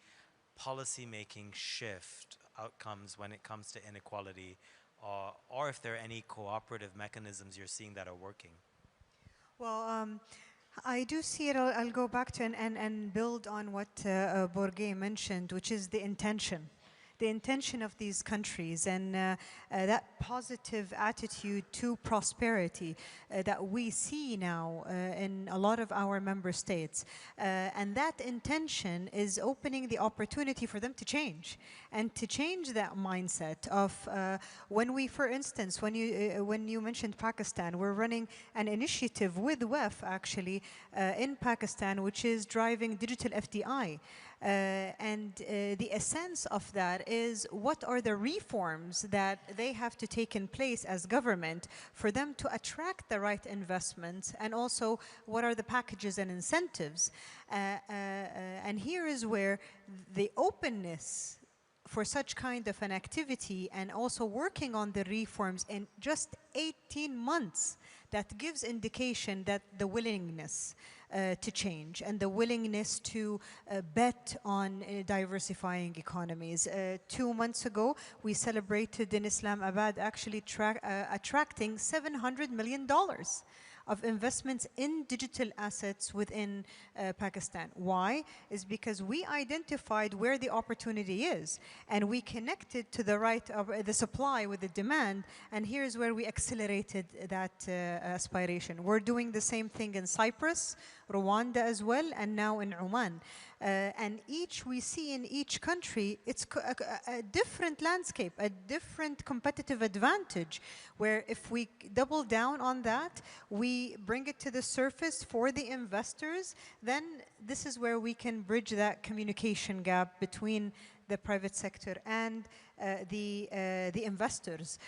policy-making shift outcomes when it comes to inequality, or if there are any cooperative mechanisms you're seeing that are working. Well, I do see it. I'll go back to and build on what Borge mentioned, which is the intention. The intention of these countries and that positive attitude to prosperity that we see now in a lot of our member states. And that intention is opening the opportunity for them to change and to change that mindset of when we, for instance, when you mentioned Pakistan, we're running an initiative with WEF actually in Pakistan, which is driving digital FDI. And the essence of that is what are the reforms that they have to take in place as government for them to attract the right investments, and also what are the packages and incentives. And here is where the openness for such kind of an activity and also working on the reforms in just 18 months, that gives indication that the willingness to change and the willingness to bet on diversifying economies. 2 months ago, we celebrated in Islamabad actually attracting $700 million of investments in digital assets within Pakistan. Why? Is because we identified where the opportunity is and we connected to the right of the supply with the demand, and here's where we accelerated that aspiration. We're doing the same thing in Cyprus, Rwanda as well, and now in Oman. And we see in each country, it's a different landscape, a different competitive advantage, where if we double down on that, we bring it to the surface for the investors, then this is where we can bridge that communication gap between the private sector and the investors.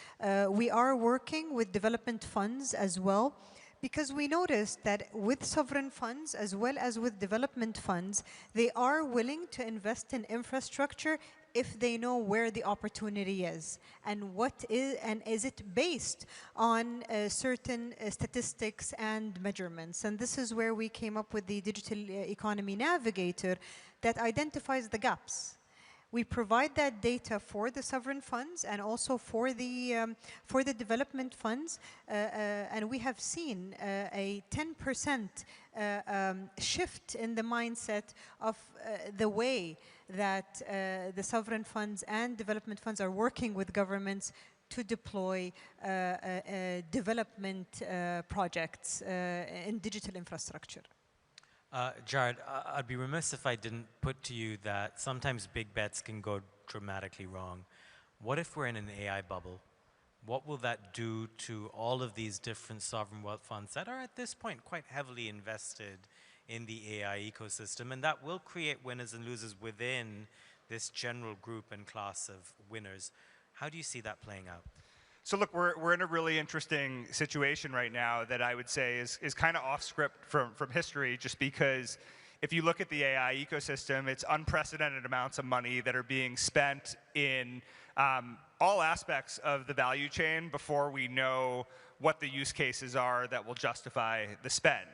We are working with development funds as well, because we noticed that with sovereign funds as well as with development funds, they are willing to invest in infrastructure if they know where the opportunity is and is it based on certain statistics and measurements. And this is where we came up with the Digital Economy Navigator that identifies the gaps. We provide that data for the sovereign funds and also for the development funds, and we have seen a 10% shift in the mindset of the way that the sovereign funds and development funds are working with governments to deploy development projects in digital infrastructure. Jared, I'd be remiss if I didn't put to you that sometimes big bets can go dramatically wrong. What if we're in an AI bubble? What will that do to all of these different sovereign wealth funds that are at this point quite heavily invested in the AI ecosystem, and that will create winners and losers within this general group and class of winners? How do you see that playing out? So look, we're in a really interesting situation right now that I would say is kind of off script from history, just because if you look at the AI ecosystem, it's unprecedented amounts of money that are being spent in all aspects of the value chain before we know what the use cases are that will justify the spend.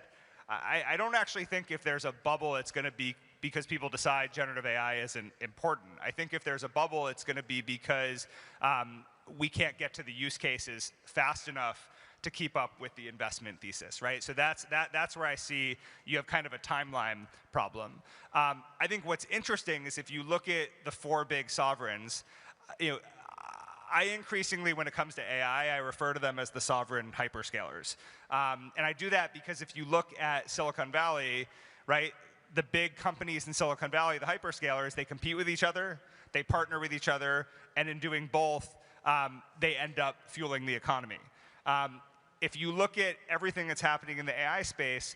I don't actually think if there's a bubble, it's going to be because people decide generative AI isn't important. I think if there's a bubble, it's going to be because we can't get to the use cases fast enough to keep up with the investment thesis, right? So that's where I see you have kind of a timeline problem. I think what's interesting is if you look at the 4 big sovereigns, I increasingly, when it comes to AI, I refer to them as the sovereign hyperscalers. And I do that because if you look at Silicon Valley, right, the big companies in Silicon Valley, the hyperscalers, they compete with each other, they partner with each other, and in doing both, they end up fueling the economy. If you look at everything that's happening in the AI space,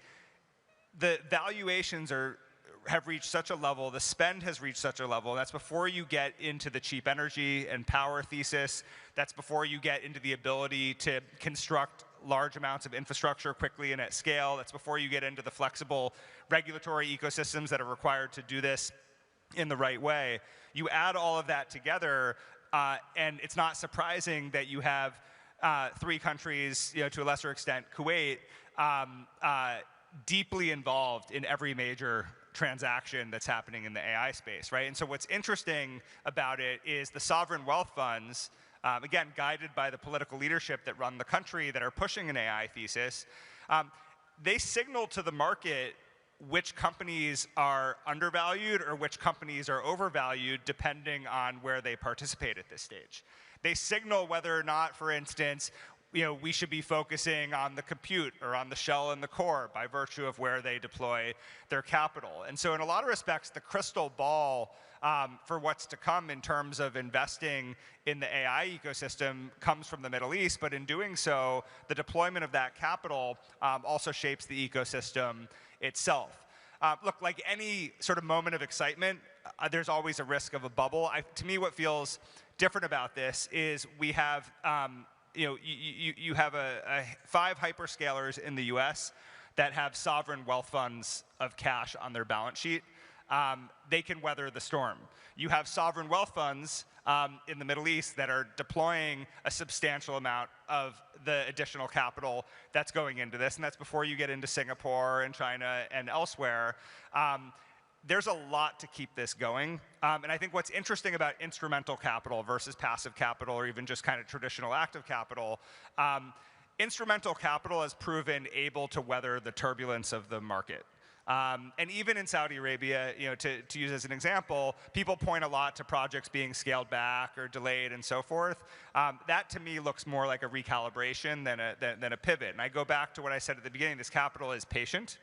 the valuations have reached such a level, the spend has reached such a level, and that's before you get into the cheap energy and power thesis, that's before you get into the ability to construct large amounts of infrastructure quickly and at scale, that's before you get into the flexible regulatory ecosystems that are required to do this in the right way. You add all of that together, and it's not surprising that you have 3 countries, to a lesser extent, Kuwait, deeply involved in every major transaction that's happening in the AI space, right? And so what's interesting about it is the sovereign wealth funds, again, guided by the political leadership that run the country that are pushing an AI thesis, they signal to the market which companies are undervalued or which companies are overvalued depending on where they participate at this stage. They signal whether or not, for instance, we should be focusing on the compute or on the shell and the core by virtue of where they deploy their capital. And so in a lot of respects, the crystal ball for what's to come in terms of investing in the AI ecosystem comes from the Middle East, but in doing so, the deployment of that capital also shapes the ecosystem itself. Look, like any sort of moment of excitement, there's always a risk of a bubble. To me, what feels different about this is we have you have 5 hyperscalers in the US that have sovereign wealth funds of cash on their balance sheet. They can weather the storm. You have sovereign wealth funds in the Middle East that are deploying a substantial amount of the additional capital that's going into this, and that's before you get into Singapore and China and elsewhere. There's a lot to keep this going. And I think what's interesting about instrumental capital versus passive capital or even just kind of traditional active capital, instrumental capital has proven able to weather the turbulence of the market. And even in Saudi Arabia, to use as an example, people point a lot to projects being scaled back or delayed and so forth. That to me looks more like a recalibration than a pivot. And I go back to what I said at the beginning, this capital is patient,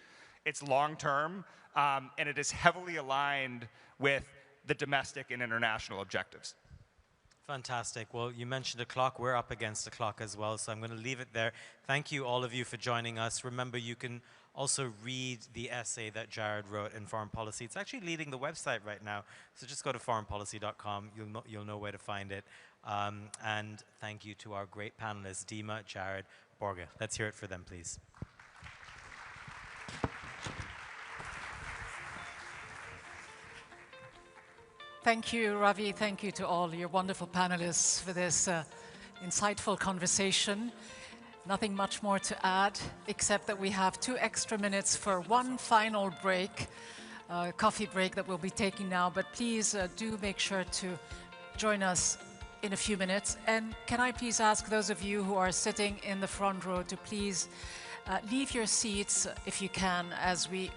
it's long-term, and it is heavily aligned with the domestic and international objectives. Fantastic. Well, you mentioned the clock. We're up against the clock as well, so I'm going to leave it there. Thank you, all of you, for joining us. Remember, you can also read the essay that Jared wrote in Foreign Policy. It's actually leading the website right now, so just go to foreignpolicy.com. You'll know where to find it. And thank you to our great panelists, Dima, Jared, Borge. Let's hear it for them, please. Thank you, Ravi. Thank you to all your wonderful panelists for this insightful conversation. Nothing much more to add, except that we have 2 extra minutes for one final break, coffee break that we'll be taking now. But please do make sure to join us in a few minutes. And can I please ask those of you who are sitting in the front row to please leave your seats, if you can, as we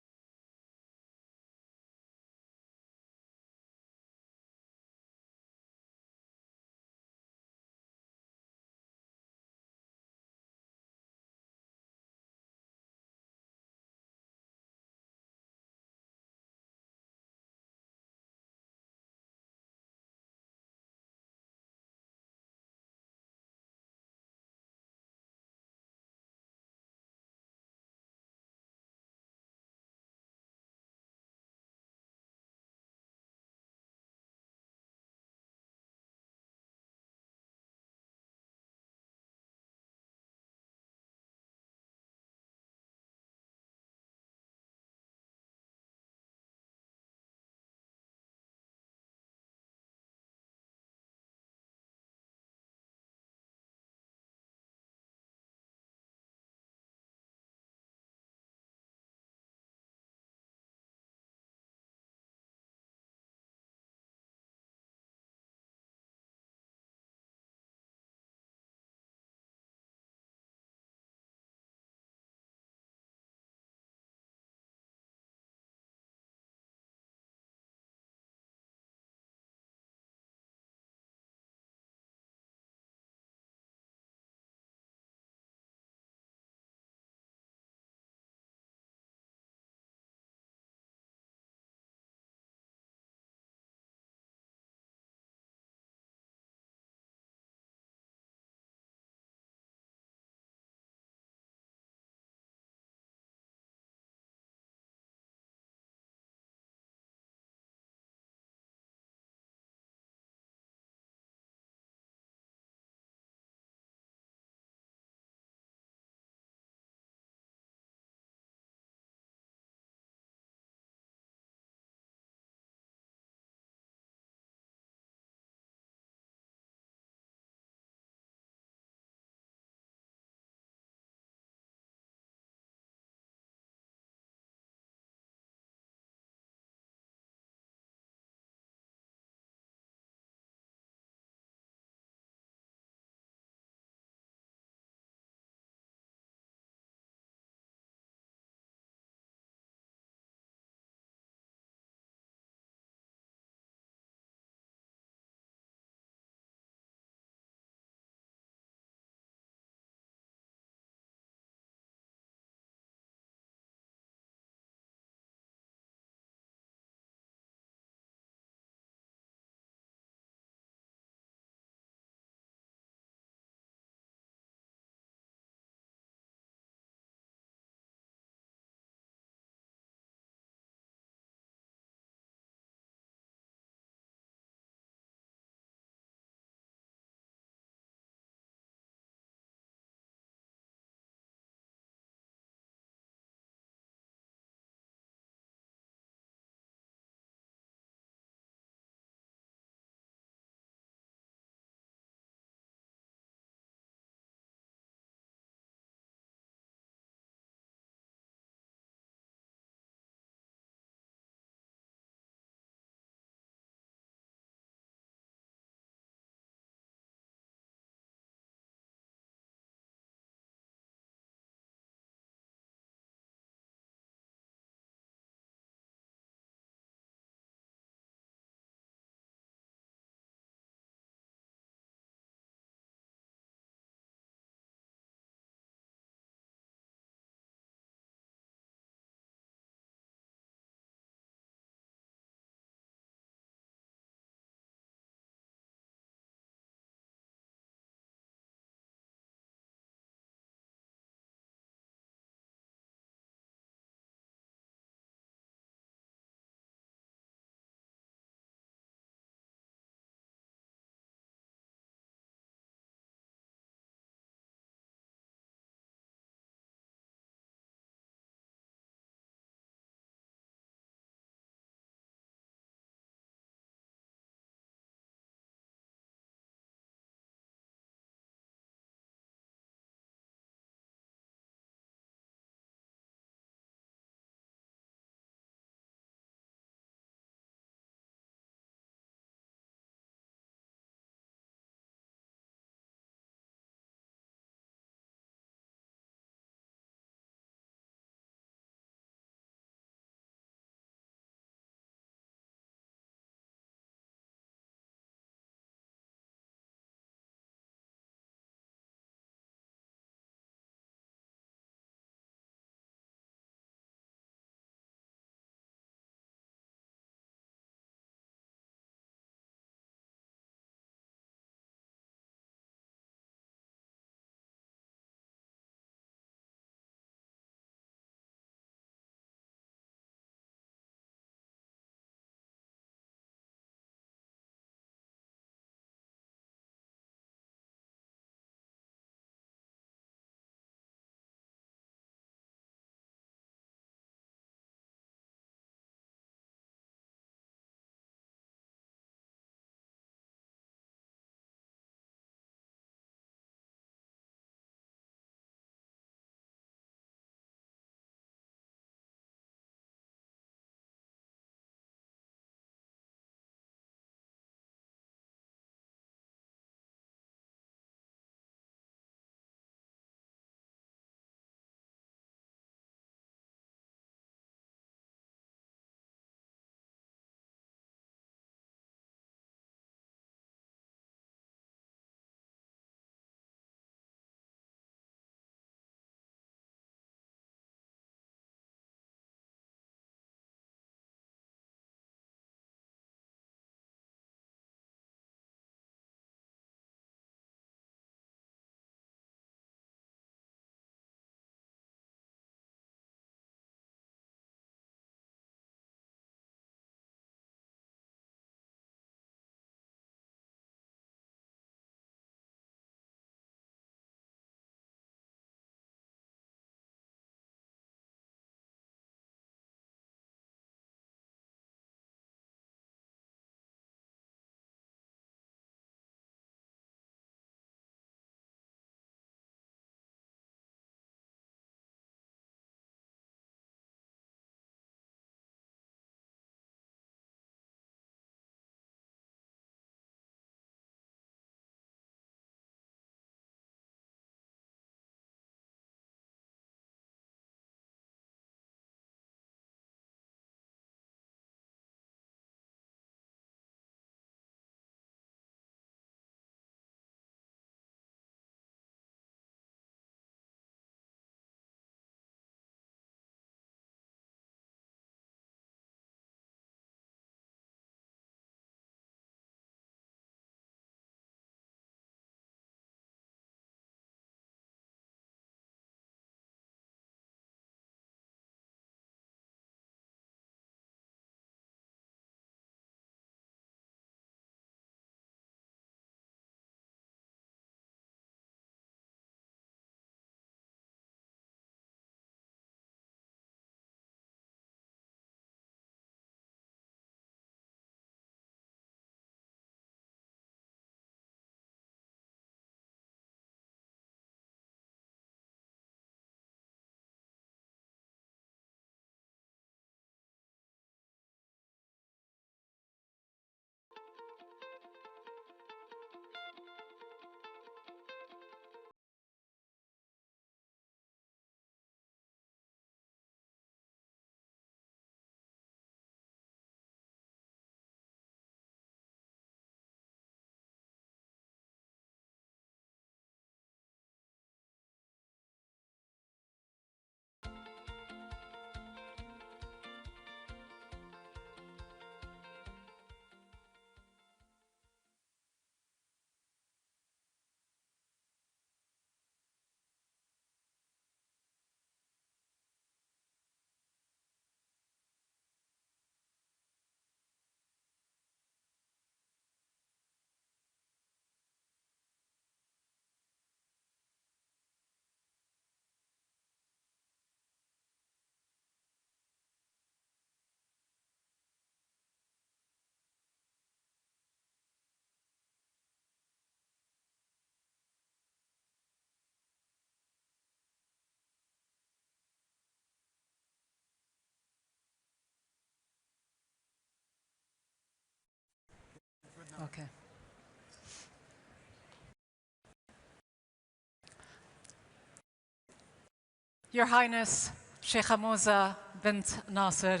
Your Highness, Sheikh Hamoza bint Nasser,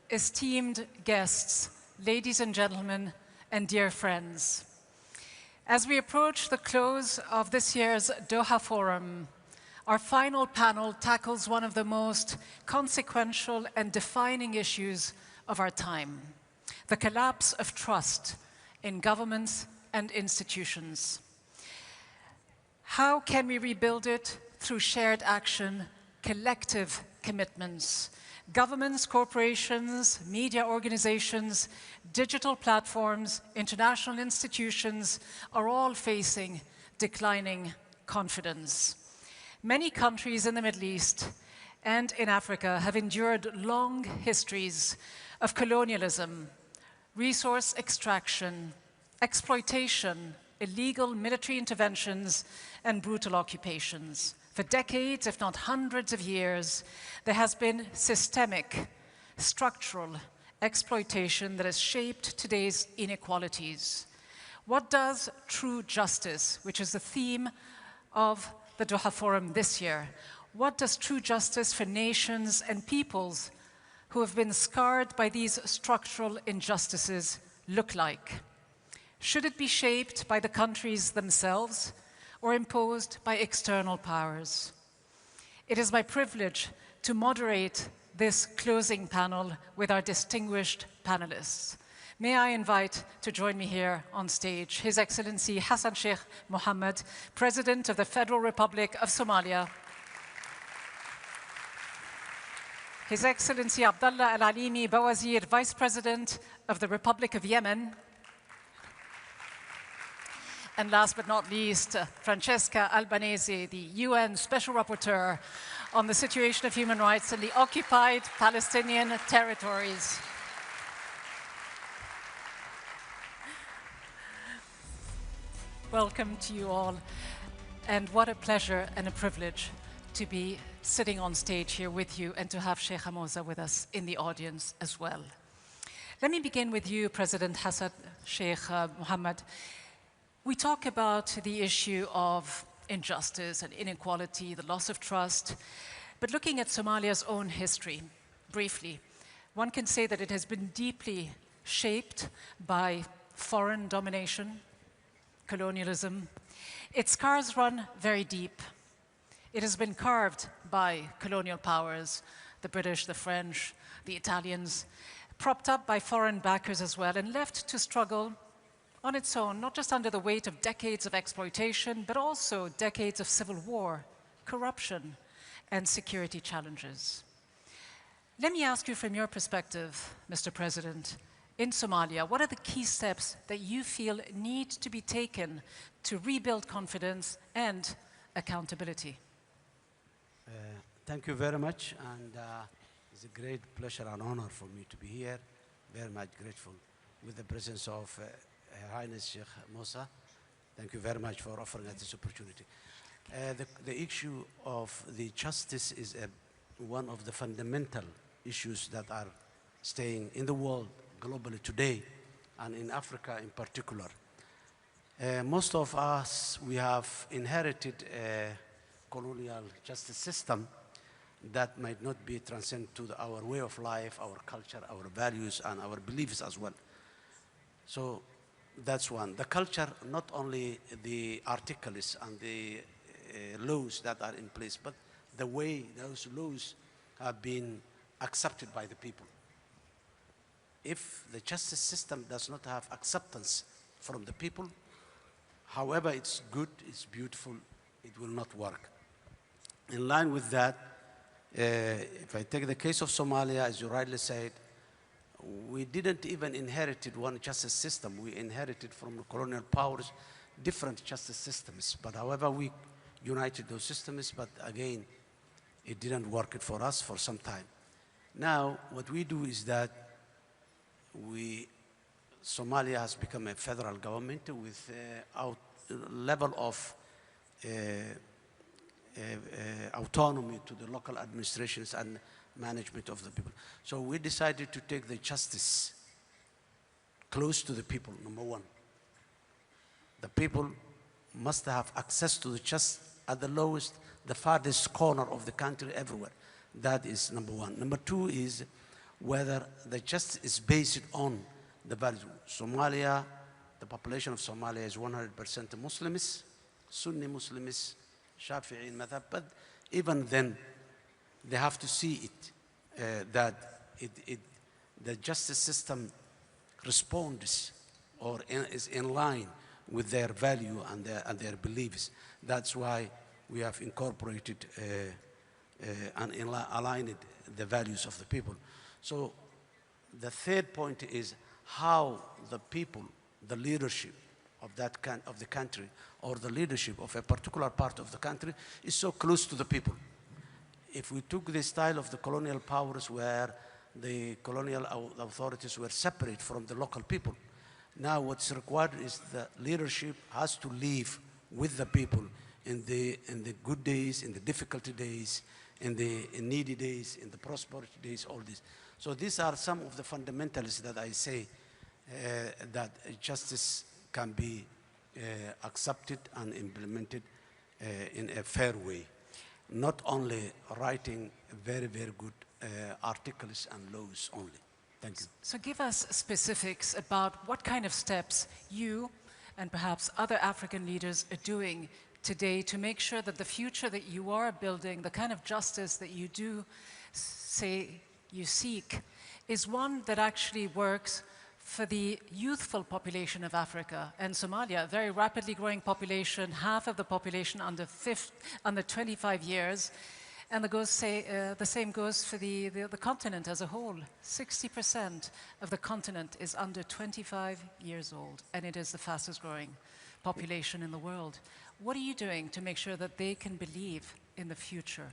esteemed guests, ladies and gentlemen, and dear friends. As we approach the close of this year's Doha Forum, our final panel tackles one of the most consequential and defining issues of our time: the collapse of trust in governments and institutions. How can we rebuild it? Through shared action, collective commitments. Governments, corporations, media organizations, digital platforms, international institutions are all facing declining confidence. Many countries in the Middle East and in Africa have endured long histories of colonialism, resource extraction, exploitation, illegal military interventions, and brutal occupations. For decades, if not hundreds of years, there has been systemic, structural exploitation that has shaped today's inequalities. What does true justice, which is the theme of the Doha Forum this year, what does true justice for nations and peoples who have been scarred by these structural injustices look like? Should it be shaped by the countries themselves or imposed by external powers? It is my privilege to moderate this closing panel with our distinguished panelists. May I invite to join me here on stage His Excellency Hassan Sheikh Mohammed, President of the Federal Republic of Somalia, His Excellency Abdullah Al-Alimi Bawazir, Vice President of the Republic of Yemen, and last but not least, Francesca Albanese, the UN Special Rapporteur on the situation of human rights in the occupied Palestinian territories. Welcome to you all, and what a pleasure and a privilege to be sitting on stage here with you and to have Sheikh Hamoza with us in the audience as well. Let me begin with you, President Hassan Sheikh Mohammed. We talk about the issue of injustice and inequality, the loss of trust, but looking at Somalia's own history, briefly, one can say that it has been deeply shaped by foreign domination, colonialism. Its scars run very deep. It has been carved by colonial powers, the British, the French, the Italians, propped up by foreign backers as well, and left to struggle on its own, not just under the weight of decades of exploitation, but also decades of civil war, corruption, and security challenges. Let me ask you from your perspective, Mr. President, in Somalia, what are the key steps that you feel need to be taken to rebuild confidence and accountability? Thank you very much, and it's a great pleasure and honor for me to be here. Very much grateful with the presence of Her Highness Sheikh Mosa. Thank you very much for offering us this opportunity. The issue of the justice is one of the fundamental issues that are staying in the world globally today, and in Africa in particular. Most of us, we have inherited a colonial justice system that might not be transcendent to our way of life, our culture, our values, and our beliefs as well. So that's one. The culture, not only the articles and the laws that are in place, but the way those laws have been accepted by the people. If the justice system does not have acceptance from the people, however it's good, it's beautiful, it will not work. In line with that, if I take the case of Somalia, as you rightly said, we didn't even inherit one justice system. We inherited from the colonial powers different justice systems. But however, we united those systems, but again, it didn't work for us for some time. Now, what we do is that Somalia has become a federal government with a level of autonomy to the local administrations and management of the people. So we decided to take the justice close to the people, number one. The people must have access to the at the lowest, the farthest corner of the country everywhere. That is number one. Number two is whether the justice is based on the values. Somalia, the population of Somalia is 100% Muslims, Sunni Muslims, Shafi'i madhab, but even then, they have to see it, the justice system responds or is in line with their value and their beliefs. That's why we have incorporated and aligned the values of the people. So the third point is how the people, the leadership of the country, or the leadership of a particular part of the country is so close to the people. If we took the style of the colonial powers where the colonial authorities were separate from the local people, now what's required is the leadership has to live with the people in the good days, in the difficult days, in the needy days, in the prosperity days, all this. So these are some of the fundamentals that I say that justice can be accepted and implemented in a fair way. Not only writing very, very good articles and laws only. Thank you. So give us specifics about what kind of steps you and perhaps other African leaders are doing today to make sure that the future that you are building, the kind of justice that you do say you seek, is one that actually works for the youthful population of Africa and Somalia, a very rapidly growing population, half of the population under 25 years. And the same goes for the continent as a whole. 60% of the continent is under 25 years old, and it is the fastest growing population in the world. What are you doing to make sure that they can believe in the future?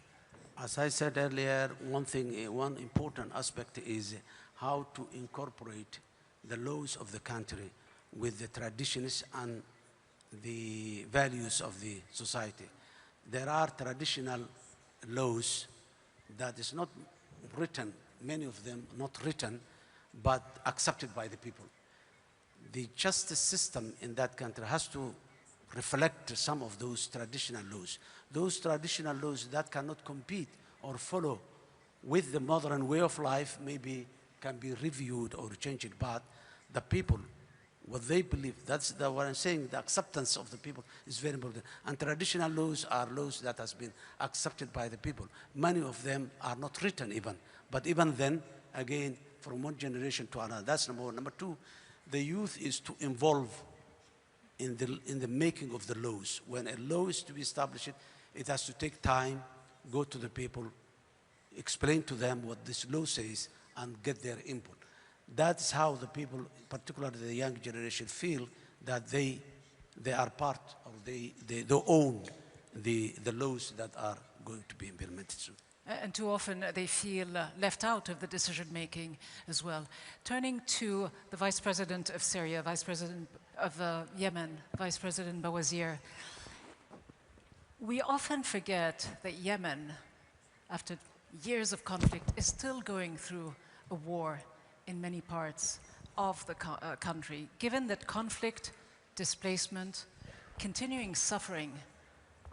As I said earlier, one important aspect is how to incorporate the laws of the country with the traditions and the values of the society. There are traditional laws that is not written, many of them not written, but accepted by the people. The justice system in that country has to reflect some of those traditional laws. Those traditional laws that cannot compete or follow with the modern way of life maybe can be reviewed or changed, but the people, what they believe, that's what I'm saying, the acceptance of the people is very important. And traditional laws are laws that has been accepted by the people. Many of them are not written even, but even then, again, from one generation to another, that's number one. Number two, the youth is to involve in the making of the laws. When a law is to be established, it has to take time, go to the people, explain to them what this law says, and get their input. That's how the people, particularly the young generation, feel that they are part, or they own the laws that are going to be implemented soon. And too often they feel left out of the decision making as well. Turning to the Vice President of Syria, Vice President of Yemen, Vice President Bawazir, we often forget that Yemen, after years of conflict, is still going through a war in many parts of the country. Given that conflict, displacement, continuing suffering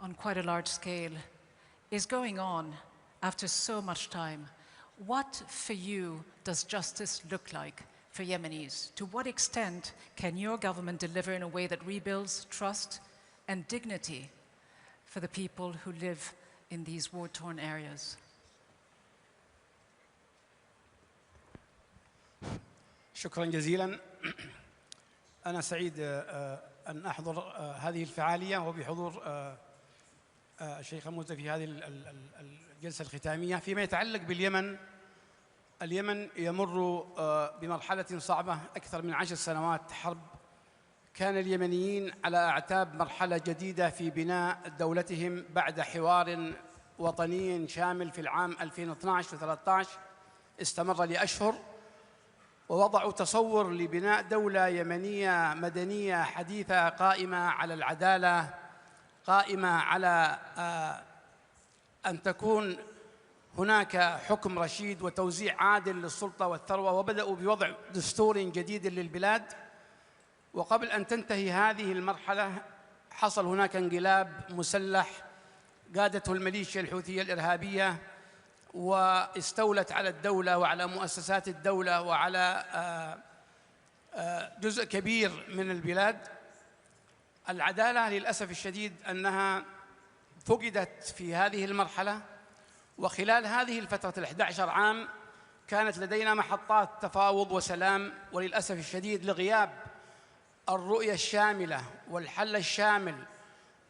on quite a large scale is going on after so much time, what for you does justice look like for Yemenis? To what extent can your government deliver in a way that rebuilds trust and dignity for the people who live in these war-torn areas? شكرا جزيلا. أنا سعيد أن أحضر هذه الفعالية وبحضور الشيخ موسى في هذه الجلسة الختامية. فيما يتعلق باليمن، اليمن يمر بمرحلة صعبة، أكثر من 10 سنوات حرب. كان اليمنيين على أعتاب مرحلة جديدة في بناء دولتهم بعد حوار وطني شامل في العام 2012 و13 استمر لأشهر، ووضعوا تصور لبناء دولة يمنية مدنية حديثة قائمة على العدالة، قائمة على أن تكون هناك حكم رشيد وتوزيع عادل للسلطة والثروة، وبدأوا بوضع دستور جديد للبلاد. وقبل أن تنتهي هذه المرحلة حصل هناك انقلاب مسلح قادته الميليشيا الحوثية الإرهابية واستولت على الدولة وعلى مؤسسات الدولة وعلى جزء كبير من البلاد. العدالة للأسف الشديد أنها فقدت في هذه المرحلة، وخلال هذه الفترة 11 عام كانت لدينا محطات تفاوض وسلام، وللأسف الشديد لغياب الرؤية الشاملة والحل الشامل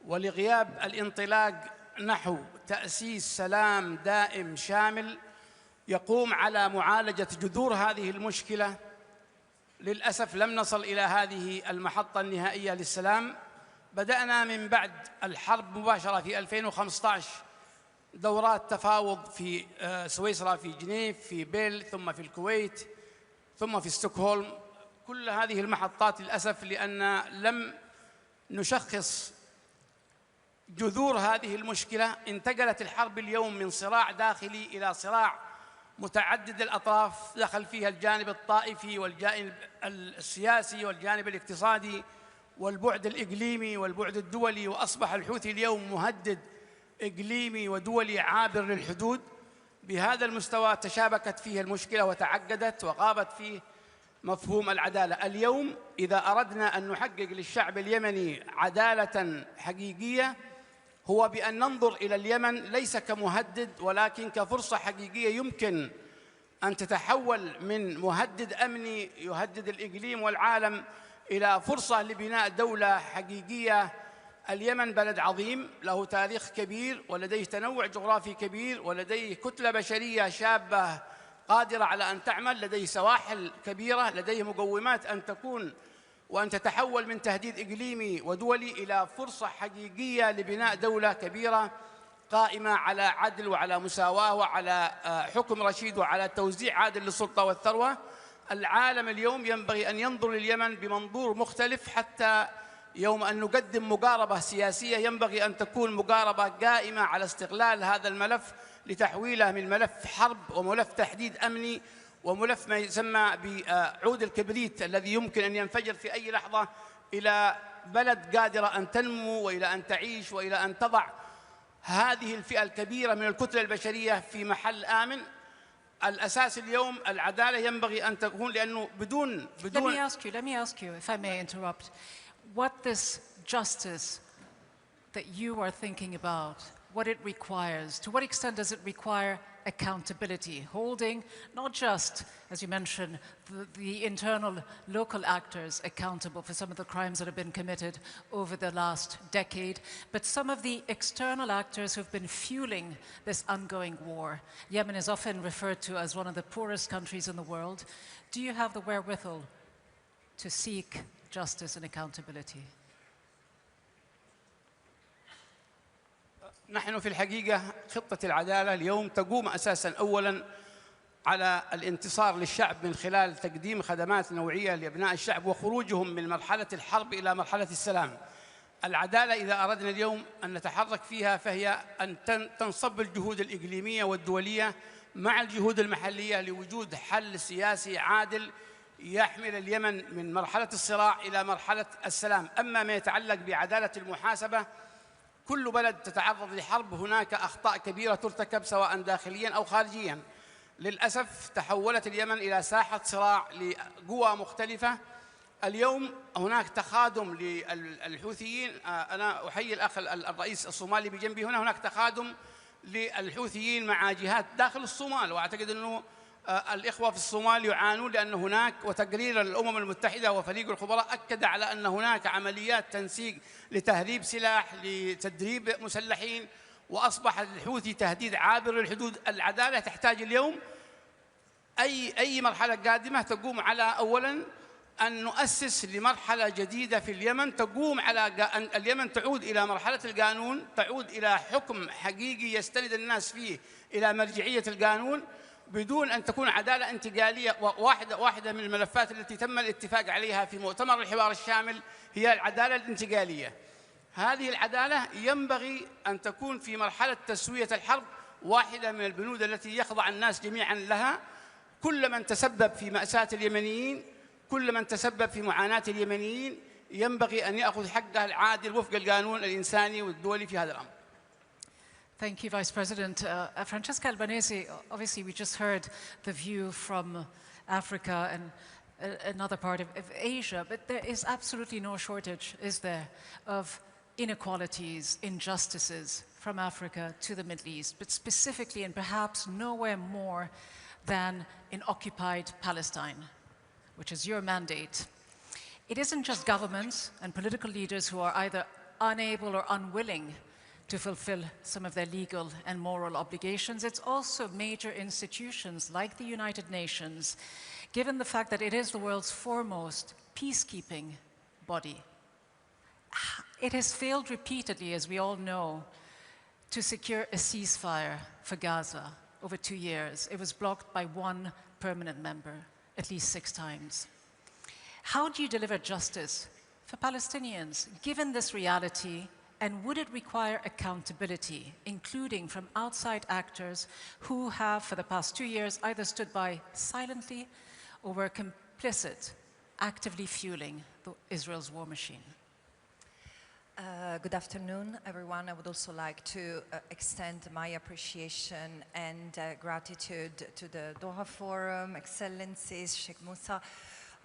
ولغياب الانطلاق نحو تأسيس سلام دائم شامل يقوم على معالجة جذور هذه المشكلة، للأسف لم نصل إلى هذه المحطة النهائية للسلام. بدأنا من بعد الحرب مباشرة في 2015 دورات تفاوض في سويسرا، في جنيف، في بيل، ثم في الكويت، ثم في ستوكهولم. كل هذه المحطات للأسف لأن لم نشخص جذور هذه المشكلة. انتقلت الحرب اليوم من صراع داخلي إلى صراع متعدد الأطراف، دخل فيها الجانب الطائفي والجانب السياسي والجانب الاقتصادي والبعد الإقليمي والبعد الدولي، وأصبح الحوثي اليوم مهدد إقليمي ودولي عابر للحدود. بهذا المستوى تشابكت فيه المشكلة وتعقدت وغابت فيه مفهوم العدالة. اليوم إذا أردنا أن نحقق للشعب اليمني عدالة حقيقية هو بأن ننظر إلى اليمن ليس كمهدد ولكن كفرصة حقيقية يمكن أن تتحول من مهدد أمني يهدد الإقليم والعالم إلى فرصة لبناء دولة حقيقية. اليمن بلد عظيم له تاريخ كبير ولديه تنوع جغرافي كبير ولديه كتلة بشرية شابة قادرة على أن تعمل، لديه سواحل كبيرة، لديه مقومات أن تكون وأن تتحول من تهديد إقليمي ودولي إلى فرصة حقيقية لبناء دولة كبيرة قائمة على عدل وعلى مساواة وعلى حكم رشيد وعلى توزيع عادل للسلطة والثروة. العالم اليوم ينبغي أن ينظر لليمن بمنظور مختلف، حتى يوم أن نقدم مقاربة سياسية ينبغي أن تكون مقاربة قائمة على استغلال هذا الملف لتحويله من ملف حرب وملف تحديد أمني وملف ما يسمى بعود الكبريت الذي يمكن أن ينفجر في أي لحظة إلى بلد قادرة أن تنمو وإلى أن تعيش وإلى أن تضع هذه الفئة الكبيرة من الكتلة البشرية في محل آمن. الأساس اليوم العدالة ينبغي أن تكون، لأنه بدون Let me ask you, if I may interrupt, what this justice that you are thinking about, what it requires, to what extent does it require accountability, holding not just, as you mentioned, the internal local actors accountable for some of the crimes that have been committed over the last decade, but some of the external actors who have been fueling this ongoing war. Yemen is often referred to as one of the poorest countries in the world. Do you have the wherewithal to seek justice and accountability? نحن في الحقيقة خطة العدالة اليوم تقوم أساساً أولاً على الانتصار للشعب من خلال تقديم خدمات نوعية لأبناء الشعب وخروجهم من مرحلة الحرب إلى مرحلة السلام. العدالة إذا أردنا اليوم أن نتحرك فيها فهي أن تنصب الجهود الإقليمية والدولية مع الجهود المحلية لوجود حل سياسي عادل يحمل اليمن من مرحلة الصراع إلى مرحلة السلام. أما ما يتعلق بعدالة المحاسبة، كل بلد تتعرض لحرب هناك أخطاء كبيرة ترتكب سواء داخلياً أو خارجياً. للأسف تحولت اليمن إلى ساحة صراع لقوى مختلفة. اليوم هناك تخادم للحوثيين. أنا أحيي الأخ الرئيس الصومالي بجنبي هناك تخادم للحوثيين مع جهات داخل الصومال، وأعتقد أنه الإخوة في الصومال يعانون لأن هناك، وتقرير الأمم المتحدة وفريق الخبراء أكد على أن هناك عمليات تنسيق لتهريب سلاح لتدريب مسلحين، وأصبح الحوثي تهديد عابر للحدود. العدالة تحتاج اليوم أي مرحلة قادمة تقوم على أولاً أن نؤسس لمرحلة جديدة في اليمن تقوم على أن اليمن تعود إلى مرحلة القانون، تعود إلى حكم حقيقي يستند الناس فيه إلى مرجعية القانون بدون أن تكون عدالة انتقالية. واحدة من الملفات التي تم الاتفاق عليها في مؤتمر الحوار الشامل هي العدالة الانتقالية. هذه العدالة ينبغي أن تكون في مرحلة تسوية الحرب واحدة من البنود التي يخضع الناس جميعا لها. كل من تسبب في مأساة اليمنيين، كل من تسبب في معاناة اليمنيين ينبغي أن يأخذ حقه العادل وفق القانون الإنساني والدولي في هذا الأمر. Thank you, Vice President. Francesca Albanese, obviously we just heard the view from Africa and another part of Asia, but there is absolutely no shortage, is there, of inequalities, injustices from Africa to the Middle East, but specifically and perhaps nowhere more than in occupied Palestine, which is your mandate. It isn't just governments and political leaders who are either unable or unwilling to fulfill some of their legal and moral obligations. It's also major institutions like the United Nations, given the fact that it is the world's foremost peacekeeping body. It has failed repeatedly, as we all know, to secure a ceasefire for Gaza over 2 years. It was blocked by one permanent member at least 6 times. How do you deliver justice for Palestinians, given this reality, and would it require accountability, including from outside actors who have, for the past 2 years, either stood by silently or were complicit, actively fueling Israel's war machine? Good afternoon, everyone. I would also like to extend my appreciation and gratitude to the Doha Forum, Excellencies, Sheikh Moussa.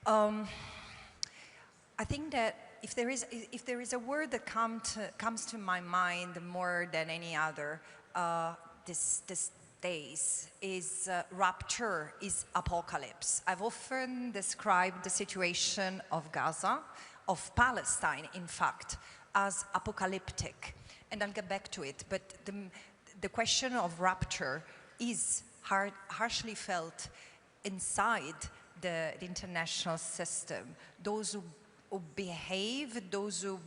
I think that if there is a word that comes to my mind more than any other these days, is rapture, is apocalypse. I've often described the situation of Gaza, of Palestine, in fact, as apocalyptic, and I'll get back to it, but the question of rapture is harshly felt inside the international system. Those who behave, those who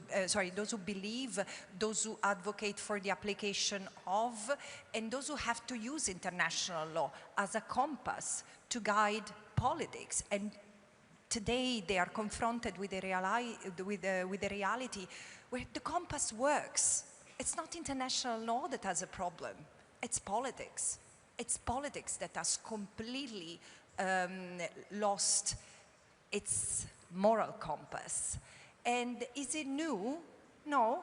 believe, those who advocate for the application of, and those who have to use international law as a compass to guide politics. And today they are confronted with a reality where the compass works. It's not international law that has a problem, it's politics. It's politics that has completely lost its moral compass. And is it new? No,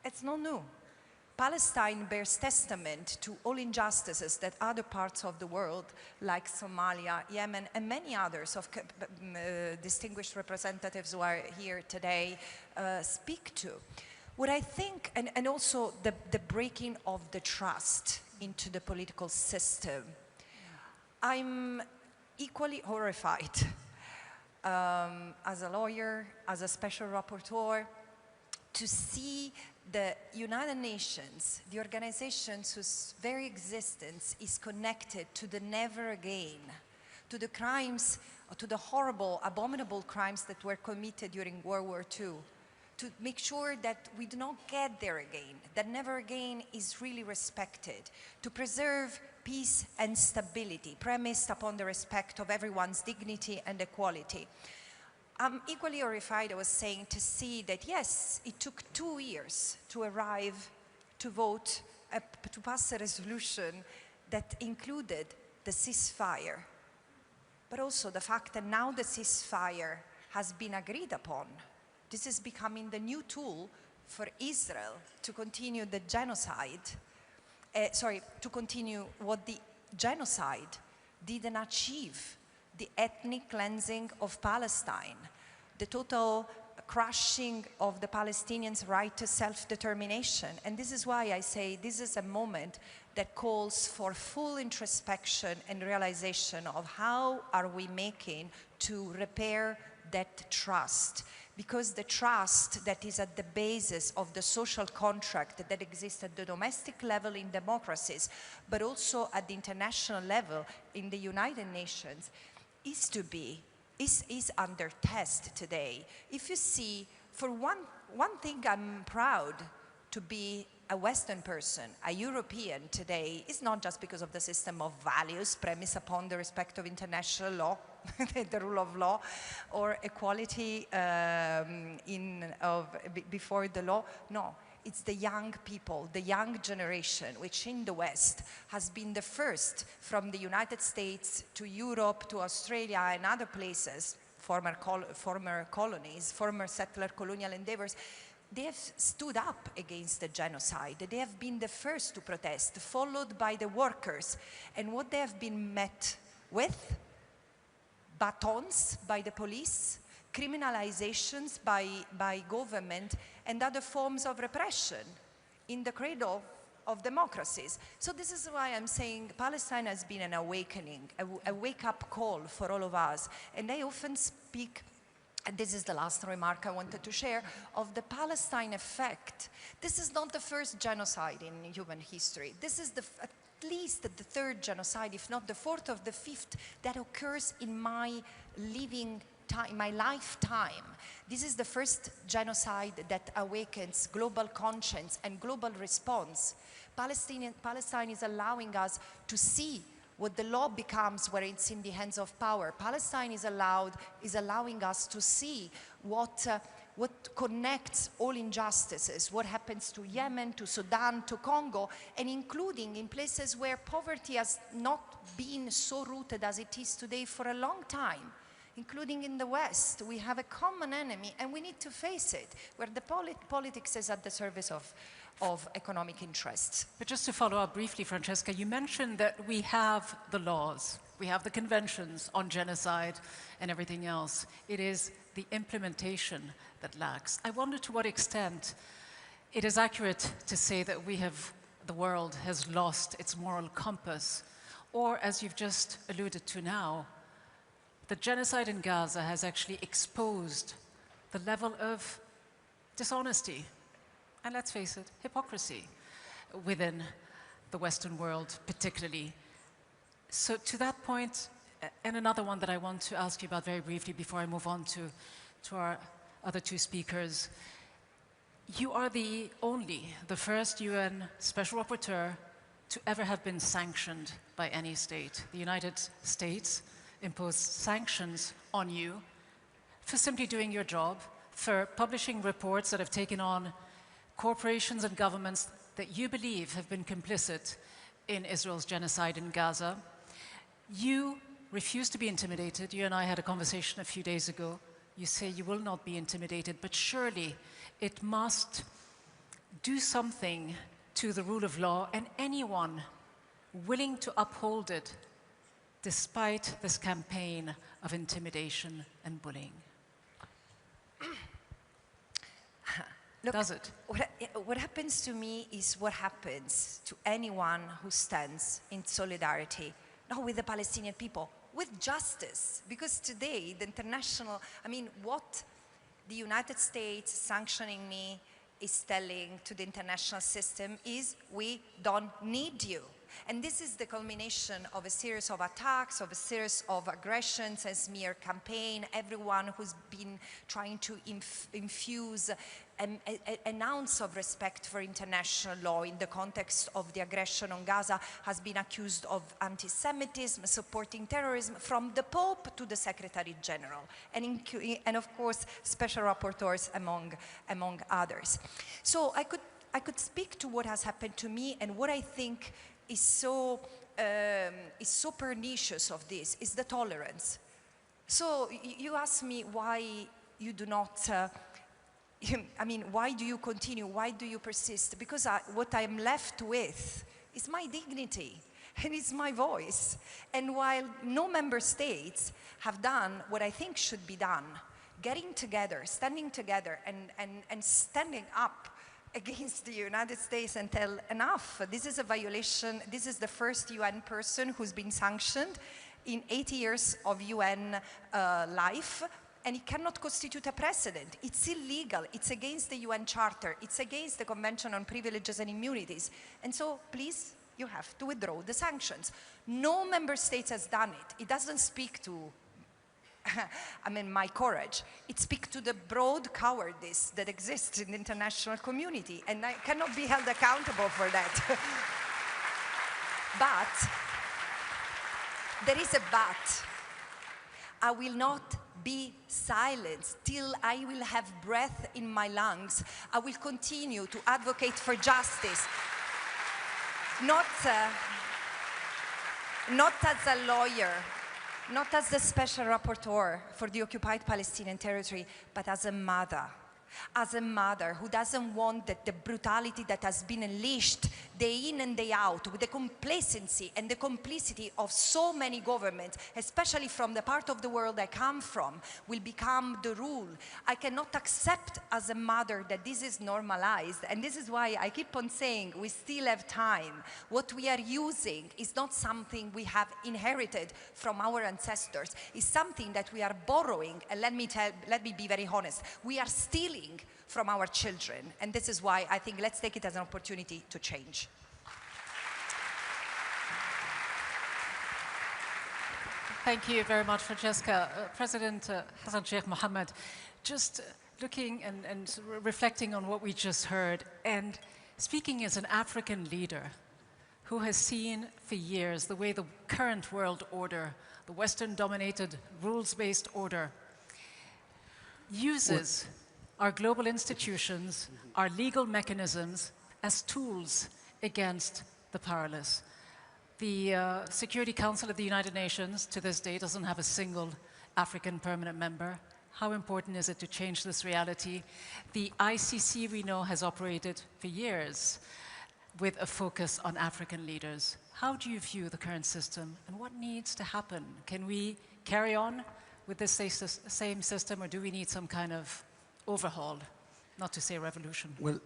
it's not new. Palestine bears testament to all injustices that other parts of the world, like Somalia, Yemen, and many others of distinguished representatives who are here today speak to. What I think, and also the breaking of the trust into the political system, I'm equally horrified as a lawyer, as a special rapporteur, to see the United Nations, the organizations whose very existence is connected to the never again, to the crimes, to the horrible, abominable crimes that were committed during World War II, to make sure that we do not get there again, that never again is really respected, to preserve peace and stability, premised upon the respect of everyone's dignity and equality. I'm equally horrified, I was saying, to see that, yes, it took 2 years to arrive, to vote, to pass a resolution that included the ceasefire, but also the fact that now the ceasefire has been agreed upon. This is becoming the new tool for Israel to continue the genocide, to continue what the genocide didn't achieve. The ethnic cleansing of Palestine, the total crushing of the Palestinians' right to self-determination. And this is why I say this is a moment that calls for full introspection and realization of how are we making to repair that trust. Because the trust that is at the basis of the social contract that exists at the domestic level in democracies, but also at the international level in the United Nations, is under test today. If you see, for one thing, I'm proud to be a Western person, a European today, is not just because of the system of values premised upon the respect of international law, the rule of law, or equality before the law. No, it's the young people, the young generation, which in the West has been the first, from the United States to Europe to Australia and other places, former colonies, former settler colonial endeavors, they have stood up against the genocide. They have been the first to protest, followed by the workers. And what they have been met with? Batons by the police, criminalizations by government, and other forms of repression in the cradle of democracies. So this is why I'm saying Palestine has been an awakening, a wake-up call for all of us. And I often speak, and this is the last remark I wanted to share, of the Palestine effect. This is not the first genocide in human history. This is at least the third genocide, if not the fourth or the fifth, that occurs in my living time, my lifetime. This is the first genocide that awakens global conscience and global response. Palestine is allowing us to see what the law becomes when it's in the hands of power. Palestine is allowing us to see what connects all injustices, what happens to Yemen, to Sudan, to Congo, and including in places where poverty has not been so rooted as it is today for a long time, including in the West. We have a common enemy, and we need to face it, where the politics is at the service of economic interests. But just to follow up briefly, Francesca, you mentioned that we have the laws, we have the conventions on genocide and everything else. It is the implementation that lacks. I wonder to what extent it is accurate to say that the world has lost its moral compass, or as you've just alluded to now, the genocide in Gaza has actually exposed the level of dishonesty, and let's face it, hypocrisy within the Western world particularly. So to that point, and another one that I want to ask you about very briefly before I move on to our other two speakers, you are the first UN Special Rapporteur to ever have been sanctioned by any state. The United States imposed sanctions on you for simply doing your job, for publishing reports that have taken on corporations and governments that you believe have been complicit in Israel's genocide in Gaza. You refuse to be intimidated. You and I had a conversation a few days ago. You say you will not be intimidated, but surely it must do something to the rule of law and anyone willing to uphold it despite this campaign of intimidation and bullying. Look, does it? What happens to me is what happens to anyone who stands in solidarity, not with the Palestinian people, with justice. Because today, the international, what the United States sanctioning me is telling to the international system is, we don't need you. And this is the culmination of a series of attacks, of a series of aggressions, a smear campaign. Everyone who's been trying to infuse an ounce of respect for international law in the context of the aggression on Gaza has been accused of anti-Semitism, supporting terrorism, from the Pope to the Secretary General, and of course, special rapporteurs among others. So I could speak to what has happened to me, and what I think is so pernicious of this is the tolerance. So you ask me why you do not, why do you continue? Why do you persist? Because what I'm left with is my dignity, and it's my voice. And while no member states have done what I think should be done, getting together, standing together, and standing up against the United States and tell enough, this is a violation, this is the first UN person who's been sanctioned in 80 years of UN life, and it cannot constitute a precedent. It's illegal, it's against the UN Charter, it's against the Convention on Privileges and Immunities, and so please, you have to withdraw the sanctions. No member state has done it. It doesn't speak to my courage. It speaks to the broad cowardice that exists in the international community, and I cannot be held accountable for that. But, there is a but. I will not be silent till I will have breath in my lungs. I will continue to advocate for justice, not as a lawyer, not as the special rapporteur for the occupied Palestinian territory, but as a mother, as a mother who doesn't want that the brutality that has been unleashed day in and day out with the complacency and the complicity of so many governments, especially from the part of the world I come from, will become the rule. I cannot accept as a mother that this is normalized, and this is why I keep on saying we still have time. What we are using is not something we have inherited from our ancestors. It's something that we are borrowing, and let me be very honest, we are stealing from our children, and this is why I think let's take it as an opportunity to change. Thank you very much, Francesca. President Hassan Sheikh Mohammed, just looking and reflecting on what we just heard, and speaking as an African leader who has seen for years the way the current world order, the Western-dominated rules-based order, uses our global institutions, our legal mechanisms as tools against the powerless. The Security Council of the United Nations to this day doesn't have a single African permanent member. How important is it to change this reality? The ICC, we know, has operated for years with a focus on African leaders. How do you view the current system, and what needs to happen? Can we carry on with this same system, or do we need some kind of overhaul, not to say revolution? Well,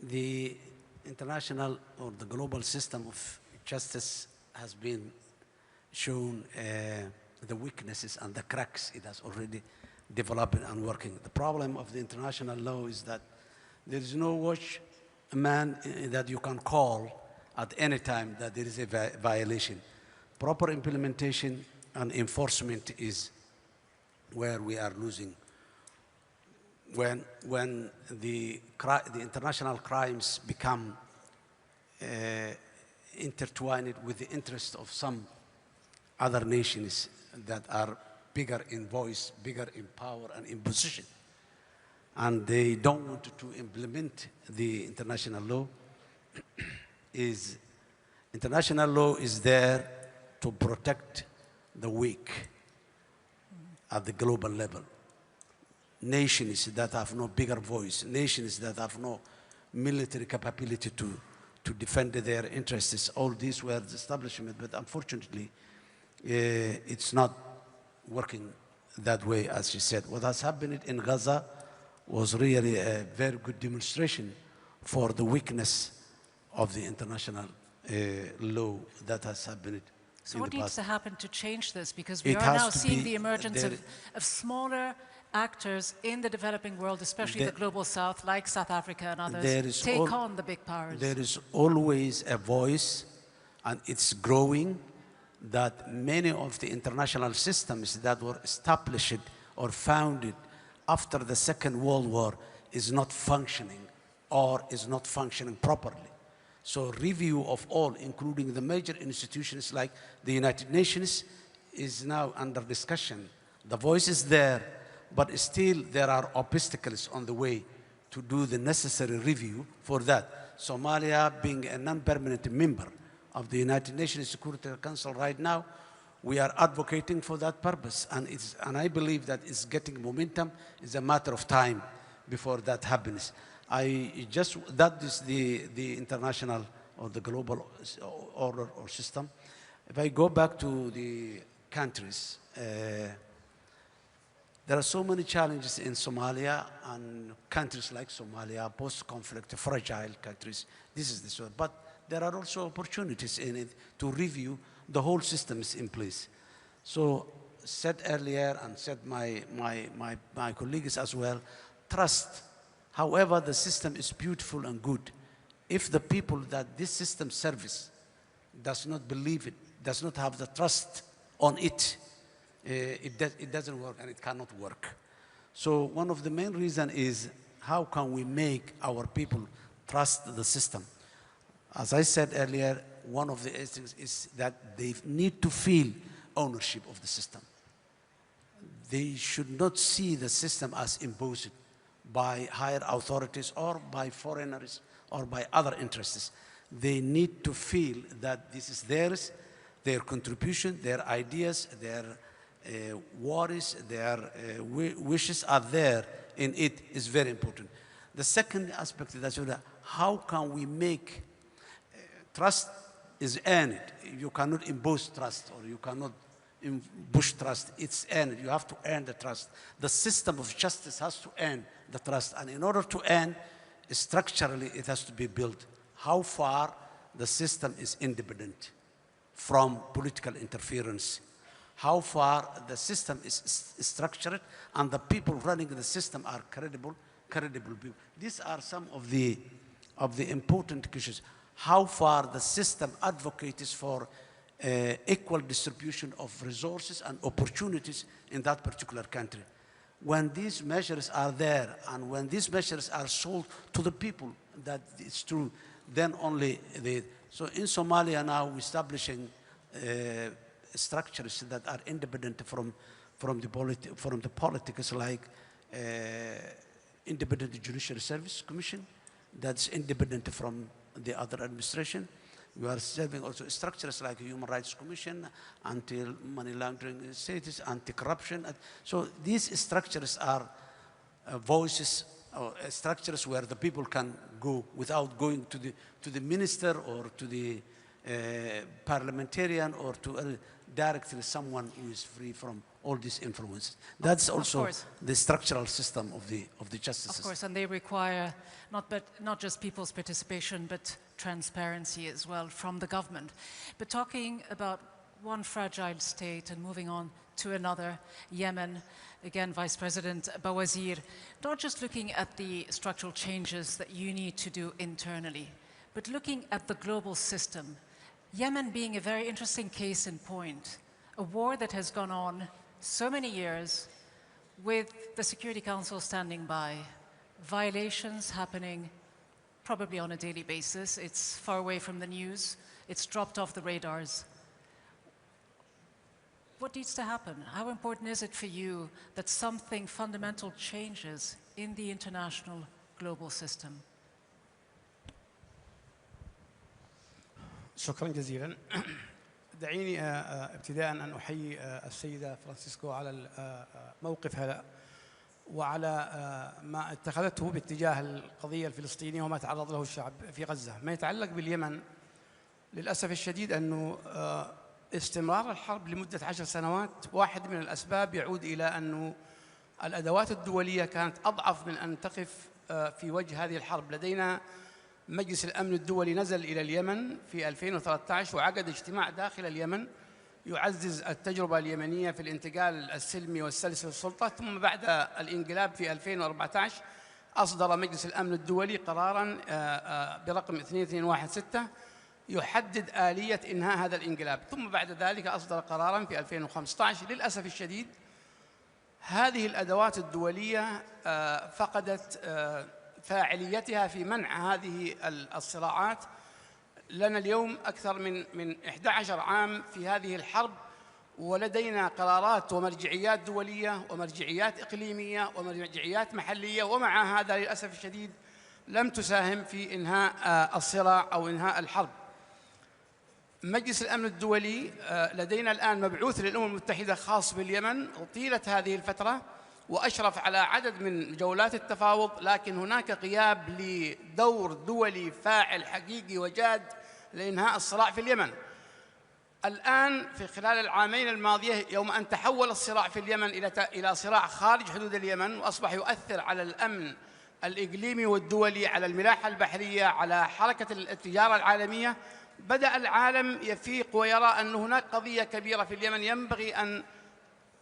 the international or the global system of justice has been shown the weaknesses and the cracks it has already developed and working. The problem of the international law is that there is no man that you can call at any time that there is a violation. Proper implementation and enforcement is where we are losing. When the international crimes become intertwined with the interest of some other nations that are bigger in voice, bigger in power and in position, and they don't want to implement the international law, international law is there to protect the weak at the global level. Nations that have no bigger voice, nations that have no military capability to defend their interests, all these were the establishment, but unfortunately, it's not working that way, as you said. What has happened in Gaza was really a very good demonstration for the weakness of the international law that has happened. So what needs to happen to change this? Because we are now seeing the emergence of smaller actors in the developing world, especially the global south, like South Africa and others, take on the big powers. There is always a voice, and it's growing, that many of the international systems that were established or founded after the Second World War is not functioning or is not functioning properly. So review of all, including the major institutions like the United Nations, is now under discussion. The voice is there, but still there are obstacles on the way to do the necessary review for that. Somalia, being a non-permanent member of the United Nations Security Council right now, we are advocating for that purpose, and I believe that it's getting momentum. It's a matter of time before that happens. That is the international or the global order or system. If I go back to the countries, there are so many challenges in Somalia, and countries like Somalia, post-conflict, fragile countries. This is the sort. But there are also opportunities in it to review the whole systems in place. So said earlier, and said my colleagues as well, trust. However, the system is beautiful and good. If the people that this system serves does not believe it, does not have the trust on it, it doesn't work, and it cannot work. So one of the main reasons is how can we make our people trust the system? As I said earlier, one of the things is that they need to feel ownership of the system. They should not see the system as imposed by higher authorities or by foreigners or by other interests. They need to feel that this is theirs, their contribution, their ideas, their worries, their wishes are there in it is very important. The second aspect is that how can we make trust is earned. You cannot impose trust, or you cannot push trust. It's earned. You have to earn the trust. The system of justice has to earn the trust. And in order to earn, structurally, it has to be built. How far the system is independent from political interference. How far the system is structured and the people running the system are credible people. These are some of the important issues. How far the system advocates for equal distribution of resources and opportunities in that particular country. When these measures are there and when these measures are sold to the people, that it's true, then only they. So in Somalia now, we're establishing structures that are independent from the politics, like independent judicial service commission, that's independent from the other administration. We are serving also structures like Human Rights Commission, anti-money laundering status, anti-corruption. So these structures are voices, or structures where the people can go without going to the minister or to the parliamentarian or to directly someone who is free from all these influences. That's also the structural system of the justice system. Of course, and they require not just people's participation, but transparency as well from the government. But talking about one fragile state and moving on to another, Yemen, again, Vice President Bawazir, not just looking at the structural changes that you need to do internally, but looking at the global system. Yemen being a very interesting case in point, a war that has gone on so many years with the Security Council standing by, violations happening probably on a daily basis. It's far away from the news. It's dropped off the radars. What needs to happen? How important is it for you that something fundamental changes in the international global system? شكرا جزيلا. دعيني ابتداء أن أحيي السيدة فرانسيسكو على موقفها وعلى ما اتخذته باتجاه القضية الفلسطينية وما تعرض له الشعب في غزة. ما يتعلق باليمن للأسف الشديد أنه استمرار الحرب لمدة 10 سنوات واحد من الأسباب يعود إلى أنه الأدوات الدولية كانت أضعف من أن تقف في وجه هذه الحرب. لدينا مجلس الأمن الدولي نزل إلى اليمن في 2013 وعقد اجتماع داخل اليمن يعزز التجربة اليمنية في الانتقال السلمي والسلس للسلطة. ثم بعد الانقلاب في 2014 أصدر مجلس الأمن الدولي قراراً برقم 2216 يحدد آلية إنهاء هذا الانقلاب. ثم بعد ذلك أصدر قراراً في 2015. للأسف الشديد هذه الأدوات الدولية فقدت فاعليتها في منع هذه الصراعات. لنا اليوم أكثر من 11 عام في هذه الحرب، ولدينا قرارات ومرجعيات دولية ومرجعيات إقليمية ومرجعيات محلية، ومع هذا للأسف الشديد لم تساهم في إنهاء الصراع أو إنهاء الحرب. مجلس الأمن الدولي لدينا الآن مبعوث للأمم المتحدة خاص باليمن طيلة هذه الفترة، وأشرف على عدد من جولات التفاوض، لكن هناك غياب لدور دولي فاعل حقيقي وجاد لإنهاء الصراع في اليمن. الآن في خلال العامين الماضية، يوم أن تحول الصراع في اليمن إلى صراع خارج حدود اليمن وأصبح يؤثر على الأمن الإقليمي والدولي، على الملاحة البحرية، على حركة التجارة العالمية، بدأ العالم يفيق ويرى أن هناك قضية كبيرة في اليمن ينبغي أن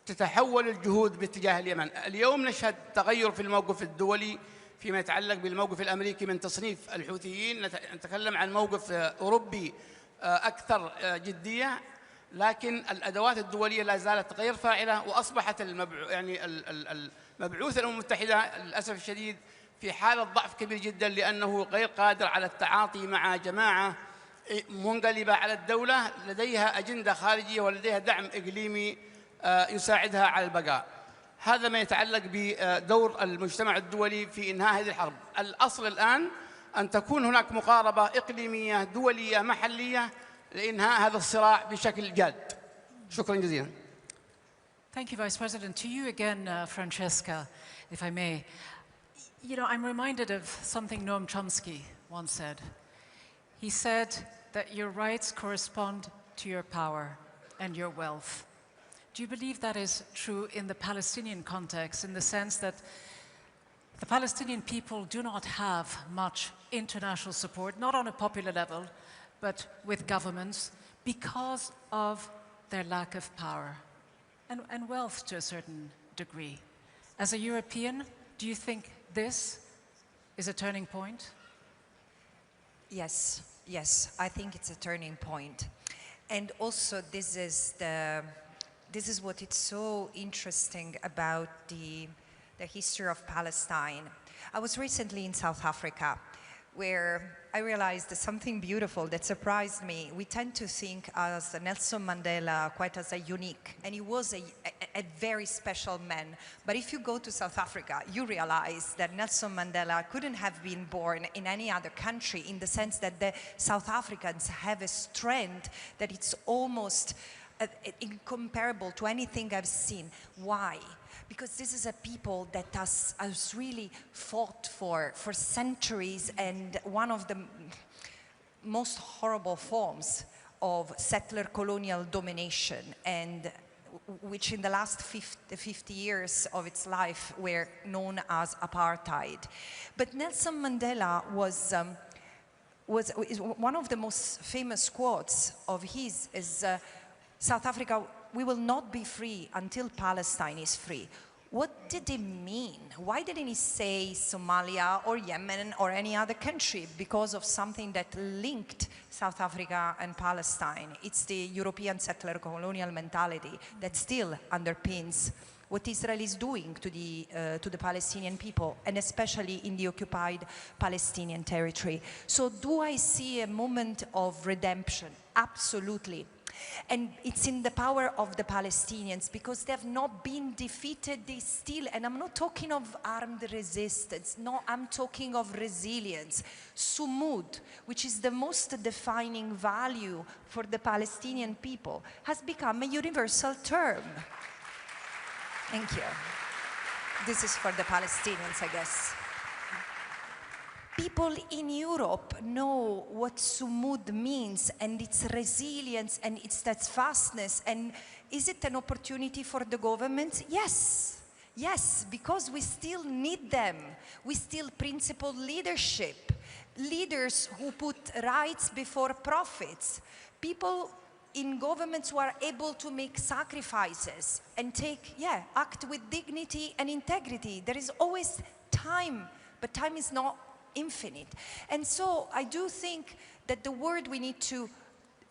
تتحول الجهود باتجاه اليمن. اليوم نشهد تغير في الموقف الدولي فيما يتعلق بالموقف الأمريكي من تصنيف الحوثيين. نتكلم عن موقف أوروبي أكثر جدية، لكن الأدوات الدولية لا زالت غير فاعلة، وأصبحت المبعوث الأمم المتحدة للأسف الشديد في حالة ضعف كبير جدا، لأنه غير قادر على التعاطي مع جماعة منقلبة على الدولة لديها أجندة خارجية ولديها دعم إقليمي يساعدها على البقاء. هذا ما يتعلق بدور المجتمع الدولي في إنهاء هذه الحرب. الأصل الآن أن تكون هناك مقاربة إقليمية دولية محلية لإنهاء هذا الصراع بشكل جاد. شكرا جزيلا. Thank you, Vice President. To you again, Francesca, if I may. You know, I'm reminded of something Noam Chomsky once said. He said that your rights correspond to your power and your wealth. Do you believe that is true in the Palestinian context, in the sense that the Palestinian people do not have much international support, not on a popular level, but with governments, because of their lack of power and wealth to a certain degree? As a European, do you think this is a turning point? Yes, yes, I think it's a turning point. And also this is what is so interesting about the history of Palestine. I was recently in South Africa, where I realized something beautiful that surprised me. We tend to think as Nelson Mandela quite as a unique, and he was a very special man. But if you go to South Africa, you realize that Nelson Mandela couldn't have been born in any other country, in the sense that the South Africans have a strength that it's almost incomparable to anything I've seen. Why? Because this is a people that has really fought for centuries, and one of the most horrible forms of settler colonial domination, and which in the last 50 years of its life were known as apartheid. But Nelson Mandela was one of the most famous quotes of his is, South Africa, we will not be free until Palestine is free. What did he mean? Why didn't he say Somalia or Yemen or any other country? Because of something that linked South Africa and Palestine. It's the European settler colonial mentality that still underpins what Israel is doing to the Palestinian people, and especially in the occupied Palestinian territory. So do I see a moment of redemption? Absolutely. And it's in the power of the Palestinians, because they have not been defeated, they still, and I'm not talking of armed resistance, no, I'm talking of resilience. Sumud, which is the most defining value for the Palestinian people, has become a universal term. Thank you. This is for the Palestinians, I guess. People in Europe know what Sumud means, and its resilience and its steadfastness. And is it an opportunity for the government? Yes. Yes, because we still need them. We still principle leadership. Leaders who put rights before profits. People in governments who are able to make sacrifices and act with dignity and integrity. There is always time, but time is not infinite. And so I do think that the word we need to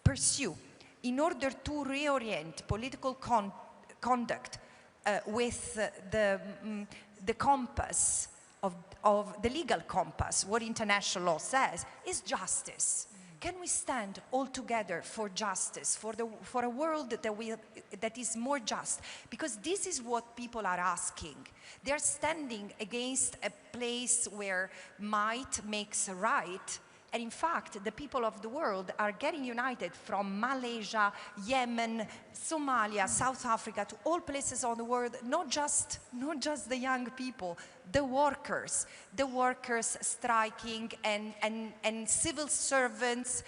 pursue in order to reorient political conduct with the compass of the legal compass, what international law says, is justice. Can we stand all together for justice, for a world that is more just? Because this is what people are asking. They're standing against a place where might makes right. And in fact, the people of the world are getting united from Malaysia, Yemen, Somalia, South Africa, to all places on the world, not just the young people, the workers striking and civil servants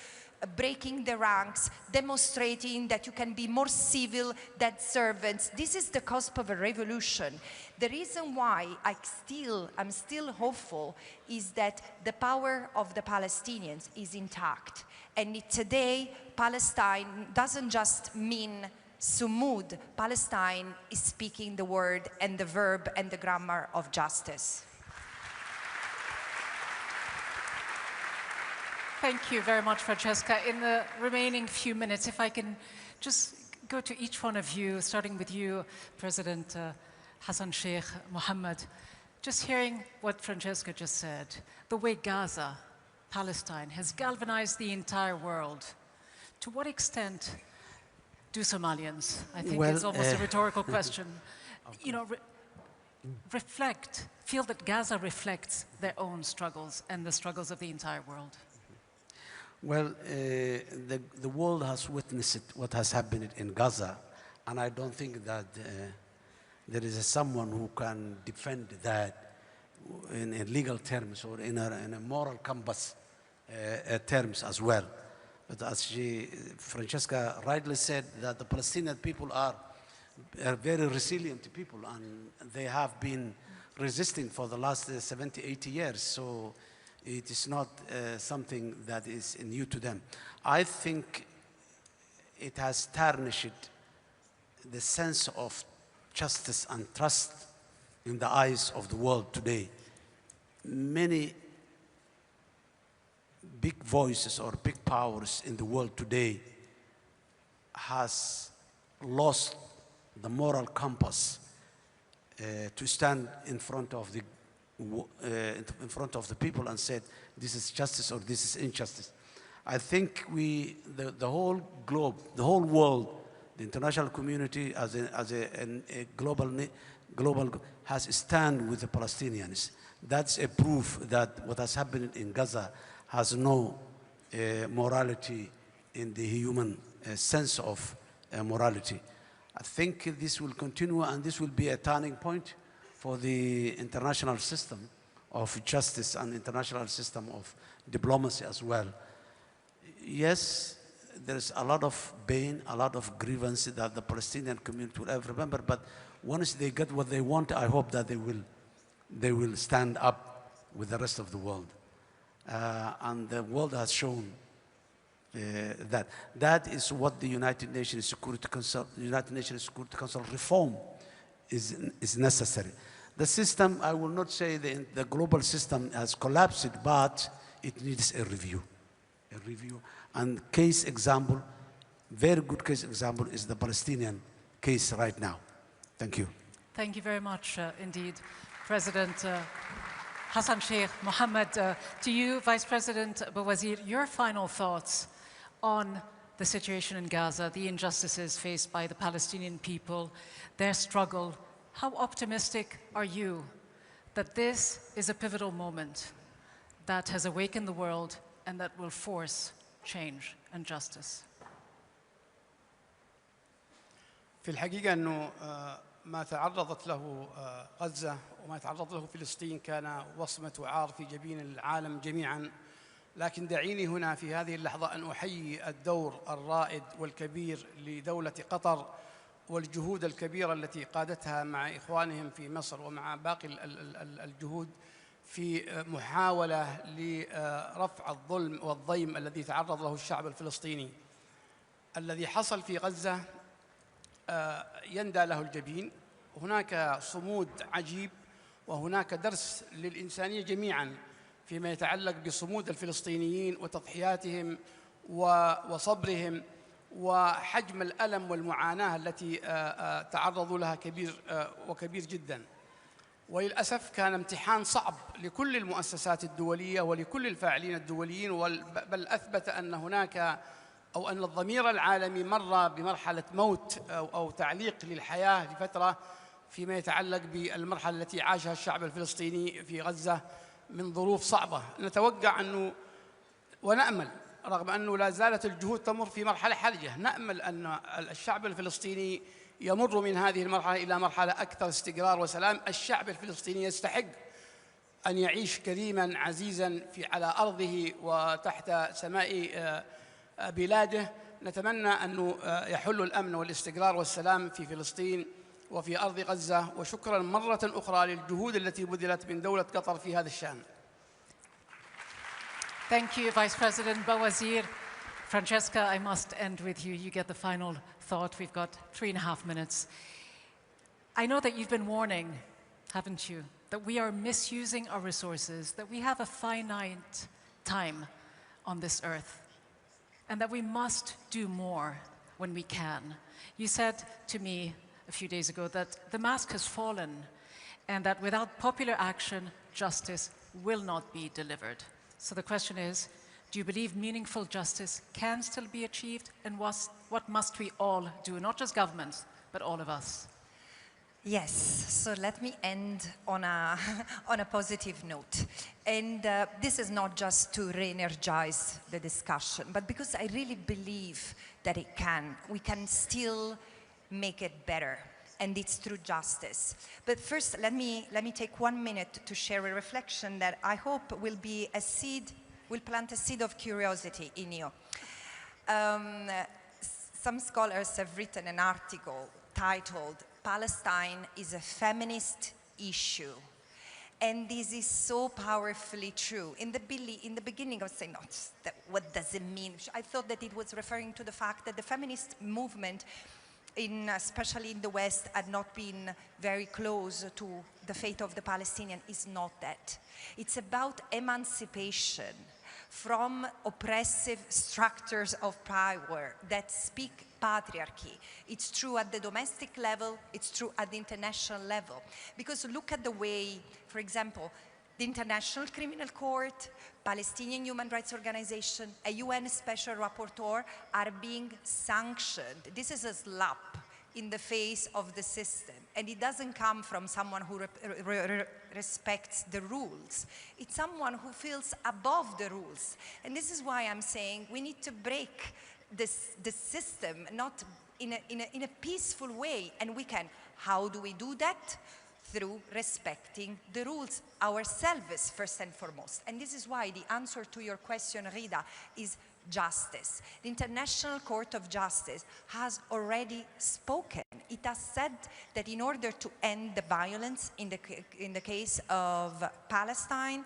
breaking the ranks, demonstrating that you can be more civil than servants. This is the cusp of a revolution. The reason why I'm still hopeful is that the power of the Palestinians is intact. And today, Palestine doesn't just mean Sumud. Palestine is speaking the word and the verb and the grammar of justice. Thank you very much, Francesca. In the remaining few minutes, if I can just go to each one of you, starting with you, President Hassan Sheikh, Mohammed. Just hearing what Francesca just said, the way Gaza, Palestine, has galvanized the entire world. To what extent do Somalians, I think it's almost a rhetorical question, feel that Gaza reflects their own struggles and the struggles of the entire world? Well, the world has witnessed what has happened in Gaza, And I don't think that there is someone who can defend that in legal terms or in a moral compass terms as well. But as Francesca rightly said, that the Palestinian people are very resilient people, and they have been resisting for the last 70, 80 years. So it is not something that is new to them. I think it has tarnished the sense of justice and trust in the eyes of the world today. Many big voices or big powers in the world today has lost the moral compass to stand in front of the people and said, this is justice or this is injustice. I think the whole globe, the whole world, the international community as a global has a stand with the Palestinians. That's a proof that what has happened in Gaza has no morality in the human sense of morality. I think this will continue, and this will be a turning point for the international system of justice and international system of diplomacy as well. Yes, there's a lot of pain, a lot of grievance that the Palestinian community will ever remember, but once they get what they want, I hope that they will stand up with the rest of the world. And the world has shown that. That is what the United Nations Security Council reform is necessary. The system, I will not say the global system has collapsed, but it needs a review. And case example, very good case example is the Palestinian case right now. Thank you. Thank you very much indeed, President Hassan Sheikh. Mohammed, to you, Vice President Bouwazir, your final thoughts on the situation in Gaza, the injustices faced by the Palestinian people, their struggle. How optimistic are you that this is a pivotal moment that has awakened the world and that will force change and justice? في الحقيقة أنه ما تعرضت له غزة وما تعرض له فلسطين كان وصمة وعار في جبين العالم جميعاً. لكن دعيني هنا في هذه اللحظة أن أحيي الدور الرائد والكبير لدولة قطر والجهود الكبيرة التي قادتها مع إخوانهم في مصر ومع باقي الجهود في محاولة لرفع الظلم والضيم الذي تعرض له الشعب الفلسطيني. الذي حصل في غزة يندى له الجبين. هناك صمود عجيب وهناك درس للإنسانية جميعاً فيما يتعلق بصمود الفلسطينيين وتضحياتهم وصبرهم وحجم الألم والمعاناة التي تعرضوا لها كبير جداً. وللأسف كان امتحان صعب لكل المؤسسات الدولية ولكل الفاعلين الدوليين، بل أثبت أن هناك أو أن الضمير العالمي مر بمرحلة موت أو تعليق للحياة لفترة فيما يتعلق بالمرحلة التي عاشها الشعب الفلسطيني في غزة من ظروف صعبة. نتوقع أنه ونأمل رغم أنه لا زالت الجهود تمر في مرحلة حرجة، نأمل أن الشعب الفلسطيني يمر من هذه المرحلة إلى مرحلة أكثر استقرار وسلام. الشعب الفلسطيني يستحق أن يعيش كريماً عزيزاً على أرضه وتحت سماء بلاده. نتمنى أنه يحل الأمن والاستقرار والسلام في فلسطين وفي أرض غزة. وشكراً مرة أخرى للجهود التي بذلت من دولة قطر في هذا الشأن. Thank you, Vice President Bouwazir. Francesca, I must end with you. You get the final thought. We've got 3.5 minutes. I know that you've been warning, haven't you, that we are misusing our resources, that we have a finite time on this earth, and that we must do more when we can. You said to me a few days ago that the mask has fallen and that without popular action, justice will not be delivered. So the question is, do you believe meaningful justice can still be achieved? And what must we all do, not just governments, but all of us? Yes, so let me end on a positive note. And this is not just to re-energize the discussion, but because I really believe that we can still make it better. And it's through justice. But first, let me take 1 minute to share a reflection that I hope will be a seed, will plant a seed of curiosity in you. Some scholars have written an article titled, "Palestine is a feminist issue." And this is so powerfully true. In the beginning, I was saying, no, what does it mean? I thought that it was referring to the fact that the feminist movement, especially in the West, had not been very close to the fate of the Palestinian. Is not that. It's about emancipation from oppressive structures of power that speak patriarchy. It's true at the domestic level, it's true at the international level. Because look at the way, for example, the International Criminal Court, Palestinian Human Rights Organization, a UN Special Rapporteur are being sanctioned. This is a slap in the face of the system. And it doesn't come from someone who respects the rules. It's someone who feels above the rules. And this is why I'm saying we need to break the system, not in a peaceful way. And we can. How do we do that? Through respecting the rules ourselves, first and foremost. And this is why the answer to your question, Rida, is justice. The International Court of Justice has already spoken. It has said that in order to end the violence in the case of Palestine,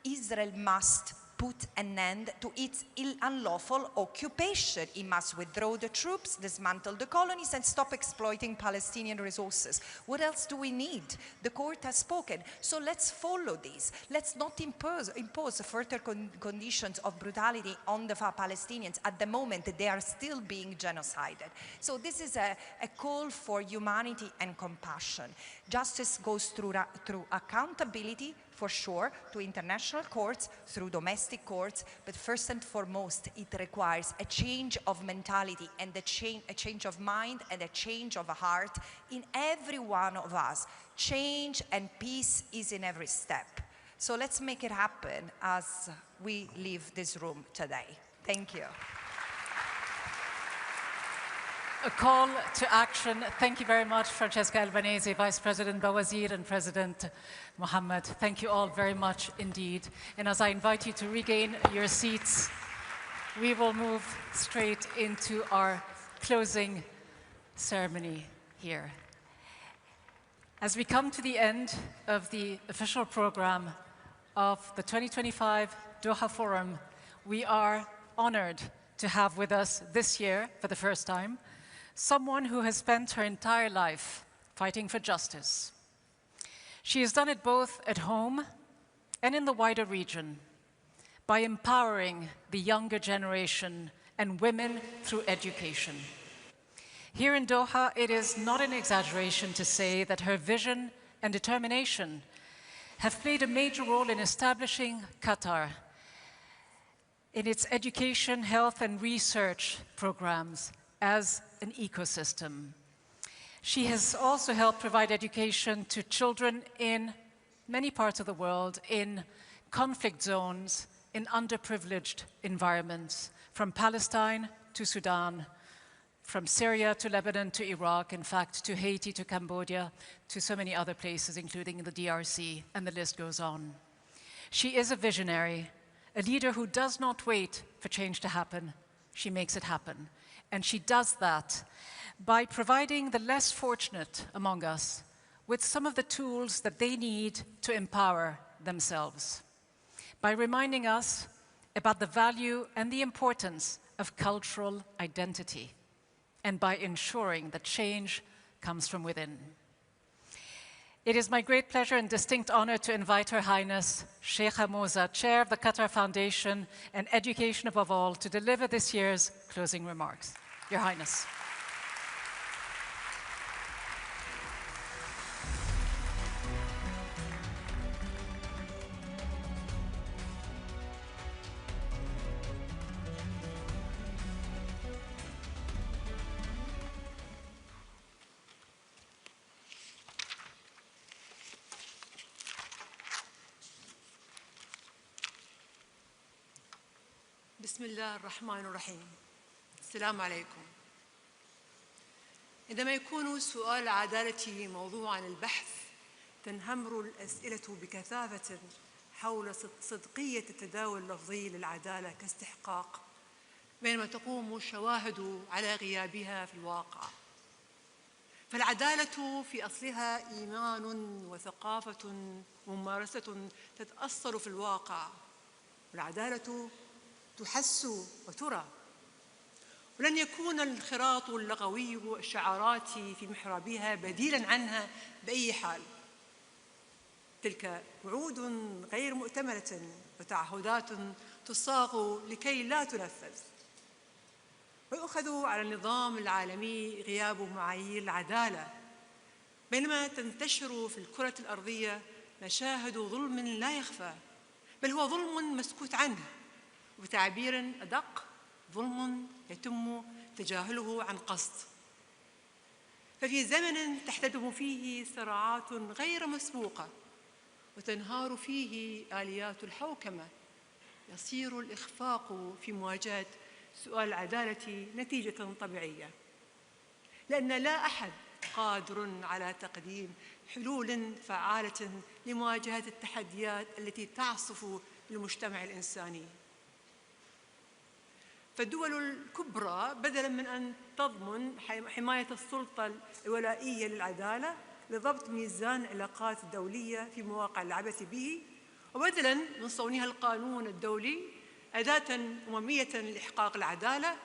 Israel must put an end to its unlawful occupation. It must withdraw the troops, dismantle the colonies, and stop exploiting Palestinian resources. What else do we need? The court has spoken. So let's follow this. Let's not impose further conditions of brutality on the Palestinians. At the moment, they are still being genocided. So this is a call for humanity and compassion. Justice goes through accountability, for sure, to international courts, through domestic courts, but first and foremost, it requires a change of mentality and a change of mind and a change of heart in every one of us. Change and peace is in every step. So let's make it happen as we leave this room today. Thank you. A call to action. Thank you very much, Francesca Albanese, Vice President Bawazir, and President Mohammed. Thank you all very much indeed. And as I invite you to regain your seats, we will move straight into our closing ceremony here. As we come to the end of the official program of the 2025 Doha Forum, we are honored to have with us this year, for the first time, someone who has spent her entire life fighting for justice. She has done it both at home and in the wider region by empowering the younger generation and women through education. Here in Doha, it is not an exaggeration to say that her vision and determination have played a major role in establishing Qatar in its education, health, and research programs as an ecosystem. She has also helped provide education to children in many parts of the world, in conflict zones, in underprivileged environments, from Palestine to Sudan, from Syria to Lebanon to Iraq, in fact, to Haiti to Cambodia, to so many other places, including the DRC, and the list goes on. She is a visionary, a leader who does not wait for change to happen. She makes it happen. And she does that by providing the less fortunate among us with some of the tools that they need to empower themselves, by reminding us about the value and the importance of cultural identity, and by ensuring that change comes from within. It is my great pleasure and distinct honor to invite Her Highness Sheikh Hamouza, Chair of the Qatar Foundation and Education Above All, to deliver this year's closing remarks. Your Highness. بسم الله الرحمن الرحيم. السلام عليكم. عندما يكون سؤال العدالة موضوعاً للبحث تنهمر الأسئلة بكثافة حول صدقية التداول اللفظي للعدالة كاستحقاق، بينما تقوم الشواهد على غيابها في الواقع. فالعدالة في أصلها إيمان وثقافة وممارسة تتأصل في الواقع، والعدالة تحس وترى. ولن يكون الانخراط اللغوي والشعارات في محرابها بديلاً عنها بأي حال. تلك وعود غير مؤتمنة وتعهدات تصاغ لكي لا تنفذ. ويؤخذ على النظام العالمي غياب معايير العدالة، بينما تنتشر في الكرة الأرضية مشاهد ظلم لا يخفى، بل هو ظلم مسكوت عنه، وبتعبير أدق ظلم يتم تجاهله عن قصد. ففي زمن تحتدم فيه صراعات غير مسبوقة وتنهار فيه آليات الحوكمة، يصير الإخفاق في مواجهة سؤال العدالة نتيجة طبيعية، لأن لا أحد قادر على تقديم حلول فعالة لمواجهة التحديات التي تعصف بالمجتمع الإنساني. فالدول الكبرى بدلاً من أن تضمن حماية السلطة الولائية للعدالة لضبط ميزان العلاقات الدولية في مواقع العبث به، وبدلاً من صونها القانون الدولي أداة أممية لإحقاق العدالة،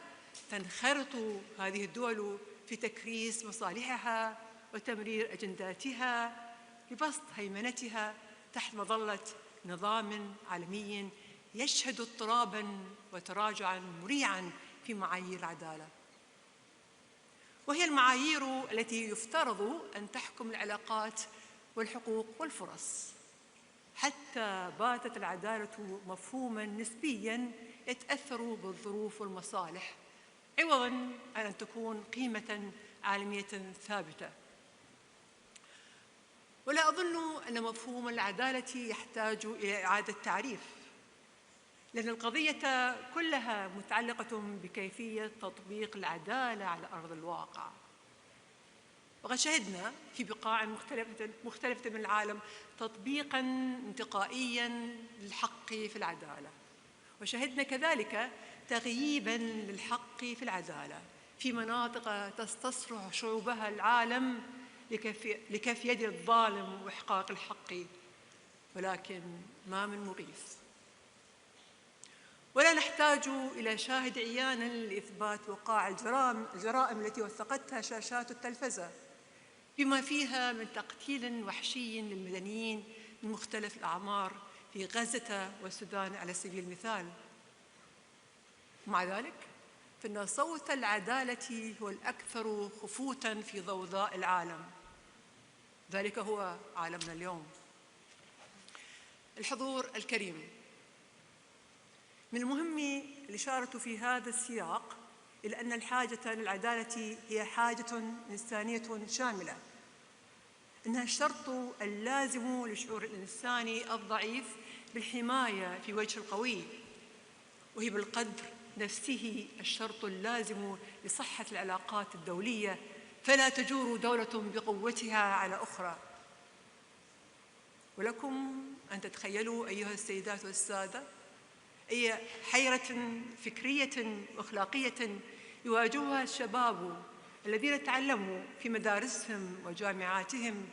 تنخرط هذه الدول في تكريس مصالحها وتمرير أجنداتها لبسط هيمنتها تحت مظلة نظام عالمي يشهد اضطراباً وتراجعاً مريعاً في معايير العدالة، وهي المعايير التي يفترض أن تحكم العلاقات والحقوق والفرص. حتى باتت العدالة مفهوماً نسبياً يتأثر بالظروف والمصالح، عوضاً عن أن تكون قيمة عالمية ثابتة. ولا أظن أن مفهوم العدالة يحتاج إلى إعادة تعريف، لأن القضية كلها متعلقة بكيفية تطبيق العدالة على أرض الواقع. وقد شهدنا في بقاع مختلفة من العالم تطبيقاً انتقائياً للحق في العدالة، وشهدنا كذلك تغييباً للحق في العدالة في مناطق تستصرخ شعوبها العالم لكف يد الظالم وإحقاق الحق، ولكن ما من مغيث. ولا نحتاج إلى شاهد عيان لإثبات وقاع الجرائم التي وثقتها شاشات التلفزة، بما فيها من تقتيل وحشي للمدنيين من مختلف الأعمار في غزة والسودان على سبيل المثال. ومع ذلك فإن صوت العدالة هو الأكثر خفوتاً في ضوضاء العالم. ذلك هو عالمنا اليوم. الحضور الكريم، من المهم الإشارة في هذا السياق إلى أن الحاجة للعدالة هي حاجة إنسانية شاملة، إنها الشرط اللازم لشعور الإنسان الضعيف بالحماية في وجه القوي، وهي بالقدر نفسه الشرط اللازم لصحة العلاقات الدولية، فلا تجور دولة بقوتها على أخرى. ولكم أن تتخيلوا أيها السيدات والسادة أي حيرة فكرية وأخلاقية يواجهها الشباب الذين تعلموا في مدارسهم وجامعاتهم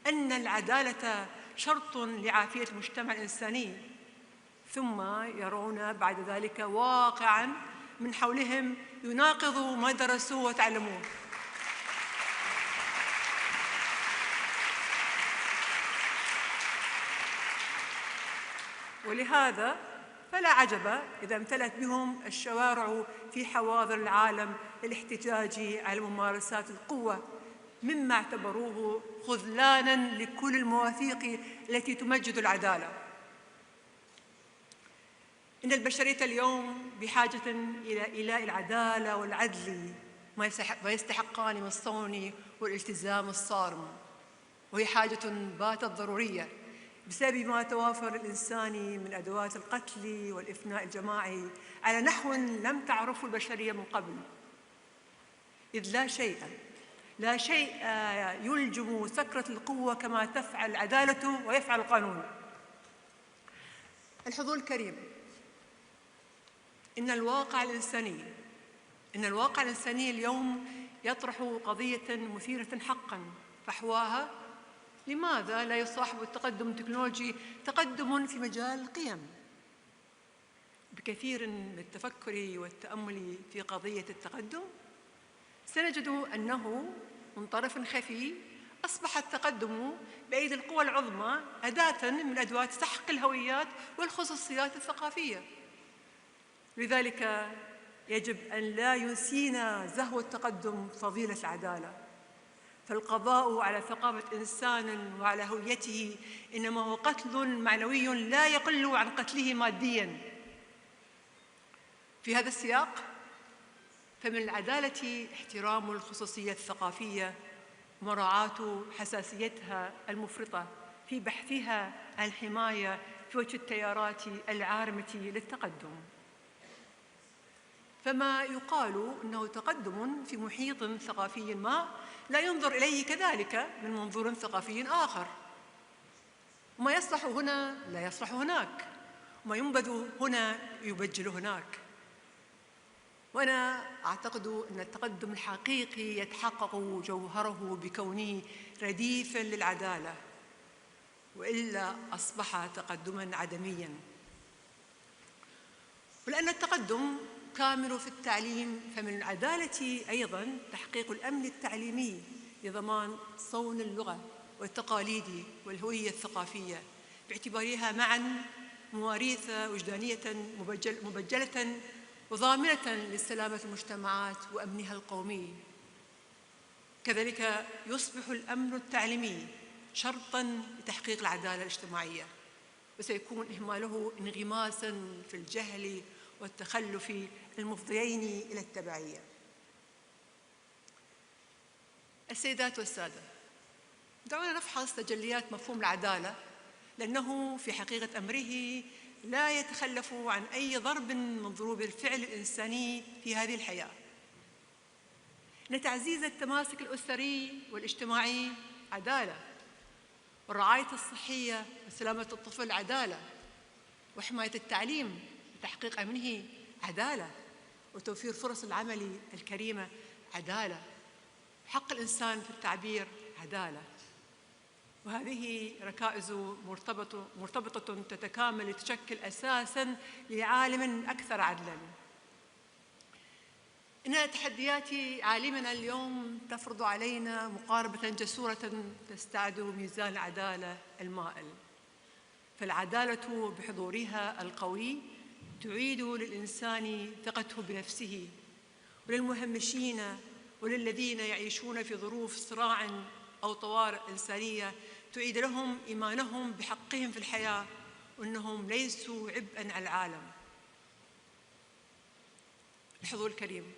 أن العدالة شرط لعافية المجتمع الإنساني، ثم يرون بعد ذلك واقعاً من حولهم يناقض ما درسوه وتعلموه. ولهذا فلا عجب إذا امتلأت بهم الشوارع في حواضر العالم للاحتجاج على ممارسات القوة، مما اعتبروه خذلانا لكل المواثيق التي تمجد العدالة. إن البشرية اليوم بحاجة إلى إيلاء العدالة والعدل ما يستحقان من الصون والالتزام الصارم، وهي حاجة باتت ضرورية بسبب ما توافر الإنسان من أدوات القتل والإفناء الجماعي على نحو لم تعرفه البشرية من قبل، إذ لا شيء لا شيء يلجم سكرة القوة كما تفعل العدالة ويفعل القانون. الحضور الكريم، إن الواقع الإنساني اليوم يطرح قضية مثيرة حقاً، فحواها لماذا لا يصاحب التقدم التكنولوجي تقدم في مجال القيم؟ بكثير من التفكر والتأمل في قضية التقدم سنجد أنه من طرف خفي أصبح التقدم بأيدي القوى العظمى أداة من أدوات سحق الهويات والخصوصيات الثقافية. لذلك يجب أن لا ينسينا زهو التقدم فضيلة العدالة، فالقضاء على ثقافة إنسان وعلى هويته إنما هو قتل معنوي لا يقل عن قتله مادياً. في هذا السياق فمن العدالة احترام الخصوصية الثقافية ومراعاة حساسيتها المفرطة في بحثها عن الحماية في وجه التيارات العارمة للتقدم. فما يقال إنه تقدم في محيط ثقافي ما لا ينظر إليه كذلك من منظور ثقافي آخر، وما يصلح هنا لا يصلح هناك، وما ينبذ هنا يبجل هناك. وأنا أعتقد أن التقدم الحقيقي يتحقق جوهره بكونه رديفاً للعدالة، وإلا أصبح تقدماً عدمياً. ولأن التقدم كامل في التعليم فمن العدالة أيضاً تحقيق الأمن التعليمي لضمان صون اللغة والتقاليد والهوية الثقافية باعتبارها معاً مواريث وجدانية مبجلة وضامنة لسلامة المجتمعات وأمنها القومي. كذلك يصبح الأمن التعليمي شرطاً لتحقيق العدالة الاجتماعية، وسيكون إهماله انغماساً في الجهل والتخلف المفضيين إلى التبعية. السيدات والسادة، دعونا نفحص تجليات مفهوم العدالة، لأنه في حقيقة أمره لا يتخلف عن أي ضرب من ضروب الفعل الإنساني في هذه الحياة. إن تعزيز التماسك الأسري والاجتماعي عدالة، والرعاية الصحية وسلامة الطفل عدالة، وحماية التعليم وتحقيق أمنه عدالة، وتوفير فرص العمل الكريمة عدالة، حق الإنسان في التعبير عدالة. وهذه ركائز مرتبطة تتكامل لتشكل أساساً لعالم أكثر عدلاً. إن تحديات عالمنا اليوم تفرض علينا مقاربة جسورة تستعد ميزان العدالة المائل، فالعدالة بحضورها القوي تعيد للإنسان ثقته بنفسه، وللمهمشين وللذين يعيشون في ظروف صراع أو طوارئ إنسانية تعيد لهم إيمانهم بحقهم في الحياة وأنهم ليسوا عبئاً على العالم. الحضور الكريم،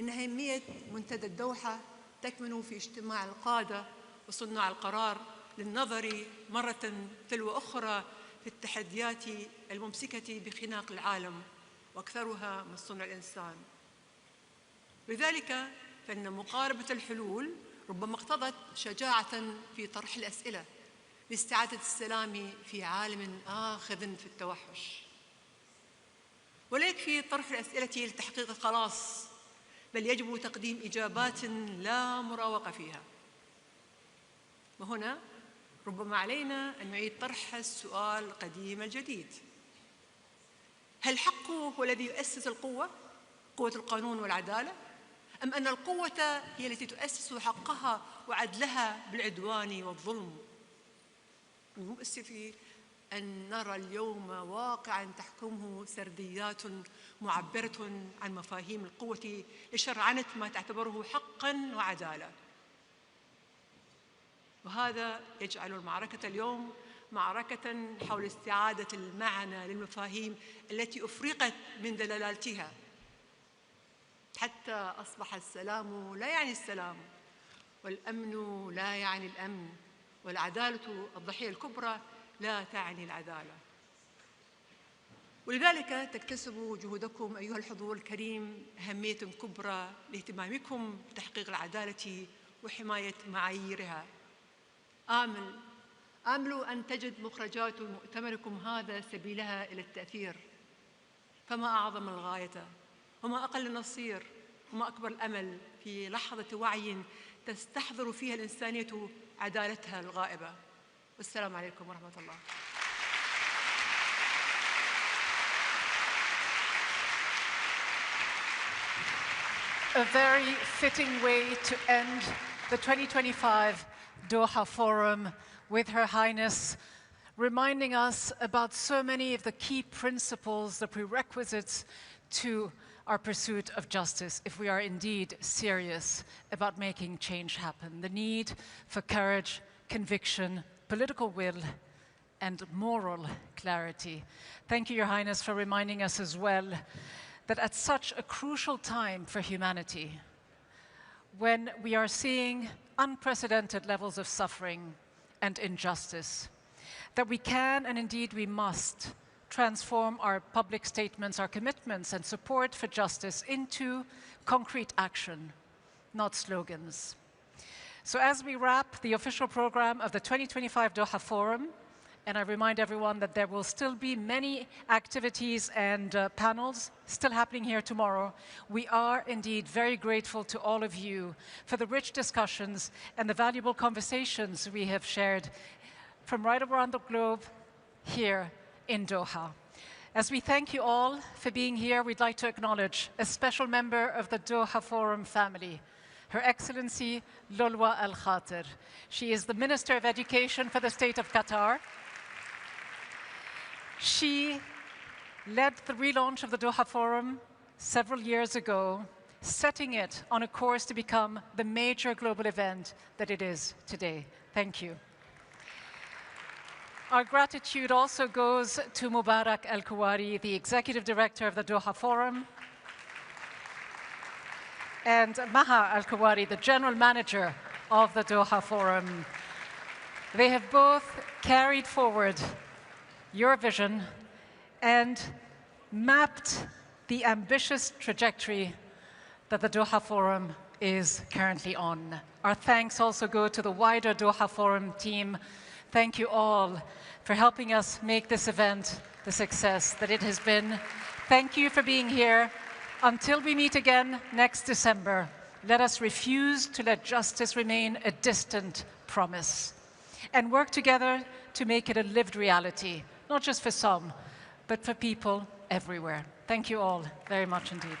إن أهمية منتدى الدوحة تكمن في اجتماع القادة وصناع القرار للنظر مرة تلو أخرى في التحديات الممسكة بخناق العالم وأكثرها من صنع الإنسان. لذلك فإن مقاربة الحلول ربما اقتضت شجاعة في طرح الأسئلة لاستعادة السلام في عالم آخذ في التوحش. ولا يكفي طرح الأسئلة لتحقيق الخلاص، بل يجب تقديم إجابات لا مراوغة فيها. وهنا ربما علينا أن نعيد طرح السؤال القديم الجديد: هل الحق هو الذي يؤسس القوة، قوة القانون والعدالة، أم أن القوة هي التي تؤسس حقها وعدلها بالعدوان والظلم؟ من المؤسف أن نرى اليوم واقعاً تحكمه سرديات معبرة عن مفاهيم القوة لشرعنة ما تعتبره حقاً وعدالة. وهذا يجعل المعركة اليوم معركة حول استعادة المعنى للمفاهيم التي أفرقت من دلالاتها، حتى أصبح السلام لا يعني السلام، والأمن لا يعني الأمن، والعدالة الضحية الكبرى لا تعني العدالة. ولذلك تكتسب جهودكم أيها الحضور الكريم أهمية كبرى لاهتمامكم بتحقيق العدالة وحماية معاييرها. آمل أن تجد مخرجات مؤتمركم هذا سبيلها إلى التأثير. فما أعظم الغاية وما أقل النصير وما أكبر الأمل في لحظة وعي تستحضر فيها الإنسانية عدالتها الغائبة. والسلام عليكم ورحمة الله. A very fitting way to end the 2025 Doha Forum with Her Highness, reminding us about so many of the key principles, the prerequisites to our pursuit of justice, if we are indeed serious about making change happen. The need for courage, conviction, political will, and moral clarity. Thank you, Your Highness, for reminding us as well that at such a crucial time for humanity, when we are seeing unprecedented levels of suffering and injustice, that we can and indeed we must transform our public statements, our commitments and support for justice into concrete action, not slogans. So as we wrap the official program of the 2025 Doha Forum, and I remind everyone that there will still be many activities and panels still happening here tomorrow. We are indeed very grateful to all of you for the rich discussions and the valuable conversations we have shared from right around the globe here in Doha. As we thank you all for being here, we'd like to acknowledge a special member of the Doha Forum family, Her Excellency Lolwa Al Khater. She is the Minister of Education for the State of Qatar. She led the relaunch of the Doha Forum several years ago, setting it on a course to become the major global event that it is today. Thank you. Our gratitude also goes to Mubarak Al-Kuwari, the Executive Director of the Doha Forum, and Maha Al-Kuwari, the General Manager of the Doha Forum. They have both carried forward your vision and mapped the ambitious trajectory that the Doha Forum is currently on. Our thanks also go to the wider Doha Forum team. Thank you all for helping us make this event the success that it has been. Thank you for being here. Until we meet again next December, let us refuse to let justice remain a distant promise and work together to make it a lived reality, not just for some, but for people everywhere. Thank you all very much indeed.